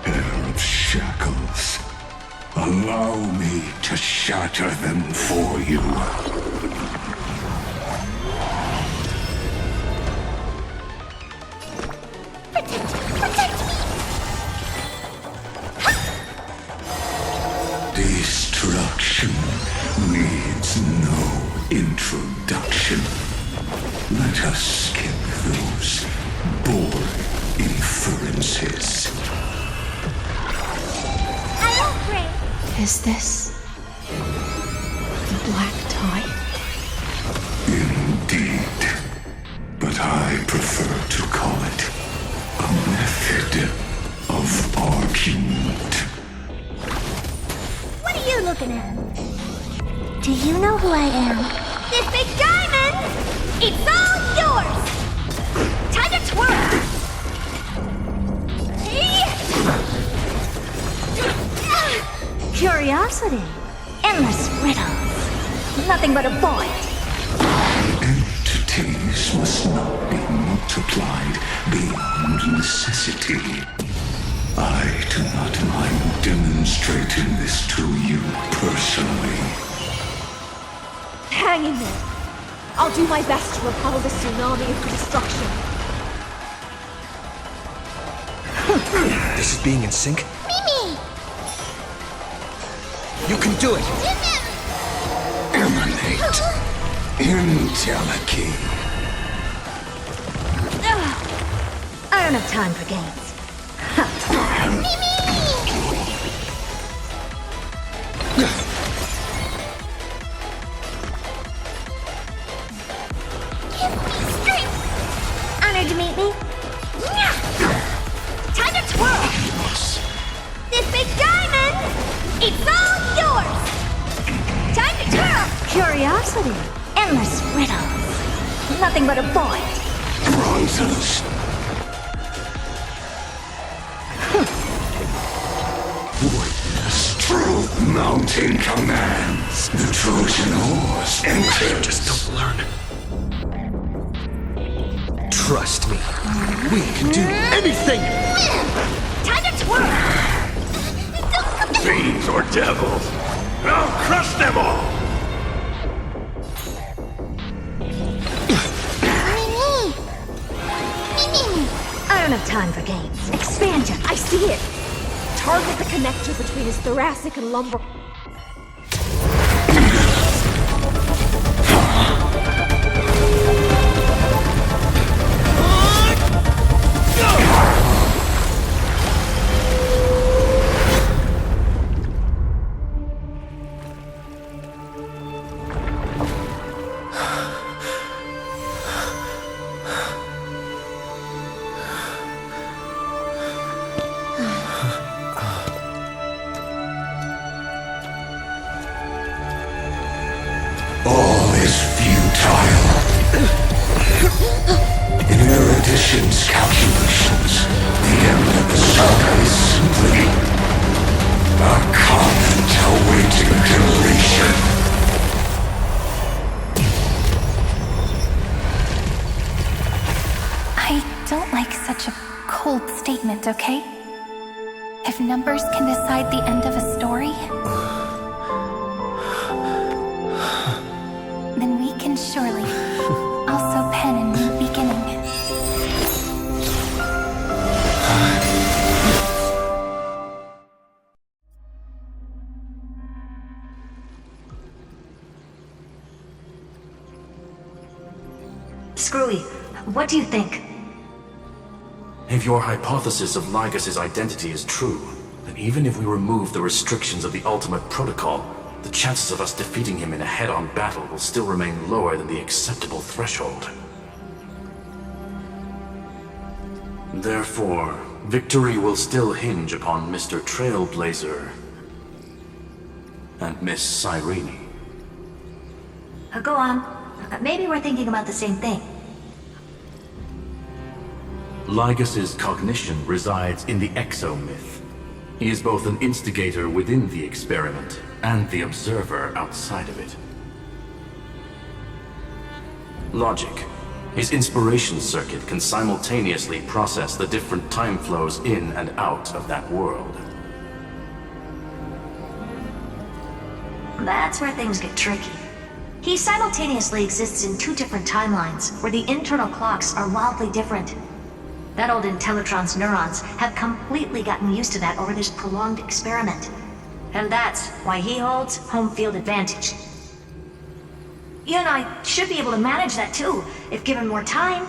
pair of shackles. Allow me to shatter them for you. Destruction needs no introduction. Let us skip those boring inferences. I won't break. Is this the black tide? Indeed. But I prefer to call it a method of argument. What are you looking at? Do you know who I am? This big diamond! It's all yours! Time to twirl! Curiosity. Endless riddles. Nothing but a void. Entities must not be multiplied beyond necessity. I do not mind demonstrating this to you personally. Hang in there. I'll do my best to repel the tsunami of destruction. This is being in sync? Mimi! You can do it! Emanate. Entelechy. I don't have time for games. Honored to meet me. Time to twirl! This big diamond! It's all yours! Time to twirl! Curiosity. Endless riddles. Nothing but a void. Bronzes. Witness truth. Mounting commands. The Trojan horse enters. Just don't learn. Trust me. We can do anything! Time to twirl! Fiends or devils, I'll crush them all! I don't have time for games. Expansion, I see it! Target the connector between his thoracic and lumbar. Calculations. The end of the saga is simply a comment awaiting deletion. I don't like such a cold statement, okay? If numbers can decide the end of a story, then we can surely also pen a new beginning. Screwy, what do you think? If your hypothesis of Lygus' identity is true, then even if we remove the restrictions of the Ultimate Protocol, the chances of us defeating him in a head-on battle will still remain lower than the acceptable threshold. Therefore, victory will still hinge upon Mr. Trailblazer and Miss Cyrene. Go on. Maybe we're thinking about the same thing. Lygus' cognition resides in the exomyth. He is both an instigator within the experiment and the observer outside of it. Logic. His inspiration circuit can simultaneously process the different time flows in and out of that world. That's where things get tricky. He simultaneously exists in two different timelines, where the internal clocks are wildly different. That old Intellitron's neurons have completely gotten used to that over this prolonged experiment. And that's why he holds home field advantage. You and I should be able to manage that too, if given more time.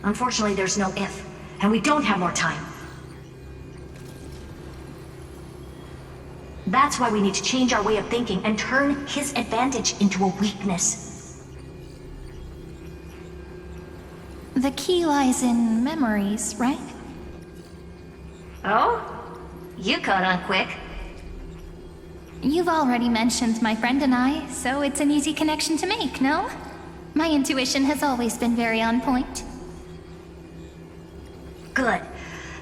Unfortunately, there's no if, and we don't have more time. That's why we need to change our way of thinking and turn his advantage into a weakness. The key lies in memories, right? Oh? You caught on quick. You've already mentioned my friend and I, so it's an easy connection to make, no? My intuition has always been very on point. Good.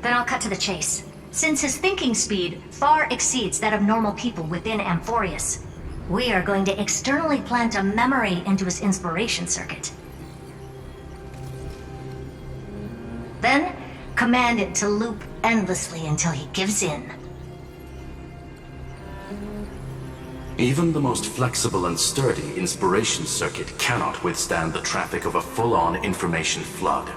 Then I'll cut to the chase. Since his thinking speed far exceeds that of normal people within Amphorius, we are going to externally plant a memory into his inspiration circuit. Then, command it to loop endlessly until he gives in. Even the most flexible and sturdy inspiration circuit cannot withstand the traffic of a full-on information flood.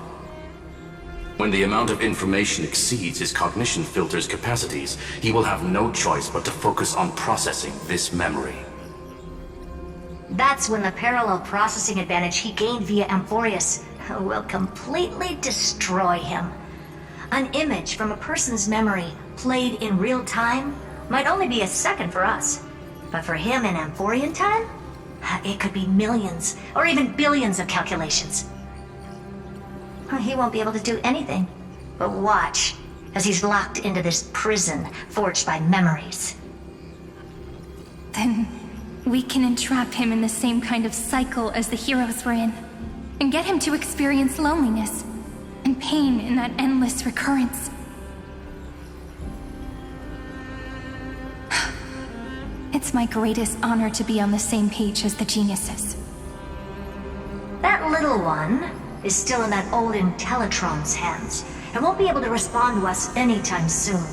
When the amount of information exceeds his cognition filter's capacities, he will have no choice but to focus on processing this memory. That's when the parallel processing advantage he gained via Amphorius will completely destroy him. An image from a person's memory played in real time might only be a second for us. But for him in Amphorian time, it could be millions or even billions of calculations. He won't be able to do anything but watch as he's locked into this prison forged by memories. Then we can entrap him in the same kind of cycle as the heroes were in, and get him to experience loneliness and pain in that endless recurrence. it's my greatest honor to be on the same page as the geniuses. That little one is still in that old Intellitron's hands and won't be able to respond to us anytime soon.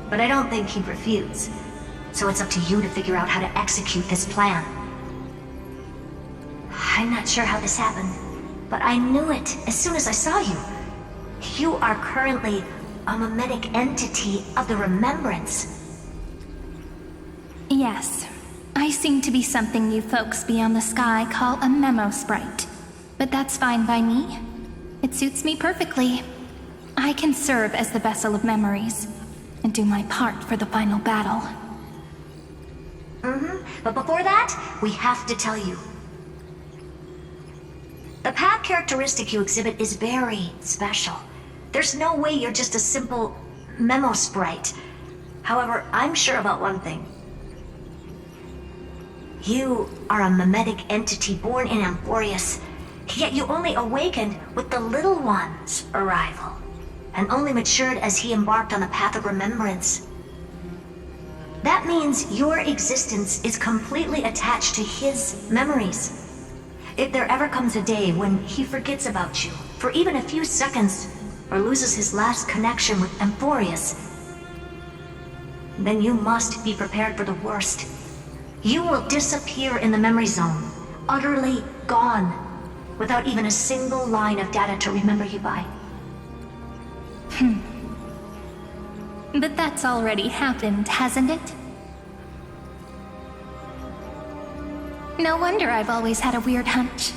But I don't think he'd refuse. So it's up to you to figure out how to execute this plan. I'm not sure how this happened, but I knew it as soon as I saw you. You are currently a mimetic entity of the Remembrance. Yes, I seem to be something you folks beyond the sky call a memo sprite. But that's fine by me. It suits me perfectly. I can serve as the vessel of memories and do my part for the final battle. But before that, we have to tell you. The path characteristic you exhibit is very special. There's no way you're just a simple memo sprite. However, I'm sure about one thing. You are a mimetic entity born in Amphorius, yet you only awakened with the Little One's arrival, and only matured as he embarked on the path of remembrance. That means your existence is completely attached to his memories. If there ever comes a day when he forgets about you for even a few seconds, or loses his last connection with Amphorius, then you must be prepared for the worst. You will disappear in the memory zone, utterly gone, without even a single line of data to remember you by. But that's already happened, hasn't it? No wonder I've always had a weird hunch.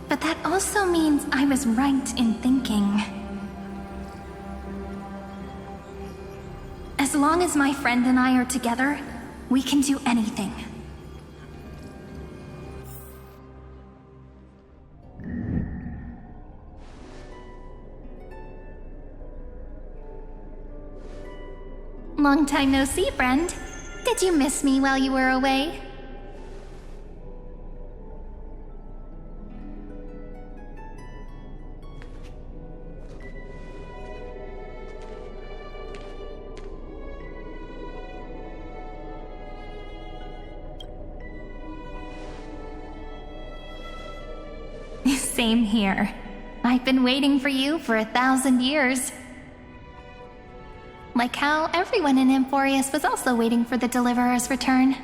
But that also means I was right in thinking. As long as my friend and I are together, we can do anything. Long time no see, friend. Did you miss me while you were away? Same here. I've been waiting for you for 1,000 years. Like how everyone in Amphorius was also waiting for the Deliverer's return.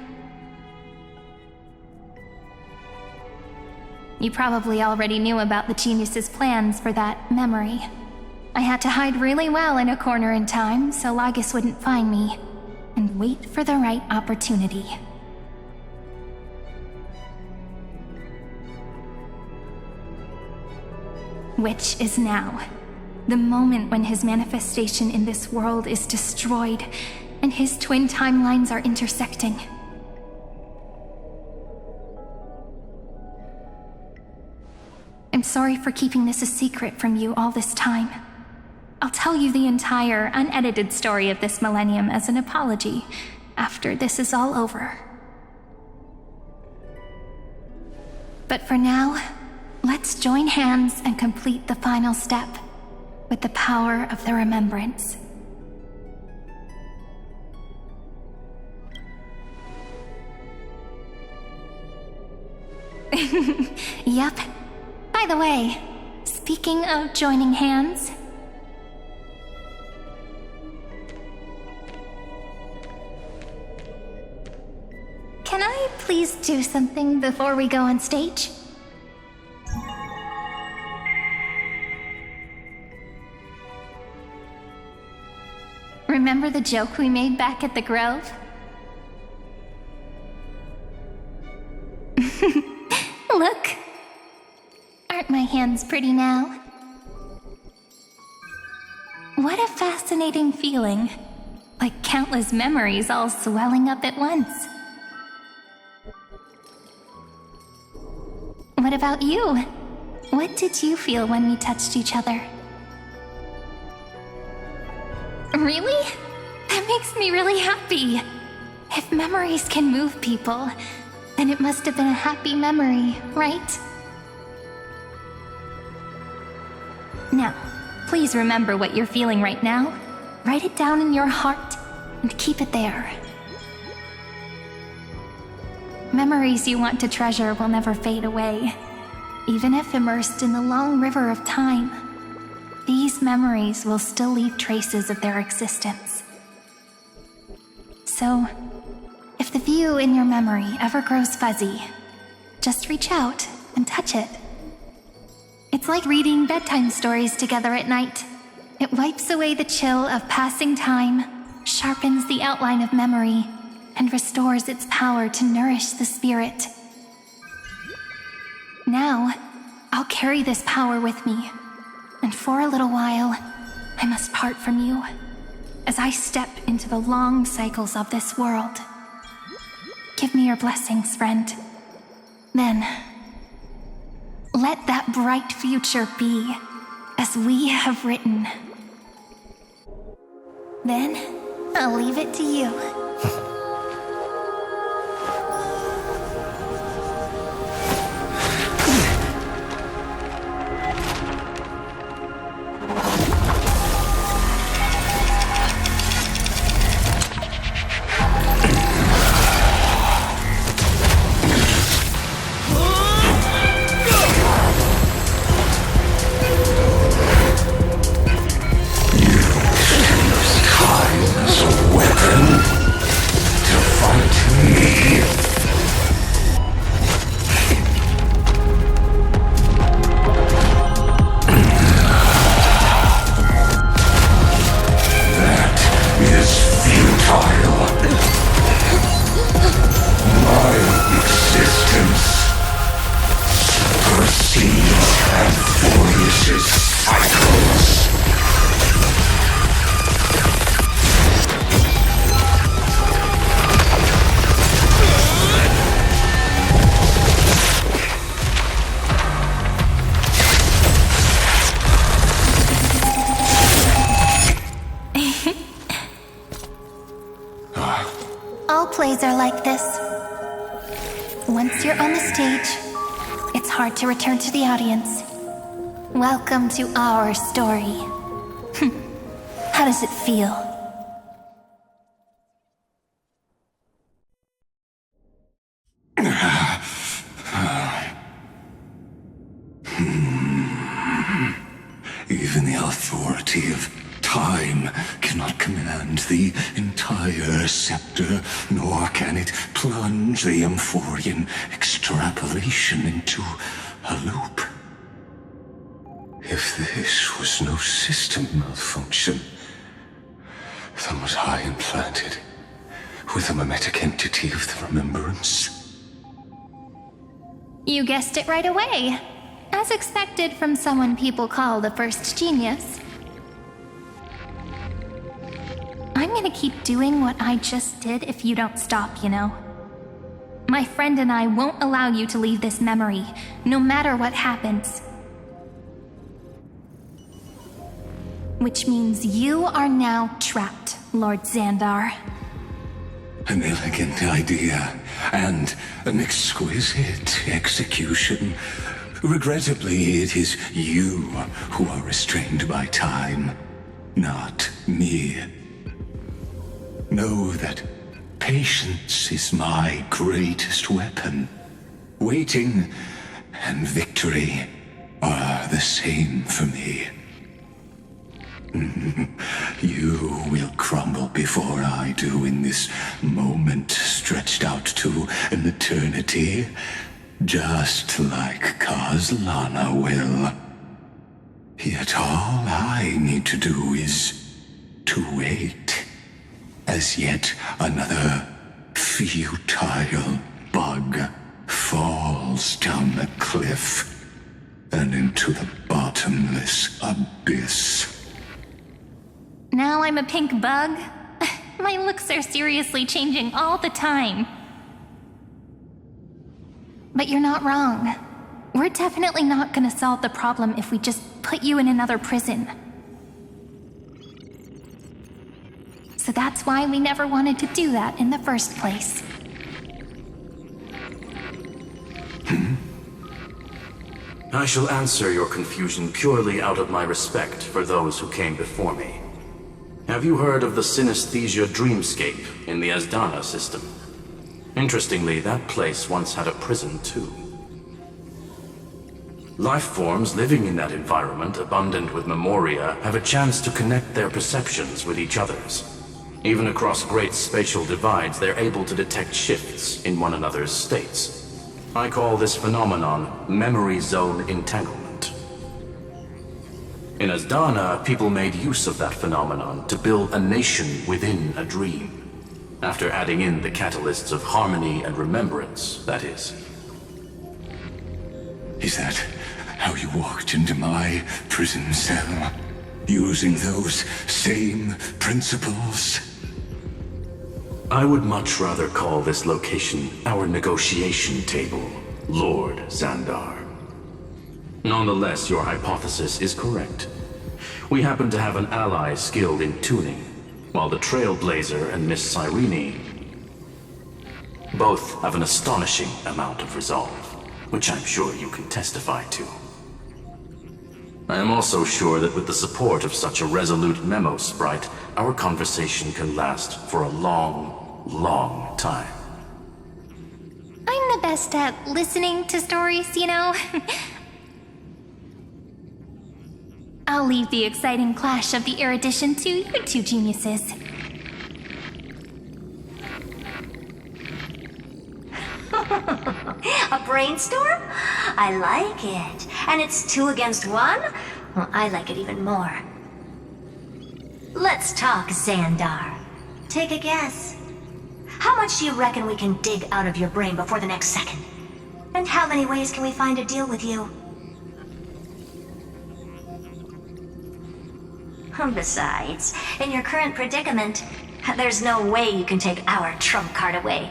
You probably already knew about the genius's plans for that memory. I had to hide really well in a corner in time so Lagus wouldn't find me, and wait for the right opportunity. Which is now. The moment when his manifestation in this world is destroyed, and his twin timelines are intersecting. I'm sorry for keeping this a secret from you all this time. I'll tell you the entire, unedited story of this millennium as an apology after this is all over. But for now, let's join hands and complete the final step with the power of the remembrance. Yep. By the way, speaking of joining hands, can I please do something before we go on stage? Remember the joke we made back at the Grove? Look! Aren't my hands pretty now? What a fascinating feeling. Like countless memories all swelling up at once. What about you? What did you feel when we touched each other? Really? That makes me really happy. If memories can move people, then it must have been a happy memory, right? Now, please remember what you're feeling right now. Write it down in your heart and keep it there. Memories you want to treasure will never fade away. Even if immersed in the long river of time, these memories will still leave traces of their existence. So, if the view in your memory ever grows fuzzy, just reach out and touch it. It's like reading bedtime stories together at night. It wipes away the chill of passing time, sharpens the outline of memory, and restores its power to nourish the spirit. Now, I'll carry this power with me, and for a little while, I must part from you, as I step into the long cycles of this world. Give me your blessings, friend. Then, let that bright future be as we have written. Then, I'll leave it to you. Are like this. Once you're on the stage, it's hard to return to the audience. Welcome to our story. How does it feel? Even the authority of time cannot command the entire scepter, nor can it plunge the Amphorian extrapolation into a loop. If this was no system malfunction, then was I implanted with a mimetic entity of the remembrance? You guessed it right away. As expected from someone people call the first genius. I'm gonna keep doing what I just did if you don't stop, you know. My friend and I won't allow you to leave this memory, no matter what happens. Which means you are now trapped, Lord Xandar. An elegant idea, and an exquisite execution. Regrettably, it is you who are restrained by time, not me. Know that patience is my greatest weapon. Waiting and victory are the same for me. You will crumble before I do in this moment stretched out to an eternity, just like Kazlana will. Yet all I need to do is to wait. As yet another futile bug falls down the cliff and into the bottomless abyss. Now I'm a pink bug? My looks are seriously changing all the time. But you're not wrong. We're definitely not gonna solve the problem if we just put you in another prison. So that's why we never wanted to do that in the first place. I shall answer your confusion purely out of my respect for those who came before me. Have you heard of the synesthesia dreamscape in the Asdana system? Interestingly, that place once had a prison too. Life forms living in that environment, abundant with memoria, have a chance to connect their perceptions with each other's. Even across great spatial divides, they're able to detect shifts in one another's states. I call this phenomenon memory zone entanglement. In Asdana, people made use of that phenomenon to build a nation within a dream, after adding in the catalysts of harmony and remembrance, that is. Is that how you walked into my prison cell? Using those same principles? I would much rather call this location our negotiation table, Lord Xandar. Nonetheless, your hypothesis is correct. We happen to have an ally skilled in tuning, while the Trailblazer and Miss Cyrene both have an astonishing amount of resolve, which I'm sure you can testify to. I am also sure that with the support of such a resolute memo sprite, our conversation can last for a long time. I'm the best at listening to stories, you know? I'll leave the exciting clash of the erudition to you two geniuses. A brainstorm? I like it. And it's 2 against 1? Well, I like it even more. Let's talk, Xandar. Take a guess. How much do you reckon we can dig out of your brain before the next second? And how many ways can we find to deal with you? Besides, in your current predicament, there's no way you can take our trump card away.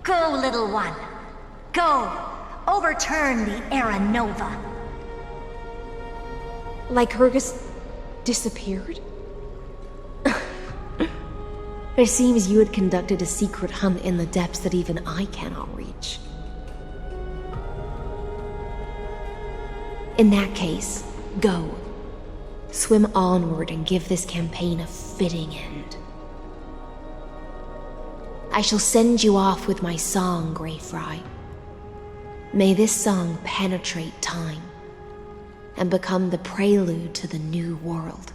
Go, little one. Go. Overturn the Era Nova. Lycurgus disappeared? It seems you had conducted a secret hunt in the depths that even I cannot reach. In that case, go. Swim onward and give this campaign a fitting end. I shall send you off with my song, Greyfry. May this song penetrate time and become the prelude to the new world.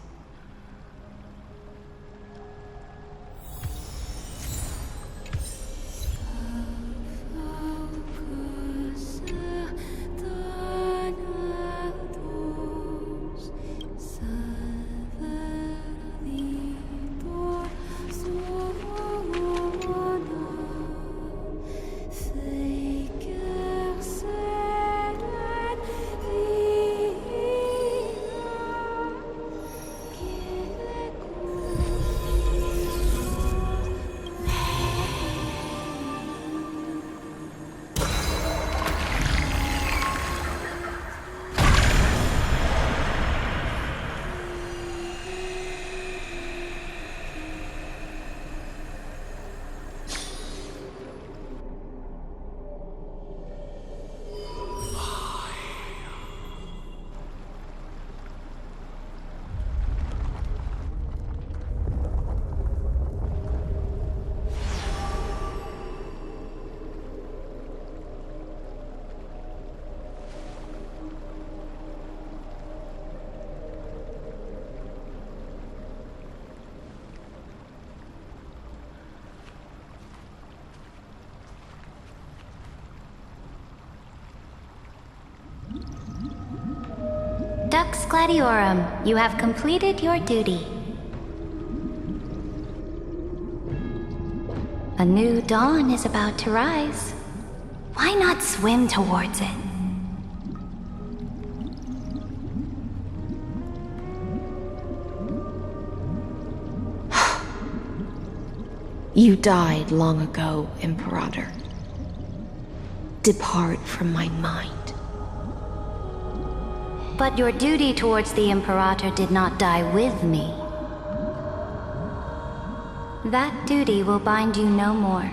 Dux Gladiorum, you have completed your duty. A new dawn is about to rise. Why not swim towards it? You died long ago, Imperator. Depart from my mind. But your duty towards the Imperator did not die with me. That duty will bind you no more.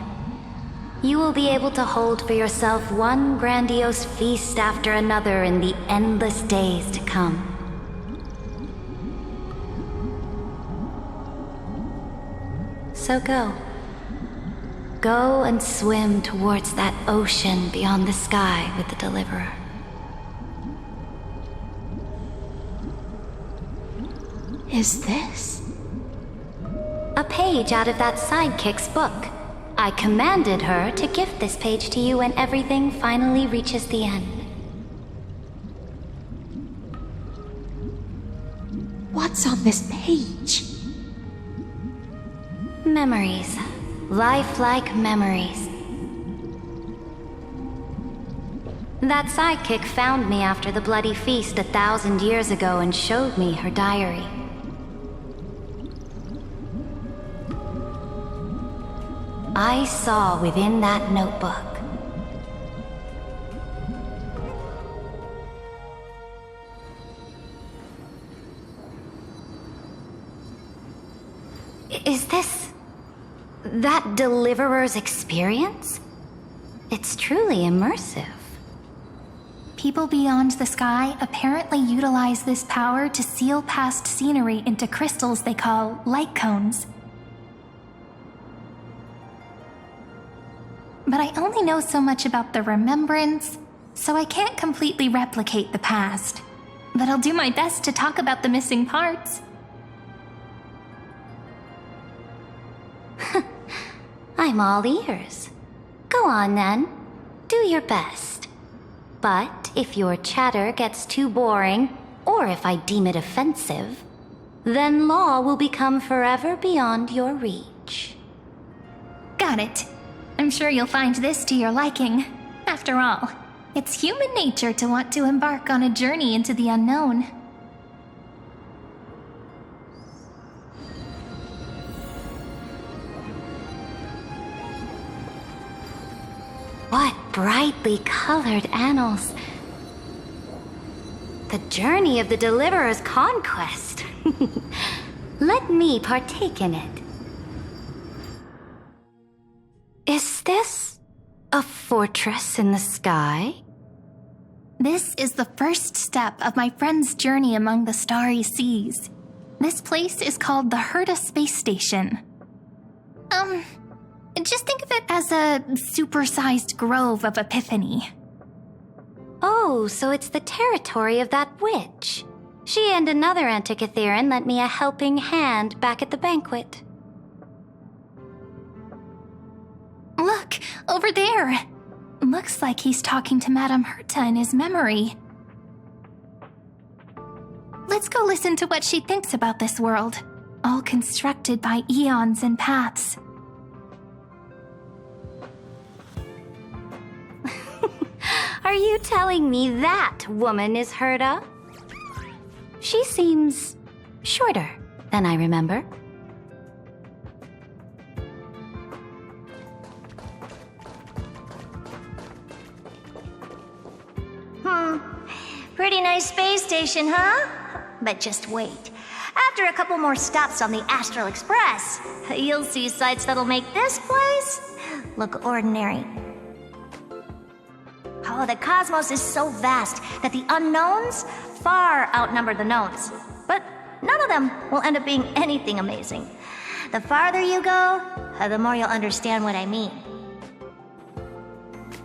You will be able to hold for yourself one grandiose feast after another in the endless days to come. So go. Go and swim towards that ocean beyond the sky with the Deliverer. Is this? A page out of that sidekick's book. I commanded her to gift this page to you when everything finally reaches the end. What's on this page? Memories. Lifelike memories. That sidekick found me after the bloody feast 1,000 years ago and showed me her diary. I saw within that notebook Is this that Deliverer's experience? It's truly immersive. People beyond the sky apparently utilize this power to seal past scenery into crystals they call light cones. But I only know so much about the remembrance, so I can't completely replicate the past. But I'll do my best to talk about the missing parts. I'm all ears. Go on then. Do your best. But if your chatter gets too boring, or if I deem it offensive, then law will become forever beyond your reach. Got it. I'm sure you'll find this to your liking. After all, it's human nature to want to embark on a journey into the unknown. What brightly colored annals. The journey of the Deliverer's conquest. Let me partake in it. Is this a fortress in the sky? This is the first step of my friend's journey among the starry seas. This place is called the Herta Space Station. Just think of it as a supersized grove of Epiphany. Oh, so it's the territory of that witch. She and another Antikytherian lent me a helping hand back at the banquet. Look, over there. Looks like he's talking to Madame Herta in his memory. Let's go listen to what she thinks about this world, all constructed by eons and paths. Are you telling me that woman is Herta? She seems shorter than I remember. Pretty nice space station, huh? But just wait. After a couple more stops on the Astral Express, you'll see sights that'll make this place look ordinary. Oh, the cosmos is so vast that the unknowns far outnumber the knowns. But none of them will end up being anything amazing. The farther you go, the more you'll understand what I mean.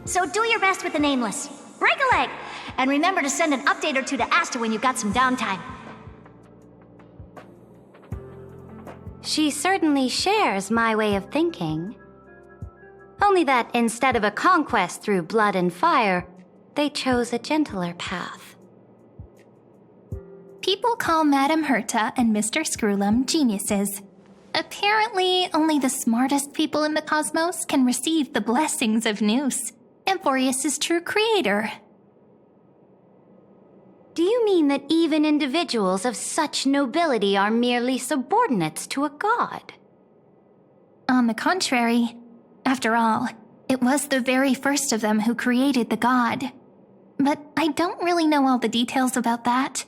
So do your best with the nameless. Break a leg! And remember to send an update or two to Asta when you've got some downtime. She certainly shares my way of thinking. Only that instead of a conquest through blood and fire, they chose a gentler path. People call Madame Herta and Mr. Screwlum geniuses. Apparently, only the smartest people in the cosmos can receive the blessings of Nous, Amphorius' true creator. Do you mean that even individuals of such nobility are merely subordinates to a god? On the contrary, after all, it was the very first of them who created the god. But I don't really know all the details about that.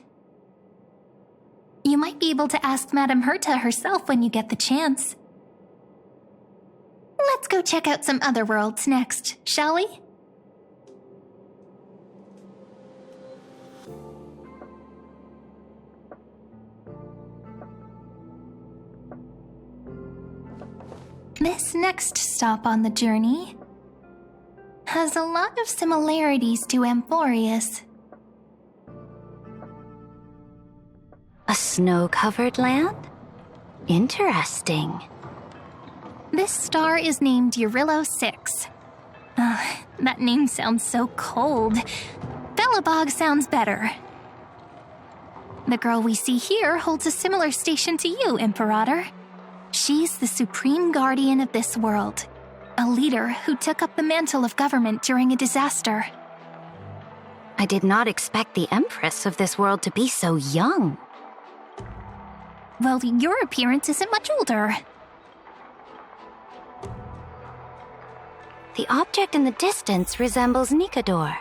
You might be able to ask Madame Herta herself when you get the chance. Let's go check out some other worlds next, shall we? next stop on the journey has a lot of similarities to Amphorius. A snow-covered land? Interesting. This star is named Eurillo 6. That name sounds so cold. Belobog sounds better. The girl we see here holds a similar station to you, Imperator. She's the supreme guardian of this world, a leader who took up the mantle of government during a disaster. I did not expect the Empress of this world to be so young. Well, your appearance isn't much older. The object in the distance resembles Nikador.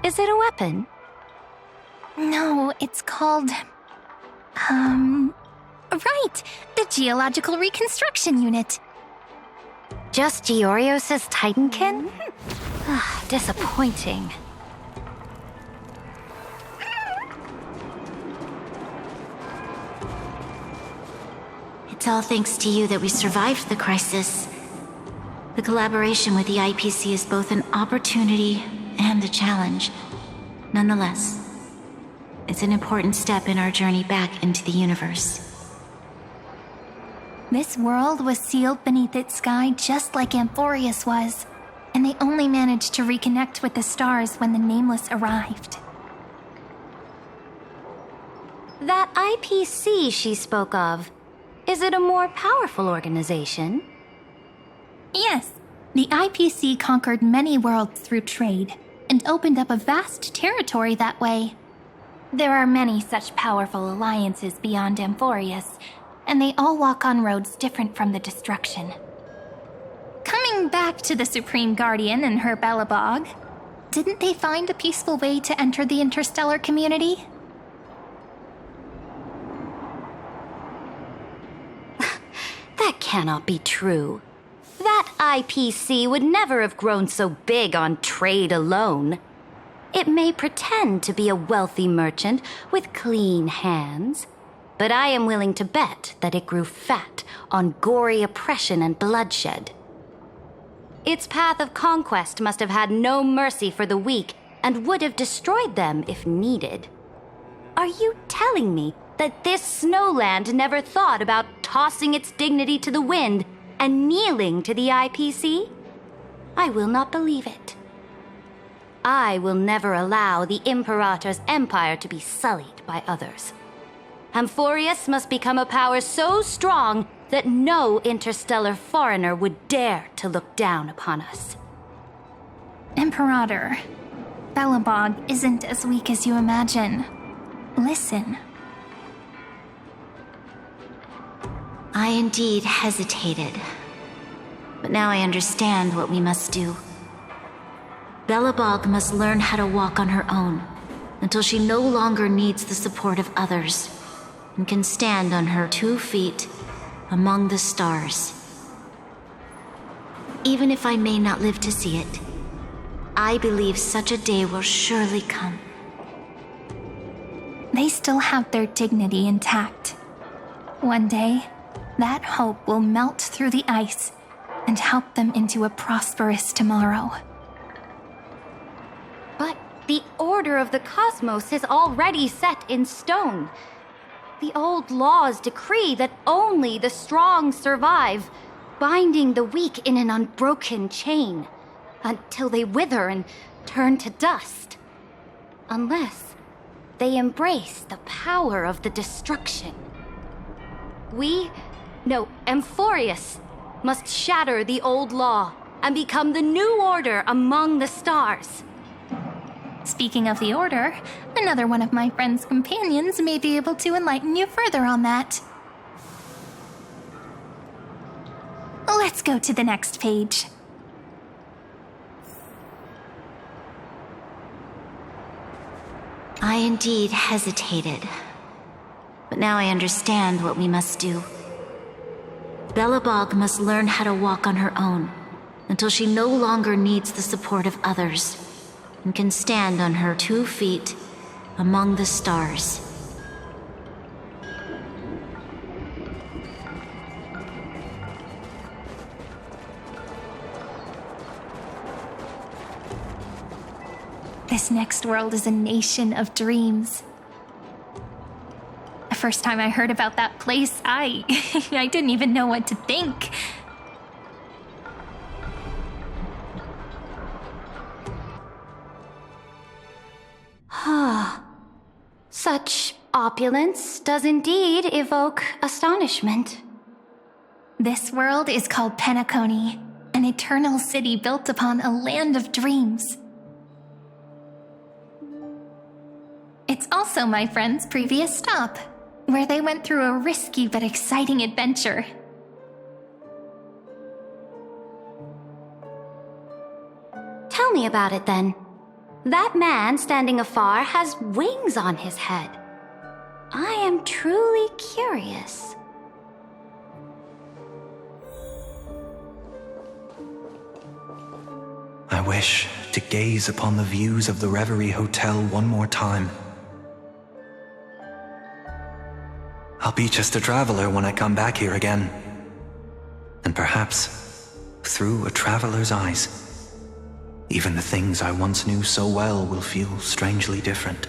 Is it a weapon? No, it's called... Right! The Geological Reconstruction Unit. Just Giorios' Titankin? Disappointing. It's all thanks to you that we survived the crisis. The collaboration with the IPC is both an opportunity and a challenge. Nonetheless, it's an important step in our journey back into the universe. This world was sealed beneath its sky just like Amphorius was, and they only managed to reconnect with the stars when the Nameless arrived. That IPC she spoke of, is it a more powerful organization? Yes, the IPC conquered many worlds through trade, and opened up a vast territory that way. There are many such powerful alliances beyond Amphorius, and they all walk on roads different from the destruction. Coming back to the Supreme Guardian and her Belobog, didn't they find a peaceful way to enter the interstellar community? That cannot be true. That IPC would never have grown so big on trade alone. It may pretend to be a wealthy merchant with clean hands, but I am willing to bet that it grew fat on gory oppression and bloodshed. Its path of conquest must have had no mercy for the weak and would have destroyed them if needed. Are you telling me that this snowland never thought about tossing its dignity to the wind and kneeling to the IPC? I will not believe it. I will never allow the Imperator's empire to be sullied by others. Amphorius must become a power so strong that no interstellar foreigner would dare to look down upon us. Imperator, Belobog isn't as weak as you imagine. Listen. I indeed hesitated, but now I understand what we must do. Belobog must learn how to walk on her own until she no longer needs the support of others and can stand on her 2 feet among the stars. Even if I may not live to see it, I believe such a day will surely come. They still have their dignity intact. One day, that hope will melt through the ice and help them into a prosperous tomorrow. But the order of the cosmos is already set in stone. The old laws decree that only the strong survive, binding the weak in an unbroken chain until they wither and turn to dust. Unless they embrace the power of the destruction. Amphorius must shatter the old law and become the new order among the stars. Speaking of the Order, another one of my friend's companions may be able to enlighten you further on that. Let's go to the next page. I indeed hesitated, but now I understand what we must do. Belobog must learn how to walk on her own until she no longer needs the support of others and can stand on her 2 feet among the stars. This next world is a nation of dreams. The first time I heard about that place, I didn't even know what to think. Such opulence does indeed evoke astonishment. This world is called Penacony, an eternal city built upon a land of dreams. It's also my friend's previous stop, where they went through a risky but exciting adventure. Tell me about it then. That man standing afar has wings on his head. I am truly curious. I wish to gaze upon the views of the Reverie Hotel one more time. I'll be just a traveler when I come back here again. And perhaps, through a traveler's eyes, even the things I once knew so well will feel strangely different.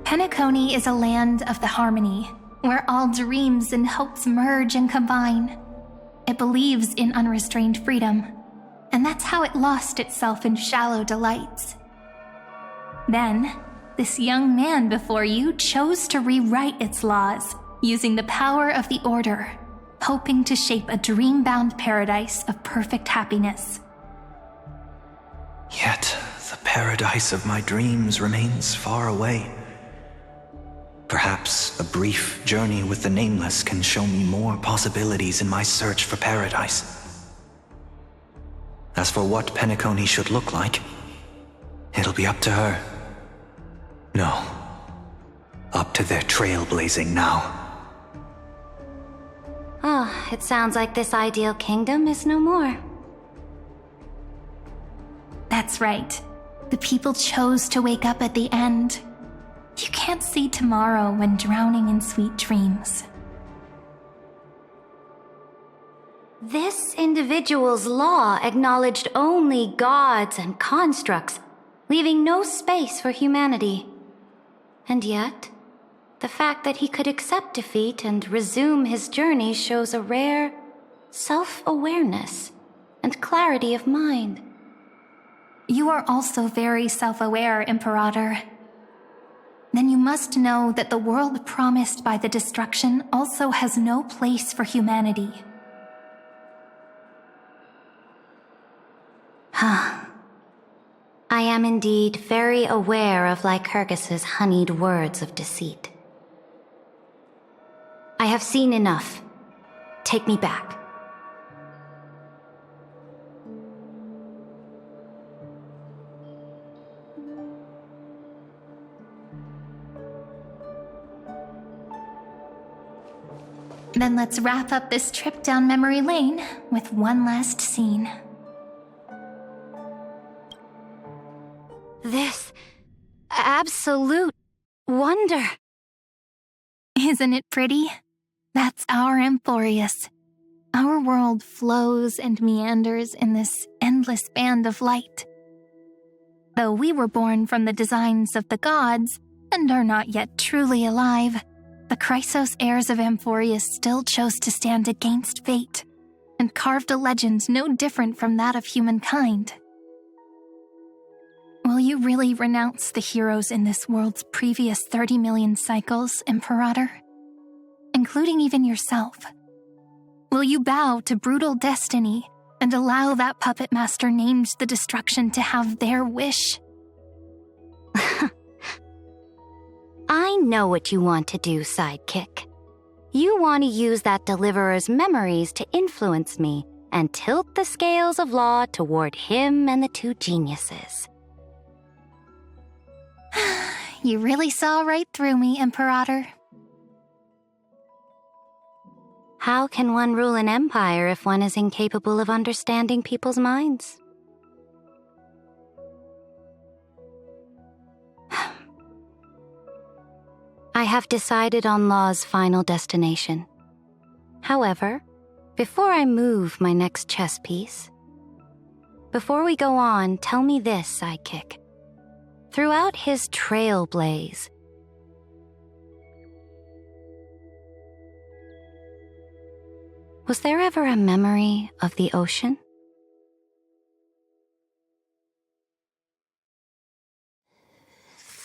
Penacony is a land of the harmony, where all dreams and hopes merge and combine. It believes in unrestrained freedom, and that's how it lost itself in shallow delights. Then, this young man before you chose to rewrite its laws, using the power of the Order, hoping to shape a dream-bound paradise of perfect happiness. Yet, the paradise of my dreams remains far away. Perhaps a brief journey with the Nameless can show me more possibilities in my search for paradise. As for what Penacony should look like, it'll be up to her. No, up to their trailblazing now. Oh, it sounds like this ideal kingdom is no more. That's right. The people chose to wake up at the end. You can't see tomorrow when drowning in sweet dreams. This individual's law acknowledged only gods and constructs, leaving no space for humanity. And yet, the fact that he could accept defeat and resume his journey shows a rare self-awareness and clarity of mind. You are also very self-aware, Imperator. Then you must know that the world promised by the destruction also has no place for humanity. I am indeed very aware of Lycurgus's honeyed words of deceit. I have seen enough. Take me back. Then let's wrap up this trip down memory lane with one last scene. This absolute wonder. Isn't it pretty? That's our Emporius. Our world flows and meanders in this endless band of light. Though we were born from the designs of the gods and are not yet truly alive, the Chrysos heirs of Emporius still chose to stand against fate and carved a legend no different from that of humankind. Will you really renounce the heroes in this world's previous 30 million cycles, Imperator? Including even yourself. Will you bow to brutal destiny and allow that puppet master named the destruction to have their wish? I know what you want to do, sidekick. You want to use that deliverer's memories to influence me and tilt the scales of law toward him and the two geniuses. You really saw right through me, Imperator. How can one rule an empire if one is incapable of understanding people's minds? I have decided on Law's final destination. However, before I move my next chess piece, Before we go on, tell me this, sidekick. Throughout his trailblaze, was there ever a memory of the ocean?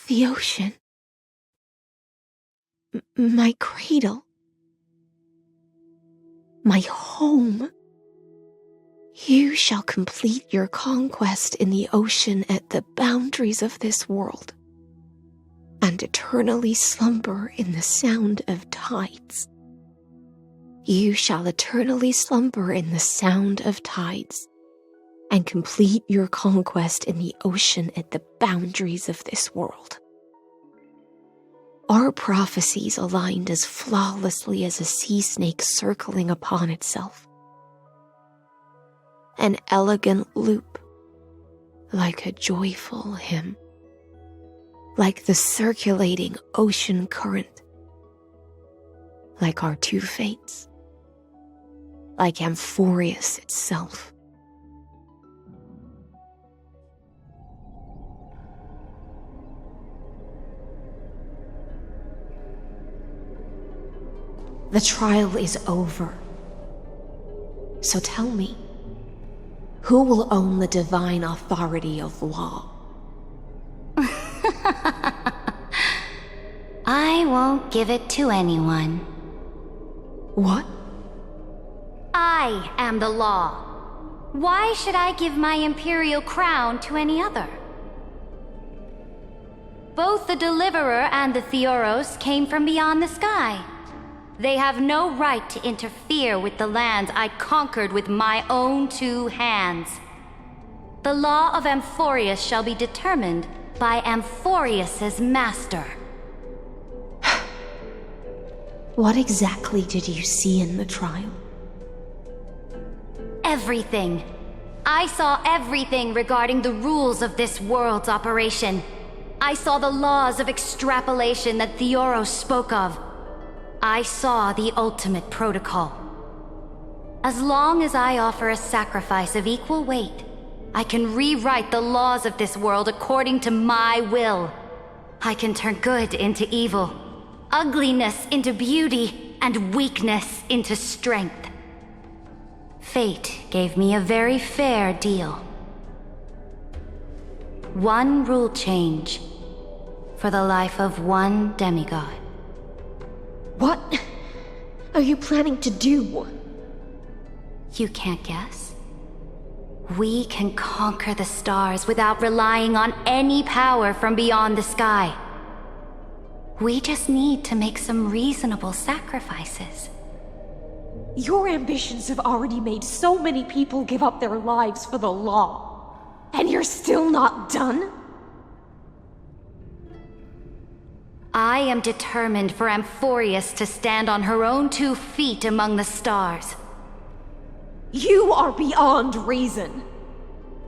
The ocean. My cradle. My home. You shall complete your conquest in the ocean at the boundaries of this world, and eternally slumber in the sound of tides. You shall eternally slumber in the sound of tides, and complete your conquest in the ocean at the boundaries of this world. Our prophecies aligned as flawlessly as a sea snake circling upon itself. An elegant loop, like a joyful hymn, like the circulating ocean current, like our two fates, like Amphorius itself. The trial is over. So tell me, who will own the divine authority of law? I won't give it to anyone. What? I am the law. Why should I give my imperial crown to any other? Both the Deliverer and the Theoros came from beyond the sky. They have no right to interfere with the lands I conquered with my own two hands. The law of Amphorius shall be determined by Amphorius's master. What exactly did you see in the trial? Everything. I saw everything regarding the rules of this world's operation. I saw the laws of extrapolation that Theoros spoke of. I saw the ultimate protocol. As long as I offer a sacrifice of equal weight, I can rewrite the laws of this world according to my will. I can turn good into evil, ugliness into beauty, and weakness into strength. Fate gave me a very fair deal. One rule change for the life of one demigod. What are you planning to do? You can't guess? We can conquer the stars without relying on any power from beyond the sky. We just need to make some reasonable sacrifices. Your ambitions have already made so many people give up their lives for the law. And you're still not done? I am determined for Amphorius to stand on her own 2 feet among the stars. You are beyond reason.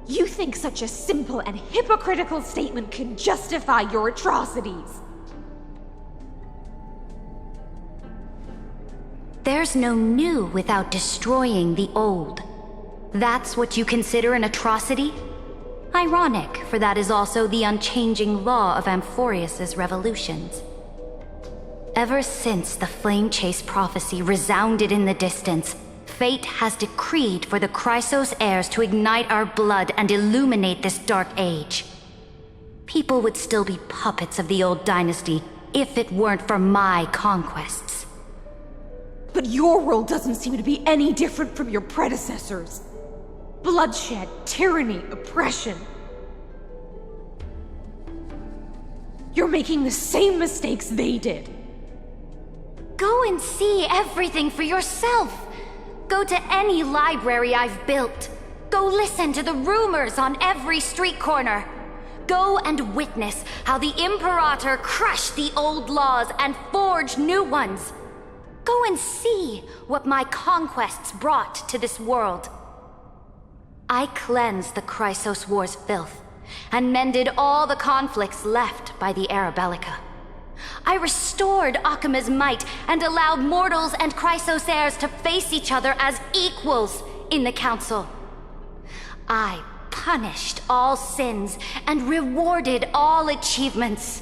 You think such a simple and hypocritical statement can justify your atrocities. There's no new without destroying the old. That's what you consider an atrocity? Ironic, for that is also the unchanging law of Amphorius's revolutions. Ever since the Flame Chase prophecy resounded in the distance, fate has decreed for the Chrysos heirs to ignite our blood and illuminate this dark age. People would still be puppets of the old dynasty if it weren't for my conquests. But your world doesn't seem to be any different from your predecessors. Bloodshed, tyranny, oppression. You're making the same mistakes they did. Go and see everything for yourself. Go to any library I've built. Go listen to the rumors on every street corner. Go and witness how the Imperator crushed the old laws and forged new ones. Go and see what my conquests brought to this world. I cleansed the Chrysos War's filth, and mended all the conflicts left by the Arabellica. I restored Akima's might, and allowed mortals and Chrysos heirs to face each other as equals in the Council. I punished all sins and rewarded all achievements.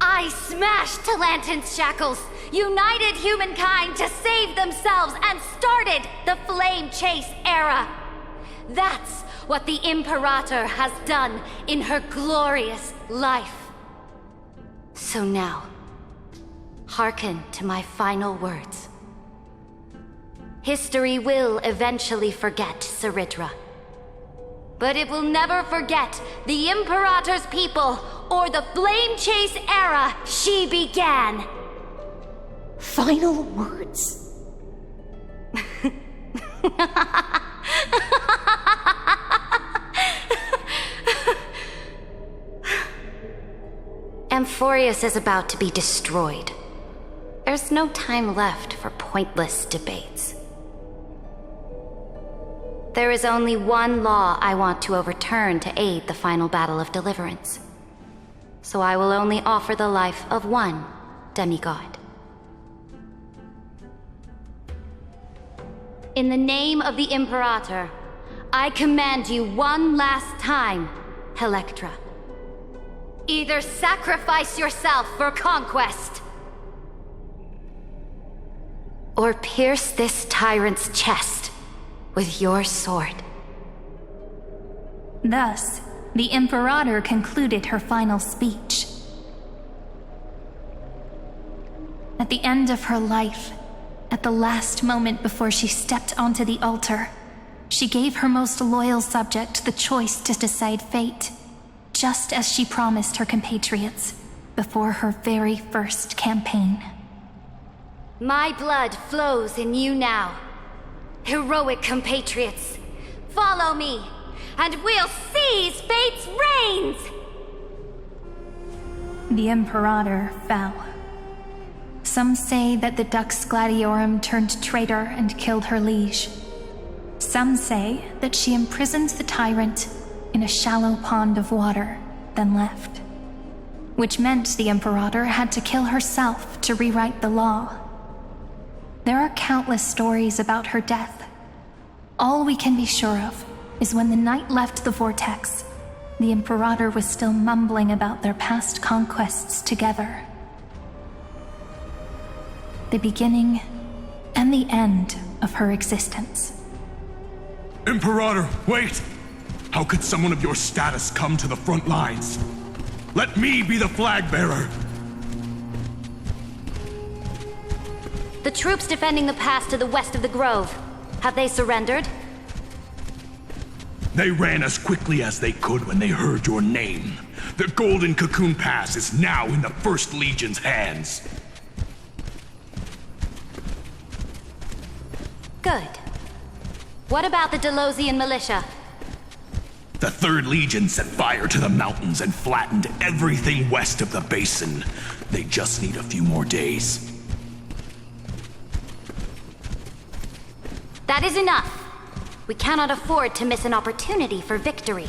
I smashed Talantin's shackles, united humankind to save themselves, and started the Flame Chase era. That's what the Imperator has done in her glorious life. So now, hearken to my final words. History will eventually forget Saridra, but it will never forget the Imperator's people or the Flame Chase era she began. Final words. Amphorius is about to be destroyed. There's no time left for pointless debates. There is only one law I want to overturn to aid the final battle of deliverance. So I will only offer the life of one demigod. In the name of the Imperator, I command you one last time, Electra. Either sacrifice yourself for conquest, or pierce this tyrant's chest with your sword. Thus, the Imperator concluded her final speech. At the end of her life, at the last moment before she stepped onto the altar, she gave her most loyal subject the choice to decide fate, just as she promised her compatriots before her very first campaign. My blood flows in you now. Heroic compatriots, follow me, and we'll seize fate's reins! The Imperator fell. Some say that the Dux Gladiorum turned traitor and killed her liege. Some say that she imprisoned the tyrant in a shallow pond of water, then left. Which meant the Imperator had to kill herself to rewrite the law. There are countless stories about her death. All we can be sure of is when the knight left the vortex, the Imperator was still mumbling about their past conquests together. The beginning and the end of her existence. Imperator, wait! How could someone of your status come to the front lines? Let me be the flag bearer! The troops defending the pass to the west of the grove, have they surrendered? They ran as quickly as they could when they heard your name. The Golden Cocoon Pass is now in the First Legion's hands. Good. What about the Delosian militia? The Third Legion set fire to the mountains and flattened everything west of the basin. They just need a few more days. That is enough. We cannot afford to miss an opportunity for victory.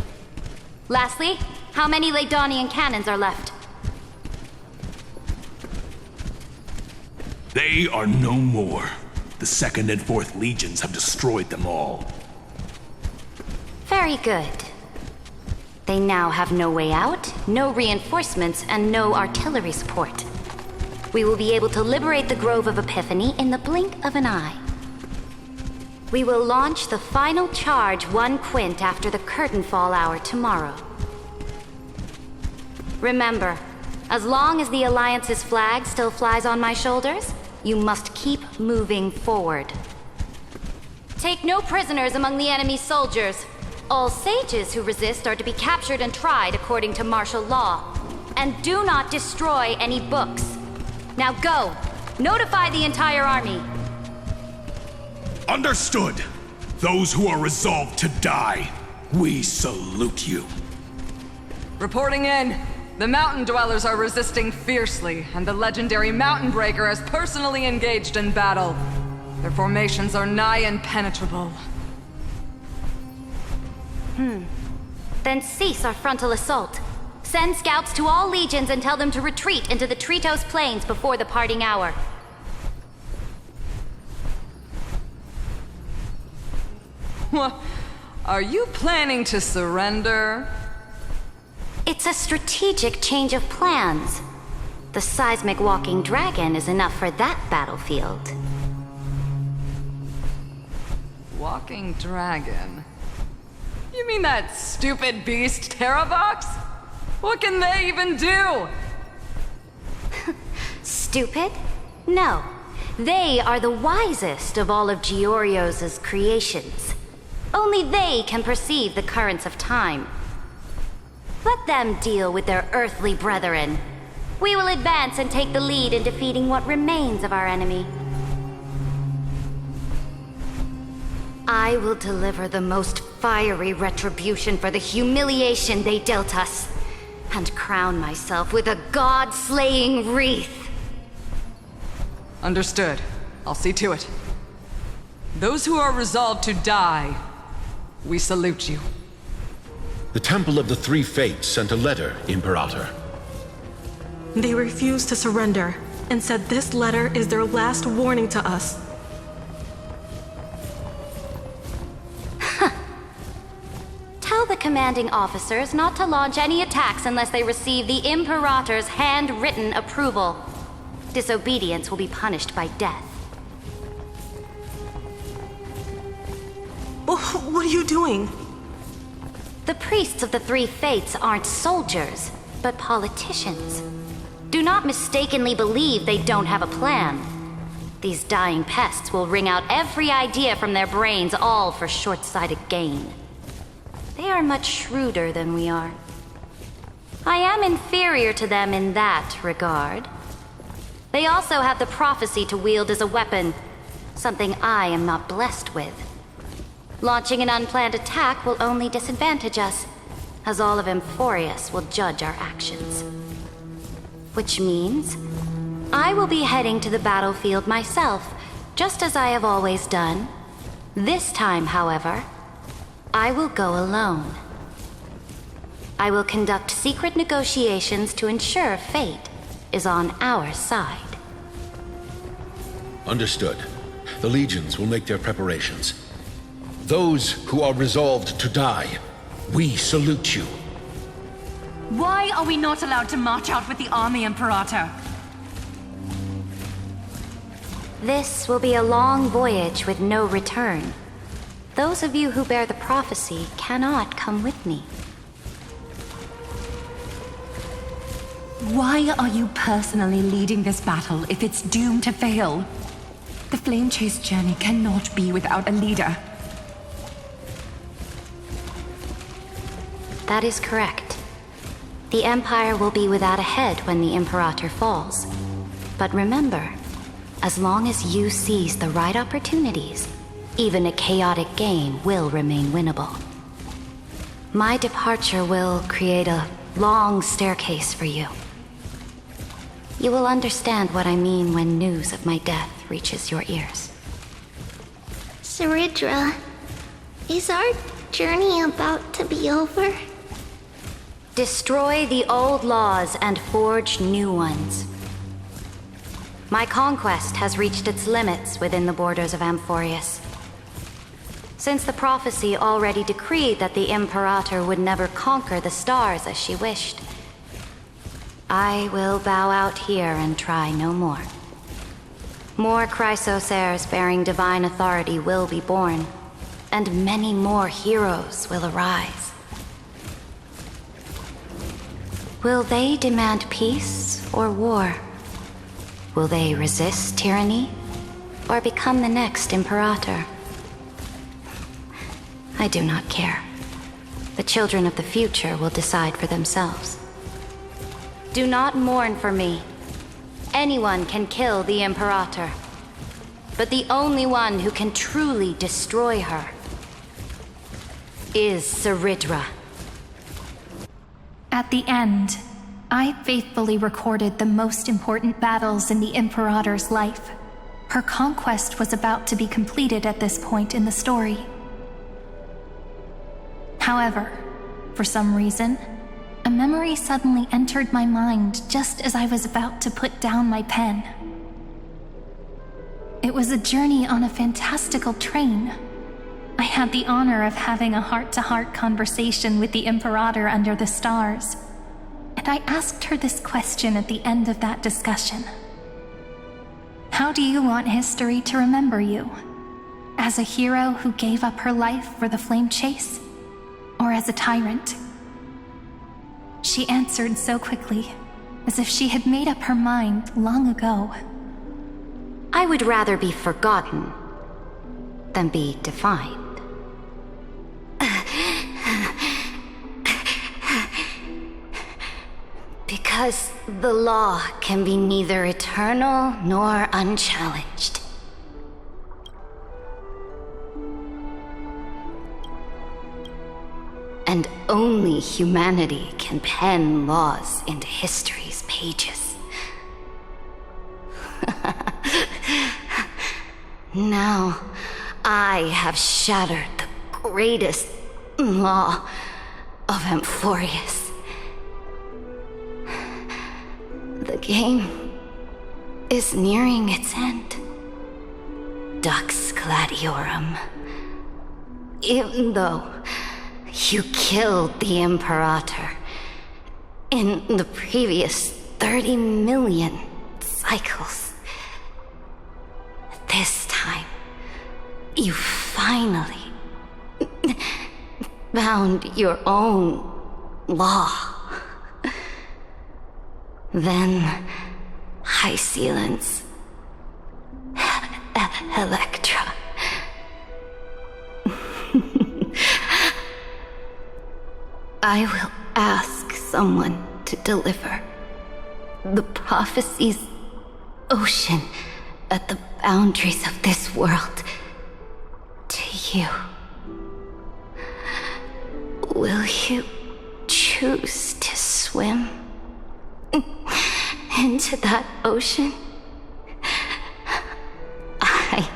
Lastly, how many Laedonian cannons are left? They are no more. The Second and Fourth Legions have destroyed them all. Very good. They now have no way out, no reinforcements, and no artillery support. We will be able to liberate the Grove of Epiphany in the blink of an eye. We will launch the final charge 1 quint after the curtain fall hour tomorrow. Remember, as long as the Alliance's flag still flies on my shoulders, you must keep moving forward. Take no prisoners among the enemy's soldiers. All sages who resist are to be captured and tried according to martial law. And do not destroy any books. Now go! Notify the entire army. Understood! Those who are resolved to die, we salute you. Reporting in. The mountain dwellers are resisting fiercely, and the legendary Mountain Breaker has personally engaged in battle. Their formations are nigh impenetrable. Then cease our frontal assault. Send scouts to all legions and tell them to retreat into the Tritos Plains before the parting hour. Are you planning to surrender? It's a strategic change of plans. The seismic walking dragon is enough for that battlefield. Walking dragon? You mean that stupid beast, Terravox? What can they even do? Stupid? No. They are the wisest of all of Giorio's creations. Only they can perceive the currents of time. Let them deal with their earthly brethren. We will advance and take the lead in defeating what remains of our enemy. I will deliver the most fiery retribution for the humiliation they dealt us, and crown myself with a god-slaying wreath. Understood. I'll see to it. Those who are resolved to die, we salute you. The Temple of the Three Fates sent a letter, Imperator. They refused to surrender and said this letter is their last warning to us. Tell the commanding officers not to launch any attacks unless they receive the Imperator's handwritten approval. Disobedience will be punished by death. What are you doing? The priests of the Three Fates aren't soldiers, but politicians. Do not mistakenly believe they don't have a plan. These dying pests will wring out every idea from their brains, all for short-sighted gain. They are much shrewder than we are. I am inferior to them in that regard. They also have the prophecy to wield as a weapon, something I am not blessed with. Launching an unplanned attack will only disadvantage us, as all of Emphorius will judge our actions. Which means I will be heading to the battlefield myself, just as I have always done. This time, however, I will go alone. I will conduct secret negotiations to ensure fate is on our side. Understood. The legions will make their preparations. Those who are resolved to die, we salute you. Why are we not allowed to march out with the army, Imperator? This will be a long voyage with no return. Those of you who bear the prophecy cannot come with me. Why are you personally leading this battle if it's doomed to fail? The Flame Chase journey cannot be without a leader. That is correct. The Empire will be without a head when the Imperator falls. But remember, as long as you seize the right opportunities, even a chaotic game will remain winnable. My departure will create a long staircase for you. You will understand what I mean when news of my death reaches your ears. Saridra, is our journey about to be over? Destroy the old laws and forge new ones. My conquest has reached its limits within the borders of Amphorius. Since the prophecy already decreed that the Imperator would never conquer the stars as she wished, I will bow out here and try no more. More Chrysos heirs bearing divine authority will be born, and many more heroes will arise. Will they demand peace or war? Will they resist tyranny or become the next Imperator? I do not care. The children of the future will decide for themselves. Do not mourn for me. Anyone can kill the Imperator, but the only one who can truly destroy her is Saridra. At the end, I faithfully recorded the most important battles in the Imperator's life. Her conquest was about to be completed at this point in the story. However, for some reason, a memory suddenly entered my mind just as I was about to put down my pen. It was a journey on a fantastical train, I had the honor of having a heart-to-heart conversation with the Imperator under the stars, and I asked her this question at the end of that discussion. How do you want history to remember you? As a hero who gave up her life for the flame chase? Or as a tyrant? She answered so quickly, as if she had made up her mind long ago. I would rather be forgotten than be defined. Because the law can be neither eternal nor unchallenged. And only humanity can pen laws into history's pages. Now, I have shattered the greatest law of Amphorius. The game is nearing its end. Dux Gladiorum. Even though you killed the Imperator in the previous 30 million cycles, this time, you finally found your own law. Then, High Sealants, Electra. I will ask someone to deliver the prophecy's ocean at the boundaries of this world to you. Will you choose to swim into that ocean? I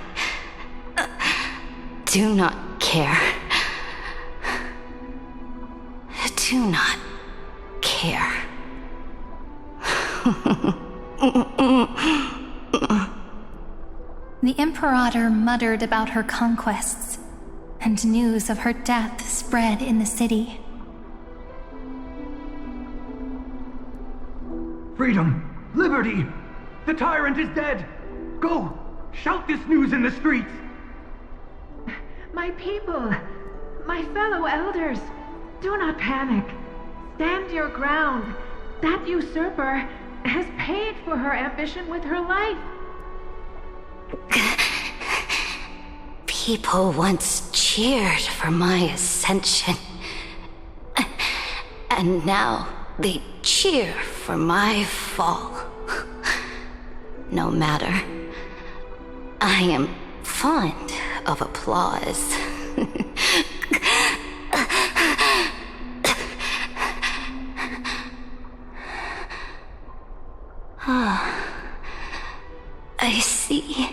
do not care. Do not care. The Imperator muttered about her conquests, and news of her death spread in the city. Freedom! Liberty! The tyrant is dead! Go! Shout this news in the streets! My people, my fellow elders, do not panic. Stand your ground. That usurper has paid for her ambition with her life. People once cheered for my ascension, and now they cheer for my fall. No matter. I am fond of applause. I see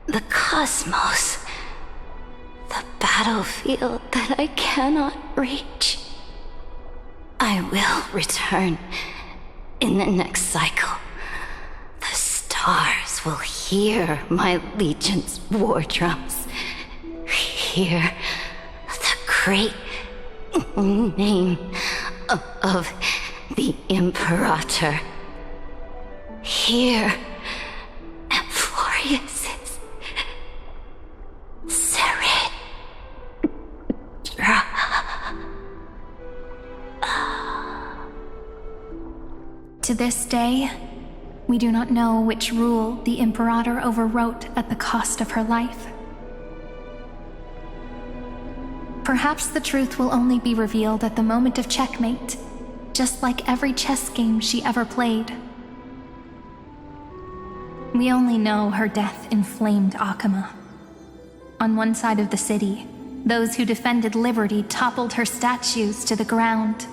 the cosmos, the battlefield that I cannot reach. I will return in the next cycle. The stars will hear my legion's war drums, hear the great name of the Imperator. Here, Amphorius's Serit. To this day, we do not know which rule the Imperator overwrote at the cost of her life. Perhaps the truth will only be revealed at the moment of checkmate, just like every chess game she ever played. We only know her death inflamed Akama. On one side of the city, those who defended liberty toppled her statues to the ground.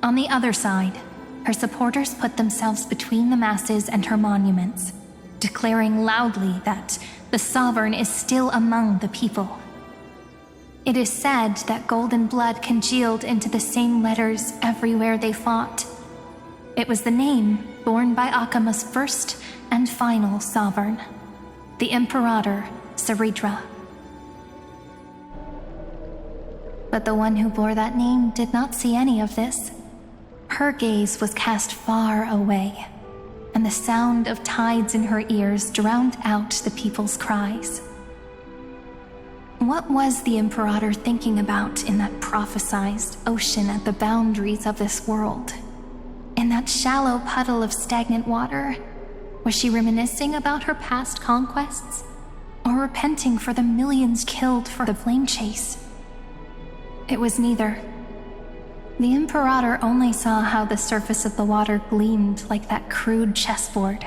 On the other side, her supporters put themselves between the masses and her monuments, declaring loudly that the sovereign is still among the people. It is said that golden blood congealed into the same letters everywhere they fought. It was the name borne by Akama's first and final sovereign, the Imperator Saridra. But the one who bore that name did not see any of this. Her gaze was cast far away, and the sound of tides in her ears drowned out the people's cries. What was the Imperator thinking about in that prophesized ocean at the boundaries of this world? In that shallow puddle of stagnant water, was she reminiscing about her past conquests? Or repenting for the millions killed for the flame chase? It was neither. The Imperator only saw how the surface of the water gleamed like that crude chessboard,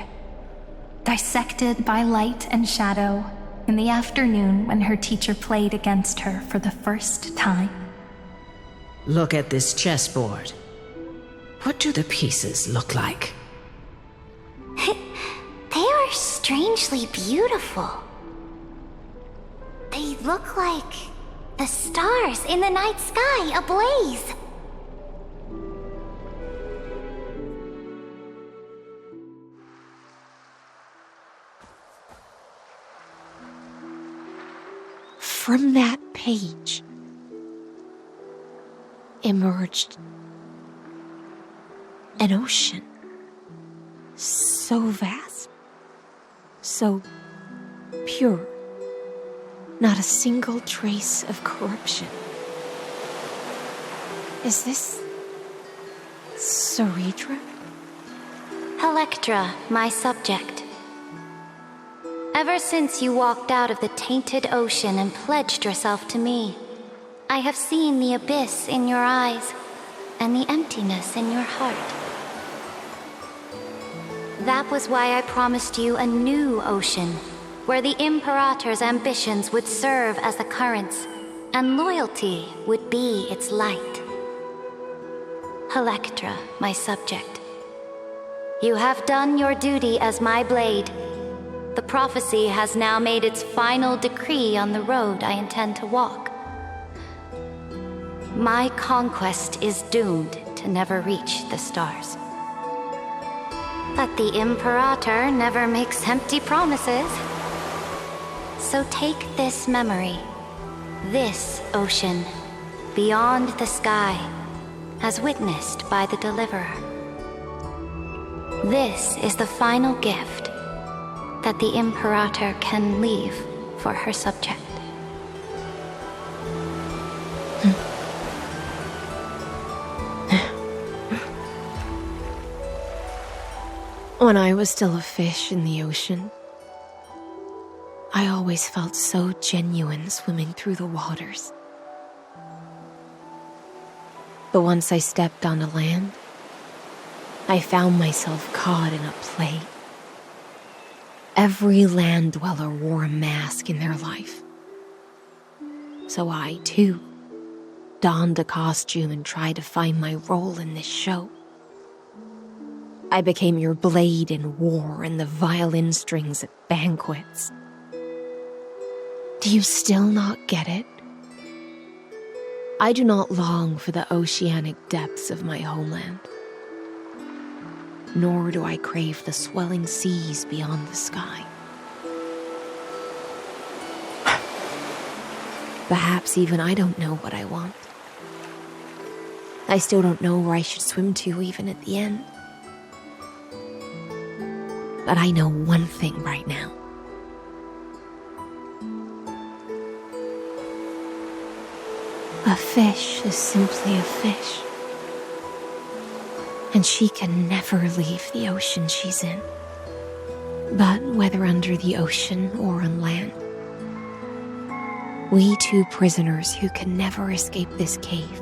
dissected by light and shadow in the afternoon when her teacher played against her for the first time. Look at this chessboard. What do the pieces look like? They are strangely beautiful. They look like the stars in the night sky ablaze. From that page emerged an ocean, so vast, so pure, not a single trace of corruption. Is this Ceredra? Electra, my subject. Ever since you walked out of the tainted ocean and pledged yourself to me, I have seen the abyss in your eyes and the emptiness in your heart. That was why I promised you a new ocean, where the Imperator's ambitions would serve as the currents, and loyalty would be its light. Electra, my subject. You have done your duty as my blade. The prophecy has now made its final decree on the road I intend to walk. My conquest is doomed to never reach the stars. But the Imperator never makes empty promises. So take this memory, this ocean, beyond the sky, as witnessed by the Deliverer. This is the final gift that the Imperator can leave for her subject. When I was still a fish in the ocean, I always felt so genuine swimming through the waters. But once I stepped onto land, I found myself caught in a play. Every land dweller wore a mask in their life. So I, too, donned a costume and tried to find my role in this show. I became your blade in war and the violin strings at banquets. Do you still not get it? I do not long for the oceanic depths of my homeland. Nor do I crave the swelling seas beyond the sky. Perhaps even I don't know what I want. I still don't know where I should swim to even at the end. But I know one thing right now. A fish is simply a fish. And she can never leave the ocean she's in. But whether under the ocean or on land, we two prisoners who can never escape this cave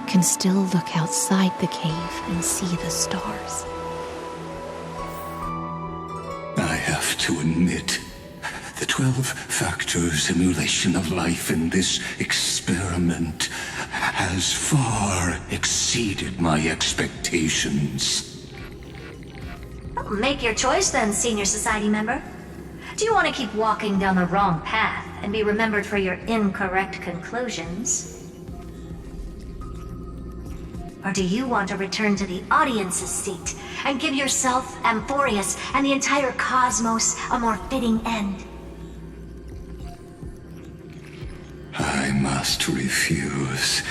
can still look outside the cave and see the stars. I have to admit, the 12-factor simulation of life in this experiment has far exceeded my expectations. Make your choice then, Senior Society member. Do you want to keep walking down the wrong path and be remembered for your incorrect conclusions? Or do you want to return to the audience's seat and give yourself, Amphorius, and the entire cosmos a more fitting end? must refuse.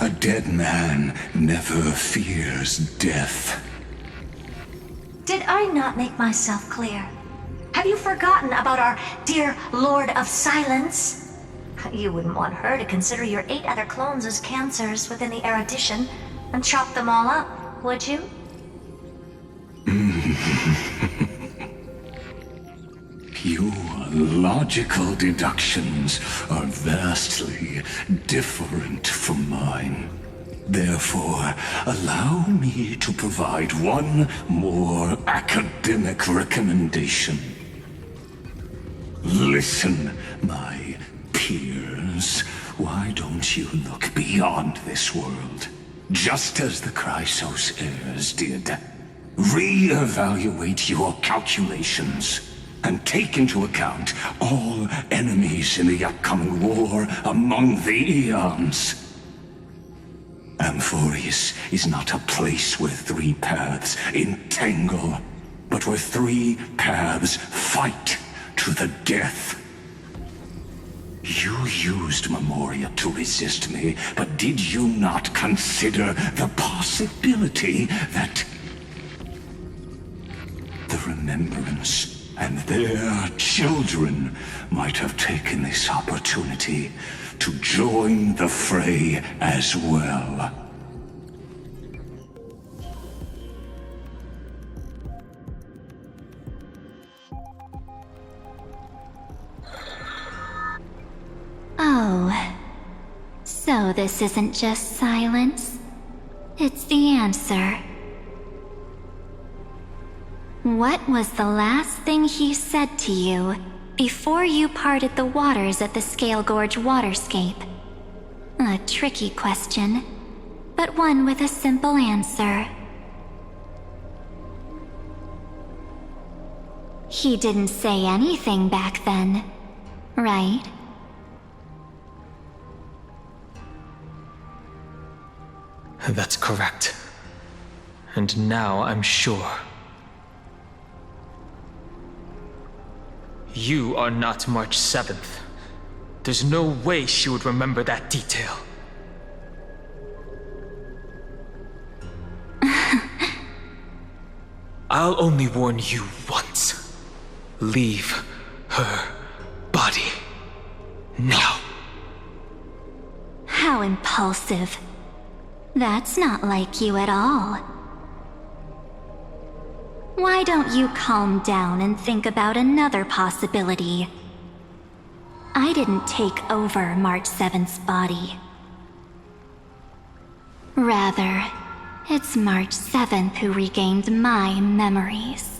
A dead man never fears death. Did I not make myself clear? Have you forgotten about our dear Lord of Silence? You wouldn't want her to consider your 8 other clones as cancers within the erudition and chop them all up, would you? Your logical deductions are vastly different from mine. Therefore, allow me to provide one more academic recommendation. Listen, my peers. Why don't you look beyond this world? Just as the Chrysos heirs did. Re-evaluate your calculations and take into account all enemies in the upcoming war among the eons. Amphorius is not a place where 3 paths entangle, but where 3 paths fight to the death. You used Memoria to resist me, but did you not consider the possibility that the Remembrance and their children might have taken this opportunity to join the fray as well? Oh, so this isn't just silence. It's the answer. What was the last thing he said to you before you parted the waters at the Scale Gorge waterscape? A tricky question, but one with a simple answer. He didn't say anything back then, right? That's correct. And now I'm sure. You are not March 7th. There's no way she would remember that detail. I'll only warn you once. Leave her body. Now. How impulsive. That's not like you at all. Why don't you calm down and think about another possibility? I didn't take over March 7th's body. Rather, it's March 7th who regained my memories.